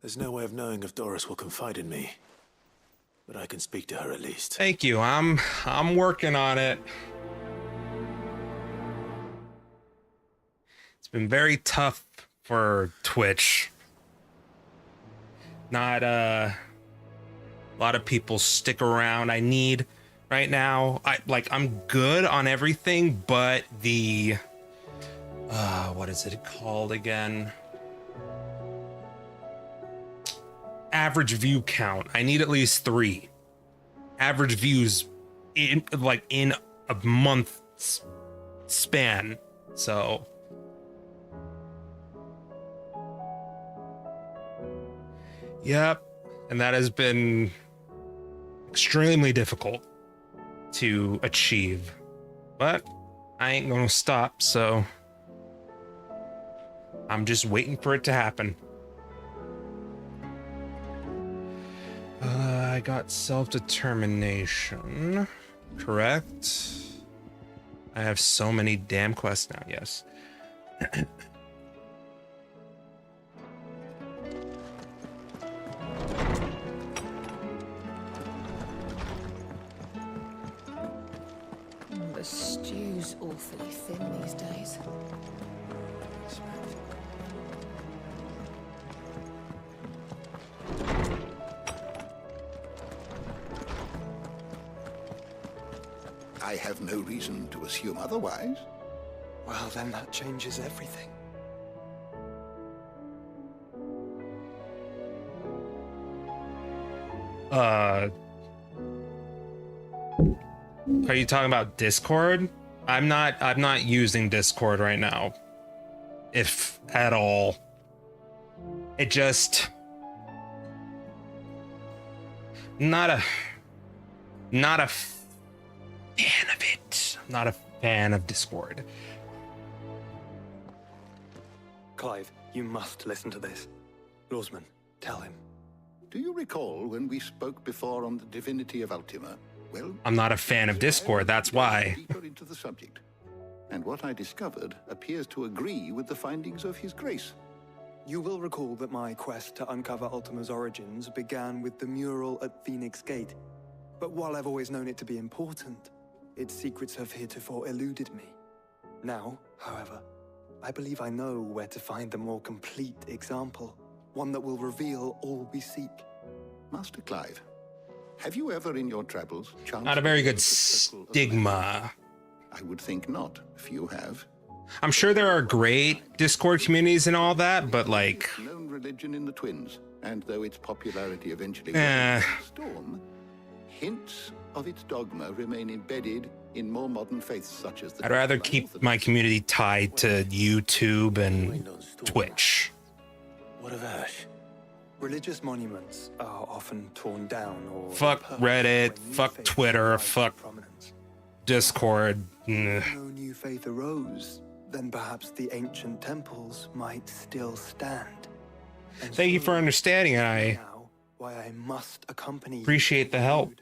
There's no way of knowing if Doris will confide in me, but I can speak to her at least. Thank you. I'm working on it. It's been very tough for Twitch. Not a lot of people stick around. I need right now. I'm good on everything, but the what is it called again? Average view count. I need at least 3 average views in a month span. So yep, and that has been extremely difficult to achieve, but I ain't gonna stop, so I'm just waiting for it to happen. I got self-determination, correct? I have so many damn quests now, yes. The stew's awfully thin these days. I have no reason to assume otherwise. Well, then that changes everything. Are you talking about Discord? I'm not using Discord right now, if at all. It just not a fan of it. I'm not a fan of Discord. Clive, you must listen to this. Lawsman, tell him. Do you recall when we spoke before on the divinity of Ultima? Well, I'm not a fan of Discord, that's why. Deeper into the subject, and what I discovered appears to agree with the findings of His Grace. You will recall that my quest to uncover Ultima's origins began with the mural at Phoenix Gate. But while I've always known it to be important, its secrets have heretofore eluded me. Now, however, I believe I know where to find the more complete example, one that will reveal all we seek. Master Clive, have you ever in your travels chanced... Not a very good stigma. I would think not, if you have. I'm sure there are great Discord communities and all that, but like... known religion in the Twins, and though its popularity eventually storm, hints of its dogma remain embedded in more modern faiths such as the... I'd rather keep my community tied to YouTube and Twitch. What of Ash? Religious monuments are often torn down or... Fuck Reddit, fuck Twitter, fuck Discord. If no new faith arose, then perhaps the ancient temples might still stand. And thank you for understanding, and I why I must accompany appreciate the help.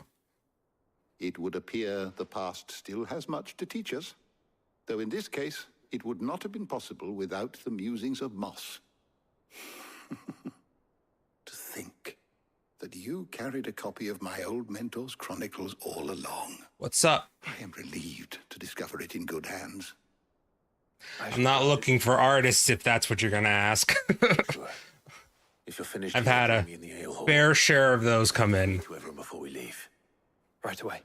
It would appear the past still has much to teach us, though in this case, it would not have been possible without the musings of Moss. To think that you carried a copy of my old mentor's chronicles all along. What's up? I am relieved to discover it in good hands. I'm not looking for artists, if that's what you're gonna ask. If you're finished, I've had a fair share of those come in. To everyone before we leave. Right away.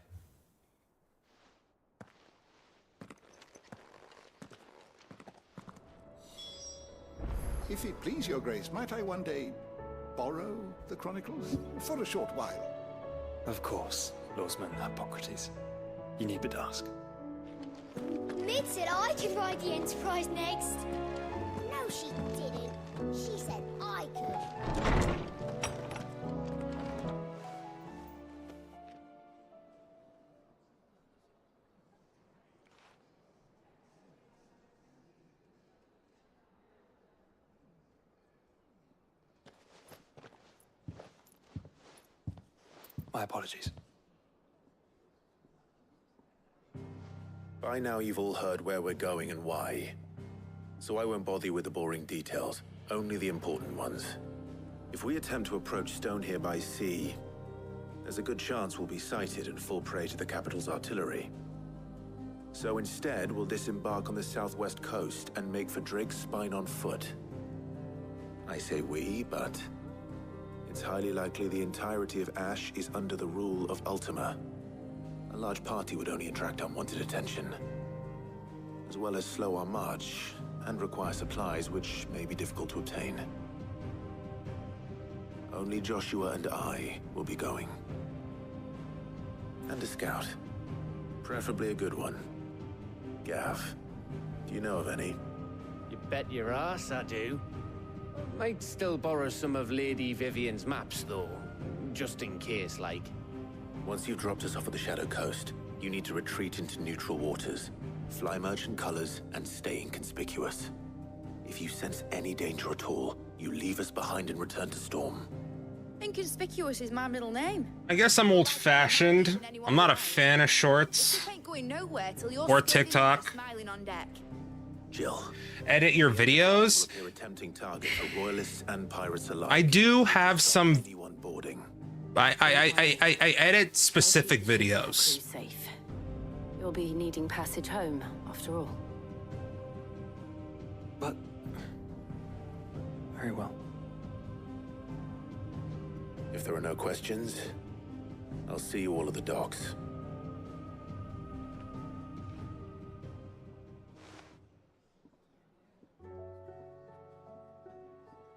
If it please your grace, might I one day borrow the chronicles for a short while? Of course, Lawsman Hippocrates. You need but ask. Mid said I could ride the Enterprise next. No, she didn't. She said I could. My apologies. By now you've all heard where we're going and why. So I won't bother you with the boring details, only the important ones. If we attempt to approach Stone here by sea, there's a good chance we'll be sighted and fall prey to the capital's artillery. So instead, we'll disembark on the southwest coast and make for Drake's Spine on foot. I say we, but it's highly likely the entirety of Ash is under the rule of Ultima. A large party would only attract unwanted attention, as well as slow our march and require supplies which may be difficult to obtain. Only Joshua and I will be going. And a scout. Preferably a good one. Gav, do you know of any? You bet your ass I do. Might still borrow some of Lady Vivian's maps, though. Just in case, like. Once you've dropped us off at the Shadow Coast, you need to retreat into neutral waters, fly merchant colors, and stay inconspicuous. If you sense any danger at all, you leave us behind and return to Storm. Inconspicuous is my middle name. I guess I'm old-fashioned. I'm not a fan of shorts Ain't going nowhere till you're or still TikTok. smiling on deck. Jill. Edit your videos. You're a tempting target for royalists and pirates alike. I do have some. I edit specific videos. Safe. You'll be needing passage home, after all. But... very well. If there are no questions, I'll see you all at the docks.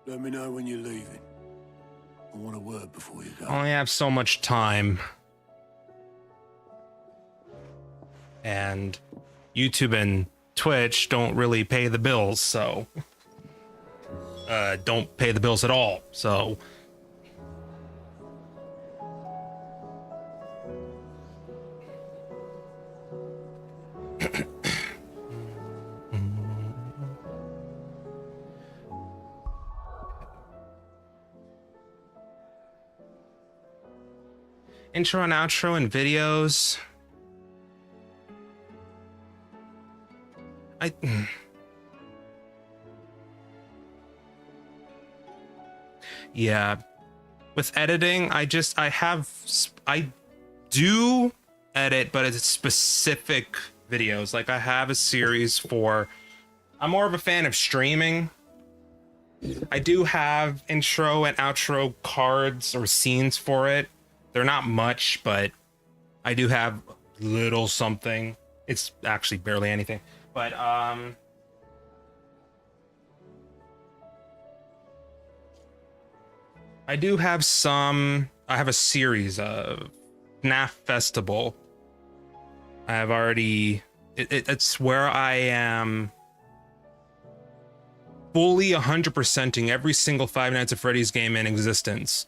Let me know when you're leaving. I want a word before you go. I only have so much time. And YouTube and Twitch don't really pay the bills, so... don't pay the bills at all, so... Intro and outro and videos. Yeah, with editing, I do edit, but it's specific videos. Like I have a series for, I'm more of a fan of streaming. I do have intro and outro cards or scenes for it. They're not much, but I do have little something. It's actually barely anything. But I do have some. I have a series of FNAF Festival. I have already. It's where I am fully 100%ing every single Five Nights at Freddy's game in existence.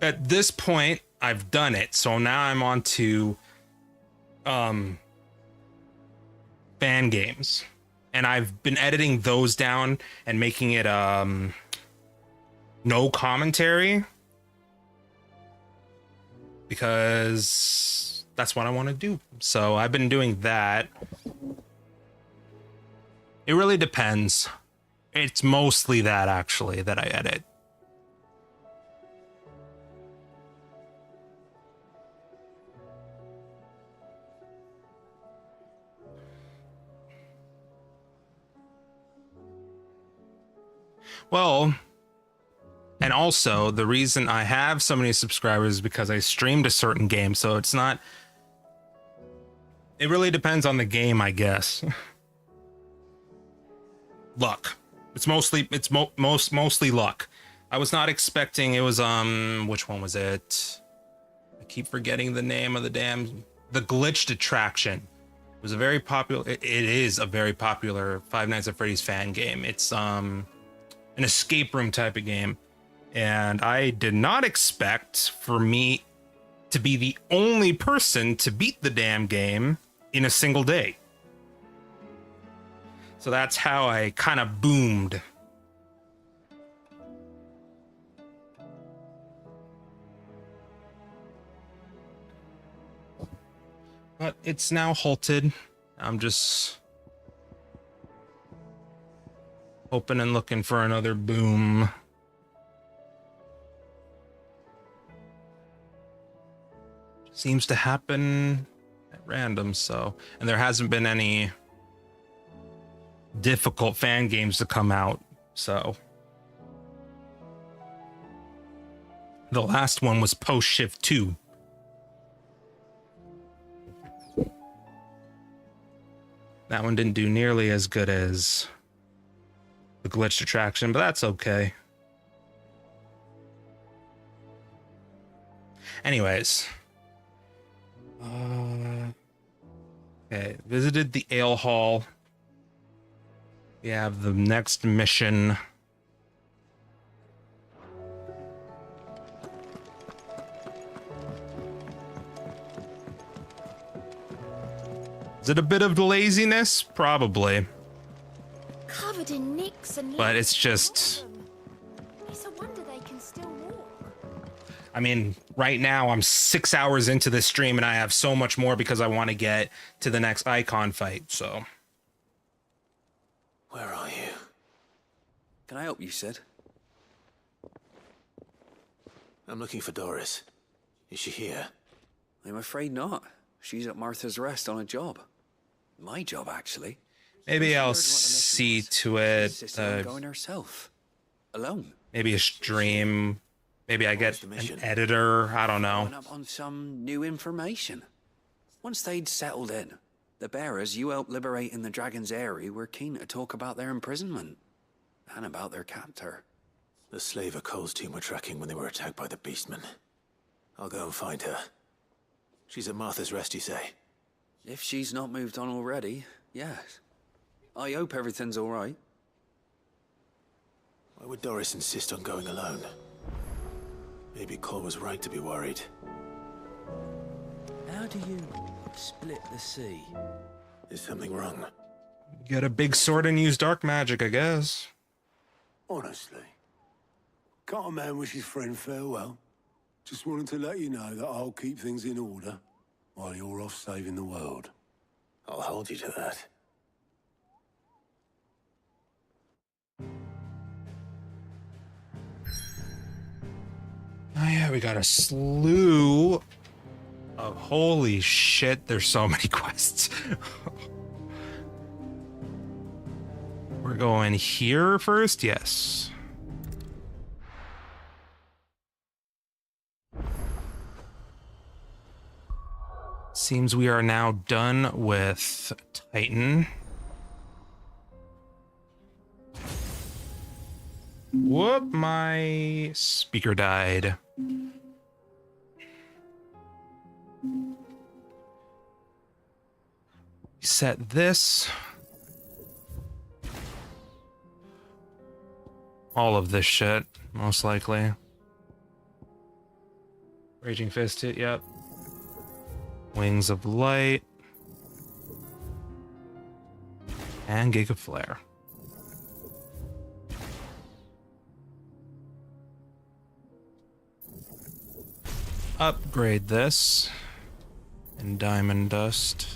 At this point, I've done it, so now I'm on to fan games, and I've been editing those down and making it no commentary, because that's what I want to do. So I've been doing that. It really depends. It's mostly that, actually, that I edit. Well, and also the reason I have so many subscribers is because I streamed a certain game, so it's not. It really depends on the game, I guess. Luck. It's mostly mostly luck. I was not expecting. It was which one was it? I keep forgetting the name of the Glitched Attraction. It was a very popular. It is a very popular Five Nights at Freddy's fan game. It's an escape room type of game, and I did not expect for me to be the only person to beat the damn game in a single day. So that's how I kind of boomed. But it's now halted. I'm just hoping and looking for another boom. seems to happen at random, so. And there hasn't been any difficult fan games to come out, so. The last one was Post Shift 2. That one didn't do nearly as good as the glitched attraction, but that's okay. Anyways. Okay, visited the ale hall. We have the next mission. Is it a bit of laziness? Probably. Covered in nicks and But it's just... It's a wonder they can still walk. I mean, right now I'm 6 hours into this stream and I have so much more because I want to get to the next icon fight, so... Where are you? Can I help you, Sid? I'm looking for Doris. Is she here? I'm afraid not. She's at Martha's Rest on a job. My job, actually. Maybe I'll see to it. Going herself. Alone. Maybe a stream. Maybe I get an editor. I don't know. Up on some new information. Once they'd settled in, the bearers you helped liberate in the Dragon's Eyrie were keen to talk about their imprisonment. And about their captor. The slaver Cole's team were tracking when they were attacked by the Beastmen. I'll go and find her. She's at Martha's Rest, you say? If she's not moved on already, yes. I hope everything's all right. Why would Doris insist on going alone? Maybe Cole was right to be worried. How do you split the sea? Is something wrong? Get a big sword and use dark magic, I guess. Honestly, can't a man wish his friend farewell? Just wanted to let you know that I'll keep things in order while you're off saving the world. I'll hold you to that. Oh yeah, we got a slew of... Holy shit, there's so many quests. We're going here first? Yes. Seems we are now done with Titan. Whoop, my speaker died. Set this. All of this shit, most likely. Raging Fist hit, yep. Wings of Light. And Giga Flare. Upgrade this. And Diamond Dust.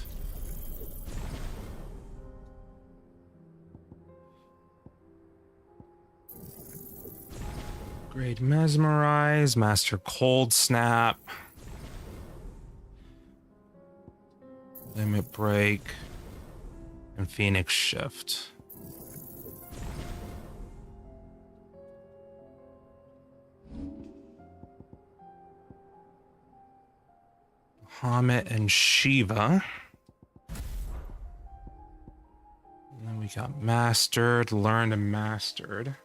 Upgrade Mesmerize, Master Cold Snap. Limit Break, and Phoenix Shift. Bahamut and Shiva. And then we got Mastered, Learned, and Mastered.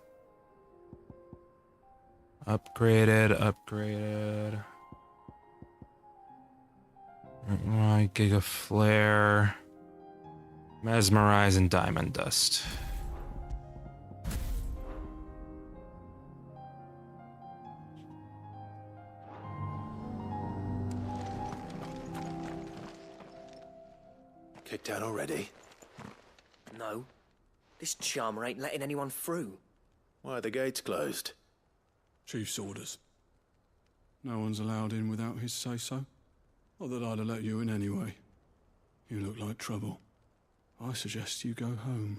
Upgraded. Right, Giga Flare, Mesmerize, and Diamond Dust. Kicked out already? No. This charmer ain't letting anyone through. Why are the gates closed? Chief's orders. No one's allowed in without his say-so. Not that I'd have let you in anyway. You look like trouble. I suggest you go home.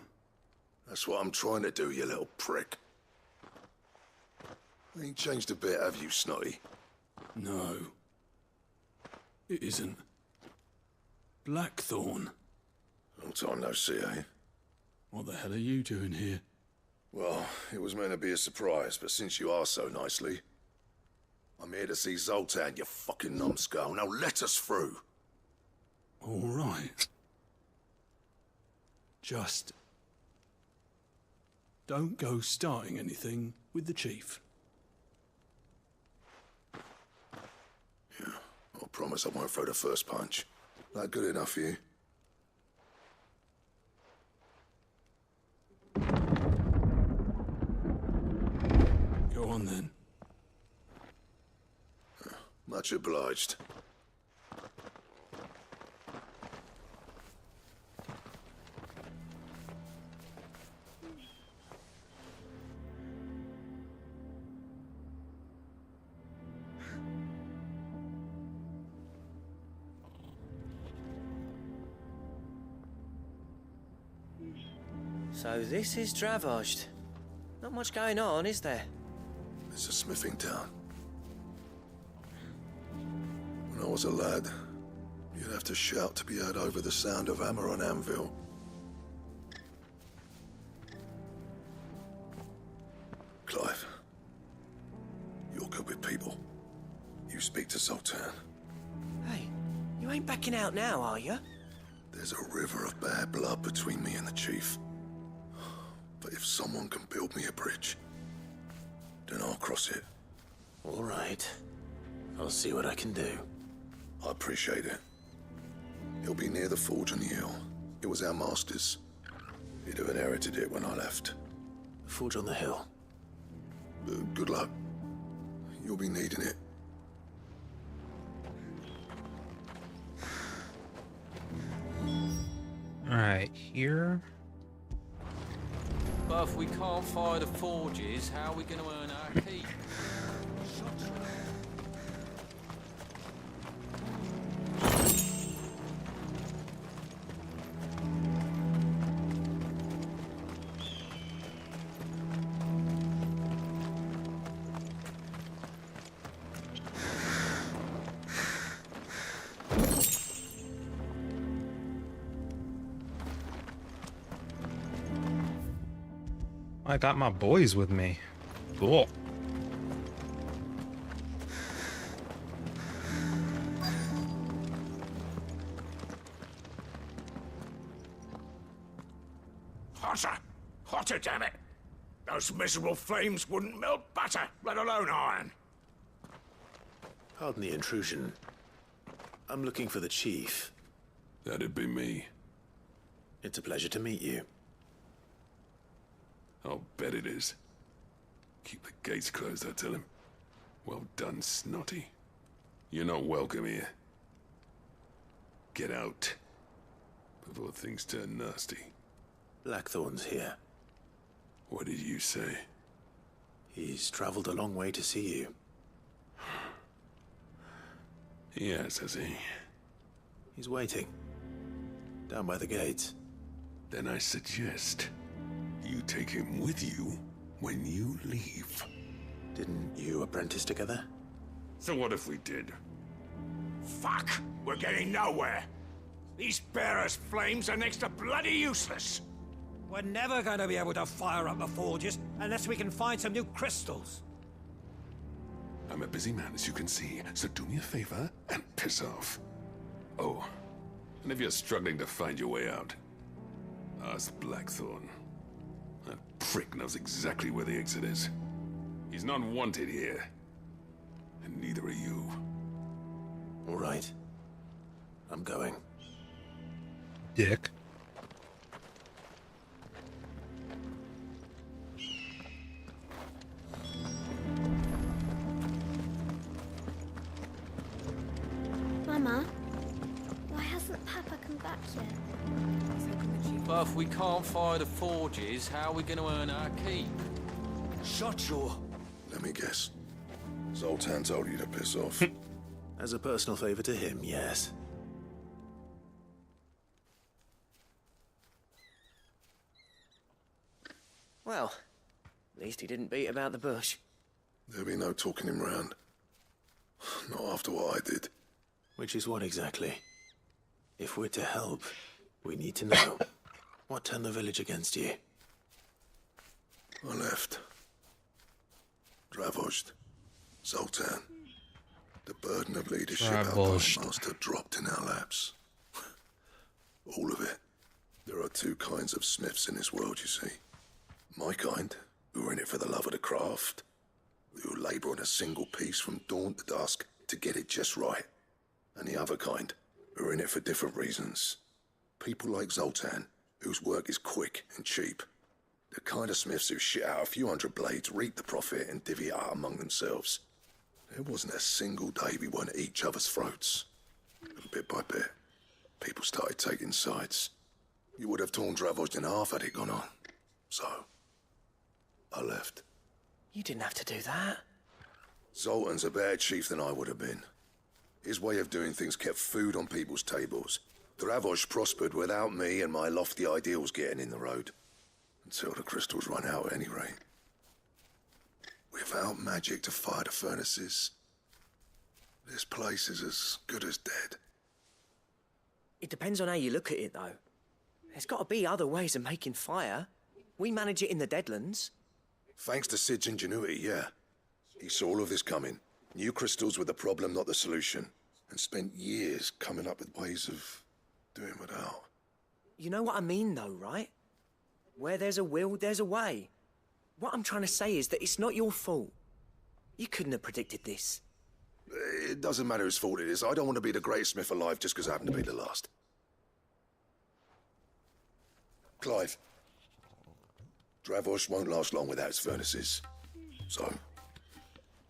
That's what I'm trying to do, you little prick. Ain't changed a bit, have you, Snotty? No. It isn't. Blackthorn. Long time no see, eh? What the hell are you doing here? Well, it was meant to be a surprise, but since you are so nicely, I'm here to see Zoltan, you fucking numbskull. Now let us through. All right. Just don't go starting anything with the chief. Yeah, I promise I won't throw the first punch. That good enough for you? Go on then. Much obliged. So this is Dravoged. Not much going on, is there? It's a smithing town. When I was a lad, you'd have to shout to be heard over the sound of hammer on anvil. Clive, you're good with people. You speak to Zoltan. Hey, you ain't backing out now, are you? There's a river of bad blood between me and the chief. But if someone can build me a bridge, then I'll cross it. All right. I'll see what I can do. I appreciate it. It'll be near the forge on the hill. It was our master's. He'd have inherited it when I left. Forge on the hill. Good luck. You'll be needing it. Alright, here. But if we can't fire the forges, how are we going to earn our keep? I got my boys with me. Cool. Hotter! Hotter, damn it! Those miserable flames wouldn't melt butter, let alone iron. Pardon the intrusion. I'm looking for the chief. That'd be me. It's a pleasure to meet you. I'll bet it is. Keep the gates closed, I tell him. Well done, Snotty. You're not welcome here. Get out. Before things turn nasty. Blackthorn's here. What did you say? He's traveled a long way to see you. Yes, has he? He's waiting. Down by the gates. Then I suggest you take him with you when you leave. Didn't you apprentice together? So what if we did? Fuck! We're getting nowhere. These bearers' flames are next to bloody useless. We're never going to be able to fire up the forges unless we can find some new crystals. I'm a busy man, as you can see, so do me a favor and piss off. Oh, and if you're struggling to find your way out, ask Blackthorn. That prick knows exactly where the exit is. He's not wanted here. And neither are you. All right. I'm going. Dick. Mama, why hasn't Papa come back yet? But if we can't fire the forges, how are we going to earn our keep? Shut your... Let me guess. Zoltan told you to piss off. As a personal favor to him, yes. Well, at least he didn't beat about the bush. There'll be no talking him round. Not after what I did. Which is what exactly? If we're to help, we need to know. What turned the village against you? I left. Dravozd. Zoltan. The burden of leadership our Time Master dropped in our laps. All of it. There are two kinds of smiths in this world, you see. My kind, who are in it for the love of the craft, who labour on a single piece from dawn to dusk to get it just right. And the other kind, who are in it for different reasons. People like Zoltan, whose work is quick and cheap. The kind of smiths who shit out a few hundred blades, reap the profit, and divvy it out among themselves. There wasn't a single day we weren't at each other's throats. And bit by bit, people started taking sides. You would have torn Dravozd in half had it gone on. So, I left. You didn't have to do that. Zoltan's a better chief than I would have been. His way of doing things kept food on people's tables. Dravozd prospered without me and my lofty ideals getting in the road. Until the crystals run out at any rate. Without magic to fire the furnaces, this place is as good as dead. It depends on how you look at it, though. There's got to be other ways of making fire. We manage it in the Deadlands. Thanks to Sid's ingenuity, yeah. He saw all of this coming. Knew crystals were the problem, not the solution. And spent years coming up with ways of doing without. You know what I mean, though, right? Where there's a will, there's a way. What I'm trying to say is that it's not your fault. You couldn't have predicted this. It doesn't matter whose fault it is. I don't want to be the greatest smith alive just because I happen to be the last. Clive. Dravozd won't last long without its furnaces. So,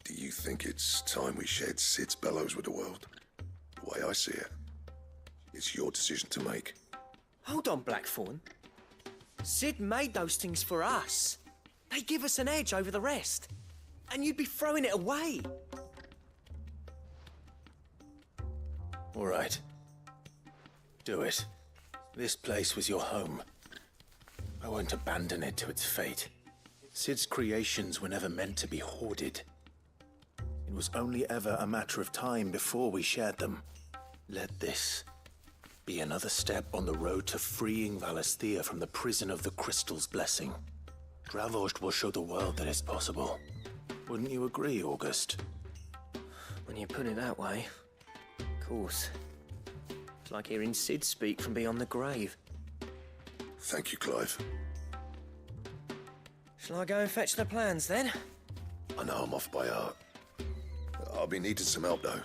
do you think it's time we shared Sid's bellows with the world? The way I see it, it's your decision to make. Hold on, Blackthorn. Sid made those things for us. They give us an edge over the rest. And you'd be throwing it away. All right. Do it. This place was your home. I won't abandon it to its fate. Sid's creations were never meant to be hoarded. It was only ever a matter of time before we shared them. Let this be another step on the road to freeing Valisthea from the prison of the Crystal's blessing. Dravozd will show the world that it's possible. Wouldn't you agree, August? When you put it that way, of course. It's like hearing Sid speak from beyond the grave. Thank you, Clive. Shall I go and fetch the plans, then? I know I'm off by heart. I'll be needing some help, though.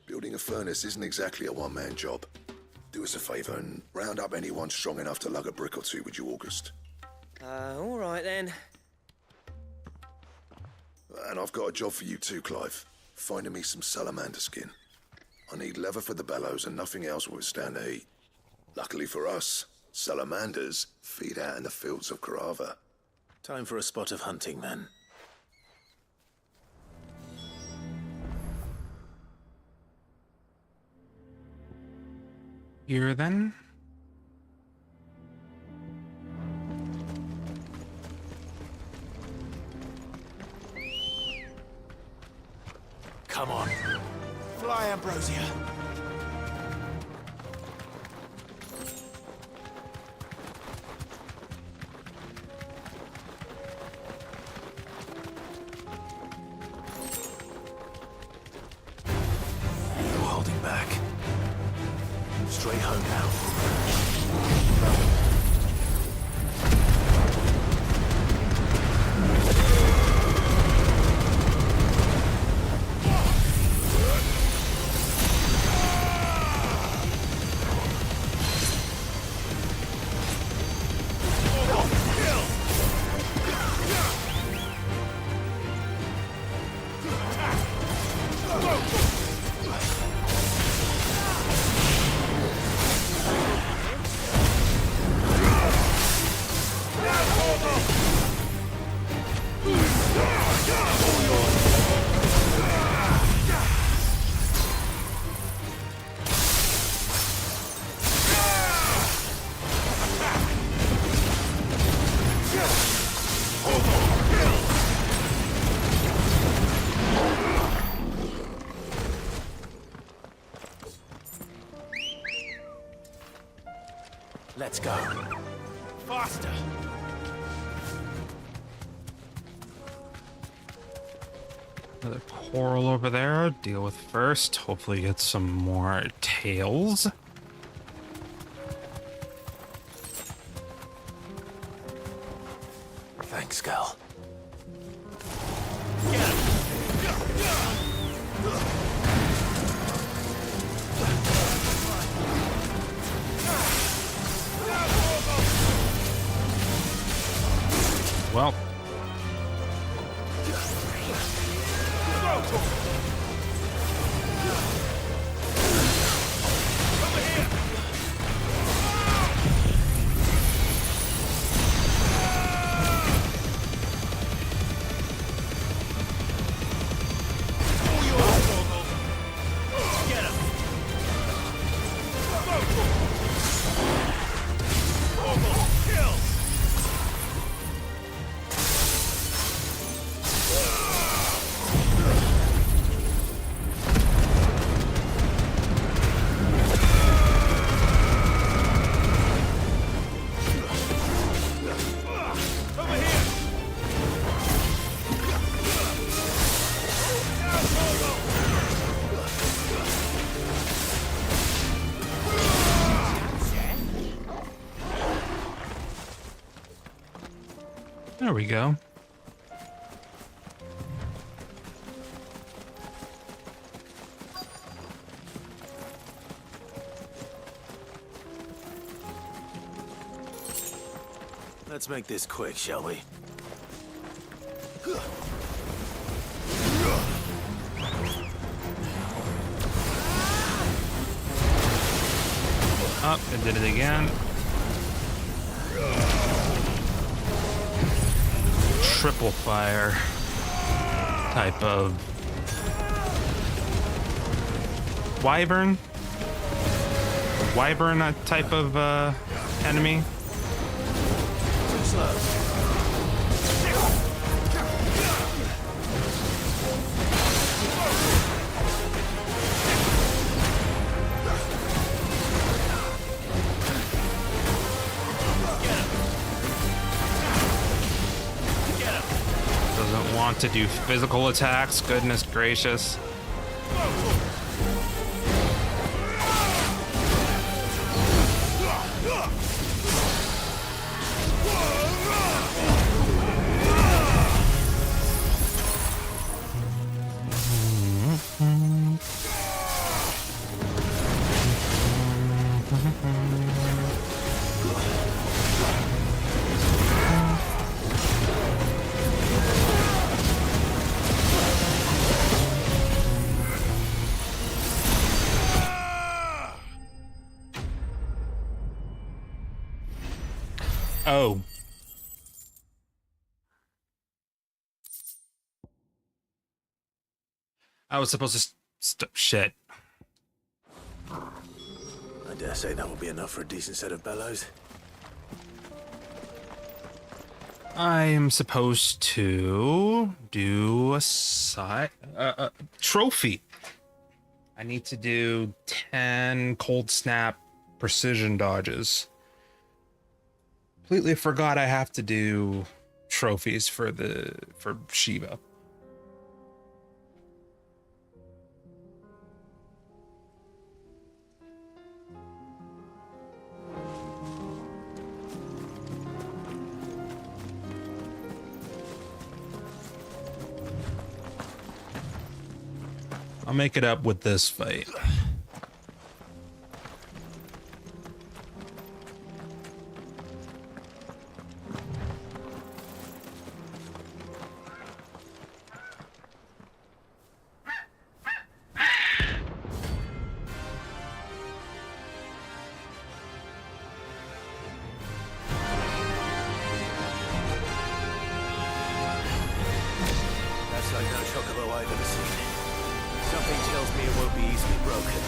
Building a furnace isn't exactly a one-man job. Do us a favour and round up anyone strong enough to lug a brick or two, would you, August? All right, then. And I've got a job for you too, Clive. Finding me some salamander skin. I need leather for the bellows and nothing else will withstand the heat. Luckily for us, salamanders feed out in the fields of Karava. Time for a spot of hunting, then. Here, then? Come on. Fly, Ambrosia. No holding back. Straight home now. Let's go. Faster! Another coral over there. Deal with first. Hopefully get some more tails. Thanks, girl. Well. There we go. Let's make this quick, shall we? Up, and did it again. Triple fire type of wyvern type of enemy. Too slow. Doesn't want to do physical attacks, goodness gracious. Oh. I was supposed to shit. I dare say that will be enough for a decent set of bellows. I am supposed to do a trophy. I need to do 10 cold snap precision dodges. Completely forgot I have to do trophies for Shiva. I'll make it up with this fight. That's like no chocobo I've ever seen. Something tells me it won't be easily broken.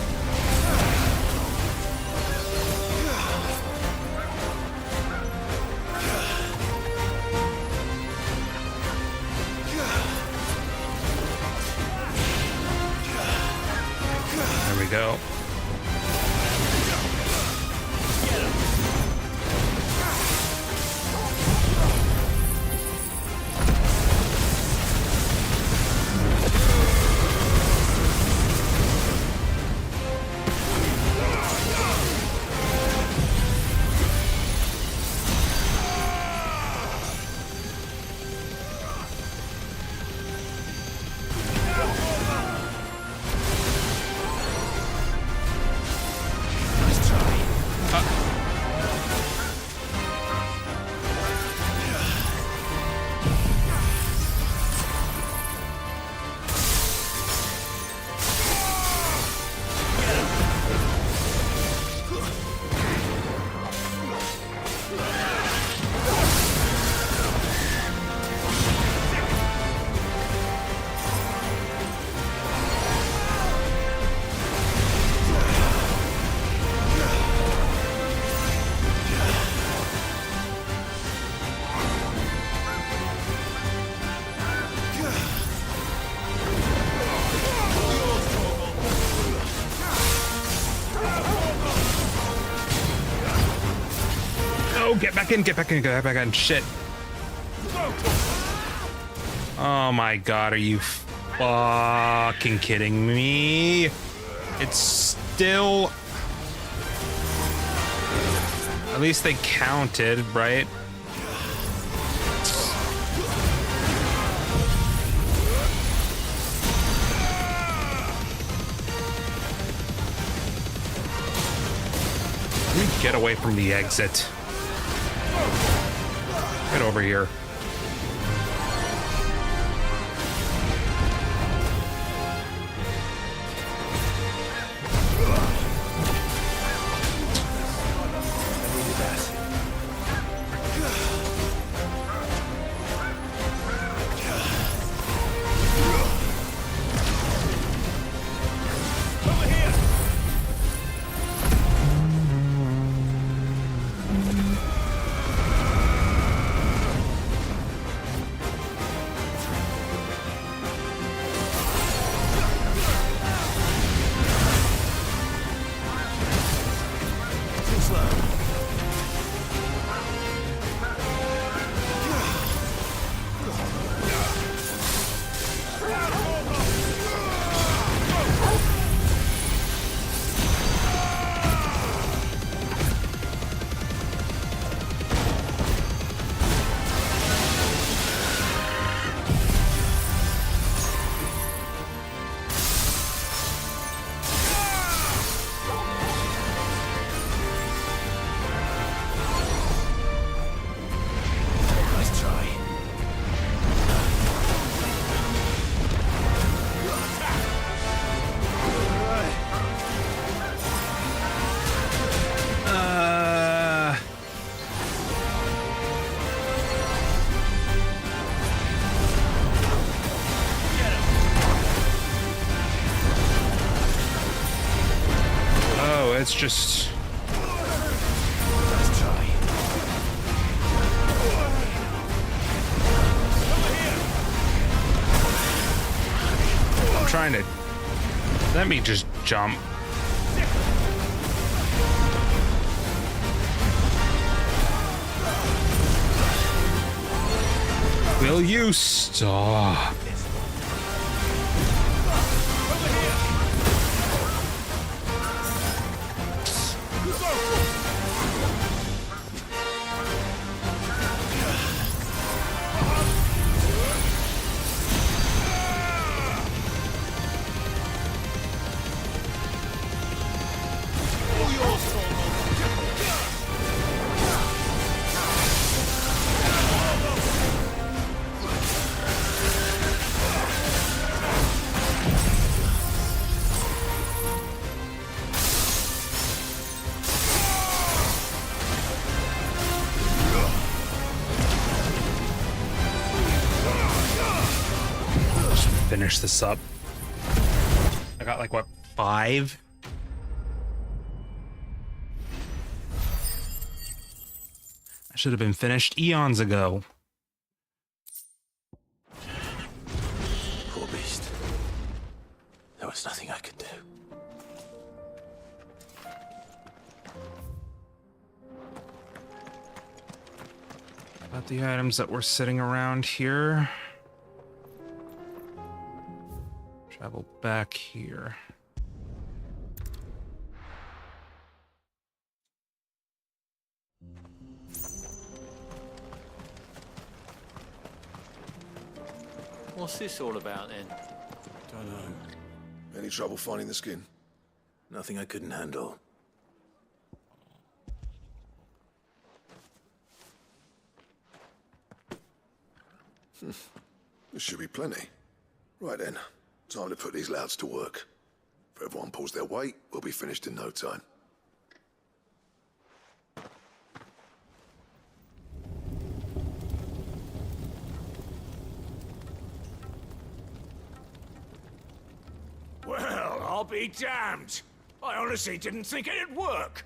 There we go. No, get back in, get back in, get back in. Shit. Oh my god, are you fucking kidding me? It's still... At least they counted, right? Let me get away from the exit. Get over here. It's just... Let's try. I'm trying to... Let me just jump. Will you stop? Finish this up. I got like what, 5? I should have been finished eons ago. Poor beast. There was nothing I could do. About the items that were sitting around here. Travel back here. What's this all about then? Don't know. Any trouble finding the skin? Nothing I couldn't handle. There should be plenty. Right then. Time to put these louds to work. If everyone pulls their weight, we'll be finished in no time. Well, I'll be damned. I honestly didn't think it'd work.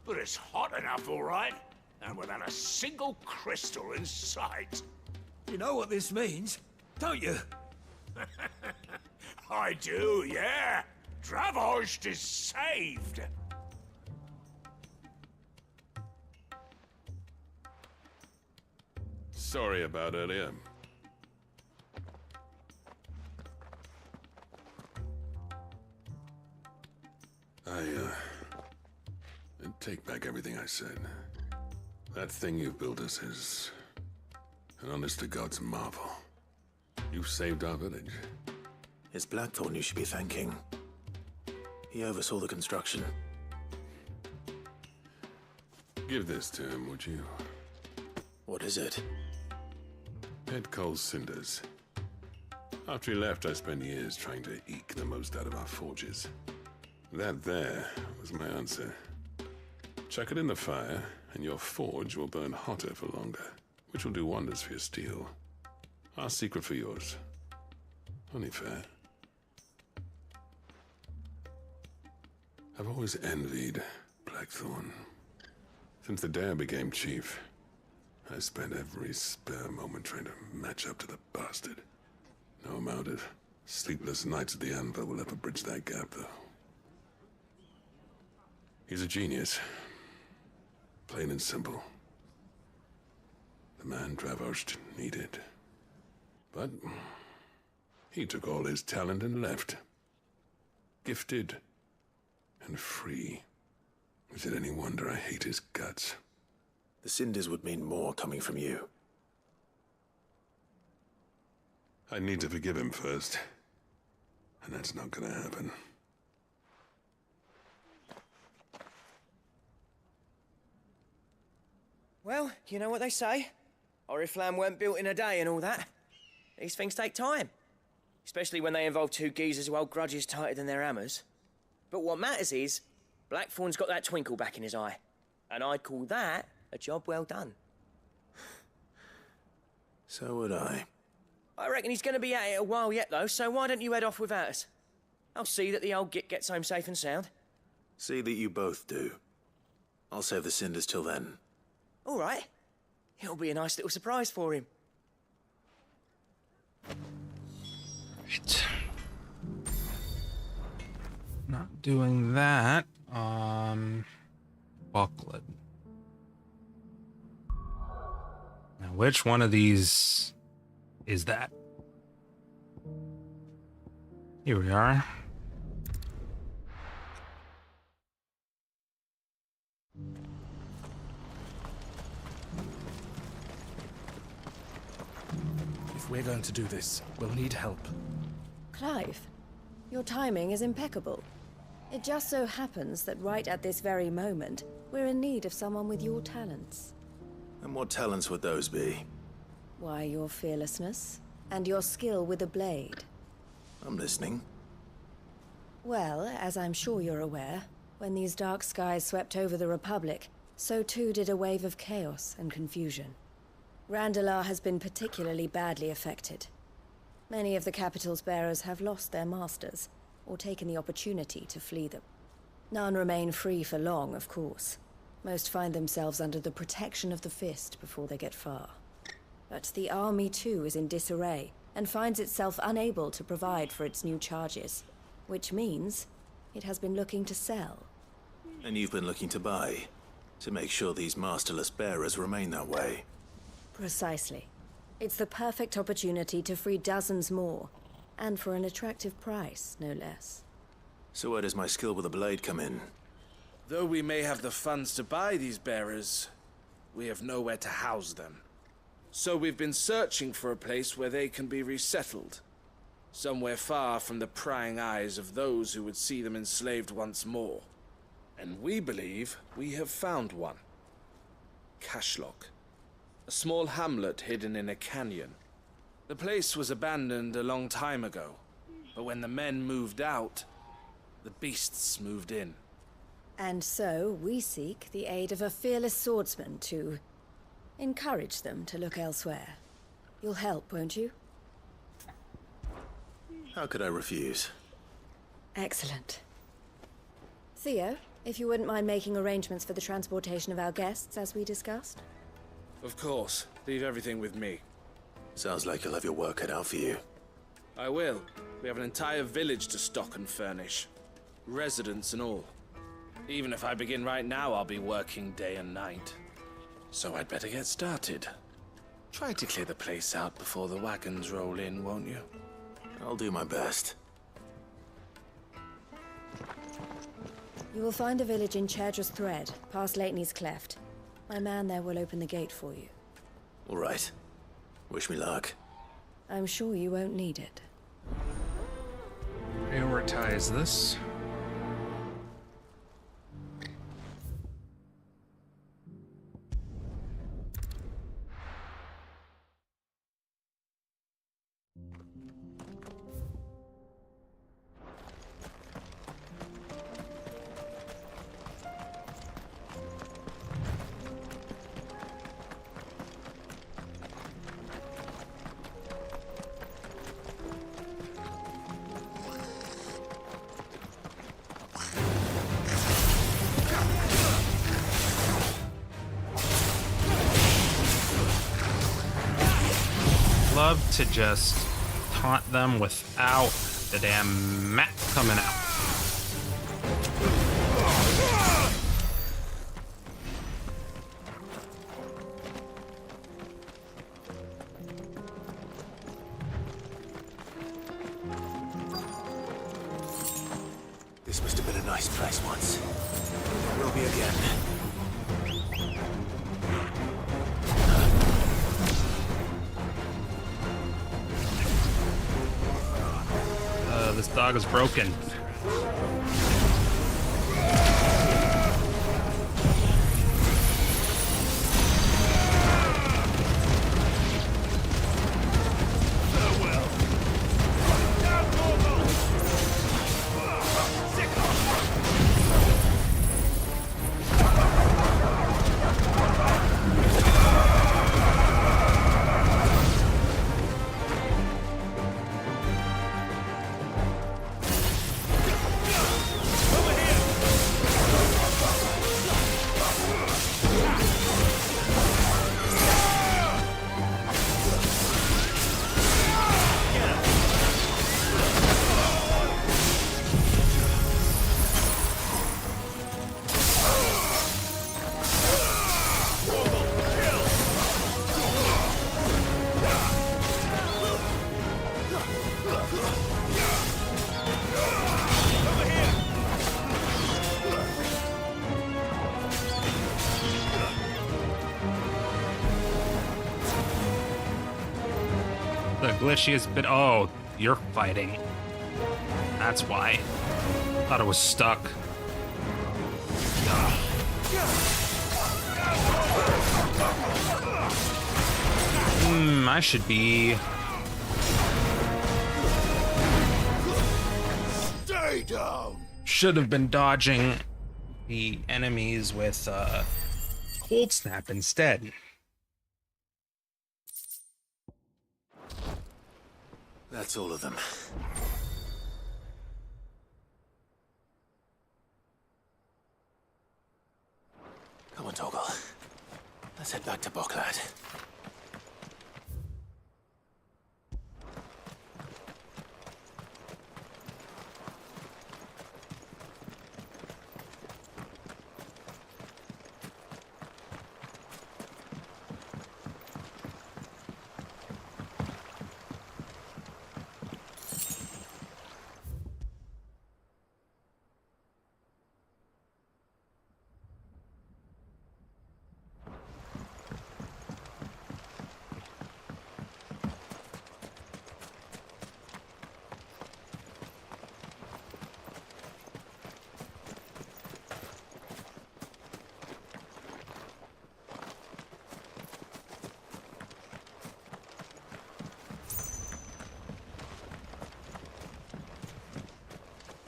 But it's hot enough, all right. And without a single crystal in sight. You know what this means, don't you? I do, yeah. Dravost is saved. Sorry about earlier. I take back everything I said. That thing you built us is an honest-to-God's marvel. You've saved our village. It's Blackthorn you should be thanking. He oversaw the construction. Give this to him, would you? What is it? Pet Cole's cinders. After he left, I spent years trying to eke the most out of our forges. That there was my answer. Chuck it in the fire, and your forge will burn hotter for longer, which will do wonders for your steel. Our secret for yours. Only fair. I've always envied Blackthorn. Since the day I became chief, I spent every spare moment trying to match up to the bastard. No amount of sleepless nights at the anvil will ever bridge that gap, though. He's a genius. Plain and simple. The man Dravost needed. But he took all his talent and left. Gifted and free. Is it any wonder I hate his guts? The cinders would mean more coming from you. I need to forgive him first. And that's not gonna happen. Well, you know what they say. Oriflamme weren't built in a day and all that. These things take time. Especially when they involve two geezers who hold grudges tighter than their hammers. But what matters is, Blackthorn's got that twinkle back in his eye. And I'd call that a job well done. So would I. I reckon he's going to be at it a while yet, though, so why don't you head off without us? I'll see that the old git gets home safe and sound. See that you both do. I'll save the cinders till then. All right. It'll be a nice little surprise for him. Right. Not doing that. Booklet. Now, which one of these is that? Here we are. If we're going to do this, we'll need help. Clive, your timing is impeccable. It just so happens that right at this very moment, we're in need of someone with your talents. And what talents would those be? Why, your fearlessness and your skill with a blade. I'm listening. Well, as I'm sure you're aware, when these dark skies swept over the Republic, so too did a wave of chaos and confusion. Randalar has been particularly badly affected. Many of the capital's bearers have lost their masters, or taken the opportunity to flee them. None remain free for long, of course. Most find themselves under the protection of the Fist before they get far. But the army too is in disarray, and finds itself unable to provide for its new charges, which means it has been looking to sell. And you've been looking to buy, to make sure these masterless bearers remain that way. Precisely. It's the perfect opportunity to free dozens more, and for an attractive price, no less. So where does my skill with a blade come in? Though we may have the funds to buy these bearers, we have nowhere to house them. So we've been searching for a place where they can be resettled. Somewhere far from the prying eyes of those who would see them enslaved once more. And we believe we have found one. Cashlock. A small hamlet hidden in a canyon. The place was abandoned a long time ago, but when the men moved out, the beasts moved in. And so we seek the aid of a fearless swordsman to encourage them to look elsewhere. You'll help, won't you? How could I refuse? Excellent. Theo, if you wouldn't mind making arrangements for the transportation of our guests, as we discussed. Of course. Leave everything with me. Sounds like you'll have your work cut out for you. I will. We have an entire village to stock and furnish. Residents and all. Even if I begin right now, I'll be working day and night. So I'd better get started. Try to clear the place out before the wagons roll in, won't you? I'll do my best. You will find a village in Chairdra's Thread, past Lateney's Cleft. My man there will open the gate for you. All right. Wish me luck. I'm sure you won't need it. Prioritize this. Love to just taunt them without the damn map coming out. This must have been a nice place once. It will be again. This dog is broken. The glitchiest bit. Oh, you're fighting. That's why. Thought it was stuck. I should be. Stay down. Should have been dodging the enemies with Cold Snap instead. That's all of them. Come on, Toggle. Let's head back to Boklad.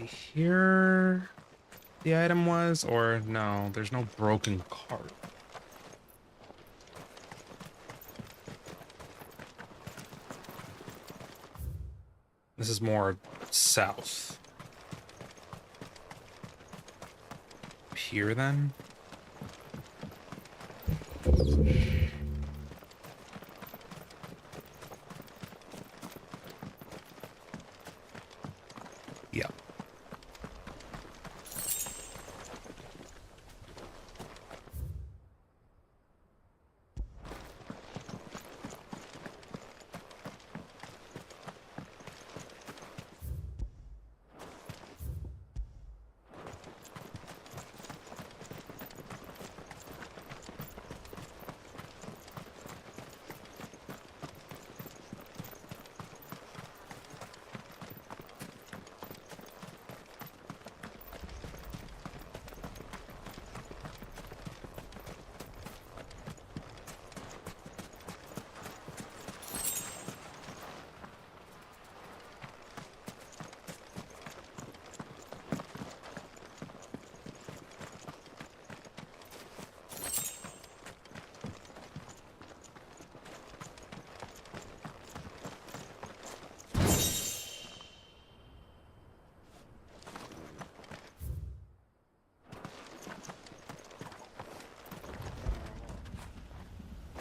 Here the item was, or no, there's no broken cart. This is more south. Here then? Yeah.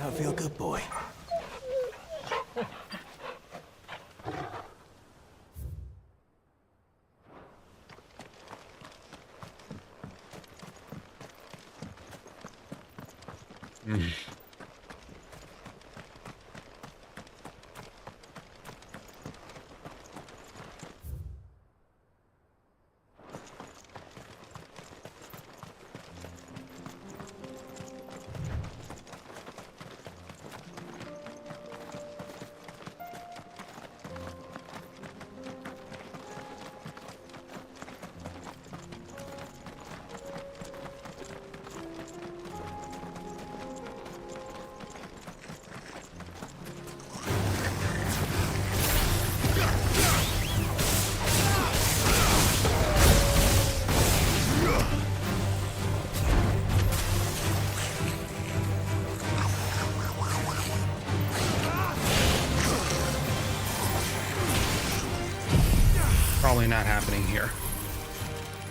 That'll feel good, boy. Probably not happening here.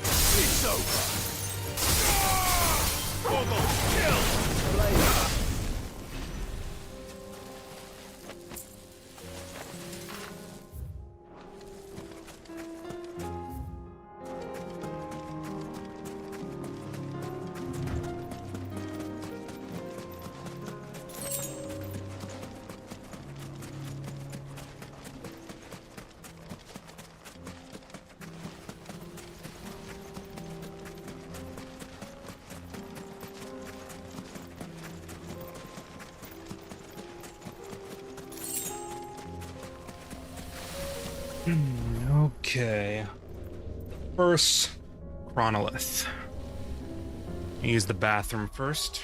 It's over. Kill. Okay. First, chronolith. Use the bathroom first.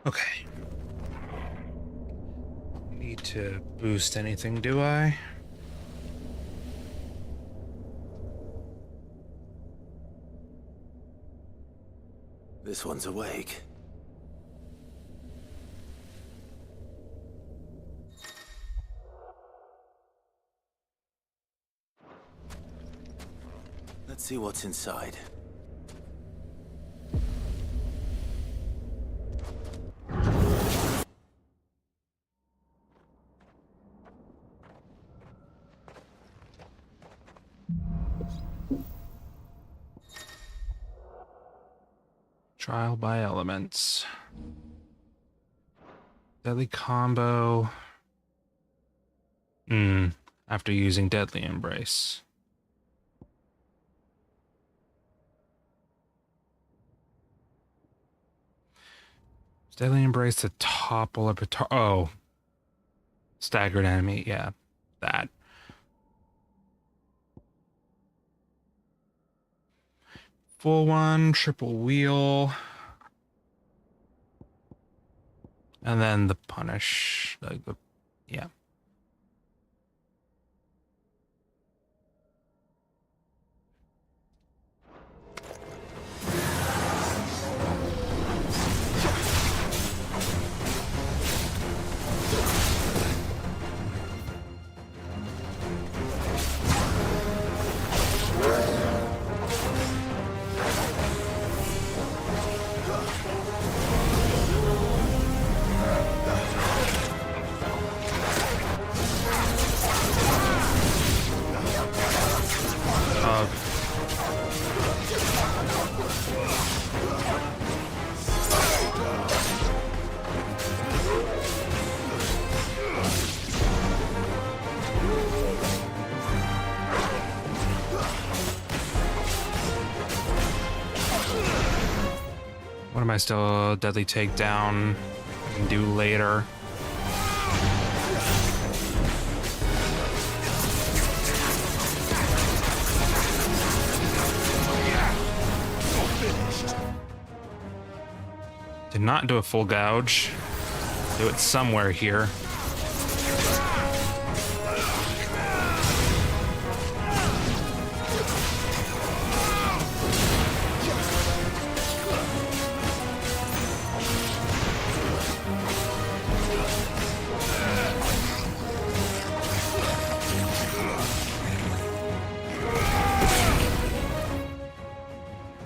Okay. Need to boost anything, do I? This one's awake. Let's see what's inside. Trial by elements. Deadly combo. After using Deadly Embrace. Deadly Embrace to topple a staggered enemy. Yeah, that. full one, triple wheel. And then the punish. Yeah. What am I still deadly takedown? I can do later. Did not do a full gouge. Do it somewhere here.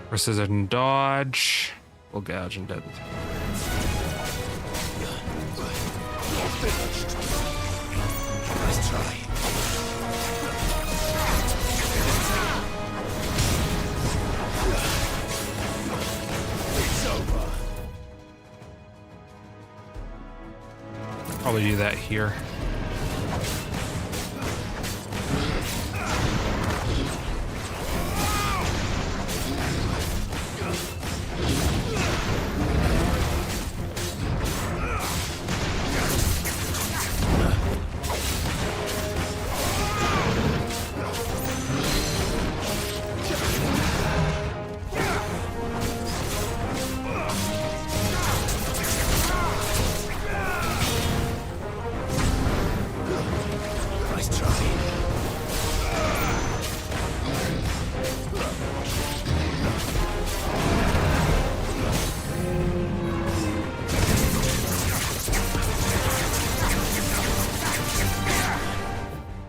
Precision dodge. Full gouge and deadly. Nice try. It's over. Probably do that here.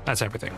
That's everything.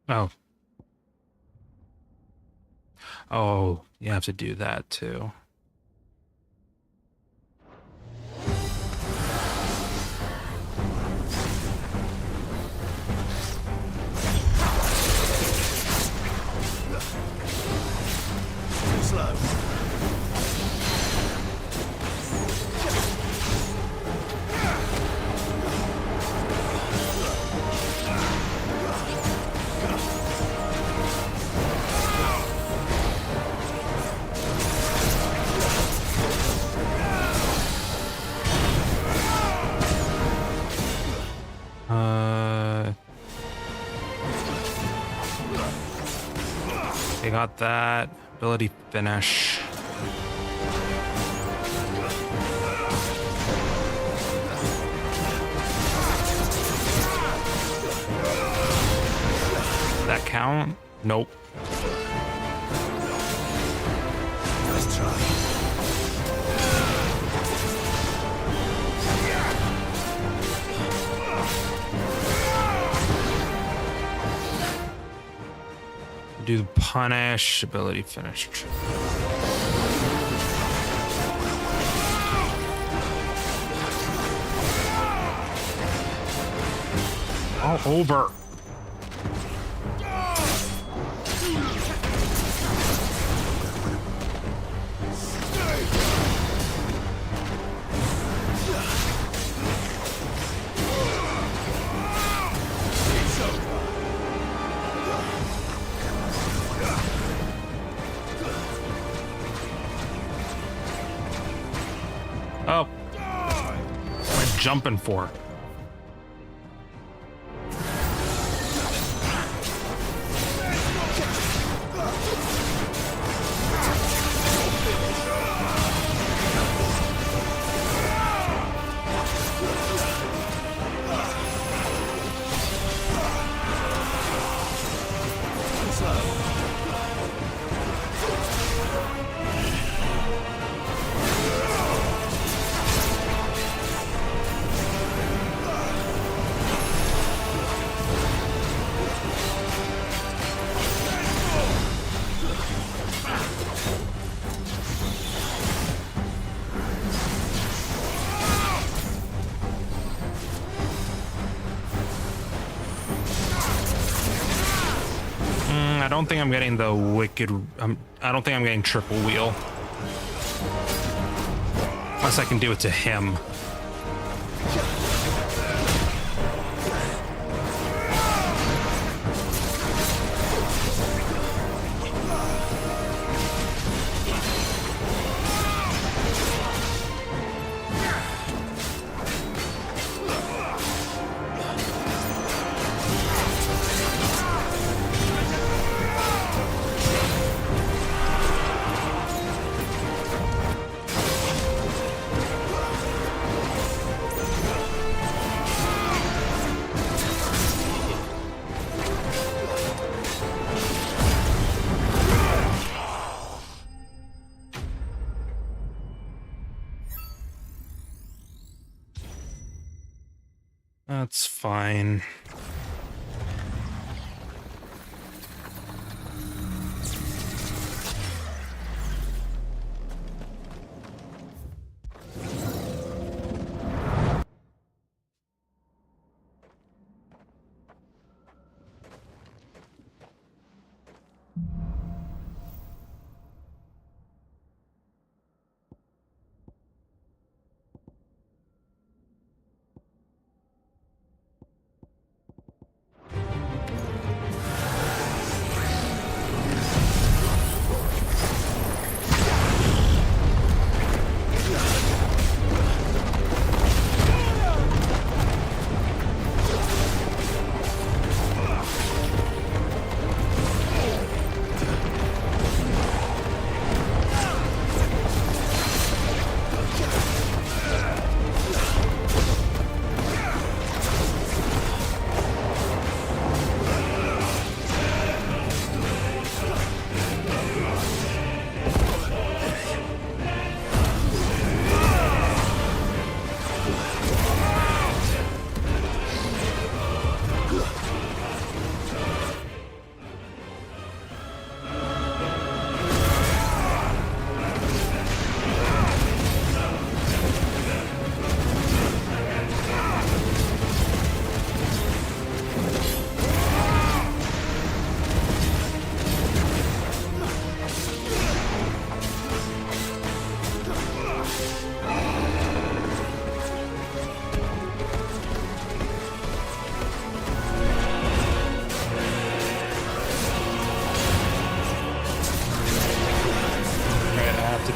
Oh. Oh, you have to do that too. Slow. They got that. Ability finish. That count? Nope. Nice try. Do the punish, ability finished. All over. Oh. What am I jumping for? I don't think I'm getting the wicked. I don't think I'm getting triple wheel. Unless I can do it to him. That's fine.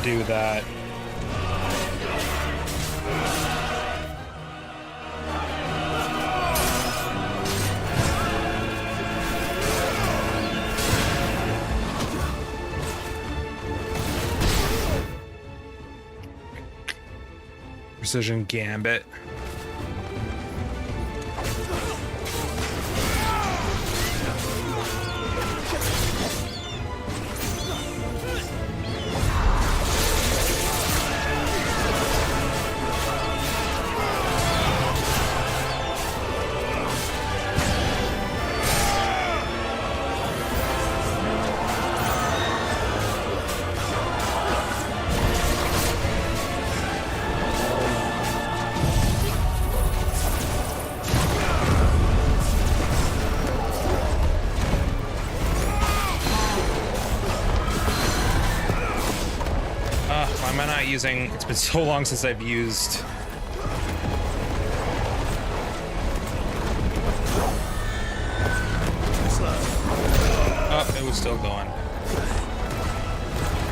Do that. Precision Gambit. using. It's been so long since I've used. Oh, it was still going.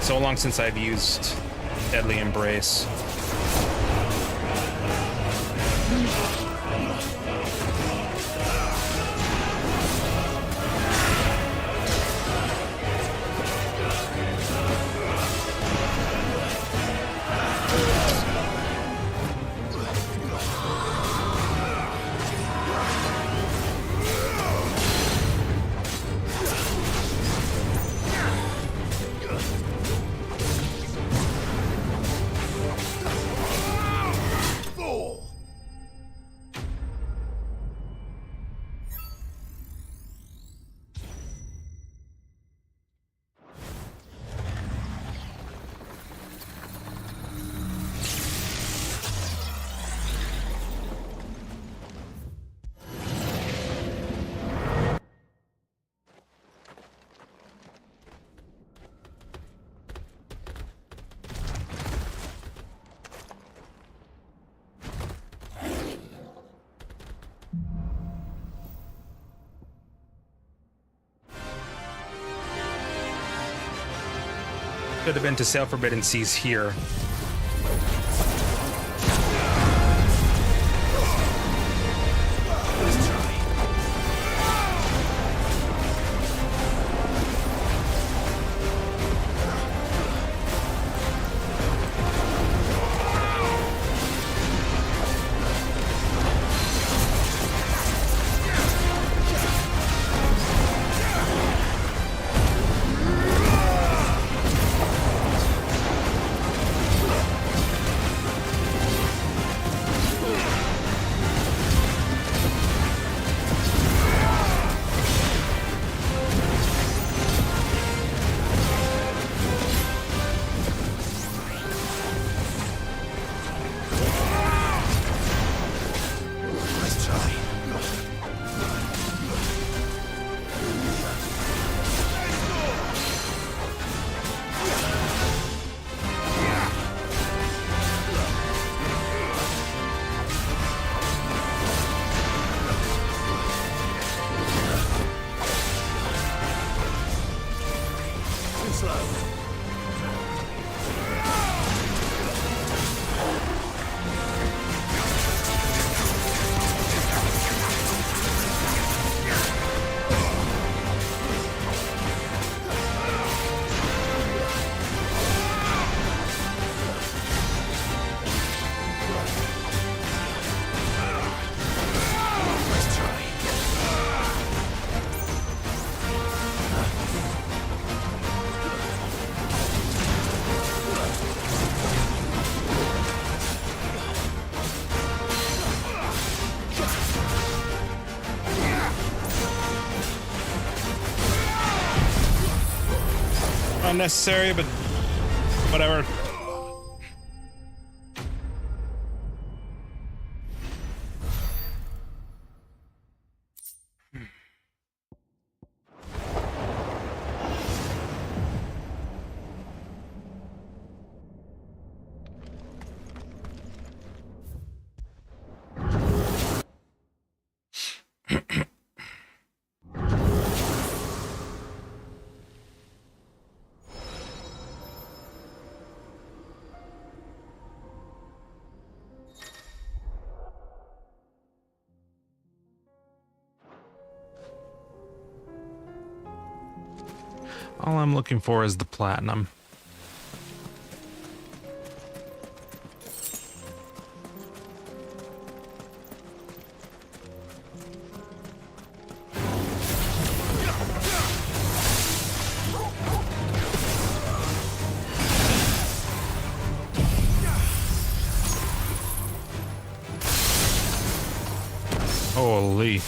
So long since I've used Deadly Embrace. Could have been to Sail Forbidden Seas here. Unnecessary, but whatever. All I'm looking for is the platinum. Holy.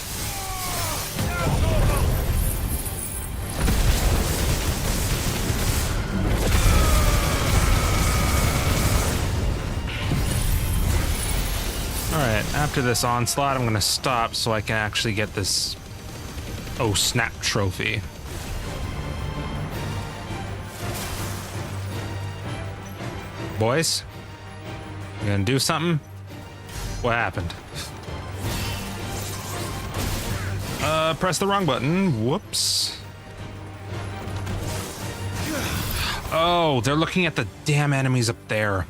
After this onslaught, I'm going to stop so I can actually get this oh snap trophy. boys? You gonna do something? What happened? Press the wrong button. Whoops. Oh, they're looking at the damn enemies up there.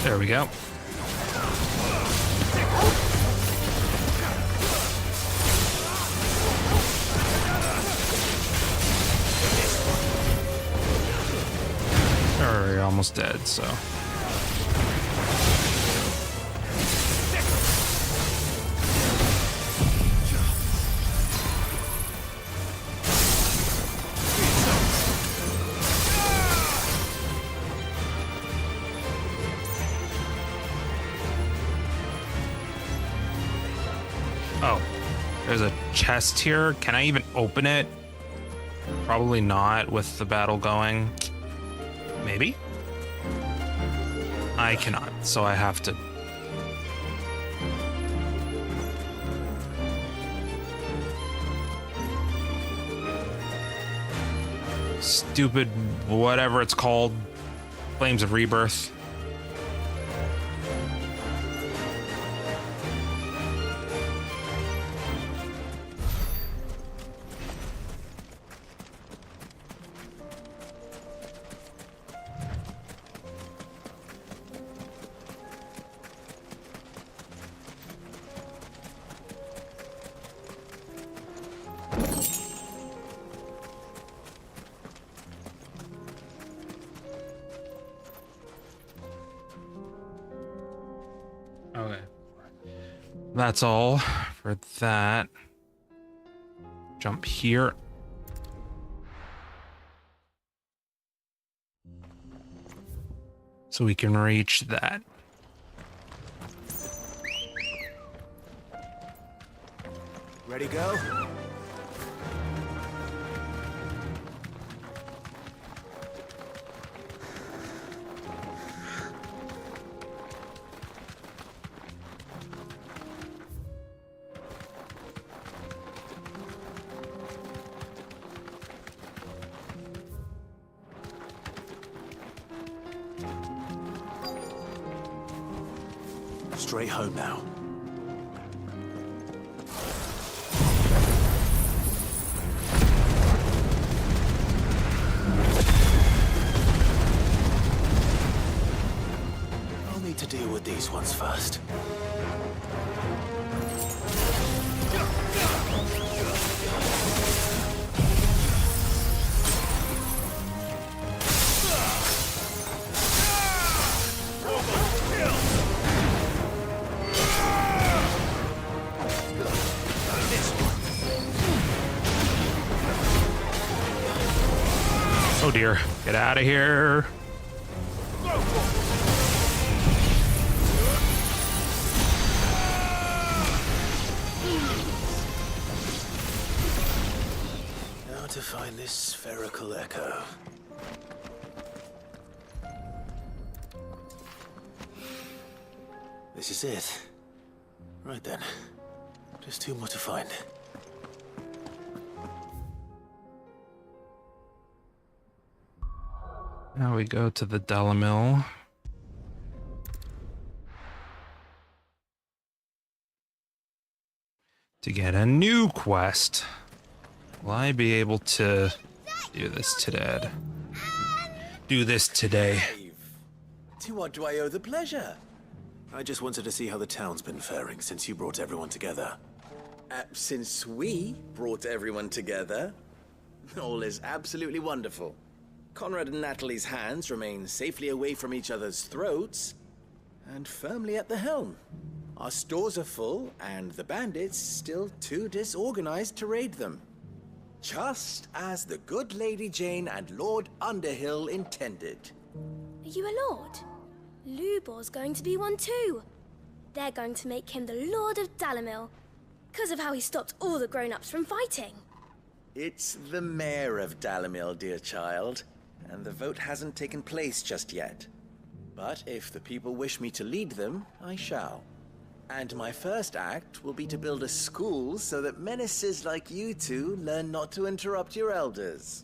There we go. Alright, almost dead, so. Oh, there's a chest here. Can I even open it? Probably not with the battle going. Maybe? I cannot, so I have to. Stupid, whatever it's called. Flames of Rebirth. Okay. That's all for that. Jump here. So we can reach that. Ready, go? Straight home now. I'll need to deal with these ones first. Oh dear, get out of here. Now to find this spherical echo. This is it. Right then. Just two more to find. Now we go to the Dalamil. To get a new quest. Will I be able to do this today? To what do I owe the pleasure? I just wanted to see how the town's been faring since you brought everyone together. Since we brought everyone together, all is absolutely wonderful. Conrad and Natalie's hands remain safely away from each other's throats, and firmly at the helm. Our stores are full, and the bandits still too disorganized to raid them. Just as the good Lady Jane and Lord Underhill intended. Are you a lord? Lubor's going to be one too. They're going to make him the Lord of Dalamil, because of how he stopped all the grown-ups from fighting. It's the mayor of Dalamil, dear child, and the vote hasn't taken place just yet. But if the people wish me to lead them, I shall. And my first act will be to build a school so that menaces like you two learn not to interrupt your elders.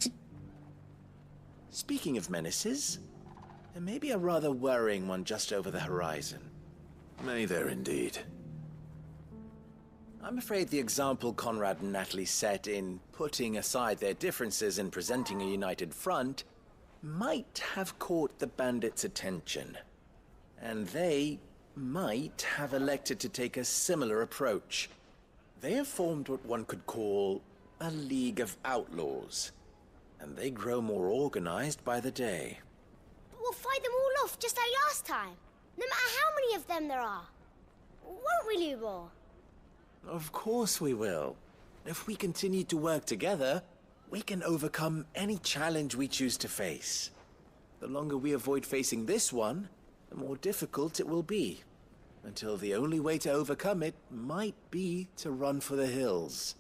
Speaking of menaces, there may be a rather worrying one just over the horizon. May there indeed. I'm afraid the example Conrad and Natalie set in putting aside their differences and presenting a united front might have caught the bandits' attention. And they might have elected to take a similar approach. They have formed what one could call a League of Outlaws, and they grow more organized by the day. But we'll fight them all off just like last time, no matter how many of them there are. Won't we, Lubor? Of course we will. If we continue to work together, we can overcome any challenge we choose to face. The longer we avoid facing this one, the more difficult it will be, until the only way to overcome it might be to run for the hills.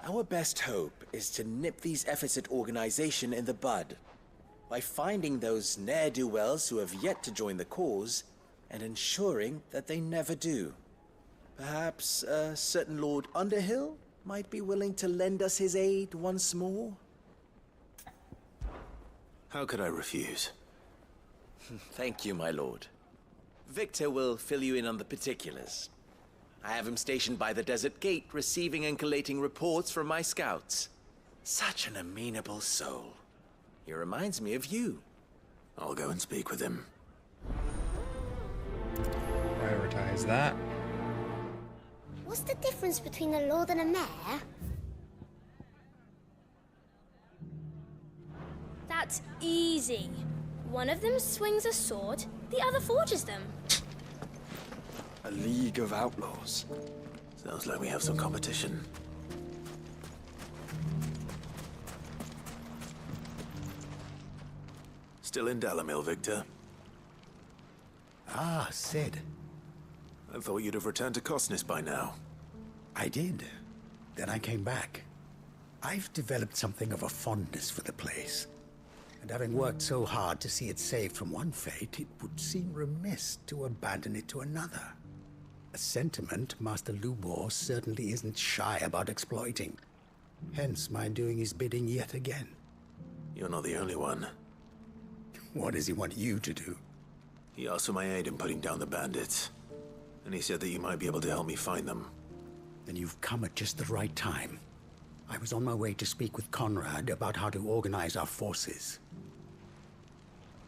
Our best hope is to nip these efforts at organization in the bud, by finding those ne'er-do-wells who have yet to join the cause, and ensuring that they never do. Perhaps a certain Lord Underhill might be willing to lend us his aid once more? How could I refuse? Thank you, my lord. Victor will fill you in on the particulars. I have him stationed by the desert gate, receiving and collating reports from my scouts. Such an amenable soul. He reminds me of you. I'll go and speak with him. Prioritize that. What's the difference between a lord and a mayor? That's easy. One of them swings a sword, the other forges them. A League of Outlaws. Sounds like we have some competition. Still in Dalamil, Victor? Ah, Sid. I thought you'd have returned to Cosnis by now. I did. Then I came back. I've developed something of a fondness for the place. And having worked so hard to see it saved from one fate, it would seem remiss to abandon it to another. A sentiment Master Lubor certainly isn't shy about exploiting. Hence my doing his bidding yet again. You're not the only one. What does he want you to do? He asked for my aid in putting down the bandits. And he said that you might be able to help me find them. Then you've come at just the right time. I was on my way to speak with Conrad about how to organize our forces.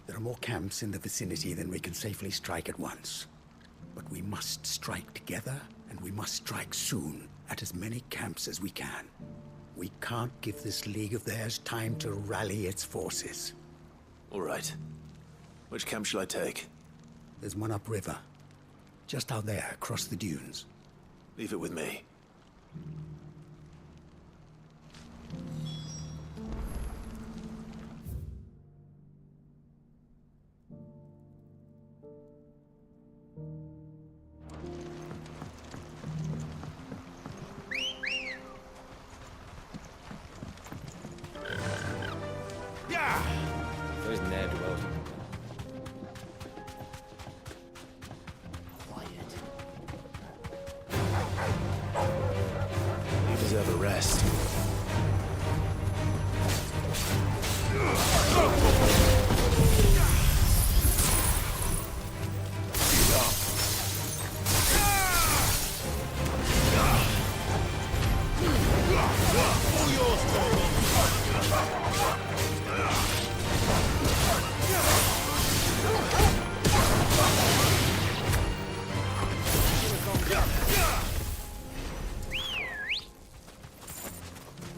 There are more camps in the vicinity than we can safely strike at once. But we must strike together, and we must strike soon at as many camps as we can. We can't give this league of theirs time to rally its forces. All right. Which camp shall I take? There's one upriver. Just out there, across the dunes. Leave it with me. Those ne'er-do-wells. You deserve a rest.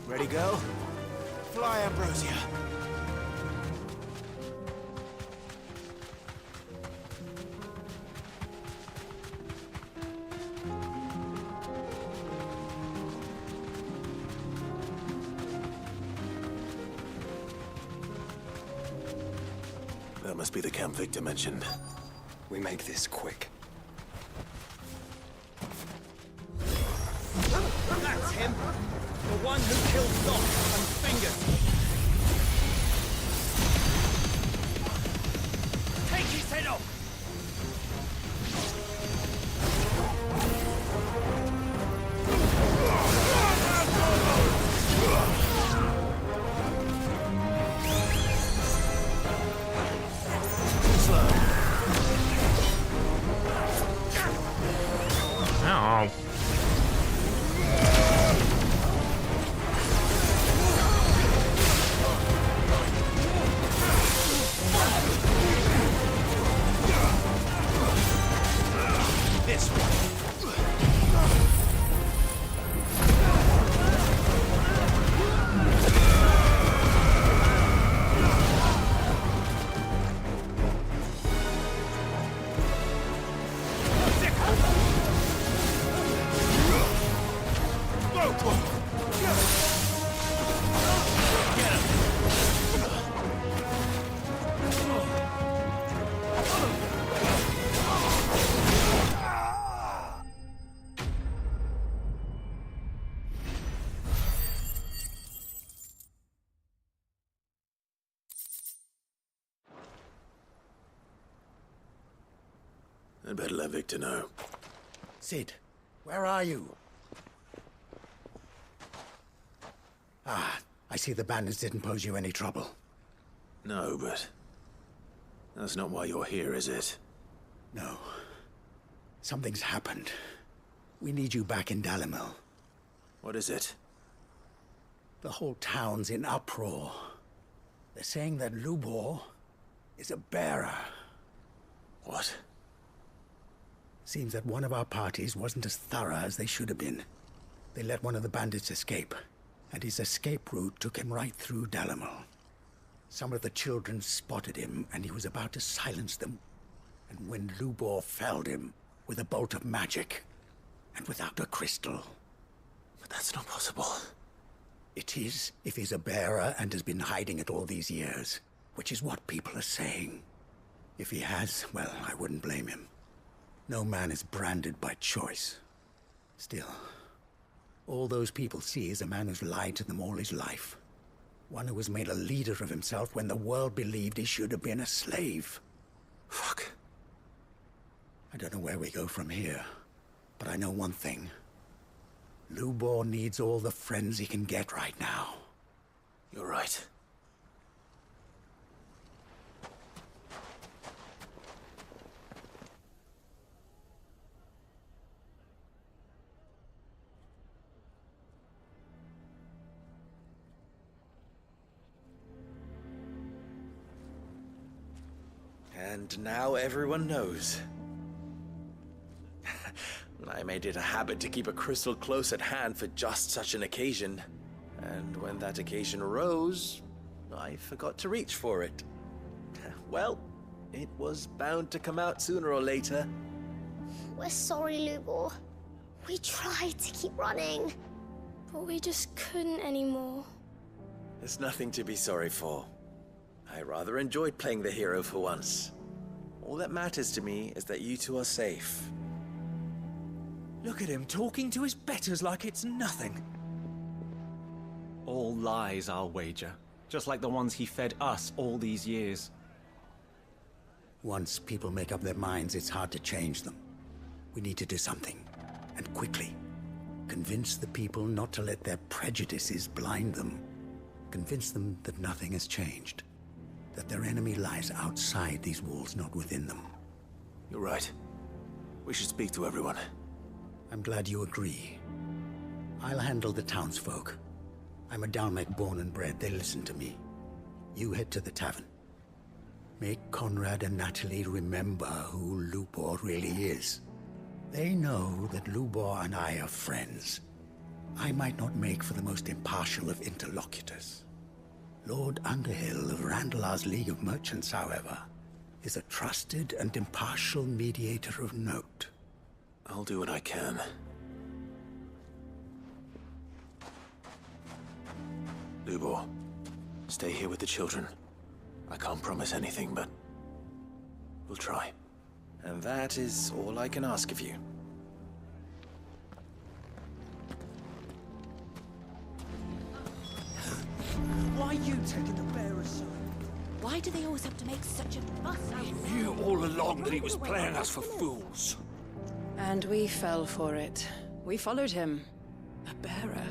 Ready, go? Fly, Ambrosia. That must be the camp Victor mentioned. We make this quick. That's him! The one who killed Doc and Fingers! Take his head off! I'd better let Victor know. Sid, where are you? Ah, I see the bandits didn't pose you any trouble. No, but that's not why you're here, is it? No. Something's happened. We need you back in Dalimil. What is it? The whole town's in uproar. They're saying that Lubor is a bearer. What? Seems that one of our parties wasn't as thorough as they should have been. They let one of the bandits escape, and his escape route took him right through Dalimil. Some of the children spotted him, and he was about to silence them. And when Lubor felled him with a bolt of magic, and without a crystal. But that's not possible. It is, if he's a bearer and has been hiding it all these years, which is what people are saying. If he has, well, I wouldn't blame him. No man is branded by choice. Still, all those people see is a man who's lied to them all his life. One who was made a leader of himself when the world believed he should have been a slave. Fuck. I don't know where we go from here, but I know one thing. Lubor needs all the friends he can get right now. You're right. And now everyone knows. I made it a habit to keep a crystal close at hand for just such an occasion. And when that occasion arose, I forgot to reach for it. Well, it was bound to come out sooner or later. We're sorry, Lubor. We tried to keep running, but we just couldn't anymore. There's nothing to be sorry for. I rather enjoyed playing the hero for once. All that matters to me is that you two are safe. Look at him talking to his betters like it's nothing. All lies, I'll wager. Just like the ones he fed us all these years. Once people make up their minds, it's hard to change them. We need to do something, and quickly. Convince the people not to let their prejudices blind them. Convince them that nothing has changed. That their enemy lies outside these walls, not within them. You're right. We should speak to everyone. I'm glad you agree. I'll handle the townsfolk. I'm a Dalmek born and bred. They listen to me. You head to the tavern. Make Conrad and Natalie remember who Lubor really is. They know that Lubor and I are friends. I might not make for the most impartial of interlocutors. Lord Underhill of Randalar's League of Merchants, however, is a trusted and impartial mediator of note. I'll do what I can. Lubor, stay here with the children. I can't promise anything, but we'll try. And that is all I can ask of you. Why are you taking the bearer's side? Why do they always have to make such a fuss out He knew all along that he was playing us for fools. And we fell for it. We followed him. A bearer.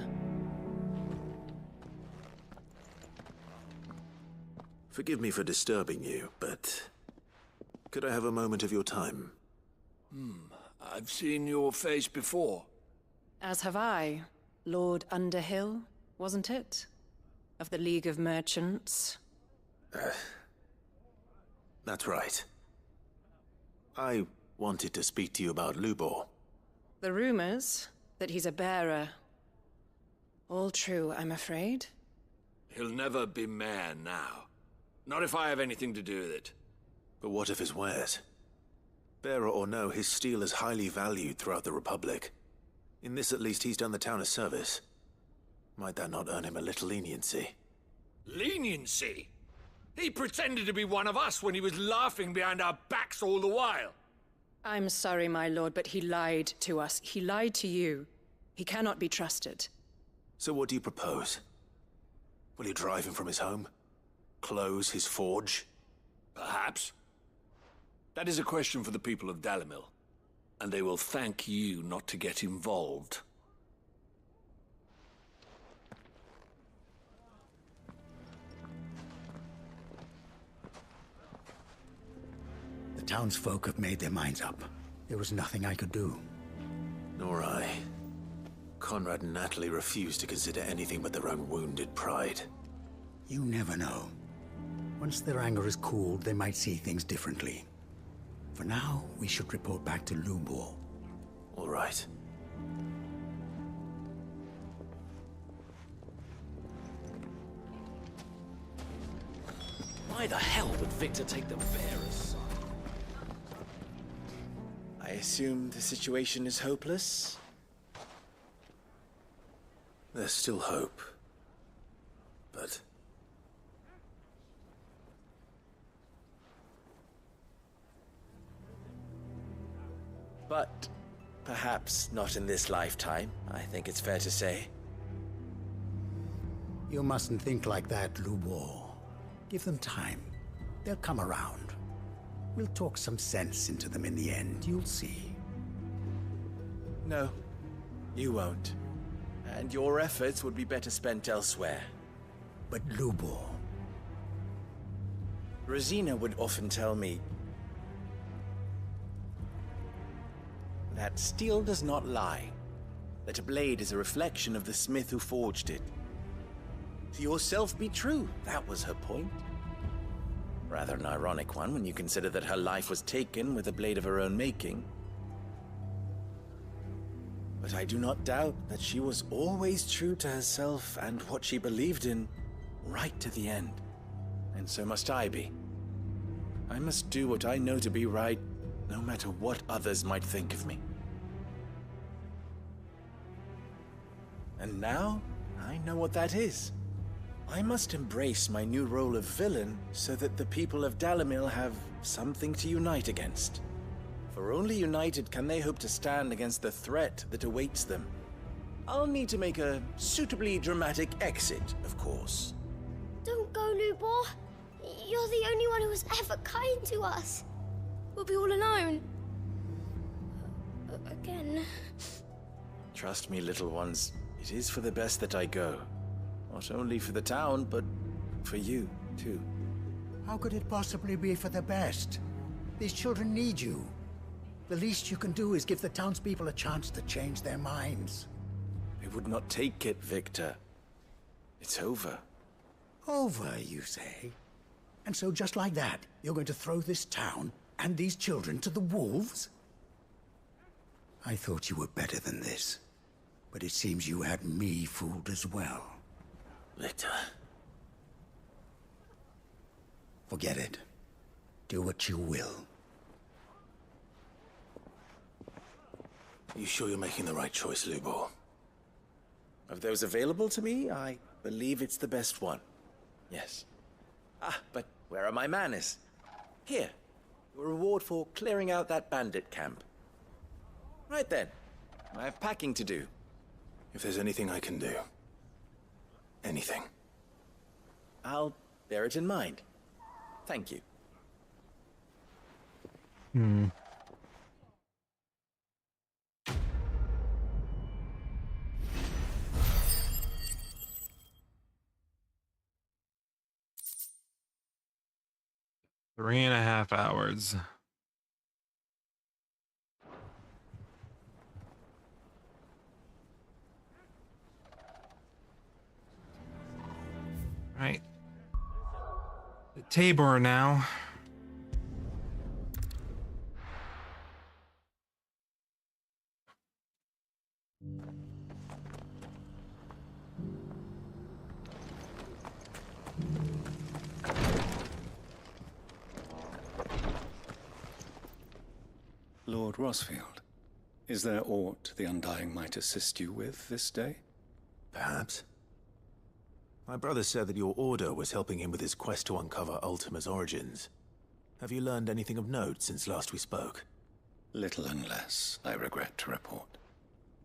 Forgive me for disturbing you, but could I have a moment of your time? I've seen your face before. As have I. Lord Underhill, wasn't it? Of the League of Merchants. That's right. I wanted to speak to you about Lubor. The rumors that he's a bearer. All true, I'm afraid. He'll never be mayor now. Not if I have anything to do with it. But what of his wares? Bearer or no, his steel is highly valued throughout the Republic. In this at least, he's done the town a service. Might that not earn him a little leniency? Leniency? He pretended to be one of us when he was laughing behind our backs all the while. I'm sorry, my lord, but he lied to us. He lied to you. He cannot be trusted. So what do you propose? Will you drive him from his home? Close his forge? Perhaps. That is a question for the people of Dalimil, and they will thank you not to get involved. The townsfolk have made their minds up. There was nothing I could do. Nor I. Conrad and Natalie refused to consider anything but their own wounded pride. You never know. Once their anger is cooled, they might see things differently. For now, we should report back to Lubor. All right. Why the hell would Victor take the bearer's side? I assume the situation is hopeless? There's still hope. But... But perhaps not in this lifetime, I think it's fair to say. You mustn't think like that, Lubor. Give them time. They'll come around. We'll talk some sense into them in the end, you'll see. No, you won't. And your efforts would be better spent elsewhere. But Lubor... Rosina would often tell me that steel does not lie, that a blade is a reflection of the smith who forged it. To yourself be true, that was her point. Rather an ironic one when you consider that her life was taken with a blade of her own making. But I do not doubt that she was always true to herself and what she believed in, right to the end. And so must I be. I must do what I know to be right, no matter what others might think of me. And now, I know what that is. I must embrace my new role of villain so that the people of Dalimil have something to unite against. For only united can they hope to stand against the threat that awaits them. I'll need to make a suitably dramatic exit, of course. Don't go, Lubor. You're the only one who was ever kind to us. We'll be all alone. Again. Trust me, little ones, it is for the best that I go. Not only for the town, but for you, too. How could it possibly be for the best? These children need you. The least you can do is give the townspeople a chance to change their minds. They would not take it, Victor. It's over. Over, you say? And so just like that, you're going to throw this town and these children to the wolves? I thought you were better than this. But it seems you had me fooled as well. Victor. Forget it. Do what you will. You sure you're making the right choice, Lubor? Of those available to me, I believe it's the best one. Yes. Ah, but where are my manners? Here. Your reward for clearing out that bandit camp. Right then. I have packing to do. If there's anything I can do. Anything. I'll bear it in mind. Thank you. Hmm. Three and a half hours. Right. Tabor now. Lord Rosfield, is there aught the Undying might assist you with this day? Perhaps. My brother said that your order was helping him with his quest to uncover Ultima's origins. Have you learned anything of note since last we spoke? Little and less, I regret to report.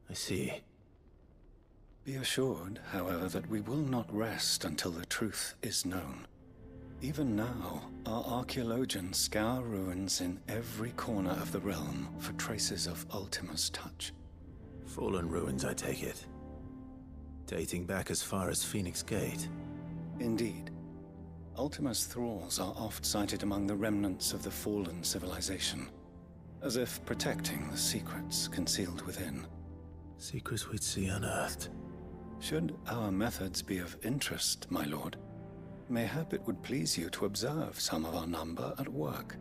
I see. Be assured, however, that we will not rest until the truth is known. Even now, our archaeologians scour ruins in every corner of the realm for traces of Ultima's touch. Fallen ruins, I take it. Dating back as far as Phoenix Gate. Indeed. Ultima's thralls are oft sighted among the remnants of the fallen civilization, as if protecting the secrets concealed within. Secrets we'd see unearthed. Should our methods be of interest, my lord, mayhap it would please you to observe some of our number at work.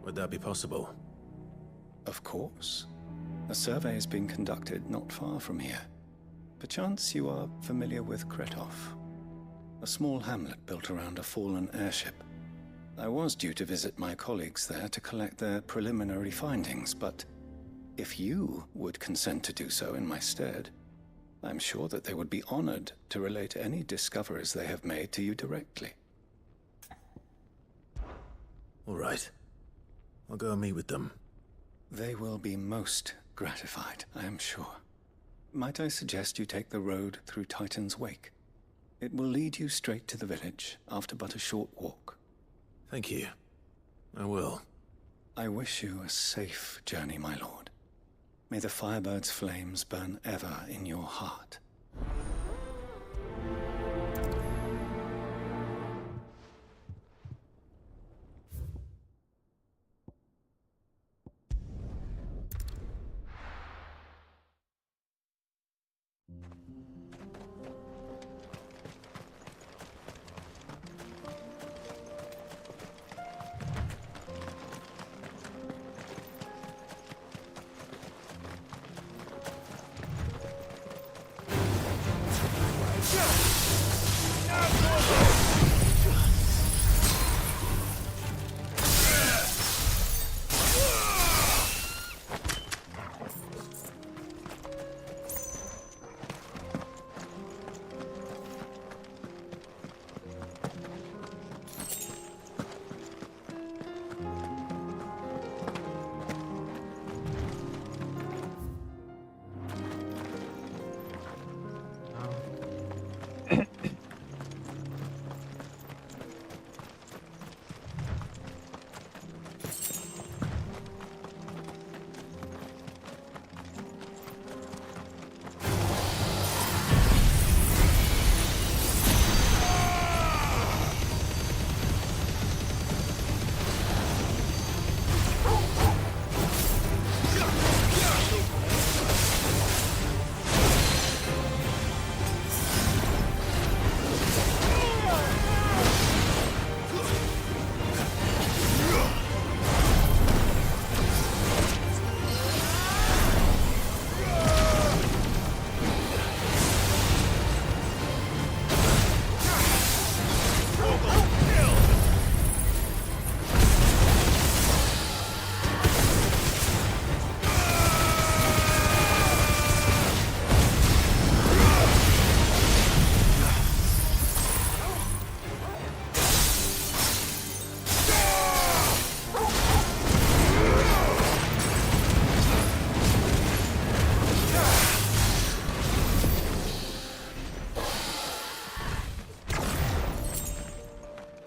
Would that be possible? Of course. A survey is being conducted not far from here. Perchance you are familiar with Kretov, a small hamlet built around a fallen airship. I was due to visit my colleagues there to collect their preliminary findings, but if you would consent to do so in my stead, I'm sure that they would be honored to relate any discoveries they have made to you directly. All right. I'll go and meet with them. They will be most gratified, I am sure. Might I suggest you take the road through Titan's Wake? It will lead you straight to the village after but a short walk. Thank you. I will. I wish you a safe journey, my lord. May the Firebird's flames burn ever in your heart.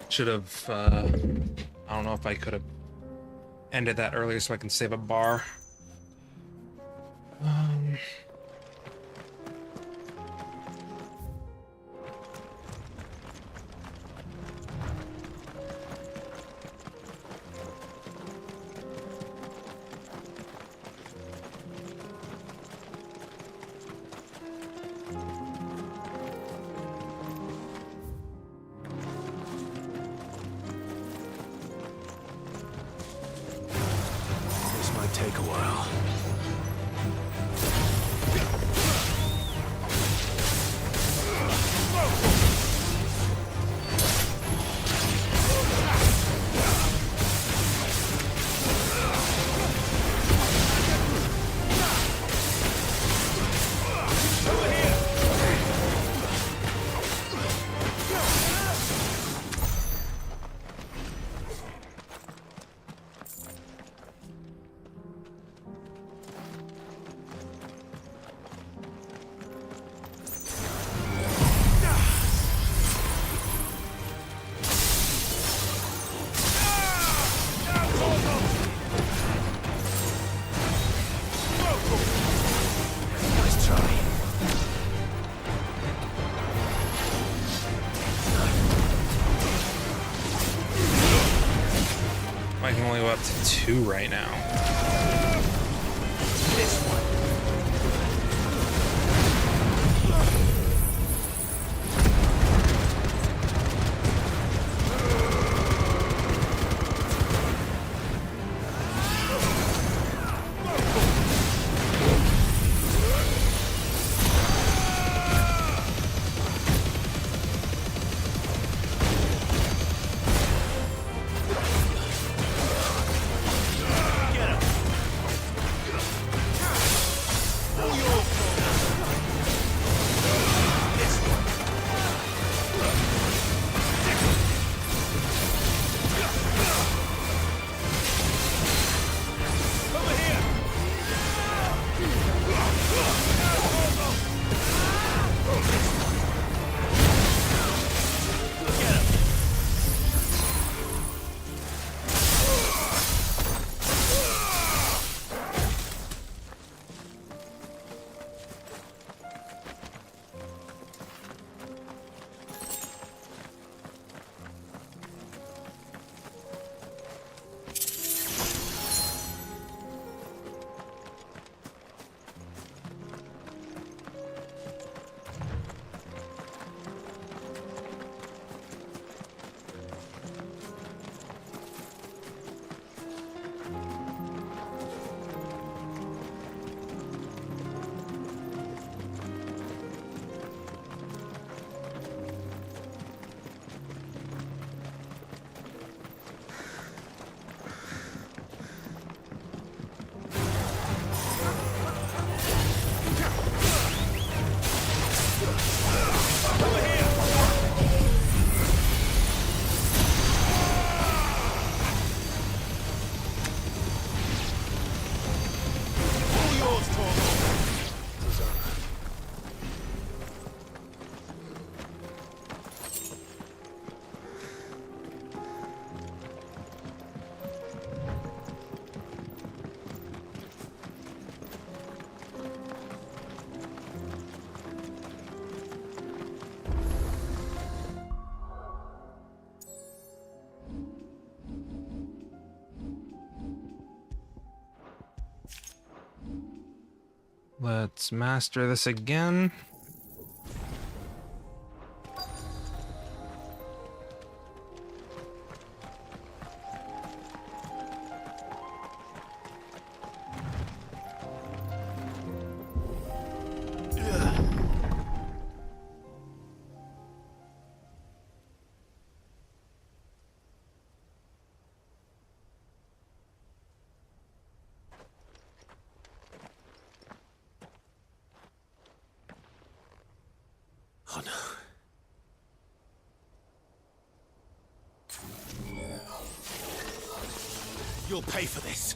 Should have, I don't know if I could have ended that earlier so I can save a bar. This might take a while. I can only go up to 2 right now. This one. Let's master this again. Oh no. You'll pay for this.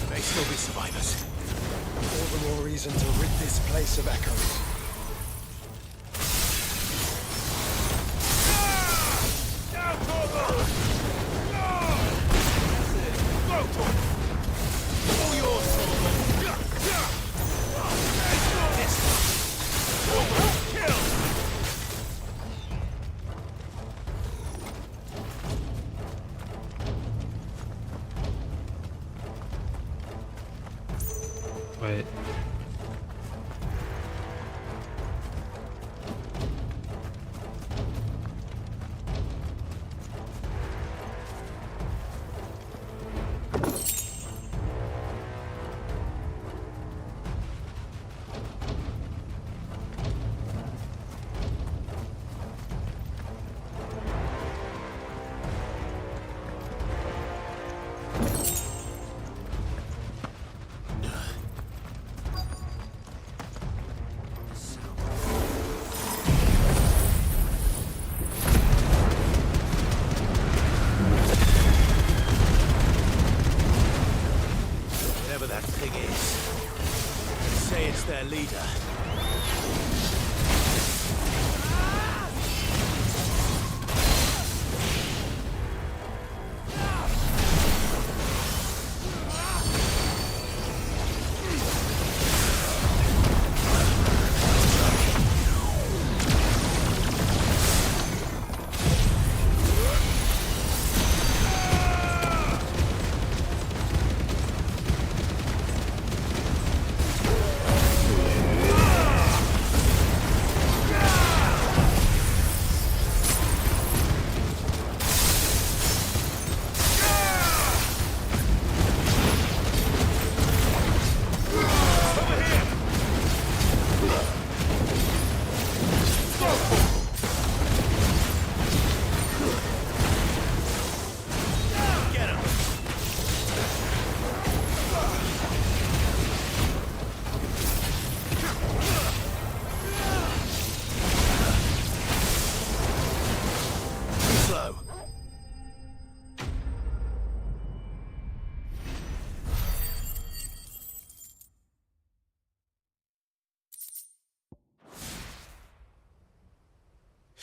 May still be survivors. All the more reason to rid this place of echoes. Wait.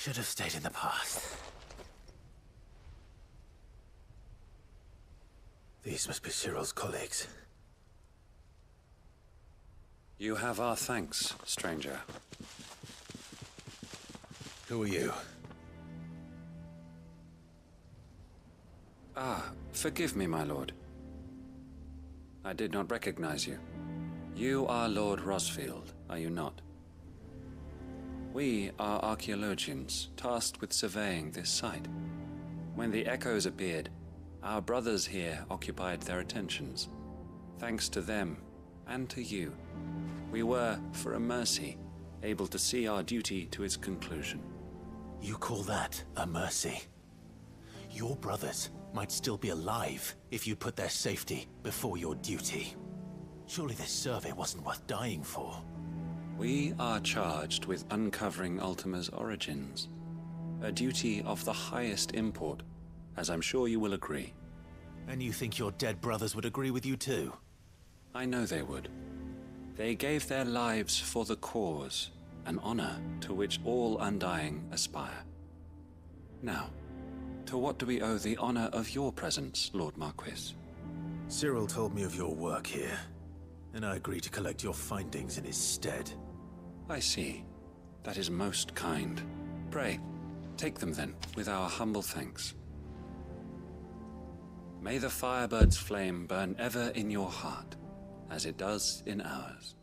should have stayed in the past. These must be Cyril's colleagues. You have our thanks, stranger. Who are you? Ah, forgive me, my lord. I did not recognize you. You are Lord Rosfield, are you not? We are archaeologians, tasked with surveying this site. When the echoes appeared, our brothers here occupied their attentions. Thanks to them, and to you, we were, for a mercy, able to see our duty to its conclusion. You call that a mercy? Your brothers might still be alive if you put their safety before your duty. Surely this survey wasn't worth dying for. We are charged with uncovering Ultima's origins. A duty of the highest import, as I'm sure you will agree. And you think your dead brothers would agree with you too? I know they would. They gave their lives for the cause, an honor to which all Undying aspire. Now, to what do we owe the honor of your presence, Lord Marquis? Cyril told me of your work here, and I agreed to collect your findings in his stead. I see. That is most kind. Pray, take them then, with our humble thanks. May the Firebird's flame burn ever in your heart, as it does in ours.